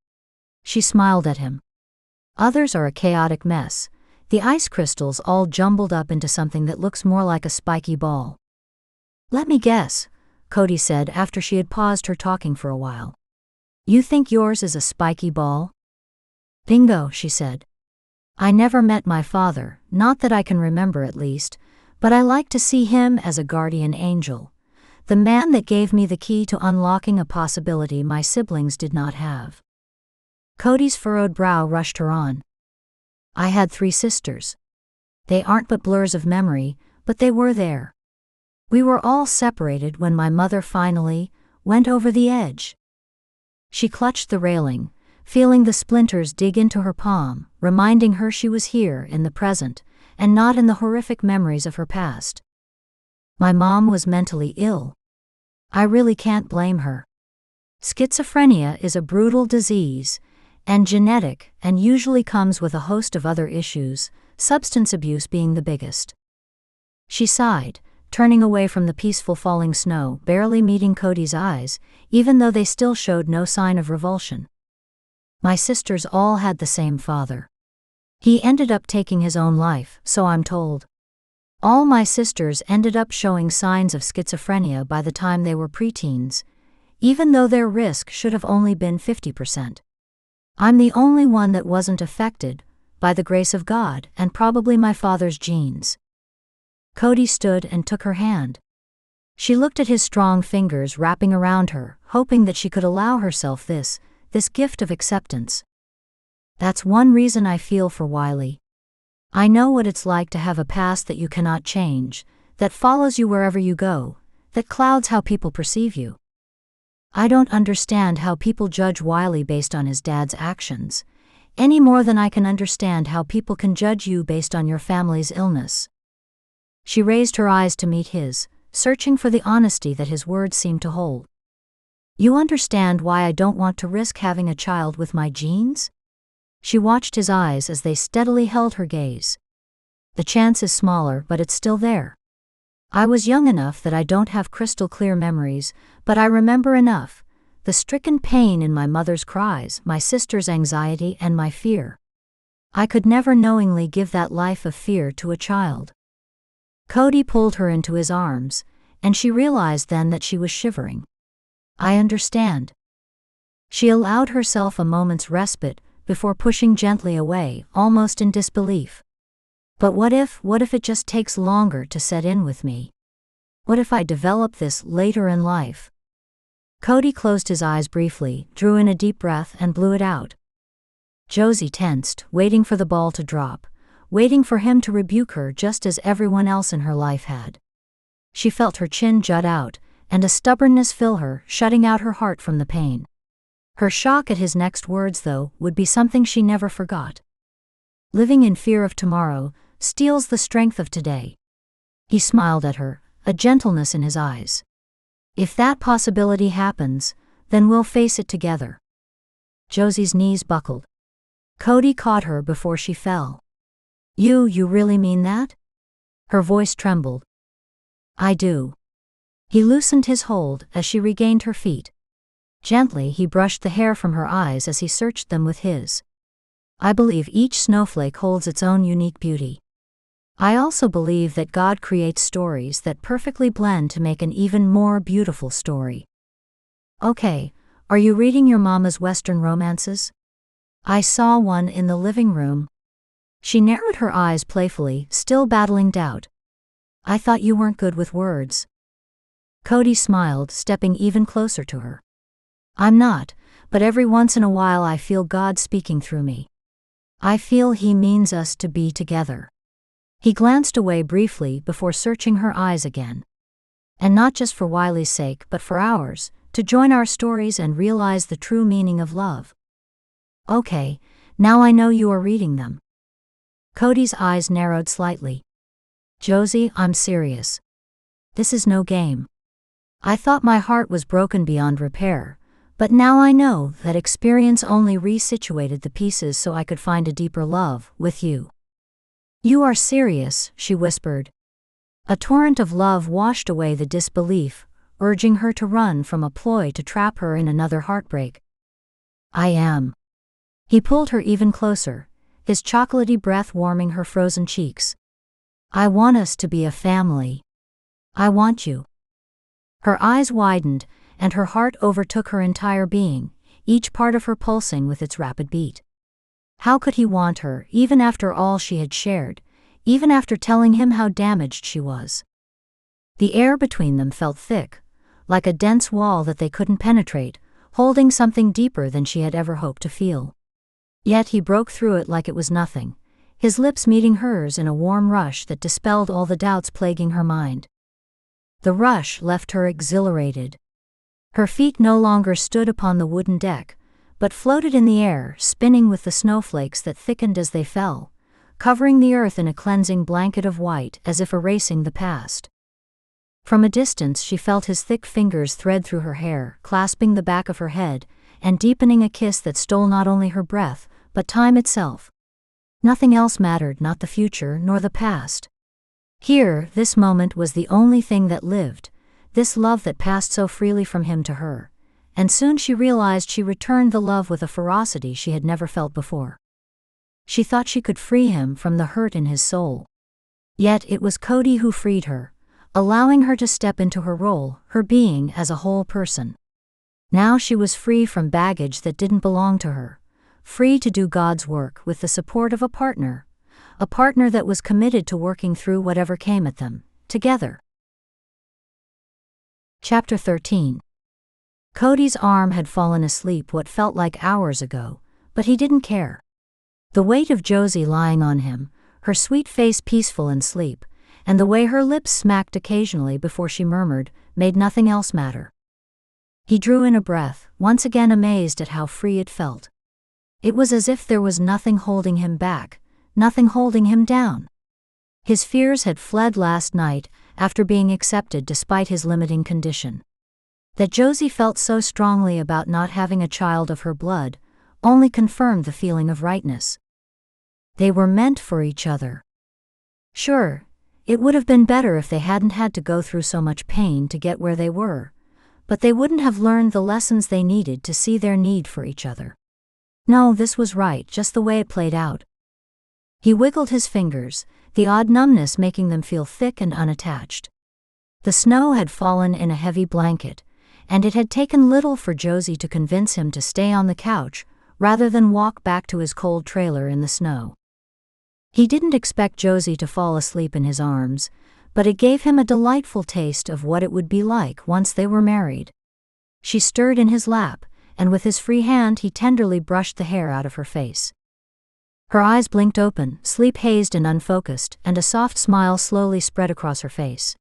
She smiled at him. "Others are a chaotic mess, the ice crystals all jumbled up into something that looks more like a spiky ball." "Let me guess," Cody said after she had paused her talking for a while. "You think yours is a spiky ball?" "Bingo," she said. "I never met my father, not that I can remember at least, but I like to see him as a guardian angel, the man that gave me the key to unlocking a possibility my siblings did not have." Cody's furrowed brow rushed her on. "I had 3 sisters. They aren't but blurs of memory, but they were there. We were all separated when my mother finally went over the edge. She clutched the railing, feeling the splinters dig into her palm, reminding her she was here in the present, and not in the horrific memories of her past. My mom was mentally ill. I really can't blame her. Schizophrenia is a brutal disease, and genetic, and usually comes with a host of other issues, substance abuse being the biggest. She sighed, turning away from the peaceful falling snow, barely meeting Cody's eyes, even though they still showed no sign of revulsion. My sisters all had the same father. He ended up taking his own life, so I'm told. All my sisters ended up showing signs of schizophrenia by the time they were preteens, even though their risk should have only been 50%. I'm the only one that wasn't affected, by the grace of God and probably my father's genes. Cody stood and took her hand. She looked at his strong fingers wrapping around her, hoping that she could allow herself this gift of acceptance. That's one reason I feel for Wiley. I know what it's like to have a past that you cannot change, that follows you wherever you go, that clouds how people perceive you. I don't understand how people judge Wiley based on his dad's actions, any more than I can understand how people can judge you based on your family's illness. She raised her eyes to meet his, searching for the honesty that his words seemed to hold. You understand why I don't want to risk having a child with my genes? She watched his eyes as they steadily held her gaze. The chance is smaller, but it's still there. I was young enough that I don't have crystal clear memories, but I remember enough. The stricken pain in my mother's cries, my sister's anxiety, and my fear. I could never knowingly give that life of fear to a child. Cody pulled her into his arms, and she realized then that she was shivering. I understand. She allowed herself a moment's respite before pushing gently away, almost in disbelief. But what if it just takes longer to set in with me? What if I develop this later in life? Cody closed his eyes briefly, drew in a deep breath and blew it out. Josie tensed, waiting for the ball to drop, waiting for him to rebuke her just as everyone else in her life had. She felt her chin jut out, and a stubbornness fill her, shutting out her heart from the pain. Her shock at his next words, though, would be something she never forgot. Living in fear of tomorrow steals the strength of today. He smiled at her, a gentleness in his eyes. If that possibility happens, then we'll face it together. Josie's knees buckled. Cody caught her before she fell. You really mean that? Her voice trembled. I do. He loosened his hold as she regained her feet. Gently he brushed the hair from her eyes as he searched them with his. I believe each snowflake holds its own unique beauty. I also believe that God creates stories that perfectly blend to make an even more beautiful story. Okay, are you reading your mama's Western romances? I saw one in the living room. She narrowed her eyes playfully, still battling doubt. I thought you weren't good with words. Cody smiled, stepping even closer to her. I'm not, but every once in a while I feel God speaking through me. I feel He means us to be together. He glanced away briefly before searching her eyes again. And not just for Wiley's sake but for ours, to join our stories and realize the true meaning of love. Okay, now I know you are reading them. Cody's eyes narrowed slightly. Josie, I'm serious. This is no game. I thought my heart was broken beyond repair, but now I know that experience only resituated the pieces so I could find a deeper love with you. You are serious, she whispered. A torrent of love washed away the disbelief, urging her to run from a ploy to trap her in another heartbreak. I am. He pulled her even closer, his chocolatey breath warming her frozen cheeks. I want us to be a family. I want you. Her eyes widened, and her heart overtook her entire being, each part of her pulsing with its rapid beat. How could he want her, even after all she had shared, even after telling him how damaged she was? The air between them felt thick, like a dense wall that they couldn't penetrate, holding something deeper than she had ever hoped to feel. Yet he broke through it like it was nothing, his lips meeting hers in a warm rush that dispelled all the doubts plaguing her mind. The rush left her exhilarated. Her feet no longer stood upon the wooden deck, but floated in the air, spinning with the snowflakes that thickened as they fell, covering the earth in a cleansing blanket of white as if erasing the past. From a distance she felt his thick fingers thread through her hair, clasping the back of her head, and deepening a kiss that stole not only her breath, but time itself. Nothing else mattered, not the future nor the past. Here, this moment was the only thing that lived, this love that passed so freely from him to her, and soon she realized she returned the love with a ferocity she had never felt before. She thought she could free him from the hurt in his soul. Yet it was Cody who freed her, allowing her to step into her role, her being as a whole person. Now she was free from baggage that didn't belong to her, free to do God's work with the support of a partner that was committed to working through whatever came at them, together. Chapter 13. Cody's arm had fallen asleep what felt like hours ago, but he didn't care. The weight of Josie lying on him, her sweet face peaceful in sleep, and the way her lips smacked occasionally before she murmured, made nothing else matter. He drew in a breath, once again amazed at how free it felt. It was as if there was nothing holding him back, nothing holding him down. His fears had fled last night after being accepted despite his limiting condition. That Josie felt so strongly about not having a child of her blood only confirmed the feeling of rightness. They were meant for each other. Sure, it would have been better if they hadn't had to go through so much pain to get where they were, but they wouldn't have learned the lessons they needed to see their need for each other. No, this was right, just the way it played out. He wiggled his fingers, the odd numbness making them feel thick and unattached. The snow had fallen in a heavy blanket, and it had taken little for Josie to convince him to stay on the couch rather than walk back to his cold trailer in the snow. He didn't expect Josie to fall asleep in his arms, but it gave him a delightful taste of what it would be like once they were married. She stirred in his lap, and with his free hand he tenderly brushed the hair out of her face. Her eyes blinked open, sleep-hazed and unfocused, and a soft smile slowly spread across her face.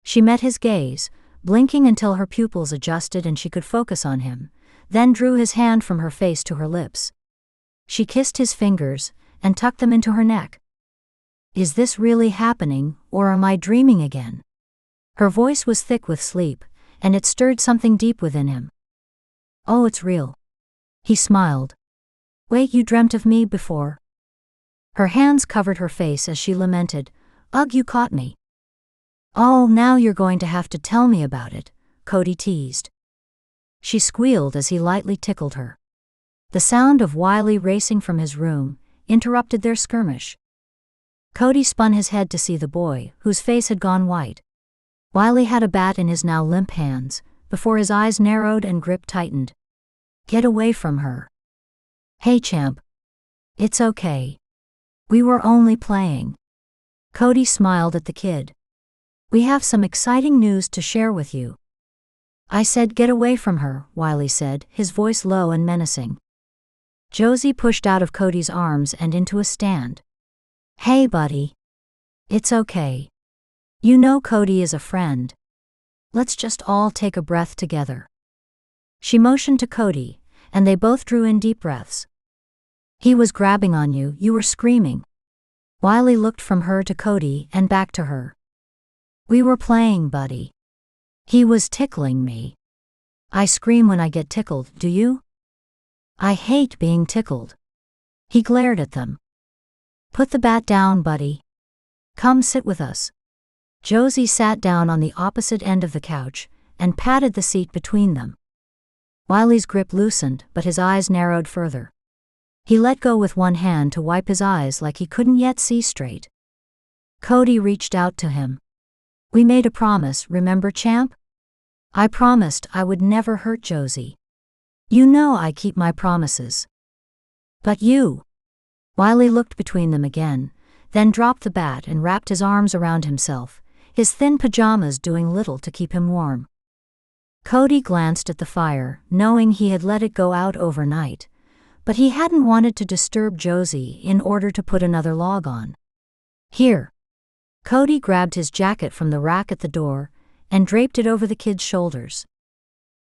She met his gaze, blinking until her pupils adjusted and she could focus on him, then drew his hand from her face to her lips. She kissed his fingers and tucked them into her neck. Is this really happening, or am I dreaming again? Her voice was thick with sleep, and it stirred something deep within him. Oh, it's real. He smiled. Wait, you dreamt of me before? Her hands covered her face as she lamented, Ugh, you caught me. Oh, now you're going to have to tell me about it, Cody teased. She squealed as he lightly tickled her. The sound of Wiley racing from his room interrupted their skirmish. Cody spun his head to see the boy, whose face had gone white. Wiley had a bat in his now limp hands, before his eyes narrowed and grip tightened. Get away from her. Hey, champ. It's okay. We were only playing. Cody smiled at the kid. We have some exciting news to share with you. I said get away from her, Wiley said, his voice low and menacing. Josie pushed out of Cody's arms and into a stand. Hey, buddy. It's okay. You know Cody is a friend. Let's just all take a breath together. She motioned to Cody, and they both drew in deep breaths. He was grabbing on you, you were screaming. Wiley looked from her to Cody and back to her. We were playing, buddy. He was tickling me. I scream when I get tickled, do you? I hate being tickled. He glared at them. Put the bat down, buddy. Come sit with us. Josie sat down on the opposite end of the couch and patted the seat between them. Wiley's grip loosened, but his eyes narrowed further. He let go with one hand to wipe his eyes like he couldn't yet see straight. Cody reached out to him. We made a promise, remember, champ? I promised I would never hurt Josie. You know I keep my promises. But you. Wiley looked between them again, then dropped the bat and wrapped his arms around himself, his thin pajamas doing little to keep him warm. Cody glanced at the fire, knowing he had let it go out overnight, but he hadn't wanted to disturb Josie in order to put another log on. Here. Cody grabbed his jacket from the rack at the door and draped it over the kid's shoulders.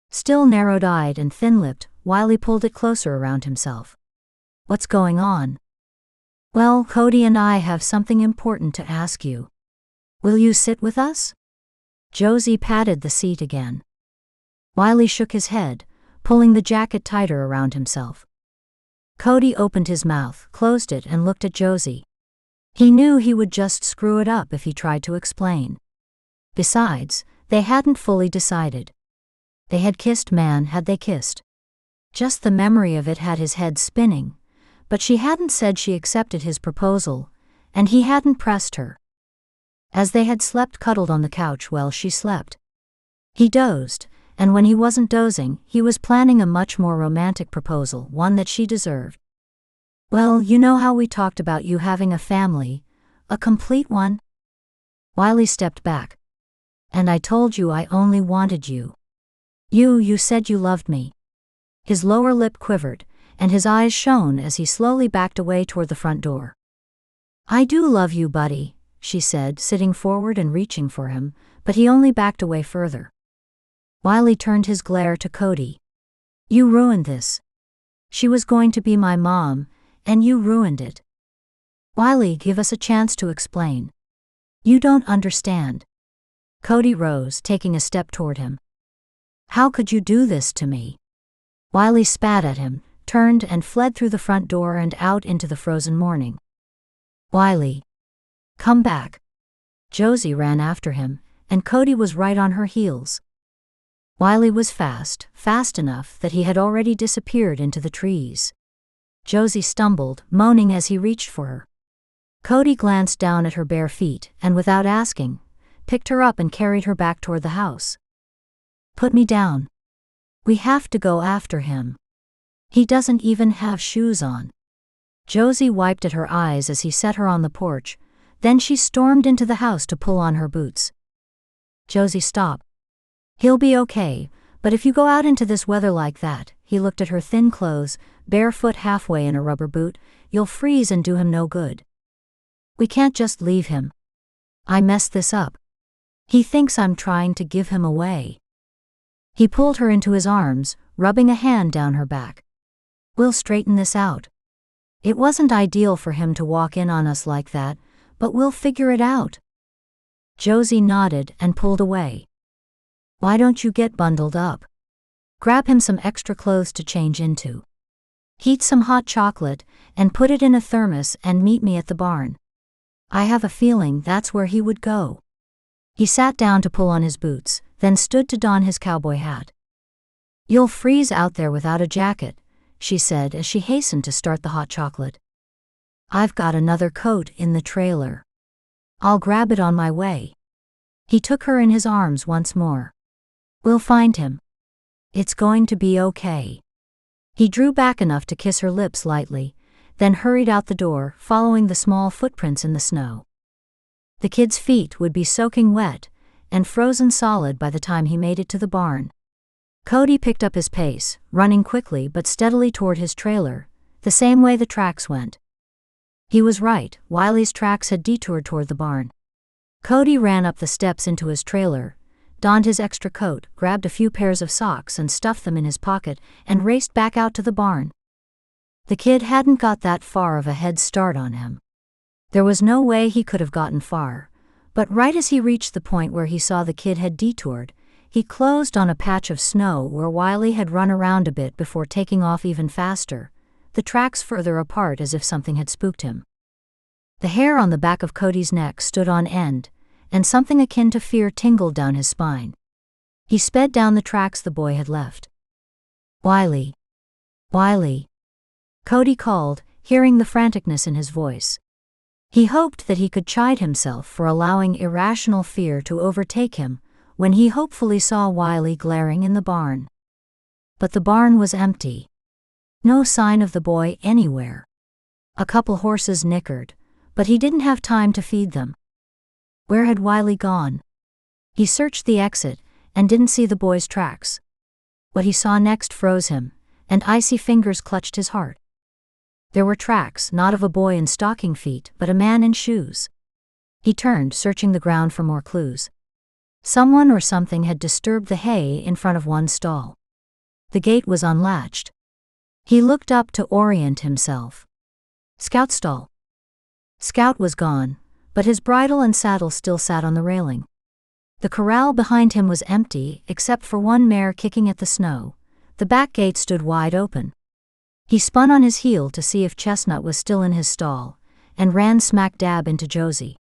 Still narrow-eyed and thin-lipped, Wiley pulled it closer around himself. "What's going on?" "Well, Cody and I have something important to ask you. Will you sit with us?" Josie patted the seat again. Wiley shook his head, pulling the jacket tighter around himself. Cody opened his mouth, closed it, and looked at Josie. He knew he would just screw it up if he tried to explain. Besides, they hadn't fully decided. They had kissed, man, had they kissed. Just the memory of it had his head spinning, but she hadn't said she accepted his proposal, and he hadn't pressed her. As they had slept cuddled on the couch while she slept. He dozed, and when he wasn't dozing, he was planning a much more romantic proposal, one that she deserved. "Well, you know how we talked about you having a family, a complete one?" Wiley stepped back. "And I told you I only wanted you. You said you loved me." His lower lip quivered, and his eyes shone as he slowly backed away toward the front door. "I do love you, buddy," she said, sitting forward and reaching for him, but he only backed away further. Wiley turned his glare to Cody. "You ruined this. She was going to be my mom, and you ruined it." "Wiley, give us a chance to explain. You don't understand." Cody rose, taking a step toward him. "How could you do this to me?" Wiley spat at him, turned and fled through the front door and out into the frozen morning. "Wiley, come back." Josie ran after him, and Cody was right on her heels. Wiley was fast enough that he had already disappeared into the trees. Josie stumbled, moaning as he reached for her. Cody glanced down at her bare feet and, without asking, picked her up and carried her back toward the house. "Put me down. We have to go after him. He doesn't even have shoes on." Josie wiped at her eyes as he set her on the porch, then she stormed into the house to pull on her boots. "Josie, stop. He'll be okay, but if you go out into this weather like that," he looked at her thin clothes, barefoot halfway in a rubber boot, "you'll freeze and do him no good. We can't just leave him. I messed this up. He thinks I'm trying to give him away." He pulled her into his arms, rubbing a hand down her back. "We'll straighten this out. It wasn't ideal for him to walk in on us like that, but we'll figure it out." Josie nodded and pulled away. "Why don't you get bundled up? Grab him some extra clothes to change into. Heat some hot chocolate and put it in a thermos and meet me at the barn. I have a feeling that's where he would go." He sat down to pull on his boots, then stood to don his cowboy hat. "You'll freeze out there without a jacket," she said as she hastened to start the hot chocolate. "I've got another coat in the trailer. I'll grab it on my way." He took her in his arms once more. "We'll find him. It's going to be okay." He drew back enough to kiss her lips lightly, then hurried out the door, following the small footprints in the snow. The kid's feet would be soaking wet and frozen solid by the time he made it to the barn. Cody picked up his pace, running quickly but steadily toward his trailer, the same way the tracks went. He was right, Wiley's tracks had detoured toward the barn. Cody ran up the steps into his trailer, donned his extra coat, grabbed a few pairs of socks and stuffed them in his pocket, and raced back out to the barn. The kid hadn't got that far of a head start on him. There was no way he could have gotten far, but right as he reached the point where he saw the kid had detoured, he closed on a patch of snow where Wiley had run around a bit before taking off even faster, the tracks further apart as if something had spooked him. The hair on the back of Cody's neck stood on end, and something akin to fear tingled down his spine. He sped down the tracks the boy had left. "Wiley. Wiley." Cody called, hearing the franticness in his voice. He hoped that he could chide himself for allowing irrational fear to overtake him when he hopefully saw Wiley glaring in the barn. But the barn was empty. No sign of the boy anywhere. A couple horses nickered, but he didn't have time to feed them. Where had Wiley gone? He searched the exit and didn't see the boy's tracks. What he saw next froze him, and icy fingers clutched his heart. There were tracks, not of a boy in stocking feet, but a man in shoes. He turned, searching the ground for more clues. Someone or something had disturbed the hay in front of one stall. The gate was unlatched. He looked up to orient himself. Scout's stall. Scout was gone, but his bridle and saddle still sat on the railing. The corral behind him was empty except for one mare kicking at the snow. The back gate stood wide open. He spun on his heel to see if Chestnut was still in his stall, and ran smack dab into Josie.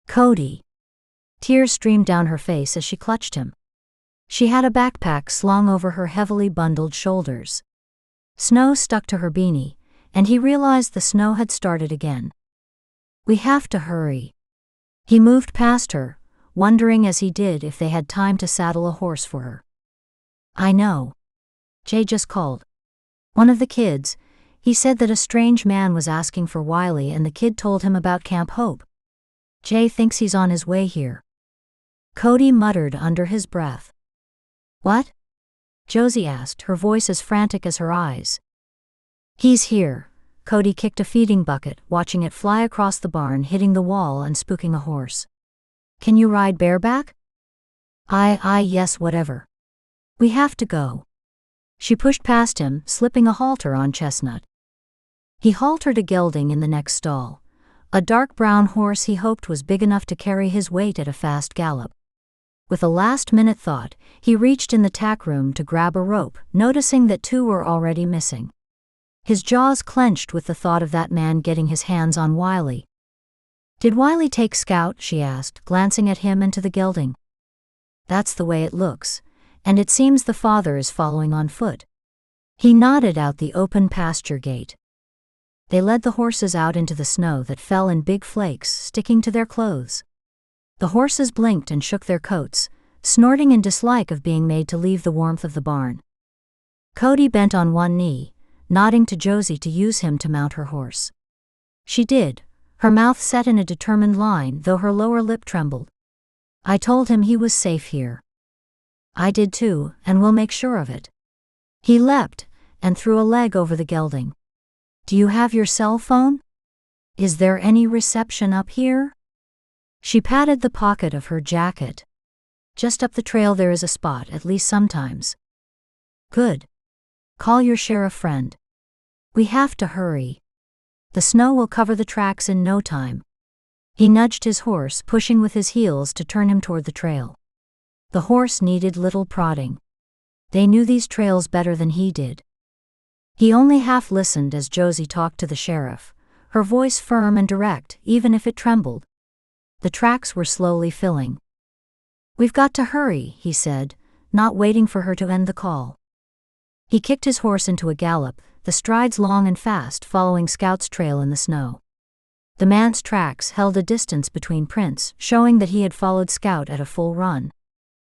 Cody. Tears streamed down her face as she clutched him. She had a backpack slung over her heavily bundled shoulders. Snow stuck to her beanie, and he realized the snow had started again. We have to hurry. He moved past her, wondering as he did if they had time to saddle a horse for her. I know. Jay just called. One of the kids. He said that a strange man was asking for Wiley and the kid told him about Camp Hope. Jay thinks he's on his way here. Cody muttered under his breath. What? Josie asked, her voice as frantic as her eyes. He's here. Cody kicked a feeding bucket, watching it fly across the barn, hitting the wall and spooking a horse. Can you ride bareback? Yes, whatever. We have to go. She pushed past him, slipping a halter on Chestnut. He haltered a gelding in the next stall, a dark brown horse he hoped was big enough to carry his weight at a fast gallop. With a last-minute thought, he reached in the tack room to grab a rope, noticing that two were already missing. His jaws clenched with the thought of that man getting his hands on Wiley. Did Wiley take Scout? She asked, glancing at him and to the gelding. That's the way it looks, and it seems the father is following on foot. He nodded out the open pasture gate. They led the horses out into the snow that fell in big flakes, sticking to their clothes. The horses blinked and shook their coats, snorting in dislike of being made to leave the warmth of the barn. Cody bent on one knee, nodding to Josie to use him to mount her horse. She did, her mouth set in a determined line, though her lower lip trembled. I told him he was safe here. I did too, and we'll make sure of it. He leapt, and threw a leg over the gelding. Do you have your cell phone? Is there any reception up here? She patted the pocket of her jacket. Just up the trail there is a spot, at least sometimes. Good. Call your sheriff friend. We have to hurry. The snow will cover the tracks in no time. He nudged his horse, pushing with his heels to turn him toward the trail. The horse needed little prodding. They knew these trails better than he did. He only half listened as Josie talked to the sheriff, her voice firm and direct, even if it trembled. The tracks were slowly filling. We've got to hurry, he said, not waiting for her to end the call. He kicked his horse into a gallop, the strides long and fast, following Scout's trail in the snow. The man's tracks held a distance between prints, showing that he had followed Scout at a full run.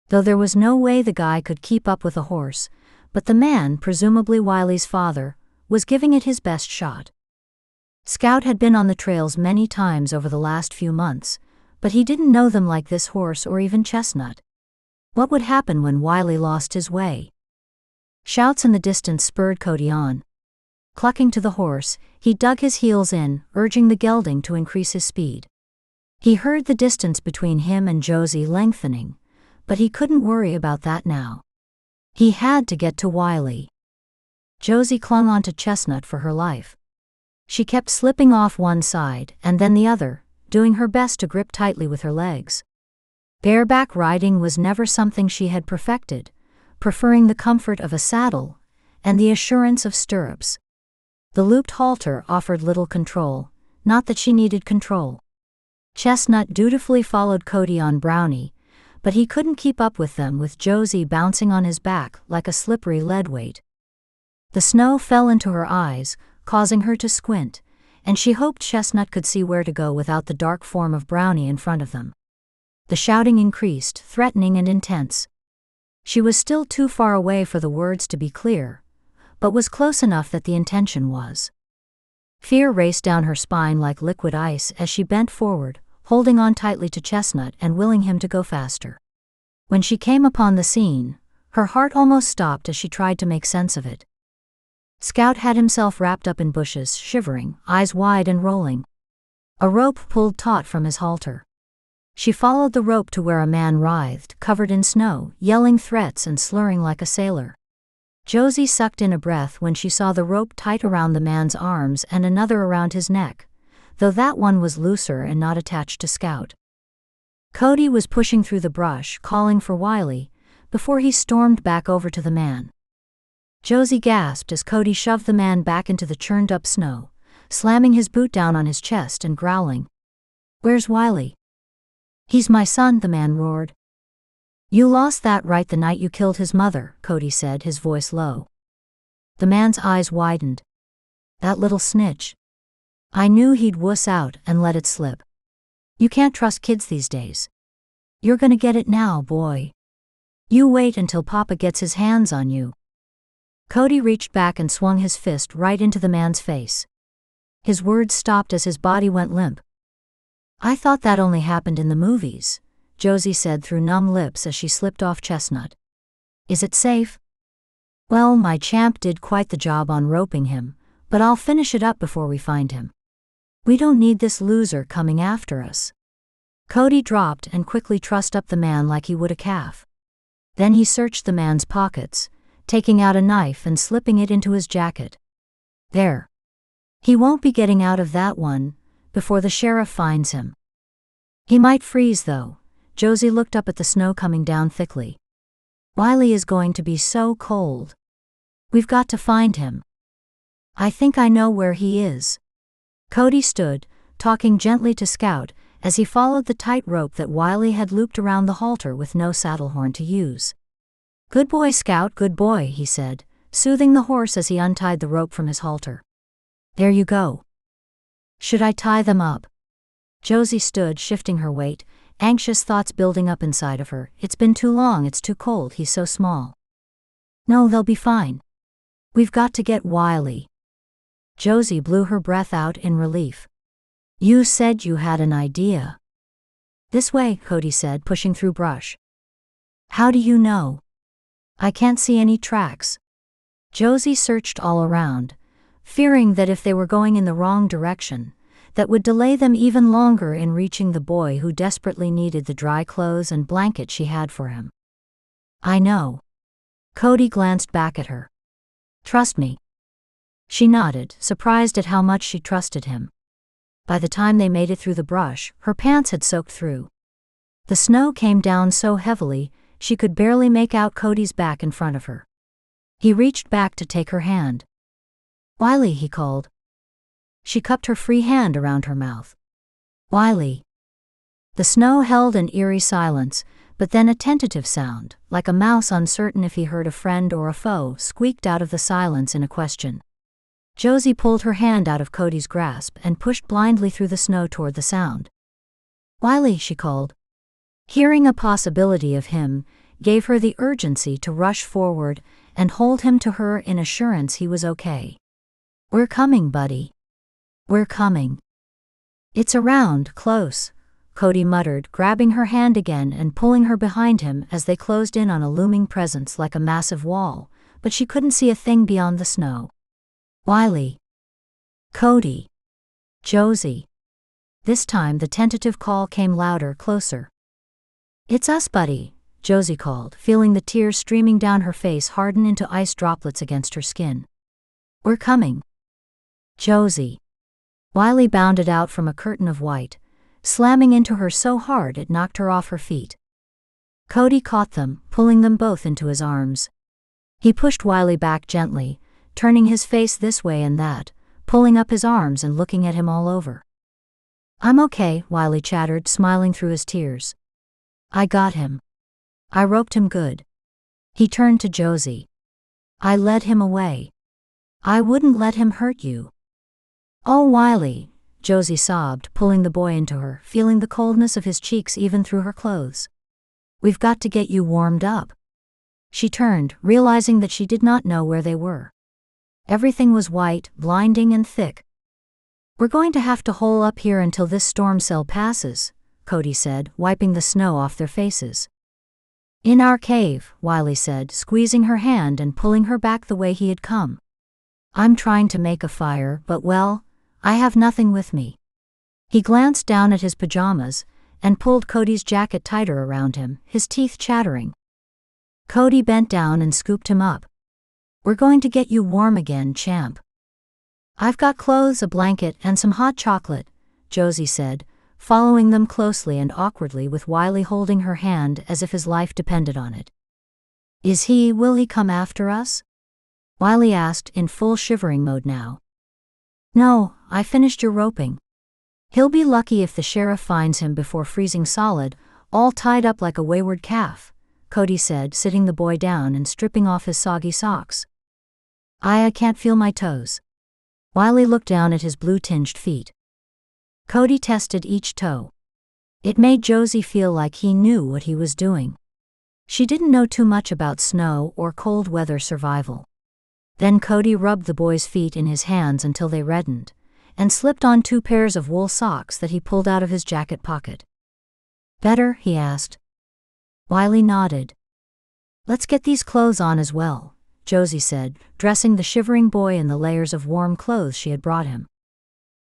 Though there was no way the guy could keep up with a horse, but the man, presumably Wiley's father, was giving it his best shot. Scout had been on the trails many times over the last few months, but he didn't know them like this horse or even Chestnut. What would happen when Wiley lost his way? Shouts in the distance spurred Cody on. Clucking to the horse, he dug his heels in, urging the gelding to increase his speed. He heard the distance between him and Josie lengthening, but he couldn't worry about that now. He had to get to Wiley. Josie clung onto Chestnut for her life. She kept slipping off one side and then the other, doing her best to grip tightly with her legs. Bareback riding was never something she had perfected, preferring the comfort of a saddle and the assurance of stirrups. The looped halter offered little control, not that she needed control. Chestnut dutifully followed Cody on Brownie, but he couldn't keep up with them, with Josie bouncing on his back like a slippery lead weight. The snow fell into her eyes, causing her to squint, and she hoped Chestnut could see where to go without the dark form of Brownie in front of them. The shouting increased, threatening and intense. She was still too far away for the words to be clear, but was close enough that the intention was. Fear raced down her spine like liquid ice as she bent forward, holding on tightly to Chestnut and willing him to go faster. When she came upon the scene, her heart almost stopped as she tried to make sense of it. Scout had himself wrapped up in bushes, shivering, eyes wide and rolling. A rope pulled taut from his halter. She followed the rope to where a man writhed, covered in snow, yelling threats and slurring like a sailor. Josie sucked in a breath when she saw the rope tight around the man's arms and another around his neck, though that one was looser and not attached to Scout. Cody was pushing through the brush, calling for Wiley, before he stormed back over to the man. Josie gasped as Cody shoved the man back into the churned-up snow, slamming his boot down on his chest and growling, "Where's Wiley?" "He's my son," the man roared. "You lost that right the night you killed his mother," Cody said, his voice low. The man's eyes widened. "That little snitch. I knew he'd wuss out and let it slip. You can't trust kids these days. You're gonna get it now, boy. You wait until Papa gets his hands on you." Cody reached back and swung his fist right into the man's face. His words stopped as his body went limp. "I thought that only happened in the movies," Josie said through numb lips as she slipped off Chestnut. "Is it safe?" "Well, my champ did quite the job on roping him, but I'll finish it up before we find him. We don't need this loser coming after us." Cody dropped and quickly trussed up the man like he would a calf. Then he searched the man's pockets, taking out a knife and slipping it into his jacket. "There. He won't be getting out of that one before the sheriff finds him. He might freeze, though." Josie looked up at the snow coming down thickly. "Wiley is going to be so cold. We've got to find him. I think I know where he is." Cody stood, talking gently to Scout, as he followed the tight rope that Wiley had looped around the halter with no saddle horn to use. "Good boy, Scout, good boy," he said, soothing the horse as he untied the rope from his halter. "There you go. Should I tie them up?" Josie stood, shifting her weight, anxious thoughts building up inside of her. "It's been too long, it's too cold, he's so small." "No, they'll be fine. We've got to get Wiley." Josie blew her breath out in relief. "You said you had an idea." "This way," Cody said, pushing through brush. "How do you know?" "I can't see any tracks." Josie searched all around, fearing that if they were going in the wrong direction, that would delay them even longer in reaching the boy who desperately needed the dry clothes and blanket she had for him. "I know." Cody glanced back at her. "Trust me." She nodded, surprised at how much she trusted him. By the time they made it through the brush, her pants had soaked through. The snow came down so heavily, she could barely make out Cody's back in front of her. He reached back to take her hand. "Wiley," he called. She cupped her free hand around her mouth. "Wiley." The snow held an eerie silence, but then a tentative sound, like a mouse uncertain if he heard a friend or a foe, squeaked out of the silence in a question. Josie pulled her hand out of Cody's grasp and pushed blindly through the snow toward the sound. "Wiley," she called. Hearing a possibility of him gave her the urgency to rush forward and hold him to her in assurance he was okay. "We're coming, buddy. We're coming." "It's around, close," Cody muttered, grabbing her hand again and pulling her behind him as they closed in on a looming presence like a massive wall, but she couldn't see a thing beyond the snow. "Wiley." "Cody." "Josie." This time the tentative call came louder, closer. "It's us, buddy," Josie called, feeling the tears streaming down her face harden into ice droplets against her skin. "We're coming." "Josie." Wiley bounded out from a curtain of white, slamming into her so hard it knocked her off her feet. Cody caught them, pulling them both into his arms. He pushed Wiley back gently, turning his face this way and that, pulling up his arms and looking at him all over. "I'm okay," Wiley chattered, smiling through his tears. "I got him. I roped him good." He turned to Josie. "I led him away. I wouldn't let him hurt you." "Oh, Wiley," Josie sobbed, pulling the boy into her, feeling the coldness of his cheeks even through her clothes. "We've got to get you warmed up." She turned, realizing that she did not know where they were. Everything was white, blinding and thick. "We're going to have to hole up here until this storm cell passes," Cody said, wiping the snow off their faces. "In our cave," Wiley said, squeezing her hand and pulling her back the way he had come. "I'm trying to make a fire, but well, I have nothing with me." He glanced down at his pajamas, and pulled Cody's jacket tighter around him, his teeth chattering. Cody bent down and scooped him up. "We're going to get you warm again, champ." "I've got clothes, a blanket, and some hot chocolate," Josie said, following them closely and awkwardly with Wiley holding her hand as if his life depended on it. Will he come after us?" Wiley asked, in full shivering mode now. "No, I finished your roping. He'll be lucky if the sheriff finds him before freezing solid, all tied up like a wayward calf," Cody said, sitting the boy down and stripping off his soggy socks. I can't feel my toes." Wiley looked down at his blue-tinged feet. Cody tested each toe. It made Josie feel like he knew what he was doing. She didn't know too much about snow or cold weather survival. Then Cody rubbed the boy's feet in his hands until they reddened, and slipped on 2 pairs of wool socks that he pulled out of his jacket pocket. "Better?" he asked. Wiley nodded. "Let's get these clothes on as well," Josie said, dressing the shivering boy in the layers of warm clothes she had brought him.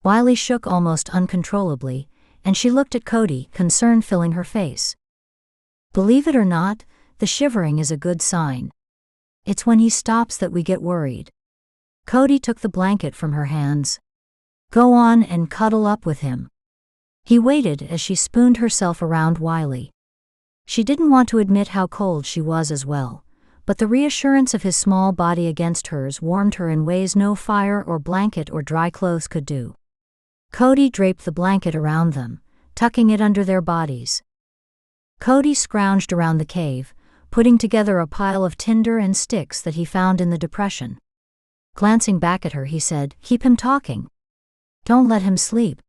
Wiley shook almost uncontrollably, and she looked at Cody, concern filling her face. "Believe it or not, the shivering is a good sign. It's when he stops that we get worried." Cody took the blanket from her hands. "Go on and cuddle up with him." He waited as she spooned herself around Wiley. She didn't want to admit how cold she was as well, but the reassurance of his small body against hers warmed her in ways no fire or blanket or dry clothes could do. Cody draped the blanket around them, tucking it under their bodies. Cody scrounged around the cave, putting together a pile of tinder and sticks that he found in the depression. Glancing back at her, he said, "Keep him talking. Don't let him sleep."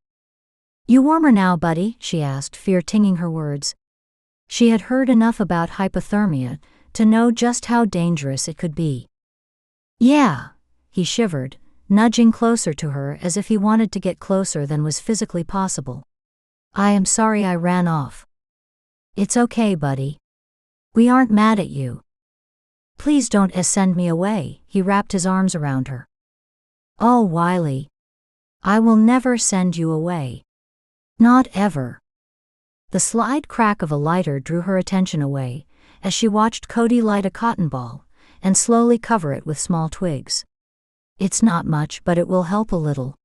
"You warmer now, buddy?" she asked, fear tinging her words. She had heard enough about hypothermia to know just how dangerous it could be. "Yeah," he shivered, nudging closer to her as if he wanted to get closer than was physically possible. "I am sorry I ran off." "It's okay, buddy. We aren't mad at you." "Please don't send me away," he wrapped his arms around her. "Oh, Wiley. I will never send you away. Not ever." The slight crack of a lighter drew her attention away, as she watched Cody light a cotton ball, and slowly cover it with small twigs. "It's not much, but it will help a little."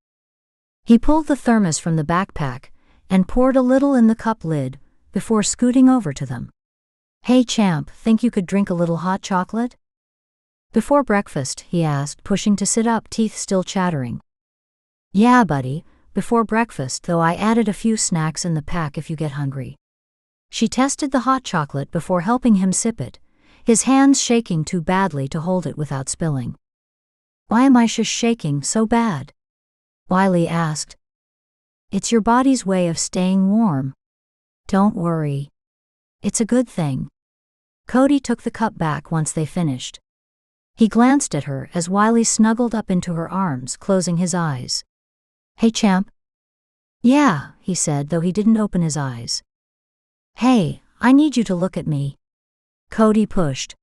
He pulled the thermos from the backpack, and poured a little in the cup lid, before scooting over to them. "Hey champ, think you could drink a little hot chocolate?" "Before breakfast?" he asked, pushing to sit up, teeth still chattering. "Yeah, buddy, before breakfast, though I added a few snacks in the pack if you get hungry." She tested the hot chocolate before helping him sip it, his hands shaking too badly to hold it without spilling. "Why am I shaking so bad?" Wiley asked. "It's your body's way of staying warm. Don't worry. It's a good thing." Cody took the cup back once they finished. He glanced at her as Wiley snuggled up into her arms, closing his eyes. "Hey champ." "Yeah," he said, though he didn't open his eyes. "Hey, I need you to look at me." Cody pushed.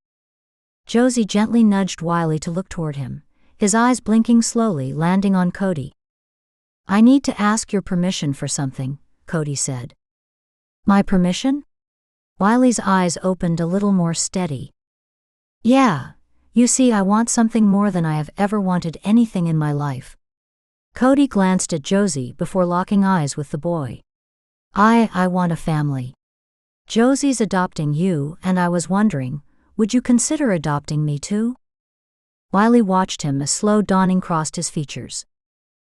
Josie gently nudged Wiley to look toward him, his eyes blinking slowly, landing on Cody. "I need to ask your permission for something," Cody said. "My permission?" Wiley's eyes opened a little more steady. "Yeah, you see, I want something more than I have ever wanted anything in my life." Cody glanced at Josie before locking eyes with the boy. I want a family. Josie's adopting you, and I was wondering, would you consider adopting me too?" Wiley watched him as slow dawning crossed his features.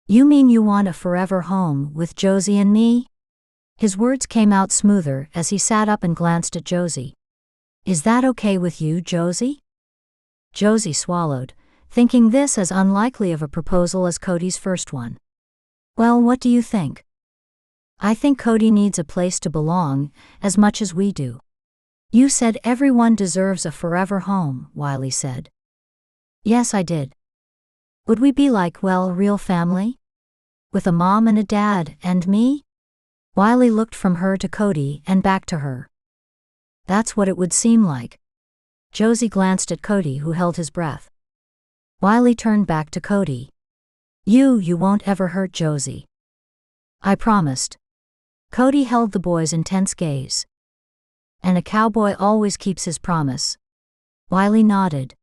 "You mean you want a forever home with Josie and me?" His words came out smoother as he sat up and glanced at Josie. "Is that okay with you, Josie?" Josie swallowed, thinking this as unlikely of a proposal as Cody's first one. "Well, what do you think?" "I think Cody needs a place to belong, as much as we do." "You said everyone deserves a forever home," Wiley said. "Yes, I did." "Would we be like, well, real family? With a mom and a dad, and me?" Wiley looked from her to Cody and back to her. "That's what it would seem like." Josie glanced at Cody, who held his breath. Wiley turned back to Cody. You won't ever hurt Josie." "I promised." Cody held the boy's intense gaze. And a cowboy always keeps his promise. Wiley nodded.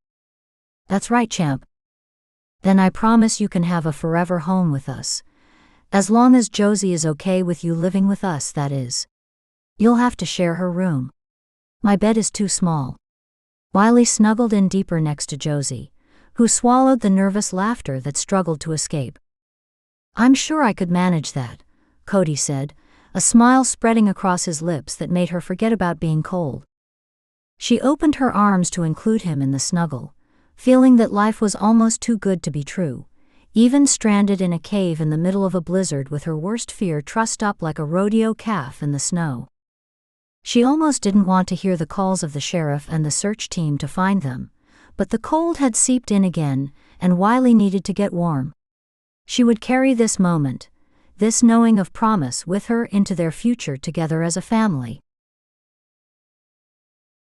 That's right, champ. Then I promise you can have a forever home with us. As long as Josie is okay with you living with us, that is. You'll have to share her room. My bed is too small. Wiley snuggled in deeper next to Josie, who swallowed the nervous laughter that struggled to escape. I'm sure I could manage that, Cody said, a smile spreading across his lips that made her forget about being cold. She opened her arms to include him in the snuggle, feeling that life was almost too good to be true, even stranded in a cave in the middle of a blizzard with her worst fear trussed up like a rodeo calf in the snow. She almost didn't want to hear the calls of the sheriff and the search team to find them, but the cold had seeped in again, and Wiley needed to get warm. She would carry this moment, this knowing of promise, with her into their future together as a family.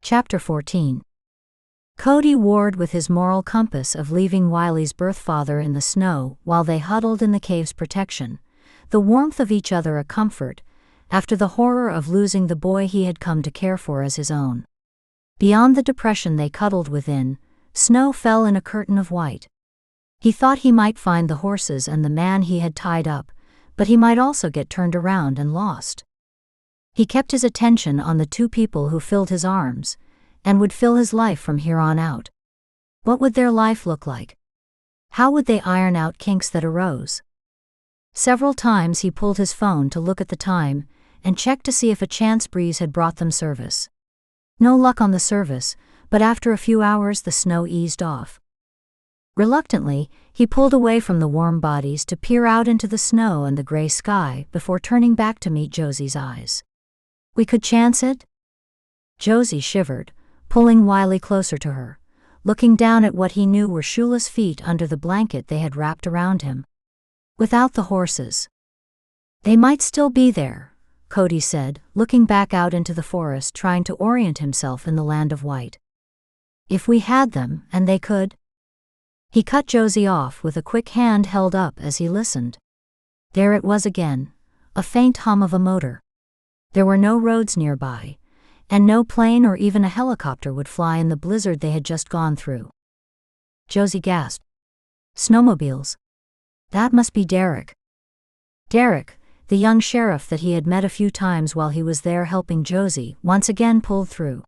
Chapter 14. Cody warred with his moral compass of leaving Wiley's birth father in the snow while they huddled in the cave's protection, the warmth of each other a comfort, after the horror of losing the boy he had come to care for as his own. Beyond the depression they cuddled within, snow fell in a curtain of white. He thought he might find the horses and the man he had tied up, but he might also get turned around and lost. He kept his attention on the two people who filled his arms, and would fill his life from here on out. What would their life look like? How would they iron out kinks that arose? Several times he pulled his phone to look at the time, and checked to see if a chance breeze had brought them service. No luck on the service, but after a few hours the snow eased off. Reluctantly, he pulled away from the warm bodies to peer out into the snow and the gray sky before turning back to meet Josie's eyes. We could chance it? Josie shivered, pulling Wiley closer to her, looking down at what he knew were shoeless feet under the blanket they had wrapped around him. Without the horses. They might still be there, Cody said, looking back out into the forest trying to orient himself in the land of white. If we had them, and they could? He cut Josie off with a quick hand held up as he listened. There it was again, a faint hum of a motor. There were no roads nearby, and no plane or even a helicopter would fly in the blizzard they had just gone through. Josie gasped. Snowmobiles. That must be Derek. Derek, the young sheriff that he had met a few times while he was there helping Josie, once again pulled through.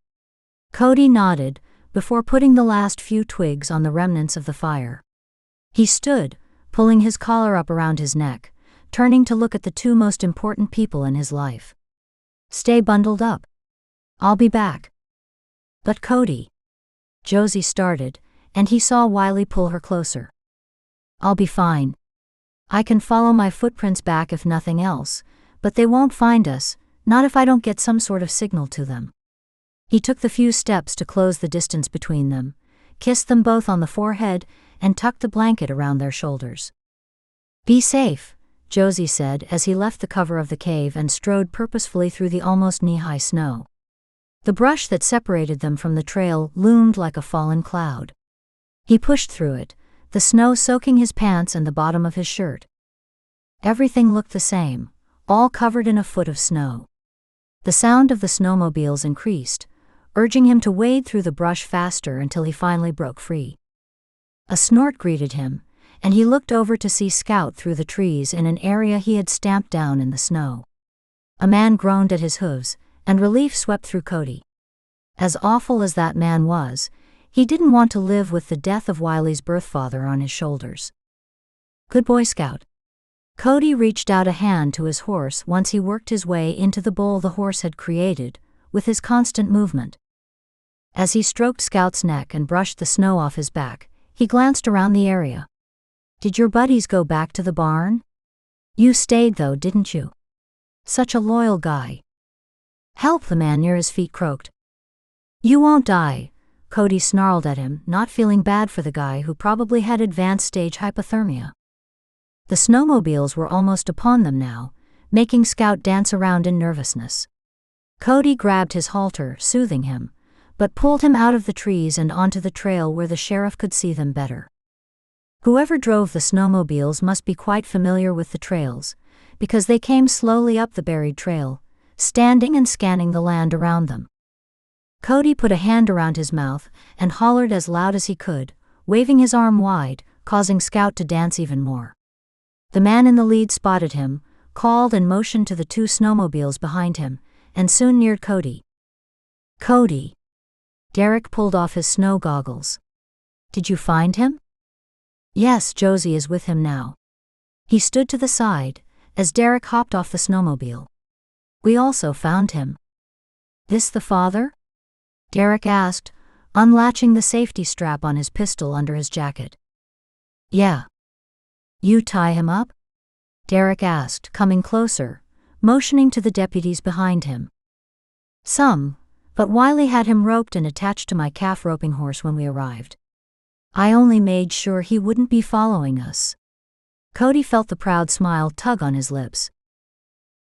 Cody nodded, before putting the last few twigs on the remnants of the fire. He stood, pulling his collar up around his neck, turning to look at the two most important people in his life. Stay bundled up. I'll be back. But Cody. Josie started, and he saw Wiley pull her closer. I'll be fine. I can follow my footprints back if nothing else, but they won't find us, not if I don't get some sort of signal to them. He took the few steps to close the distance between them, kissed them both on the forehead, and tucked the blanket around their shoulders. Be safe, Josie said as he left the cover of the cave and strode purposefully through the almost knee-high snow. The brush that separated them from the trail loomed like a fallen cloud. He pushed through it, the snow soaking his pants and the bottom of his shirt. Everything looked the same, all covered in a foot of snow. The sound of the snowmobiles increased, urging him to wade through the brush faster until he finally broke free. A snort greeted him, and he looked over to see Scout through the trees in an area he had stamped down in the snow. A man groaned at his hooves, and relief swept through Cody. As awful as that man was, he didn't want to live with the death of Wiley's birth father on his shoulders. Good boy, Scout. Cody reached out a hand to his horse once he worked his way into the bowl the horse had created, with his constant movement. As he stroked Scout's neck and brushed the snow off his back, he glanced around the area. Did your buddies go back to the barn? You stayed though, didn't you? Such a loyal guy. Help, the man near his feet croaked. You won't die, Cody snarled at him, not feeling bad for the guy who probably had advanced stage hypothermia. The snowmobiles were almost upon them now, making Scout dance around in nervousness. Cody grabbed his halter, soothing him, but pulled him out of the trees and onto the trail where the sheriff could see them better. Whoever drove the snowmobiles must be quite familiar with the trails, because they came slowly up the buried trail, standing and scanning the land around them. Cody put a hand around his mouth and hollered as loud as he could, waving his arm wide, causing Scout to dance even more. The man in the lead spotted him, called and motioned to the two snowmobiles behind him, and soon neared Cody. "Cody." Derek pulled off his snow goggles. "Did you find him?" "Yes, Josie is with him now." He stood to the side as Derek hopped off the snowmobile. "We also found him." "This the father?" Derek asked, unlatching the safety strap on his pistol under his jacket. "Yeah." "You tie him up?" Derek asked, coming closer, motioning to the deputies behind him. "Some, but Wiley had him roped and attached to my calf roping horse when we arrived. I only made sure he wouldn't be following us." Cody felt the proud smile tug on his lips.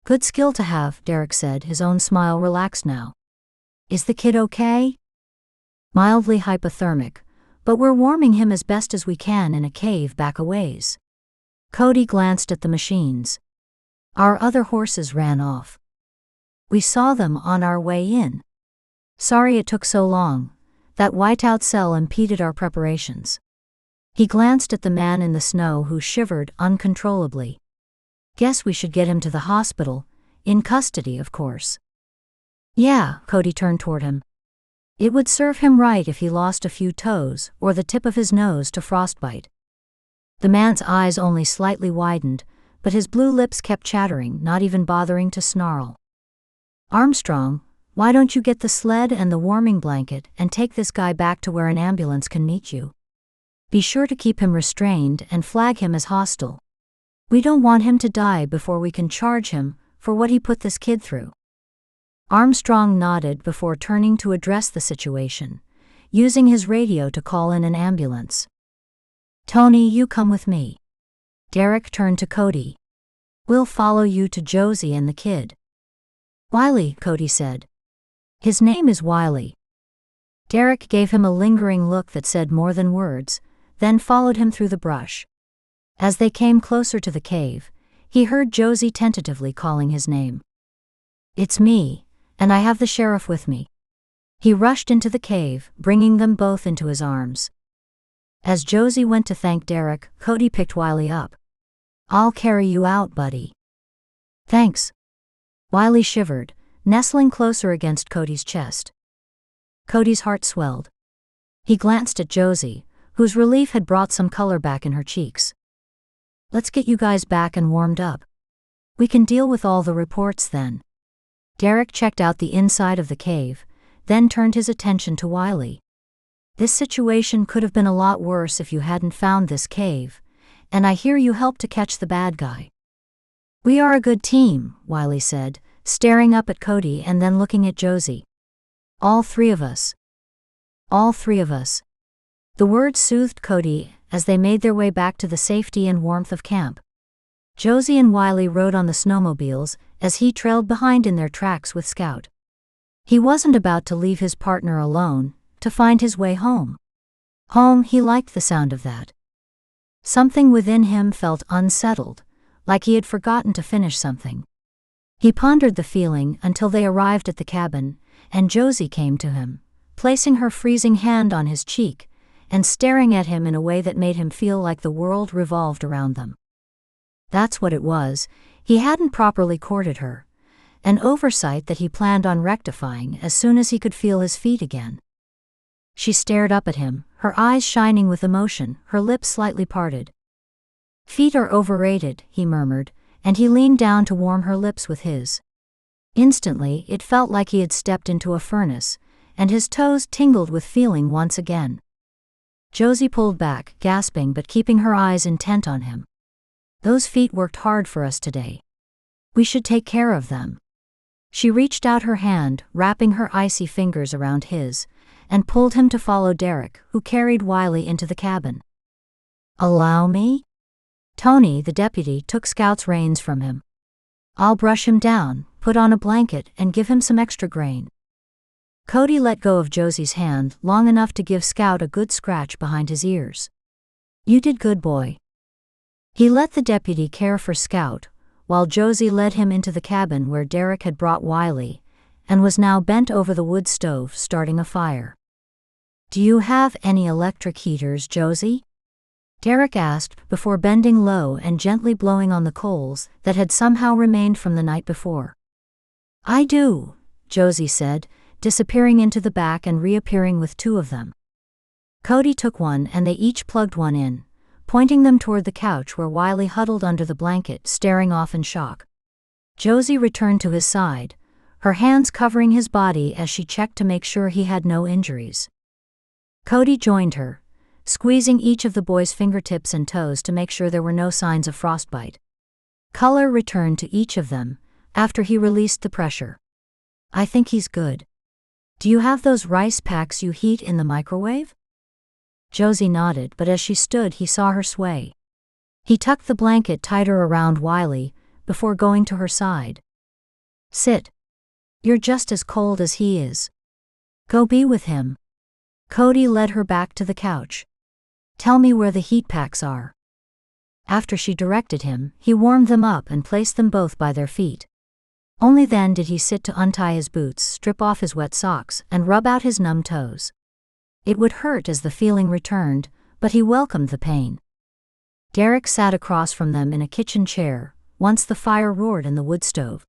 "Good skill to have," Derek said, his own smile relaxed now. "Is the kid okay?" "Mildly hypothermic, but we're warming him as best as we can in a cave back a ways." Cody glanced at the machines. "Our other horses ran off. We saw them on our way in. Sorry it took so long. That whiteout cell impeded our preparations." He glanced at the man in the snow who shivered uncontrollably. "Guess we should get him to the hospital, in custody of course." "Yeah," Cody turned toward him. "It would serve him right if he lost a few toes or the tip of his nose to frostbite." The man's eyes only slightly widened, but his blue lips kept chattering, not even bothering to snarl. "Armstrong, why don't you get the sled and the warming blanket and take this guy back to where an ambulance can meet you? Be sure to keep him restrained and flag him as hostile. We don't want him to die before we can charge him for what he put this kid through." Armstrong nodded before turning to address the situation, using his radio to call in an ambulance. "Tony, you come with me." Derek turned to Cody. "We'll follow you to Josie and the kid." "Wiley," Cody said. "His name is Wiley." Derek gave him a lingering look that said more than words, then followed him through the brush. As they came closer to the cave, he heard Josie tentatively calling his name. "It's me, and I have the sheriff with me." He rushed into the cave, bringing them both into his arms. As Josie went to thank Derek, Cody picked Wiley up. "I'll carry you out, buddy." "Thanks." Wiley shivered, nestling closer against Cody's chest. Cody's heart swelled. He glanced at Josie, whose relief had brought some color back in her cheeks. "Let's get you guys back and warmed up. We can deal with all the reports then." Derek checked out the inside of the cave, then turned his attention to Wiley. "This situation could have been a lot worse if you hadn't found this cave, and I hear you helped to catch the bad guy." "We are a good team," Wiley said, staring up at Cody and then looking at Josie. "All three of us." "All three of us." The words soothed Cody as they made their way back to the safety and warmth of camp. Josie and Wiley rode on the snowmobiles as he trailed behind in their tracks with Scout. He wasn't about to leave his partner alone to find his way home. Home, he liked the sound of that. Something within him felt unsettled, like he had forgotten to finish something. He pondered the feeling until they arrived at the cabin, and Josie came to him, placing her freezing hand on his cheek and staring at him in a way that made him feel like the world revolved around them. That's what it was. He hadn't properly courted her, an oversight that he planned on rectifying as soon as he could feel his feet again. She stared up at him, her eyes shining with emotion, her lips slightly parted. "Feet are overrated," he murmured, and he leaned down to warm her lips with his. Instantly, it felt like he had stepped into a furnace, and his toes tingled with feeling once again. Josie pulled back, gasping but keeping her eyes intent on him. "Those feet worked hard for us today. We should take care of them." She reached out her hand, wrapping her icy fingers around his, and pulled him to follow Derek, who carried Wiley into the cabin. "Allow me?" Tony, the deputy, took Scout's reins from him. "I'll brush him down, put on a blanket, and give him some extra grain." Cody let go of Josie's hand long enough to give Scout a good scratch behind his ears. "You did good, boy." He let the deputy care for Scout, while Josie led him into the cabin where Derek had brought Wiley, and was now bent over the wood stove starting a fire. "Do you have any electric heaters, Josie?" Derek asked before bending low and gently blowing on the coals that had somehow remained from the night before. "I do," Josie said, disappearing into the back and reappearing with two of them. Cody took one and they each plugged one in, pointing them toward the couch where Wiley huddled under the blanket, staring off in shock. Josie returned to his side, her hands covering his body as she checked to make sure he had no injuries. Cody joined her, squeezing each of the boys' fingertips and toes to make sure there were no signs of frostbite. Color returned to each of them after he released the pressure. "I think he's good. Do you have those rice packs you heat in the microwave?" Josie nodded, but as she stood he saw her sway. He tucked the blanket tighter around Wiley before going to her side. "Sit. You're just as cold as he is. Go be with him." Cody led her back to the couch. "Tell me where the heat packs are." After she directed him, he warmed them up and placed them both by their feet. Only then did he sit to untie his boots, strip off his wet socks, and rub out his numb toes. It would hurt as the feeling returned, but he welcomed the pain. Derek sat across from them in a kitchen chair, once the fire roared in the wood stove.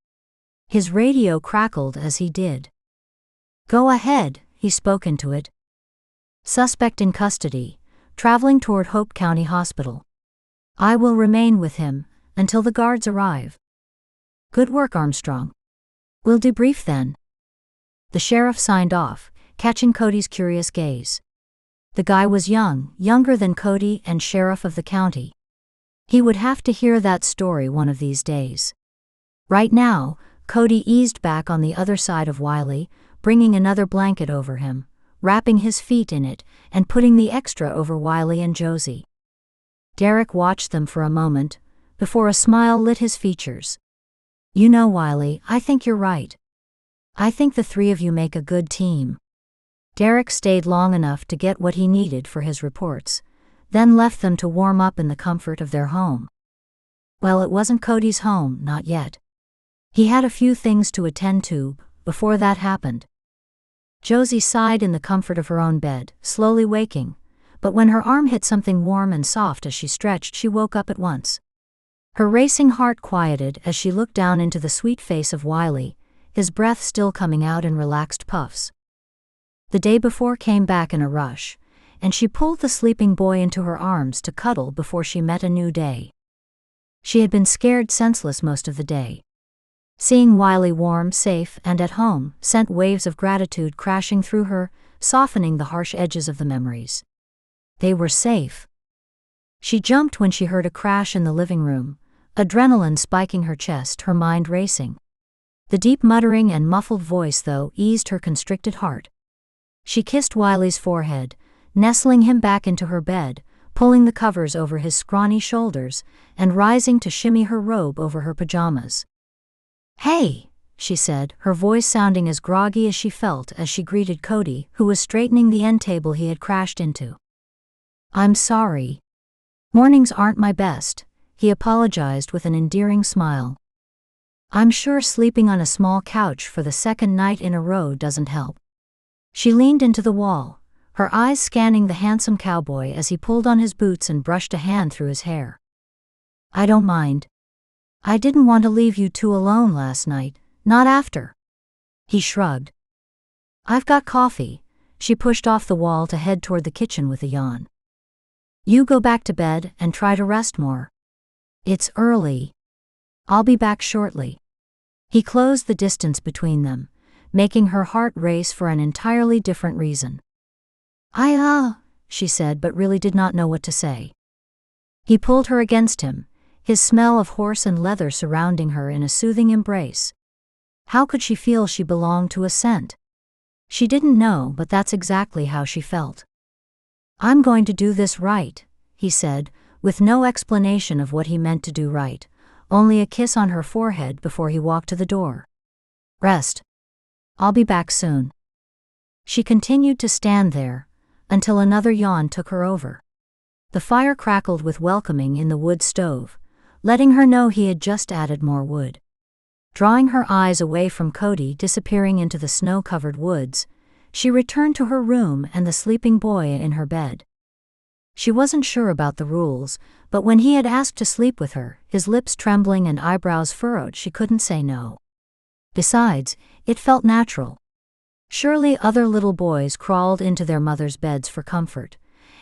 His radio crackled as he did. "Go ahead," he spoke into it. "Suspect in custody, traveling toward Hope County Hospital. I will remain with him until the guards arrive." "Good work, Armstrong. We'll debrief then." The sheriff signed off, catching Cody's curious gaze. The guy was young, younger than Cody and sheriff of the county. He would have to hear that story one of these days. Right now, Cody eased back on the other side of Wiley, bringing another blanket over him, wrapping his feet in it, and putting the extra over Wiley and Josie. Derek watched them for a moment, before a smile lit his features. "You know, Wiley, I think you're right. I think the three of you make a good team." Derek stayed long enough to get what he needed for his reports, then left them to warm up in the comfort of their home. Well, it wasn't Cody's home, not yet. He had a few things to attend to before that happened. Josie sighed in the comfort of her own bed, slowly waking, but when her arm hit something warm and soft as she stretched, she woke up at once. Her racing heart quieted as she looked down into the sweet face of Wiley, his breath still coming out in relaxed puffs. The day before came back in a rush, and she pulled the sleeping boy into her arms to cuddle before she met a new day. She had been scared senseless most of the day. Seeing Wiley warm, safe, and at home sent waves of gratitude crashing through her, softening the harsh edges of the memories. They were safe. She jumped when she heard a crash in the living room, adrenaline spiking her chest, her mind racing. The deep muttering and muffled voice, though, eased her constricted heart. She kissed Wiley's forehead, nestling him back into her bed, pulling the covers over his scrawny shoulders, and rising to shimmy her robe over her pajamas. "Hey," she said, her voice sounding as groggy as she felt as she greeted Cody, who was straightening the end table he had crashed into. "I'm sorry. Mornings aren't my best," he apologized with an endearing smile. "I'm sure sleeping on a small couch for the second night in a row doesn't help." She leaned into the wall, her eyes scanning the handsome cowboy as he pulled on his boots and brushed a hand through his hair. "I don't mind. I didn't want to leave you two alone last night, not after." He shrugged. "I've got coffee." She pushed off the wall to head toward the kitchen with a yawn. "You go back to bed and try to rest more. It's early. I'll be back shortly." He closed the distance between them, making her heart race for an entirely different reason. She said, but really did not know what to say. He pulled her against him, his smell of horse and leather surrounding her in a soothing embrace. How could she feel she belonged to a scent? She didn't know, but that's exactly how she felt. "I'm going to do this right," he said, with no explanation of what he meant to do right, only a kiss on her forehead before he walked to the door. "Rest. I'll be back soon." She continued to stand there, until another yawn took her over. The fire crackled with welcoming in the wood stove, letting her know he had just added more wood. Drawing her eyes away from Cody disappearing into the snow-covered woods, she returned to her room and the sleeping boy in her bed. She wasn't sure about the rules, but when he had asked to sleep with her, his lips trembling and eyebrows furrowed, she couldn't say no. Besides, it felt natural. Surely other little boys crawled into their mothers' beds for comfort,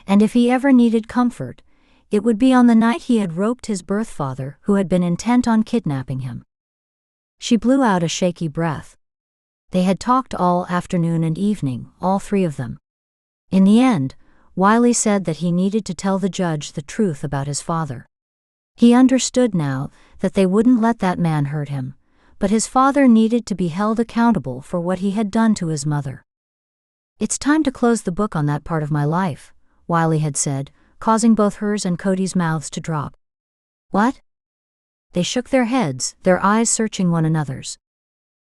and if he ever needed comfort, it would be on the night he had roped his birth father, who had been intent on kidnapping him. She blew out a shaky breath. They had talked all afternoon and evening, all three of them. In the end, Wiley said that he needed to tell the judge the truth about his father. He understood now that they wouldn't let that man hurt him, but his father needed to be held accountable for what he had done to his mother. "It's time to close the book on that part of my life," Wiley had said, causing both hers and Cody's mouths to drop. "What?" They shook their heads, their eyes searching one another's.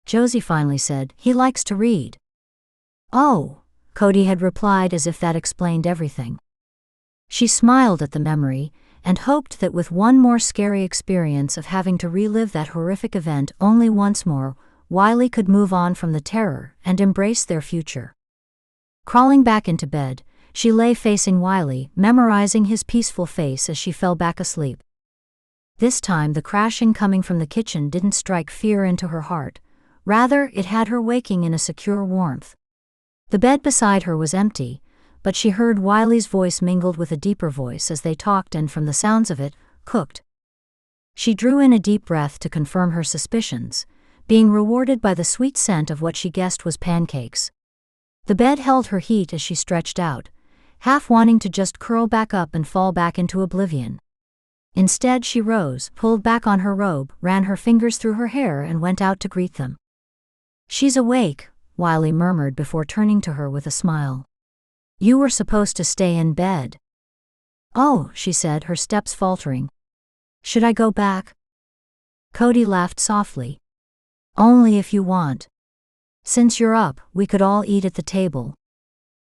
Josie finally said, "He likes to read." "Oh," Cody had replied as if that explained everything. She smiled at the memory, and hoped that with one more scary experience of having to relive that horrific event only once more, Wiley could move on from the terror and embrace their future. Crawling back into bed, she lay facing Wiley, memorizing his peaceful face as she fell back asleep. This time the crashing coming from the kitchen didn't strike fear into her heart. Rather, it had her waking in a secure warmth. The bed beside her was empty, but she heard Wiley's voice mingled with a deeper voice as they talked and, from the sounds of it, cooked. She drew in a deep breath to confirm her suspicions, being rewarded by the sweet scent of what she guessed was pancakes. The bed held her heat as she stretched out, half wanting to just curl back up and fall back into oblivion. Instead, she rose, pulled back on her robe, ran her fingers through her hair and went out to greet them. "She's awake," Wiley murmured before turning to her with a smile. "You were supposed to stay in bed." "Oh," she said, her steps faltering. "Should I go back?" Cody laughed softly. "Only if you want. Since you're up, we could all eat at the table.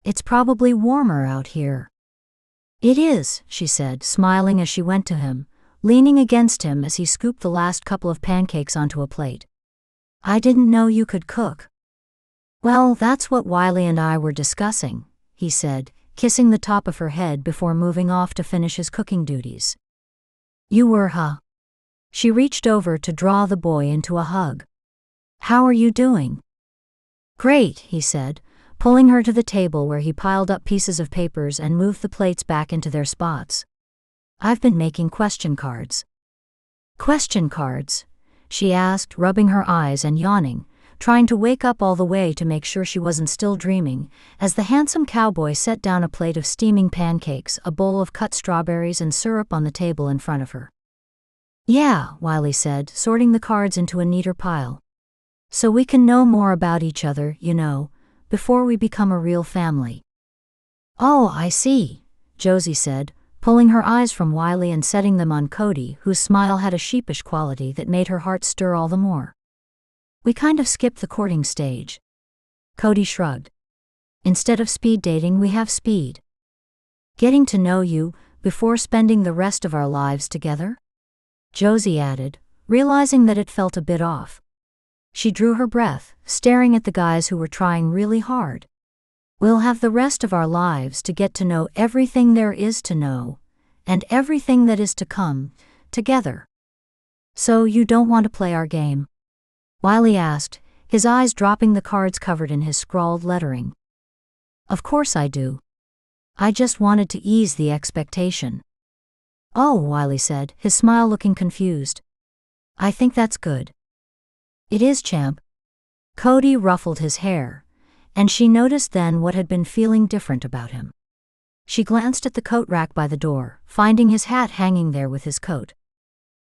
It's probably warmer out here." "It is," she said, smiling as she went to him, leaning against him as he scooped the last couple of pancakes onto a plate. "I didn't know you could cook." "Well, that's what Wiley and I were discussing," he said, kissing the top of her head before moving off to finish his cooking duties. "You were, huh?" She reached over to draw the boy into a hug. "How are you doing?" "Great," he said, pulling her to the table where he piled up pieces of papers and moved the plates back into their spots. "I've been making question cards." "Question cards?" she asked, rubbing her eyes and yawning, trying to wake up all the way to make sure she wasn't still dreaming, as the handsome cowboy set down a plate of steaming pancakes, a bowl of cut strawberries and syrup on the table in front of her. "Yeah," Wiley said, sorting the cards into a neater pile. "So we can know more about each other, you know, before we become a real family." "Oh, I see," Josie said, pulling her eyes from Wiley and setting them on Cody, whose smile had a sheepish quality that made her heart stir all the more. "We kind of skipped the courting stage." Cody shrugged. "Instead of speed dating, we have speed. Getting to know you before spending the rest of our lives together?" Josie added, realizing that it felt a bit off. She drew her breath, staring at the guys who were trying really hard. "We'll have the rest of our lives to get to know everything there is to know, and everything that is to come, together. So you don't want to play our game?" Wiley asked, his eyes dropping the cards covered in his scrawled lettering. "Of course I do. I just wanted to ease the expectation." "Oh," Wiley said, his smile looking confused. "I think that's good." "It is, champ." Cody ruffled his hair, and she noticed then what had been feeling different about him. She glanced at the coat rack by the door, finding his hat hanging there with his coat.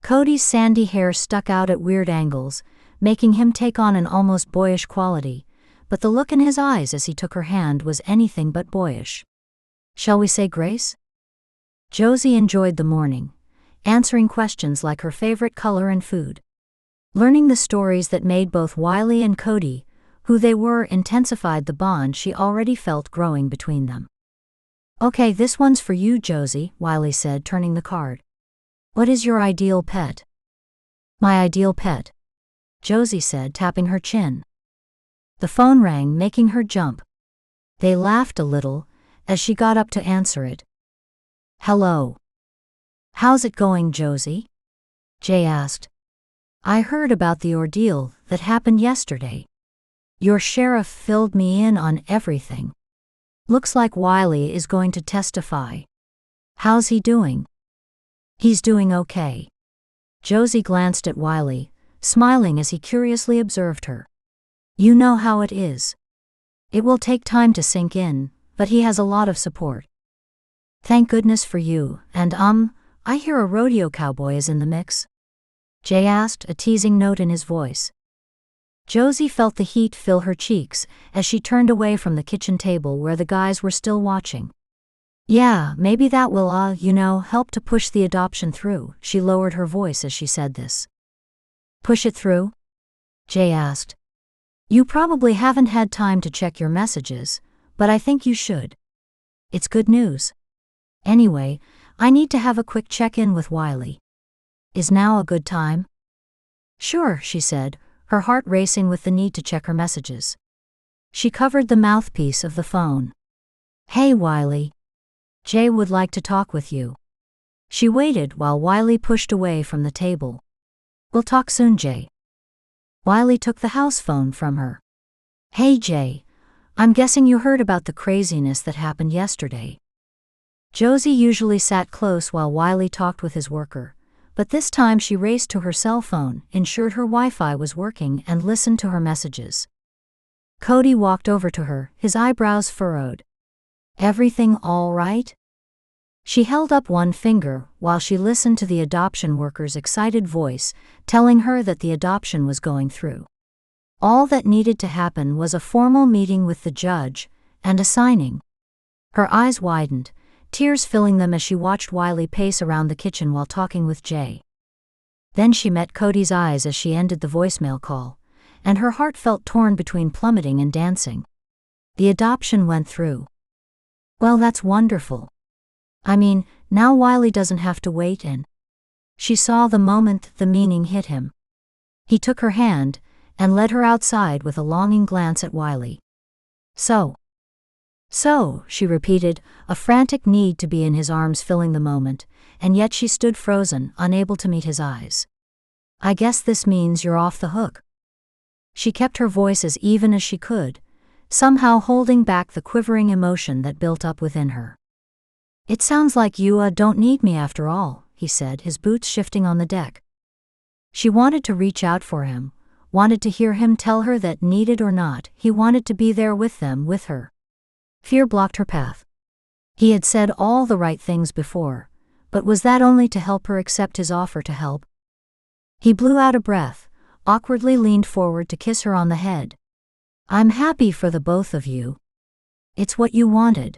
Cody's sandy hair stuck out at weird angles, making him take on an almost boyish quality, but the look in his eyes as he took her hand was anything but boyish. "Shall we say grace?" Josie enjoyed the morning, answering questions like her favorite color and food. Learning the stories that made both Wiley and Cody who they were intensified the bond she already felt growing between them. "Okay, this one's for you, Josie," Wiley said, turning the card. What is your ideal pet? My ideal pet, Josie said, tapping her chin. The phone rang, making her jump. They laughed a little as she got up to answer it. Hello. How's it going, Josie? Jay asked. I heard about the ordeal that happened yesterday. Your sheriff filled me in on everything. Looks like Wiley is going to testify. How's he doing? He's doing okay. Josie glanced at Wiley, smiling as he curiously observed her. You know how it is. It will take time to sink in, but he has a lot of support. Thank goodness for you, and I hear a rodeo cowboy is in the mix? Jay asked, a teasing note in his voice. Josie felt the heat fill her cheeks as she turned away from the kitchen table where the guys were still watching. Yeah, maybe that will, help to push the adoption through. She lowered her voice as she said this. Push it through? Jay asked. You probably haven't had time to check your messages, but I think you should. It's good news. Anyway, I need to have a quick check-in with Wiley. Is now a good time? Sure, she said, her heart racing with the need to check her messages. She covered the mouthpiece of the phone. Hey, Wiley. Jay would like to talk with you. She waited while Wiley pushed away from the table. We'll talk soon, Jay. Wiley took the house phone from her. Hey, Jay. I'm guessing you heard about the craziness that happened yesterday. Josie usually sat close while Wiley talked with his worker, but this time she raced to her cell phone, ensured her Wi-Fi was working, and listened to her messages. Cody walked over to her, his eyebrows furrowed. Everything all right? She held up one finger while she listened to the adoption worker's excited voice, telling her that the adoption was going through. All that needed to happen was a formal meeting with the judge and a signing. Her eyes widened, tears filling them as she watched Wiley pace around the kitchen while talking with Jay. Then she met Cody's eyes as she ended the voicemail call, and her heart felt torn between plummeting and dancing. The adoption went through. Well, that's wonderful. I mean, now Wiley doesn't have to wait, and she saw the moment the meaning hit him. He took her hand and led her outside with a longing glance at Wiley. So, she repeated, a frantic need to be in his arms filling the moment, and yet she stood frozen, unable to meet his eyes. I guess this means you're off the hook. She kept her voice as even as she could, somehow holding back the quivering emotion that built up within her. It sounds like you don't need me after all, he said, his boots shifting on the deck. She wanted to reach out for him, wanted to hear him tell her that, needed or not, he wanted to be there with them, with her. Fear blocked her path. He had said all the right things before, but was that only to help her accept his offer to help? He blew out a breath, awkwardly leaned forward to kiss her on the head. I'm happy for the both of you. It's what you wanted.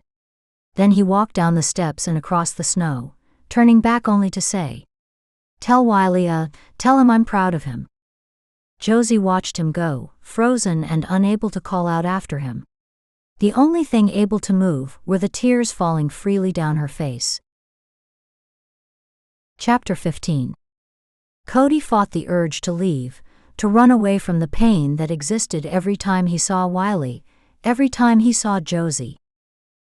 Then he walked down the steps and across the snow, turning back only to say, Tell Wiley, tell him I'm proud of him. Josie watched him go, frozen and unable to call out after him. The only thing able to move were the tears falling freely down her face. Chapter 15. Cody fought the urge to leave, to run away from the pain that existed every time he saw Wiley, every time he saw Josie.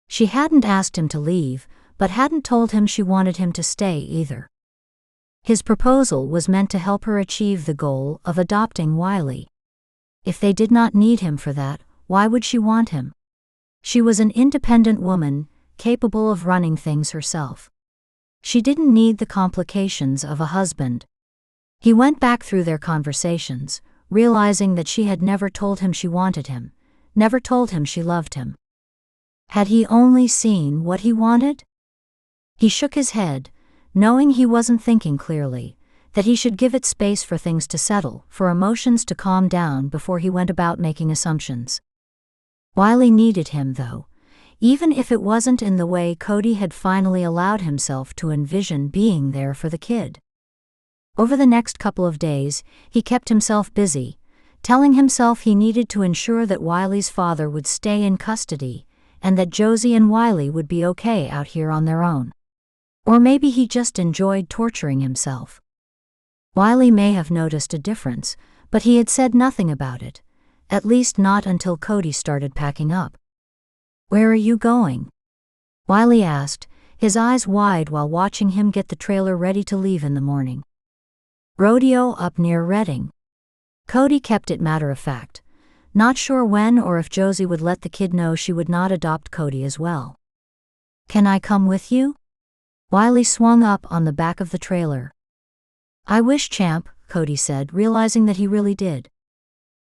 She hadn't asked him to leave, but hadn't told him she wanted him to stay either. His proposal was meant to help her achieve the goal of adopting Wiley. If they did not need him for that, why would she want him? She was an independent woman, capable of running things herself. She didn't need the complications of a husband. He went back through their conversations, realizing that she had never told him she wanted him, never told him she loved him. Had he only seen what he wanted? He shook his head, knowing he wasn't thinking clearly, that he should give it space for things to settle, for emotions to calm down before he went about making assumptions. Wiley needed him, though, even if it wasn't in the way Cody had finally allowed himself to envision being there for the kid. Over the next couple of days, he kept himself busy, telling himself he needed to ensure that Wiley's father would stay in custody, and that Josie and Wiley would be okay out here on their own. Or maybe he just enjoyed torturing himself. Wiley may have noticed a difference, but he had said nothing about it, at least not until Cody started packing up. "Where are you going?" Wiley asked, his eyes wide while watching him get the trailer ready to leave in the morning. "Rodeo up near Redding." Cody kept it matter-of-fact, not sure when or if Josie would let the kid know she would not adopt Cody as well. "Can I come with you?" Wiley swung up on the back of the trailer. "I wish, champ," Cody said, realizing that he really did.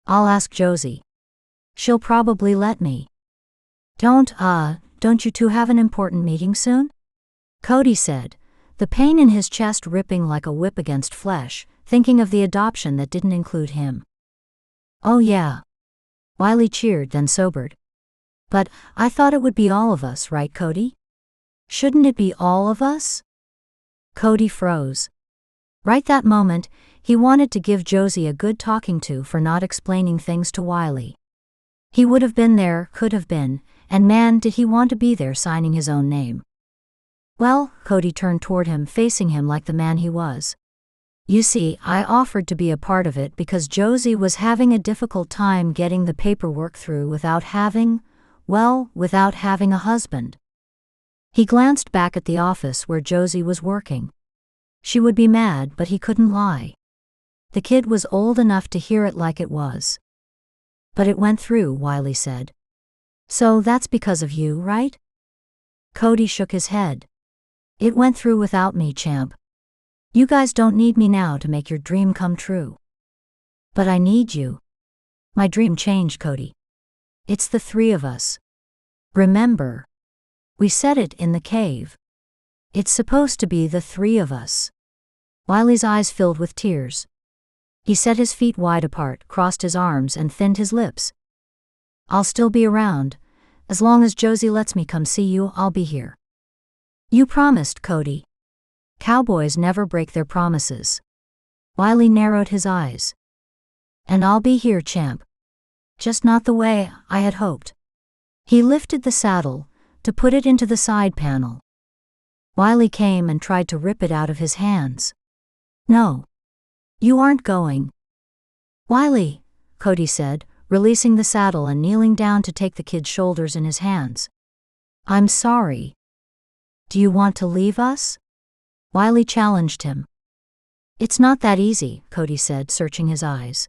"I'll ask Josie. She'll probably let me." Don't you two have an important meeting soon?" Cody said, the pain in his chest ripping like a whip against flesh, thinking of the adoption that didn't include him. "Oh yeah." Wiley cheered, then sobered. "But I thought it would be all of us, right, Cody? Shouldn't it be all of us?" Cody froze. Right that moment, he wanted to give Josie a good talking to for not explaining things to Wiley. He would have been there, could have been, and man did he want to be there signing his own name. "Well," Cody turned toward him, facing him like the man he was. "You see, I offered to be a part of it because Josie was having a difficult time getting the paperwork through without having a husband." He glanced back at the office where Josie was working. She would be mad, but he couldn't lie. The kid was old enough to hear it like it was. "But it went through," Wiley said. "So that's because of you, right?" Cody shook his head. "It went through without me, champ. You guys don't need me now to make your dream come true." "But I need you." "My dream changed, Cody. It's the three of us. Remember? We said it in the cave. It's supposed to be the three of us." Wiley's eyes filled with tears. He set his feet wide apart, crossed his arms, and thinned his lips. "I'll still be around. As long as Josie lets me come see you, I'll be here." "You promised, Cody." "Cowboys never break their promises." Wiley narrowed his eyes. "And I'll be here, champ. Just not the way I had hoped." He lifted the saddle to put it into the side panel. Wiley came and tried to rip it out of his hands. "No. You aren't going." "Wiley," Cody said, releasing the saddle and kneeling down to take the kid's shoulders in his hands. "I'm sorry." "Do you want to leave us?" Wiley challenged him. "It's not that easy," Cody said, searching his eyes.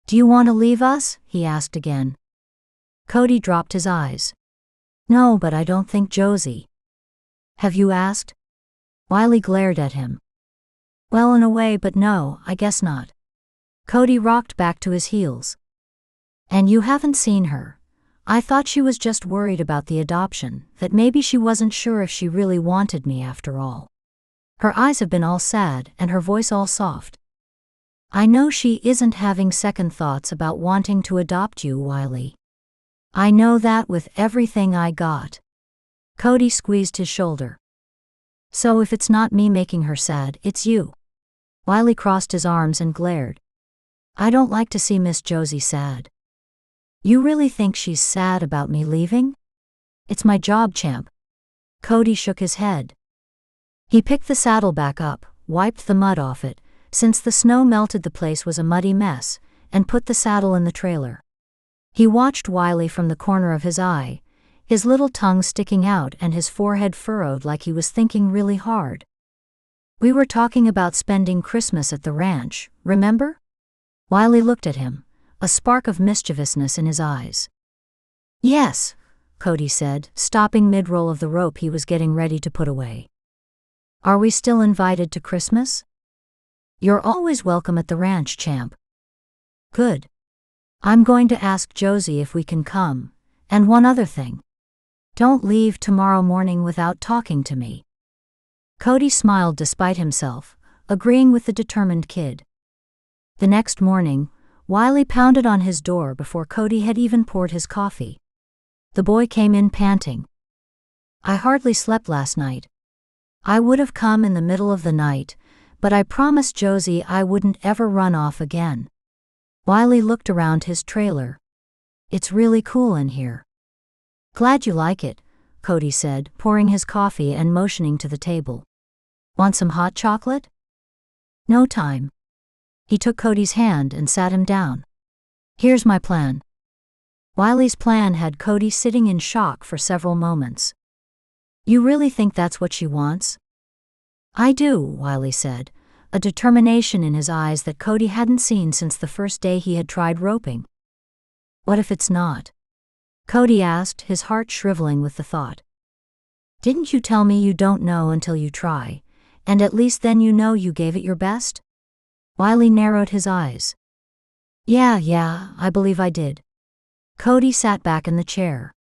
"Do you want to leave us?" he asked again. Cody dropped his eyes. "No, but I don't think Josie." "Have you asked?" Wiley glared at him. "Well, in a way, but no, I guess not." Cody rocked back to his heels. "And you haven't seen her? I thought she was just worried about the adoption, that maybe she wasn't sure if she really wanted me after all." Her eyes have been all sad and her voice all soft. "I know she isn't having second thoughts about wanting to adopt you, Wiley. I know that with everything I got." Cody squeezed his shoulder. "So if it's not me making her sad, it's you." Wiley crossed his arms and glared. "I don't like to see Miss Josie sad." "You really think she's sad about me leaving?" "It's my job, champ." Cody shook his head. He picked the saddle back up, wiped the mud off it, since the snow melted the place was a muddy mess, and put the saddle in the trailer. He watched Wiley from the corner of his eye, his little tongue sticking out and his forehead furrowed like he was thinking really hard. "We were talking about spending Christmas at the ranch, remember?" Wiley looked at him, a spark of mischievousness in his eyes. "Yes," Cody said, stopping mid-roll of the rope he was getting ready to put away. "Are we still invited to Christmas?" "You're always welcome at the ranch, champ." "Good. I'm going to ask Josie if we can come, and one other thing. Don't leave tomorrow morning without talking to me." Cody smiled despite himself, agreeing with the determined kid. The next morning, Wiley pounded on his door before Cody had even poured his coffee. The boy came in panting. "I hardly slept last night. I would have come in the middle of the night, but I promised Josie I wouldn't ever run off again." Wiley looked around his trailer. "It's really cool in here." "Glad you like it," Cody said, pouring his coffee and motioning to the table. Want some hot chocolate? No time. He took Cody's hand and sat him down. Here's my plan. Wiley's plan had Cody sitting in shock for several moments. You really think that's what she wants? I do, Wiley said, a determination in his eyes that Cody hadn't seen since the first day he had tried roping. What if it's not? Cody asked, his heart shriveling with the thought. Didn't you tell me you don't know until you try, and at least then you know you gave it your best? Wiley narrowed his eyes. Yeah, I believe I did. Cody sat back in the chair.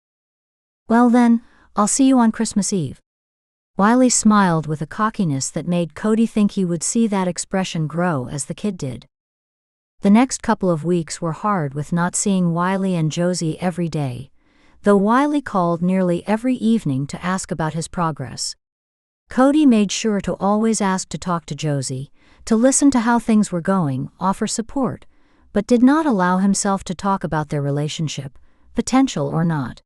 Well then, I'll see you on Christmas Eve. Wiley smiled with a cockiness that made Cody think he would see that expression grow as the kid did. The next couple of weeks were hard with not seeing Wiley and Josie every day, though Wiley called nearly every evening to ask about his progress. Cody made sure to always ask to talk to Josie, to listen to how things were going, offer support, but did not allow himself to talk about their relationship, potential or not.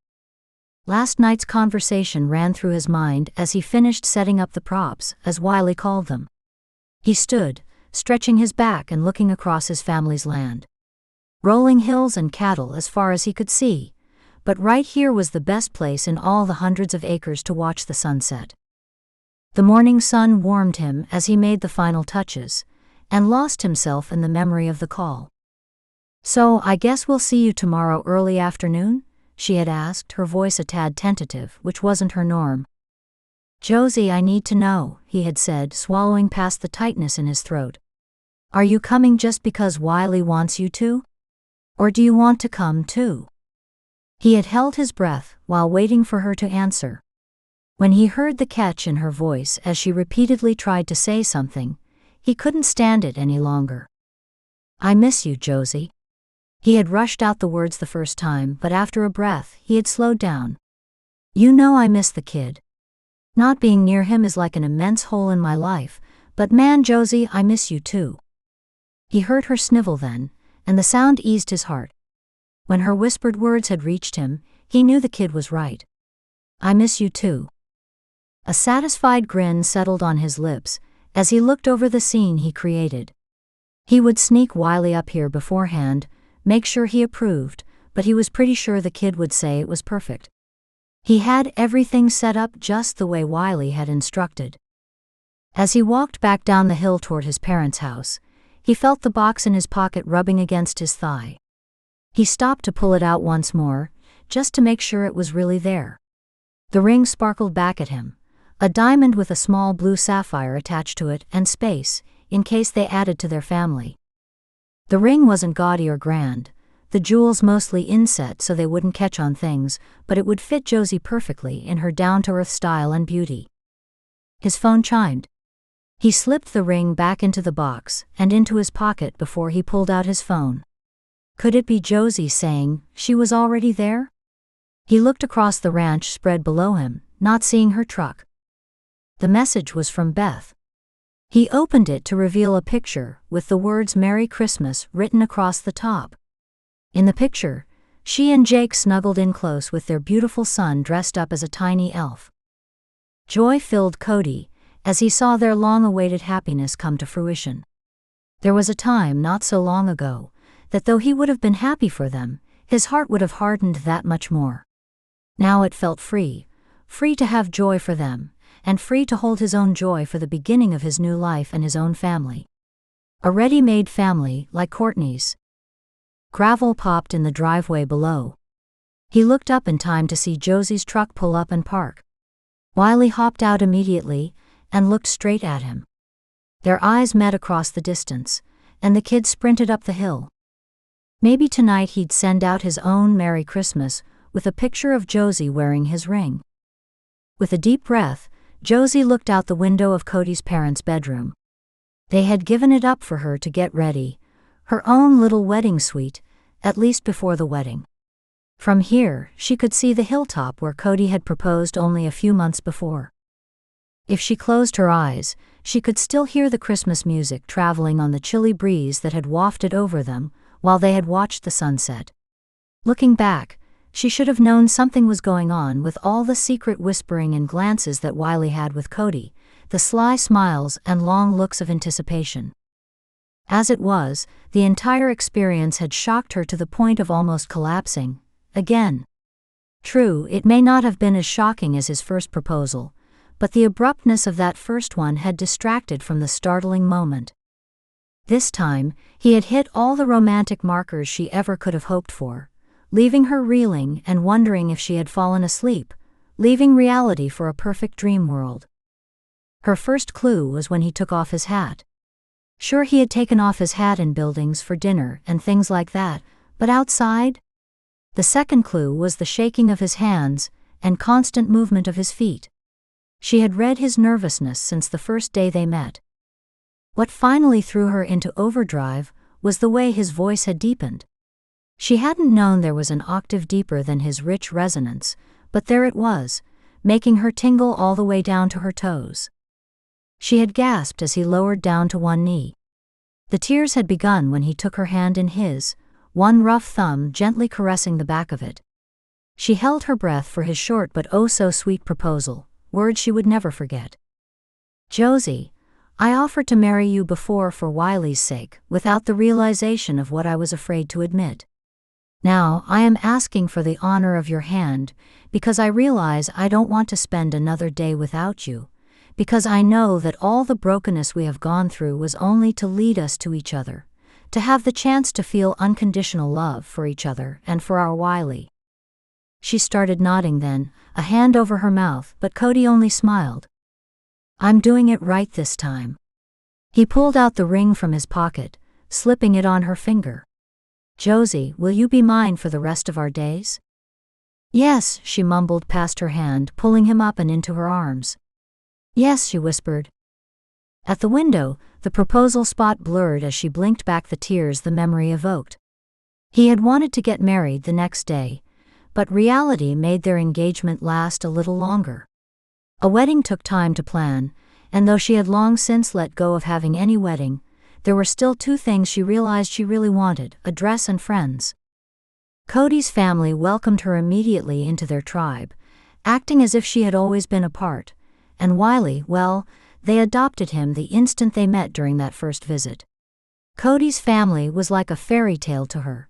Last night's conversation ran through his mind as he finished setting up the props, as Wiley called them. He stood, stretching his back and looking across his family's land. Rolling hills and cattle as far as he could see, but right here was the best place in all the hundreds of acres to watch the sunset. The morning sun warmed him as he made the final touches, and lost himself in the memory of the call. So I guess we'll see you tomorrow early afternoon? She had asked, her voice a tad tentative, which wasn't her norm. Josie, I need to know, he had said, swallowing past the tightness in his throat. Are you coming just because Wiley wants you to? Or do you want to come too? He had held his breath while waiting for her to answer. When he heard the catch in her voice as she repeatedly tried to say something, he couldn't stand it any longer. I miss you, Josie. He had rushed out the words the first time, but after a breath, he had slowed down. You know I miss the kid. Not being near him is like an immense hole in my life, but man, Josie, I miss you too. He heard her snivel then, and the sound eased his heart. When her whispered words had reached him, he knew the kid was right. I miss you too. A satisfied grin settled on his lips as he looked over the scene he created. He would sneak Wiley up here beforehand, make sure he approved, but he was pretty sure the kid would say it was perfect. He had everything set up just the way Wiley had instructed. As he walked back down the hill toward his parents' house, he felt the box in his pocket rubbing against his thigh. He stopped to pull it out once more, just to make sure it was really there. The ring sparkled back at him, a diamond with a small blue sapphire attached to it and space, in case they added to their family. The ring wasn't gaudy or grand, the jewels mostly inset so they wouldn't catch on things, but it would fit Josie perfectly in her down-to-earth style and beauty. His phone chimed. He slipped the ring back into the box and into his pocket before he pulled out his phone. Could it be Josie saying she was already there? He looked across the ranch spread below him, not seeing her truck. The message was from Beth. He opened it to reveal a picture with the words Merry Christmas written across the top. In the picture, she and Jake snuggled in close with their beautiful son dressed up as a tiny elf. Joy filled Cody as he saw their long-awaited happiness come to fruition. There was a time not so long ago that though he would have been happy for them, his heart would have hardened that much more. Now it felt free to have joy for them, and free to hold his own joy for the beginning of his new life and his own family. A ready-made family like Courtney's. Gravel popped in the driveway below. He looked up in time to see Josie's truck pull up and park. Wiley hopped out immediately and looked straight at him. Their eyes met across the distance, and the kid sprinted up the hill. Maybe tonight he'd send out his own Merry Christmas with a picture of Josie wearing his ring. With a deep breath, Josie looked out the window of Cody's parents' bedroom. They had given it up for her to get ready, her own little wedding suite, at least before the wedding. From here, she could see the hilltop where Cody had proposed only a few months before. If she closed her eyes, she could still hear the Christmas music traveling on the chilly breeze that had wafted over them while they had watched the sunset. Looking back, She should have known something was going on with all the secret whispering and glances that Wiley had with Cody, the sly smiles and long looks of anticipation. As it was, the entire experience had shocked her to the point of almost collapsing, again. True, it may not have been as shocking as his first proposal, but the abruptness of that first one had distracted from the startling moment. This time, he had hit all the romantic markers she ever could have hoped for, leaving her reeling and wondering if she had fallen asleep, leaving reality for a perfect dream world. Her first clue was when he took off his hat. Sure, he had taken off his hat in buildings for dinner and things like that, but outside? The second clue was the shaking of his hands and constant movement of his feet. She had read his nervousness since the first day they met. What finally threw her into overdrive was the way his voice had deepened. She hadn't known there was an octave deeper than his rich resonance, but there it was, making her tingle all the way down to her toes. She had gasped as he lowered down to one knee. The tears had begun when he took her hand in his, one rough thumb gently caressing the back of it. She held her breath for his short but oh-so-sweet proposal, words she would never forget. "Josie, I offered to marry you before for Wiley's sake, without the realization of what I was afraid to admit. Now I am asking for the honor of your hand, because I realize I don't want to spend another day without you, because I know that all the brokenness we have gone through was only to lead us to each other, to have the chance to feel unconditional love for each other and for our Wiley." She started nodding then, a hand over her mouth, but Cody only smiled. "I'm doing it right this time." He pulled out the ring from his pocket, slipping it on her finger. "Josie, will you be mine for the rest of our days?" "Yes," she mumbled past her hand, pulling him up and into her arms. "Yes," she whispered. At the window, the proposal spot blurred as she blinked back the tears the memory evoked. He had wanted to get married the next day, but reality made their engagement last a little longer. A wedding took time to plan, and though she had long since let go of having any wedding, there were still two things she realized she really wanted: a dress and friends. Cody's family welcomed her immediately into their tribe, acting as if she had always been a part, and Wiley, well, they adopted him the instant they met during that first visit. Cody's family was like a fairy tale to her,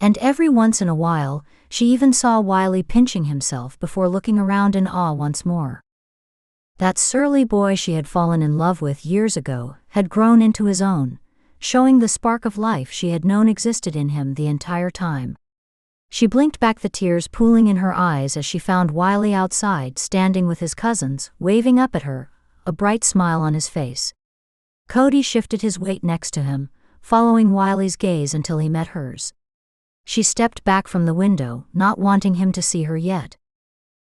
and every once in a while, she even saw Wiley pinching himself before looking around in awe once more. That surly boy she had fallen in love with years ago had grown into his own, showing the spark of life she had known existed in him the entire time. She blinked back the tears pooling in her eyes as she found Wiley outside standing with his cousins, waving up at her, a bright smile on his face. Cody shifted his weight next to him, following Wiley's gaze until he met hers. She stepped back from the window, not wanting him to see her yet.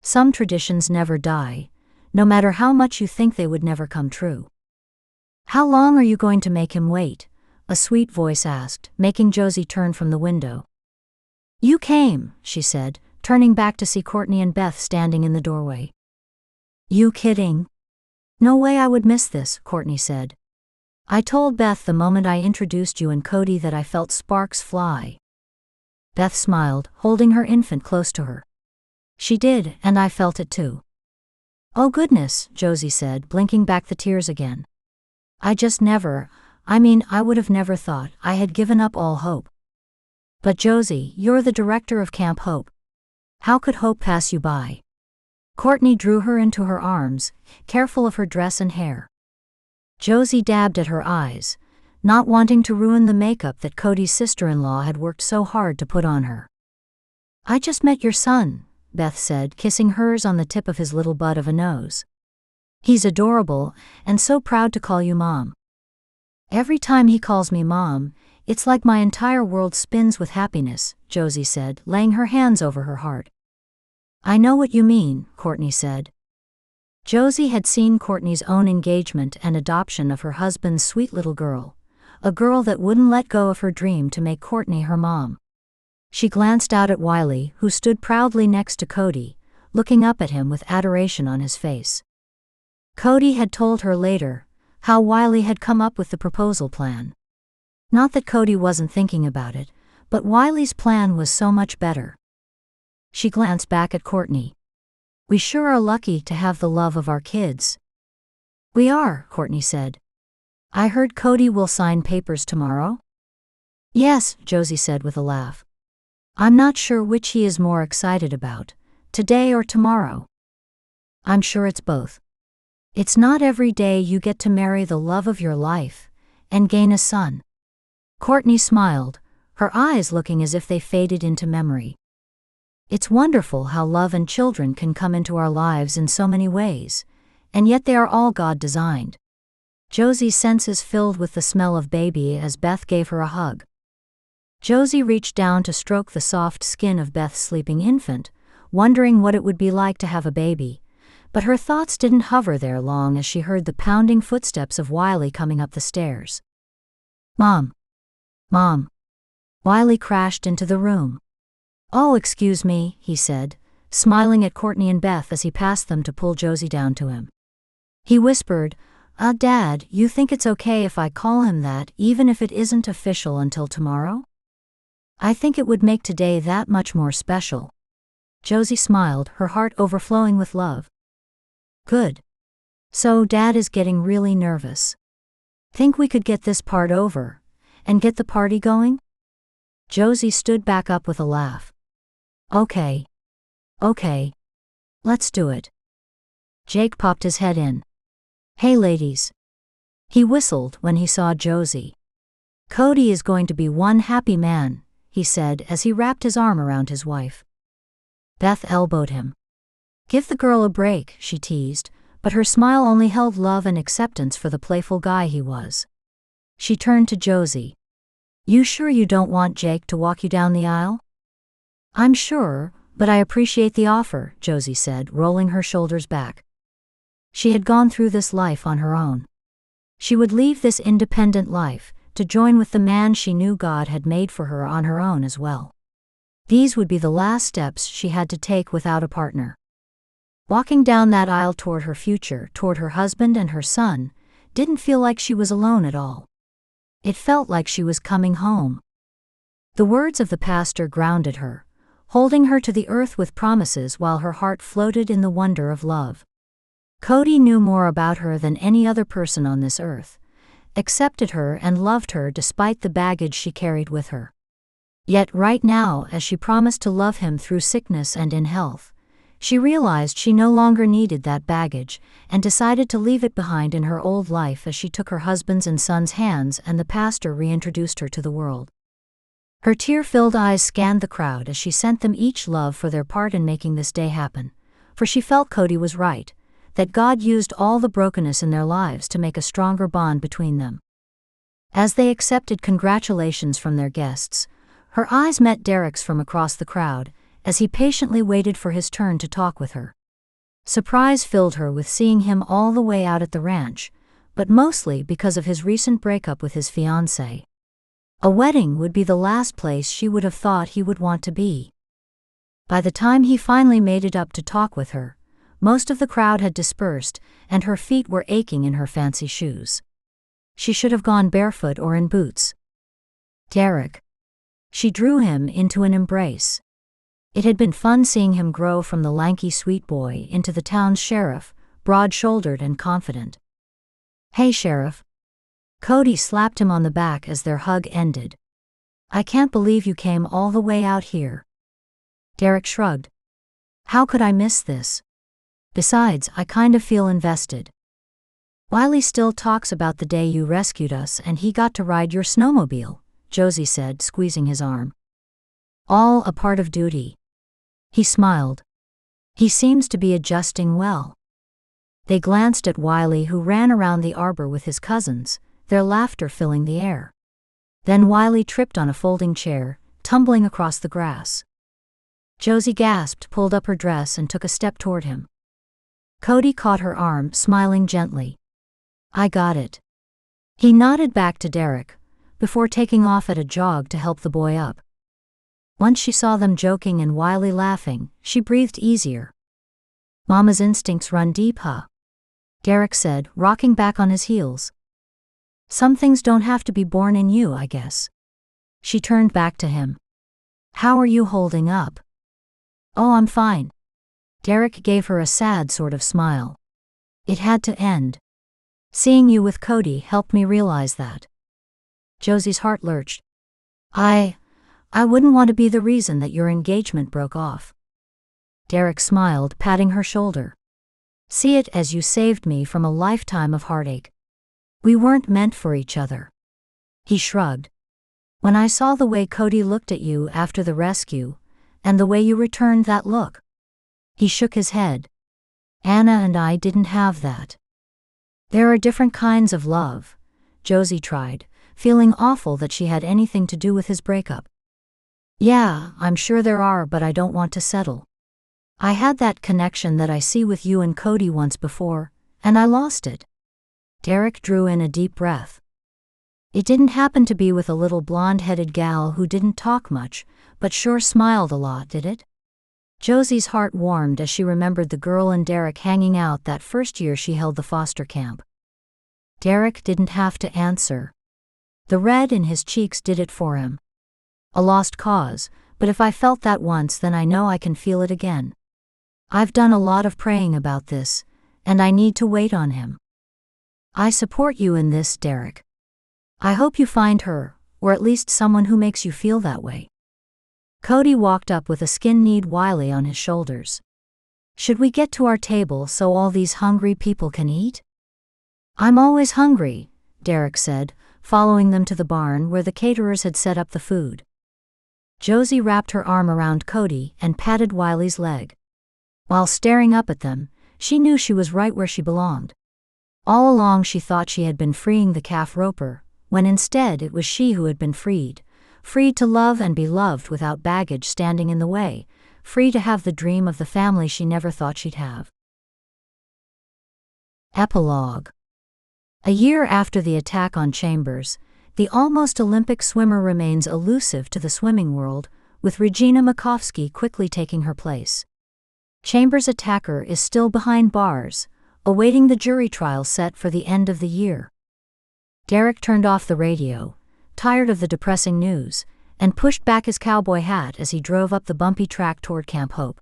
Some traditions never die, no matter how much you think they would never come true. "How long are you going to make him wait?" a sweet voice asked, making Josie turn from the window. "You came," she said, turning back to see Courtney and Beth standing in the doorway. "You kidding?" "No way I would miss this," Courtney said. "I told Beth the moment I introduced you and Cody that I felt sparks fly." Beth smiled, holding her infant close to her. "She did, and I felt it too." "Oh goodness," Josie said, blinking back the tears again. I would have never thought. I had given up all hope." "But Josie, you're the director of Camp Hope. How could hope pass you by?" Courtney drew her into her arms, careful of her dress and hair. Josie dabbed at her eyes, not wanting to ruin the makeup that Cody's sister-in-law had worked so hard to put on her. "I just met your son," Beth said, kissing hers on the tip of his little bud of a nose. "He's adorable, and so proud to call you Mom." "Every time he calls me Mom, it's like my entire world spins with happiness," Josie said, laying her hands over her heart. "I know what you mean," Courtney said. Josie had seen Courtney's own engagement and adoption of her husband's sweet little girl, a girl that wouldn't let go of her dream to make Courtney her mom. She glanced out at Wiley, who stood proudly next to Cody, looking up at him with adoration on his face. Cody had told her later how Wiley had come up with the proposal plan. Not that Cody wasn't thinking about it, but Wiley's plan was so much better. She glanced back at Courtney. We sure are lucky to have the love of our kids. We are, Courtney said. I heard Cody will sign papers tomorrow? Yes, Josie said with a laugh. I'm not sure which he is more excited about, today or tomorrow. I'm sure it's both. It's not every day you get to marry the love of your life and gain a son. Courtney smiled, her eyes looking as if they faded into memory. It's wonderful how love and children can come into our lives in so many ways, and yet they are all God-designed. Josie's senses filled with the smell of baby as Beth gave her a hug. Josie reached down to stroke the soft skin of Beth's sleeping infant, wondering what it would be like to have a baby, but her thoughts didn't hover there long as she heard the pounding footsteps of Wiley coming up the stairs. Mom! Mom! Wiley crashed into the room. Oh, excuse me, he said, smiling at Courtney and Beth as he passed them to pull Josie down to him. He whispered, Dad, you think it's okay if I call him that even if it isn't official until tomorrow? I think it would make today that much more special. Josie smiled, her heart overflowing with love. Good. So Dad is getting really nervous. Think we could get this part over and get the party going? Josie stood back up with a laugh. Okay. Let's do it. Jake popped his head in. Hey ladies. He whistled when he saw Josie. Cody is going to be one happy man, he said as he wrapped his arm around his wife. Beth elbowed him. Give the girl a break, she teased, but her smile only held love and acceptance for the playful guy he was. She turned to Josie. You sure you don't want Jake to walk you down the aisle? I'm sure, but I appreciate the offer, Josie said, rolling her shoulders back. She had gone through this life on her own. She would leave this independent life to join with the man she knew God had made for her on her own as well. These would be the last steps she had to take without a partner. Walking down that aisle toward her future, toward her husband and her son, didn't feel like she was alone at all. It felt like she was coming home. The words of the pastor grounded her, holding her to the earth with promises while her heart floated in the wonder of love. Cody knew more about her than any other person on this earth, accepted her and loved her despite the baggage she carried with her. Yet right now, as she promised to love him through sickness and in health, she realized she no longer needed that baggage and decided to leave it behind in her old life as she took her husband's and son's hands and the pastor reintroduced her to the world. Her tear-filled eyes scanned the crowd as she sent them each love for their part in making this day happen, for she felt Cody was right, that God used all the brokenness in their lives to make a stronger bond between them. As they accepted congratulations from their guests, her eyes met Derek's from across the crowd, as he patiently waited for his turn to talk with her. Surprise filled her with seeing him all the way out at the ranch, but mostly because of his recent breakup with his fiancée. A wedding would be the last place she would have thought he would want to be. By the time he finally made it up to talk with her, most of the crowd had dispersed and her feet were aching in her fancy shoes. She should have gone barefoot or in boots. Derek. She drew him into an embrace. It had been fun seeing him grow from the lanky sweet boy into the town's sheriff, broad-shouldered and confident. Hey, Sheriff. Cody slapped him on the back as their hug ended. I can't believe you came all the way out here. Derek shrugged. How could I miss this? Besides, I kind of feel invested. Wiley still talks about the day you rescued us and he got to ride your snowmobile, Josie said, squeezing his arm. All a part of duty. He smiled. He seems to be adjusting well. They glanced at Wiley, who ran around the arbor with his cousins, their laughter filling the air. Then Wiley tripped on a folding chair, tumbling across the grass. Josie gasped, pulled up her dress and took a step toward him. Cody caught her arm, smiling gently. I got it. He nodded back to Derek, before taking off at a jog to help the boy up. Once she saw them joking and Wiley laughing, she breathed easier. Mama's instincts run deep, huh? Derek said, rocking back on his heels. Some things don't have to be born in you, I guess. She turned back to him. How are you holding up? Oh, I'm fine. Derek gave her a sad sort of smile. It had to end. Seeing you with Cody helped me realize that. Josie's heart lurched. I wouldn't want to be the reason that your engagement broke off. Derek smiled, patting her shoulder. See it as you saved me from a lifetime of heartache. We weren't meant for each other. He shrugged. When I saw the way Cody looked at you after the rescue, and the way you returned that look. He shook his head. Anna and I didn't have that. There are different kinds of love, Josie tried, feeling awful that she had anything to do with his breakup. Yeah, I'm sure there are, but I don't want to settle. I had that connection that I see with you and Cody once before, and I lost it. Derek drew in a deep breath. It didn't happen to be with a little blonde-headed gal who didn't talk much, but sure smiled a lot, did it? Josie's heart warmed as she remembered the girl and Derek hanging out that first year she held the foster camp. Derek didn't have to answer. The red in his cheeks did it for him. A lost cause, but if I felt that once, then I know I can feel it again. I've done a lot of praying about this, and I need to wait on him. I support you in this, Derek. I hope you find her, or at least someone who makes you feel that way. Cody walked up with a skin-kneed Wiley on his shoulders. Should we get to our table so all these hungry people can eat? I'm always hungry, Derek said, following them to the barn where the caterers had set up the food. Josie wrapped her arm around Cody and patted Wiley's leg. While staring up at them, she knew she was right where she belonged. All along she thought she had been freeing the calf roper, when instead it was she who had been freed to love and be loved without baggage standing in the way, free to have the dream of the family she never thought she'd have. Epilogue. A year after the attack on Chambers, the almost Olympic swimmer remains elusive to the swimming world, with Regina Makovsky quickly taking her place. Chambers' attacker is still behind bars, awaiting the jury trial set for the end of the year. Derek turned off the radio, tired of the depressing news, and pushed back his cowboy hat as he drove up the bumpy track toward Camp Hope.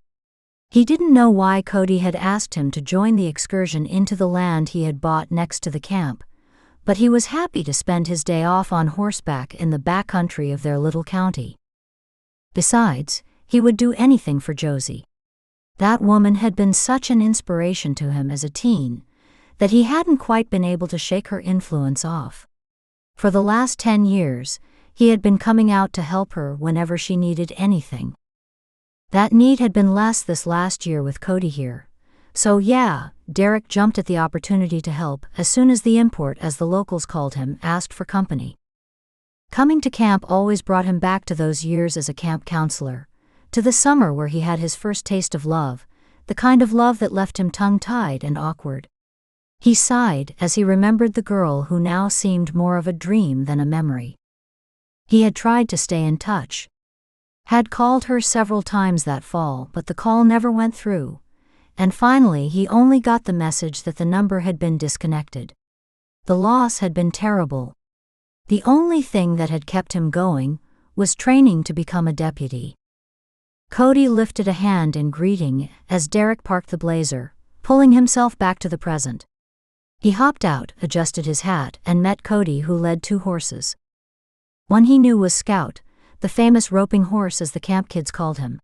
He didn't know why Cody had asked him to join the excursion into the land he had bought next to the camp, but he was happy to spend his day off on horseback in the backcountry of their little county. Besides, he would do anything for Josie. That woman had been such an inspiration to him as a teen that he hadn't quite been able to shake her influence off. For the last 10 years, he had been coming out to help her whenever she needed anything. That need had been less this last year with Cody here. So yeah, Derek jumped at the opportunity to help as soon as the import, as the locals called him, asked for company. Coming to camp always brought him back to those years as a camp counselor, to the summer where he had his first taste of love, the kind of love that left him tongue-tied and awkward. He sighed as he remembered the girl who now seemed more of a dream than a memory. He had tried to stay in touch. Had called her several times that fall, but the call never went through, and finally he only got the message that the number had been disconnected. The loss had been terrible. The only thing that had kept him going was training to become a deputy. Cody lifted a hand in greeting as Derek parked the Blazer, pulling himself back to the present. He hopped out, adjusted his hat, and met Cody, who led 2 horses. One he knew was Scout, the famous roping horse as the camp kids called him.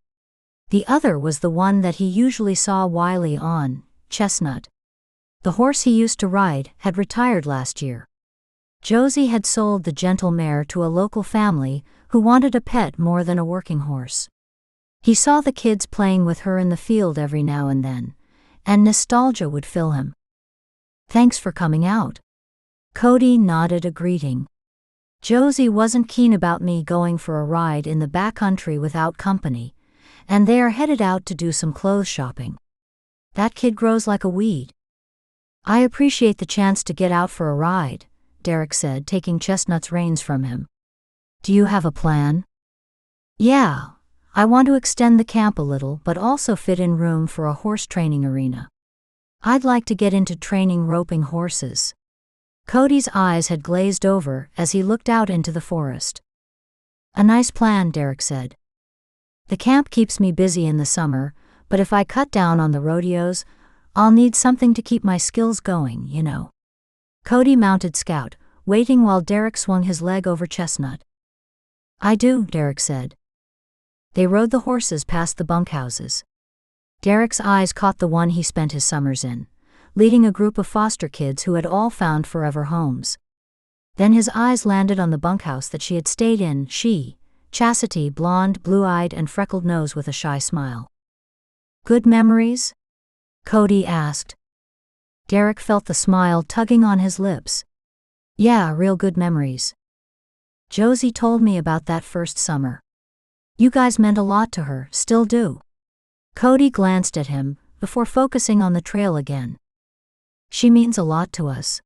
The other was the one that he usually saw Wiley on, Chestnut. The horse he used to ride had retired last year. Josie had sold the gentle mare to a local family who wanted a pet more than a working horse. He saw the kids playing with her in the field every now and then, and nostalgia would fill him. Thanks for coming out. Cody nodded a greeting. Josie wasn't keen about me going for a ride in the backcountry without company, and they are headed out to do some clothes shopping. That kid grows like a weed. I appreciate the chance to get out for a ride, Derek said, taking Chestnut's reins from him. Do you have a plan? Yeah, I want to extend the camp a little but also fit in room for a horse training arena. I'd like to get into training roping horses. Cody's eyes had glazed over as he looked out into the forest. A nice plan, Derek said. The camp keeps me busy in the summer, but if I cut down on the rodeos, I'll need something to keep my skills going, you know. Cody mounted Scout, waiting while Derek swung his leg over Chestnut. I do, Derek said. They rode the horses past the bunkhouses. Derek's eyes caught the one he spent his summers in, leading a group of foster kids who had all found forever homes. Then his eyes landed on the bunkhouse that she had stayed in, Chastity, blonde, blue-eyed and freckled nose with a shy smile. Good memories? Cody asked. Derek felt the smile tugging on his lips. Yeah, real good memories. Josie told me about that first summer. You guys meant a lot to her, still do. Cody glanced at him, before focusing on the trail again. She means a lot to us.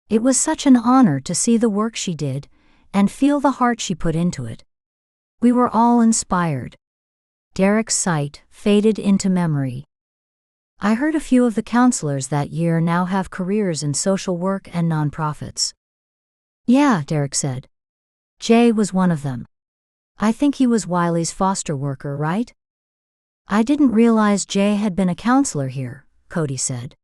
It was such an honor to see the work she did, and feel the heart she put into it. We were all inspired. Derek's sight faded into memory. I heard a few of the counselors that year now have careers in social work and nonprofits. Yeah, Derek said. Jay was one of them. I think he was Wiley's foster worker, right? I didn't realize Jay had been a counselor here, Cody said.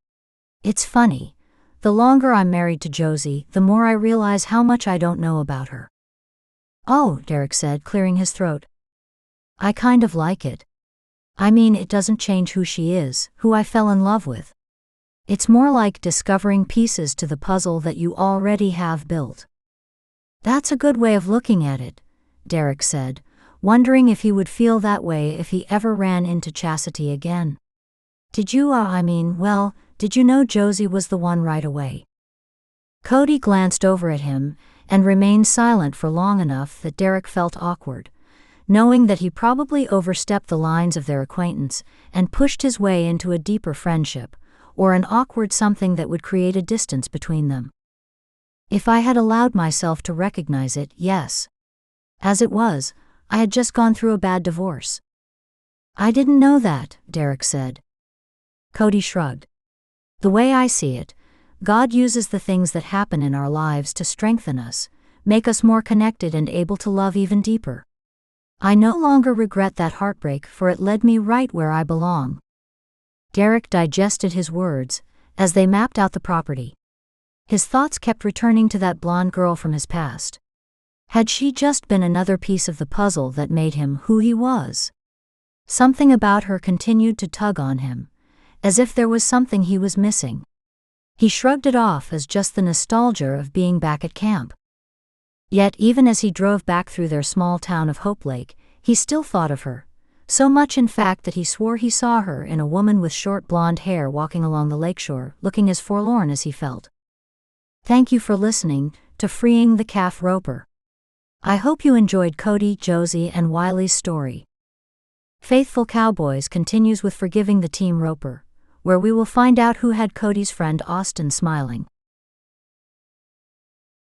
It's funny. The longer I'm married to Josie, the more I realize how much I don't know about her. Oh, Derek said, clearing his throat. I kind of like it. I mean, it doesn't change who she is, who I fell in love with. It's more like discovering pieces to the puzzle that you already have built. That's a good way of looking at it, Derek said, wondering if he would feel that way if he ever ran into Chastity again. Did you know Josie was the one right away? Cody glanced over at him, and remained silent for long enough that Derek felt awkward, knowing that he probably overstepped the lines of their acquaintance and pushed his way into a deeper friendship, or an awkward something that would create a distance between them. If I had allowed myself to recognize it, yes. As it was, I had just gone through a bad divorce. I didn't know that, Derek said. Cody shrugged. The way I see it, God uses the things that happen in our lives to strengthen us, make us more connected and able to love even deeper. I no longer regret that heartbreak, for it led me right where I belong. Derek digested his words as they mapped out the property. His thoughts kept returning to that blonde girl from his past. Had she just been another piece of the puzzle that made him who he was? Something about her continued to tug on him, as if there was something he was missing. He shrugged it off as just the nostalgia of being back at camp. Yet even as he drove back through their small town of Hope Lake, he still thought of her, so much in fact that he swore he saw her in a woman with short blonde hair walking along the lakeshore, looking as forlorn as he felt. Thank you for listening to Freeing the Calf Roper. I hope you enjoyed Cody, Josie, and Wiley's story. Faithful Cowboys continues with Forgiving the Team Roper, where we will find out who had Cody's friend Austin smiling.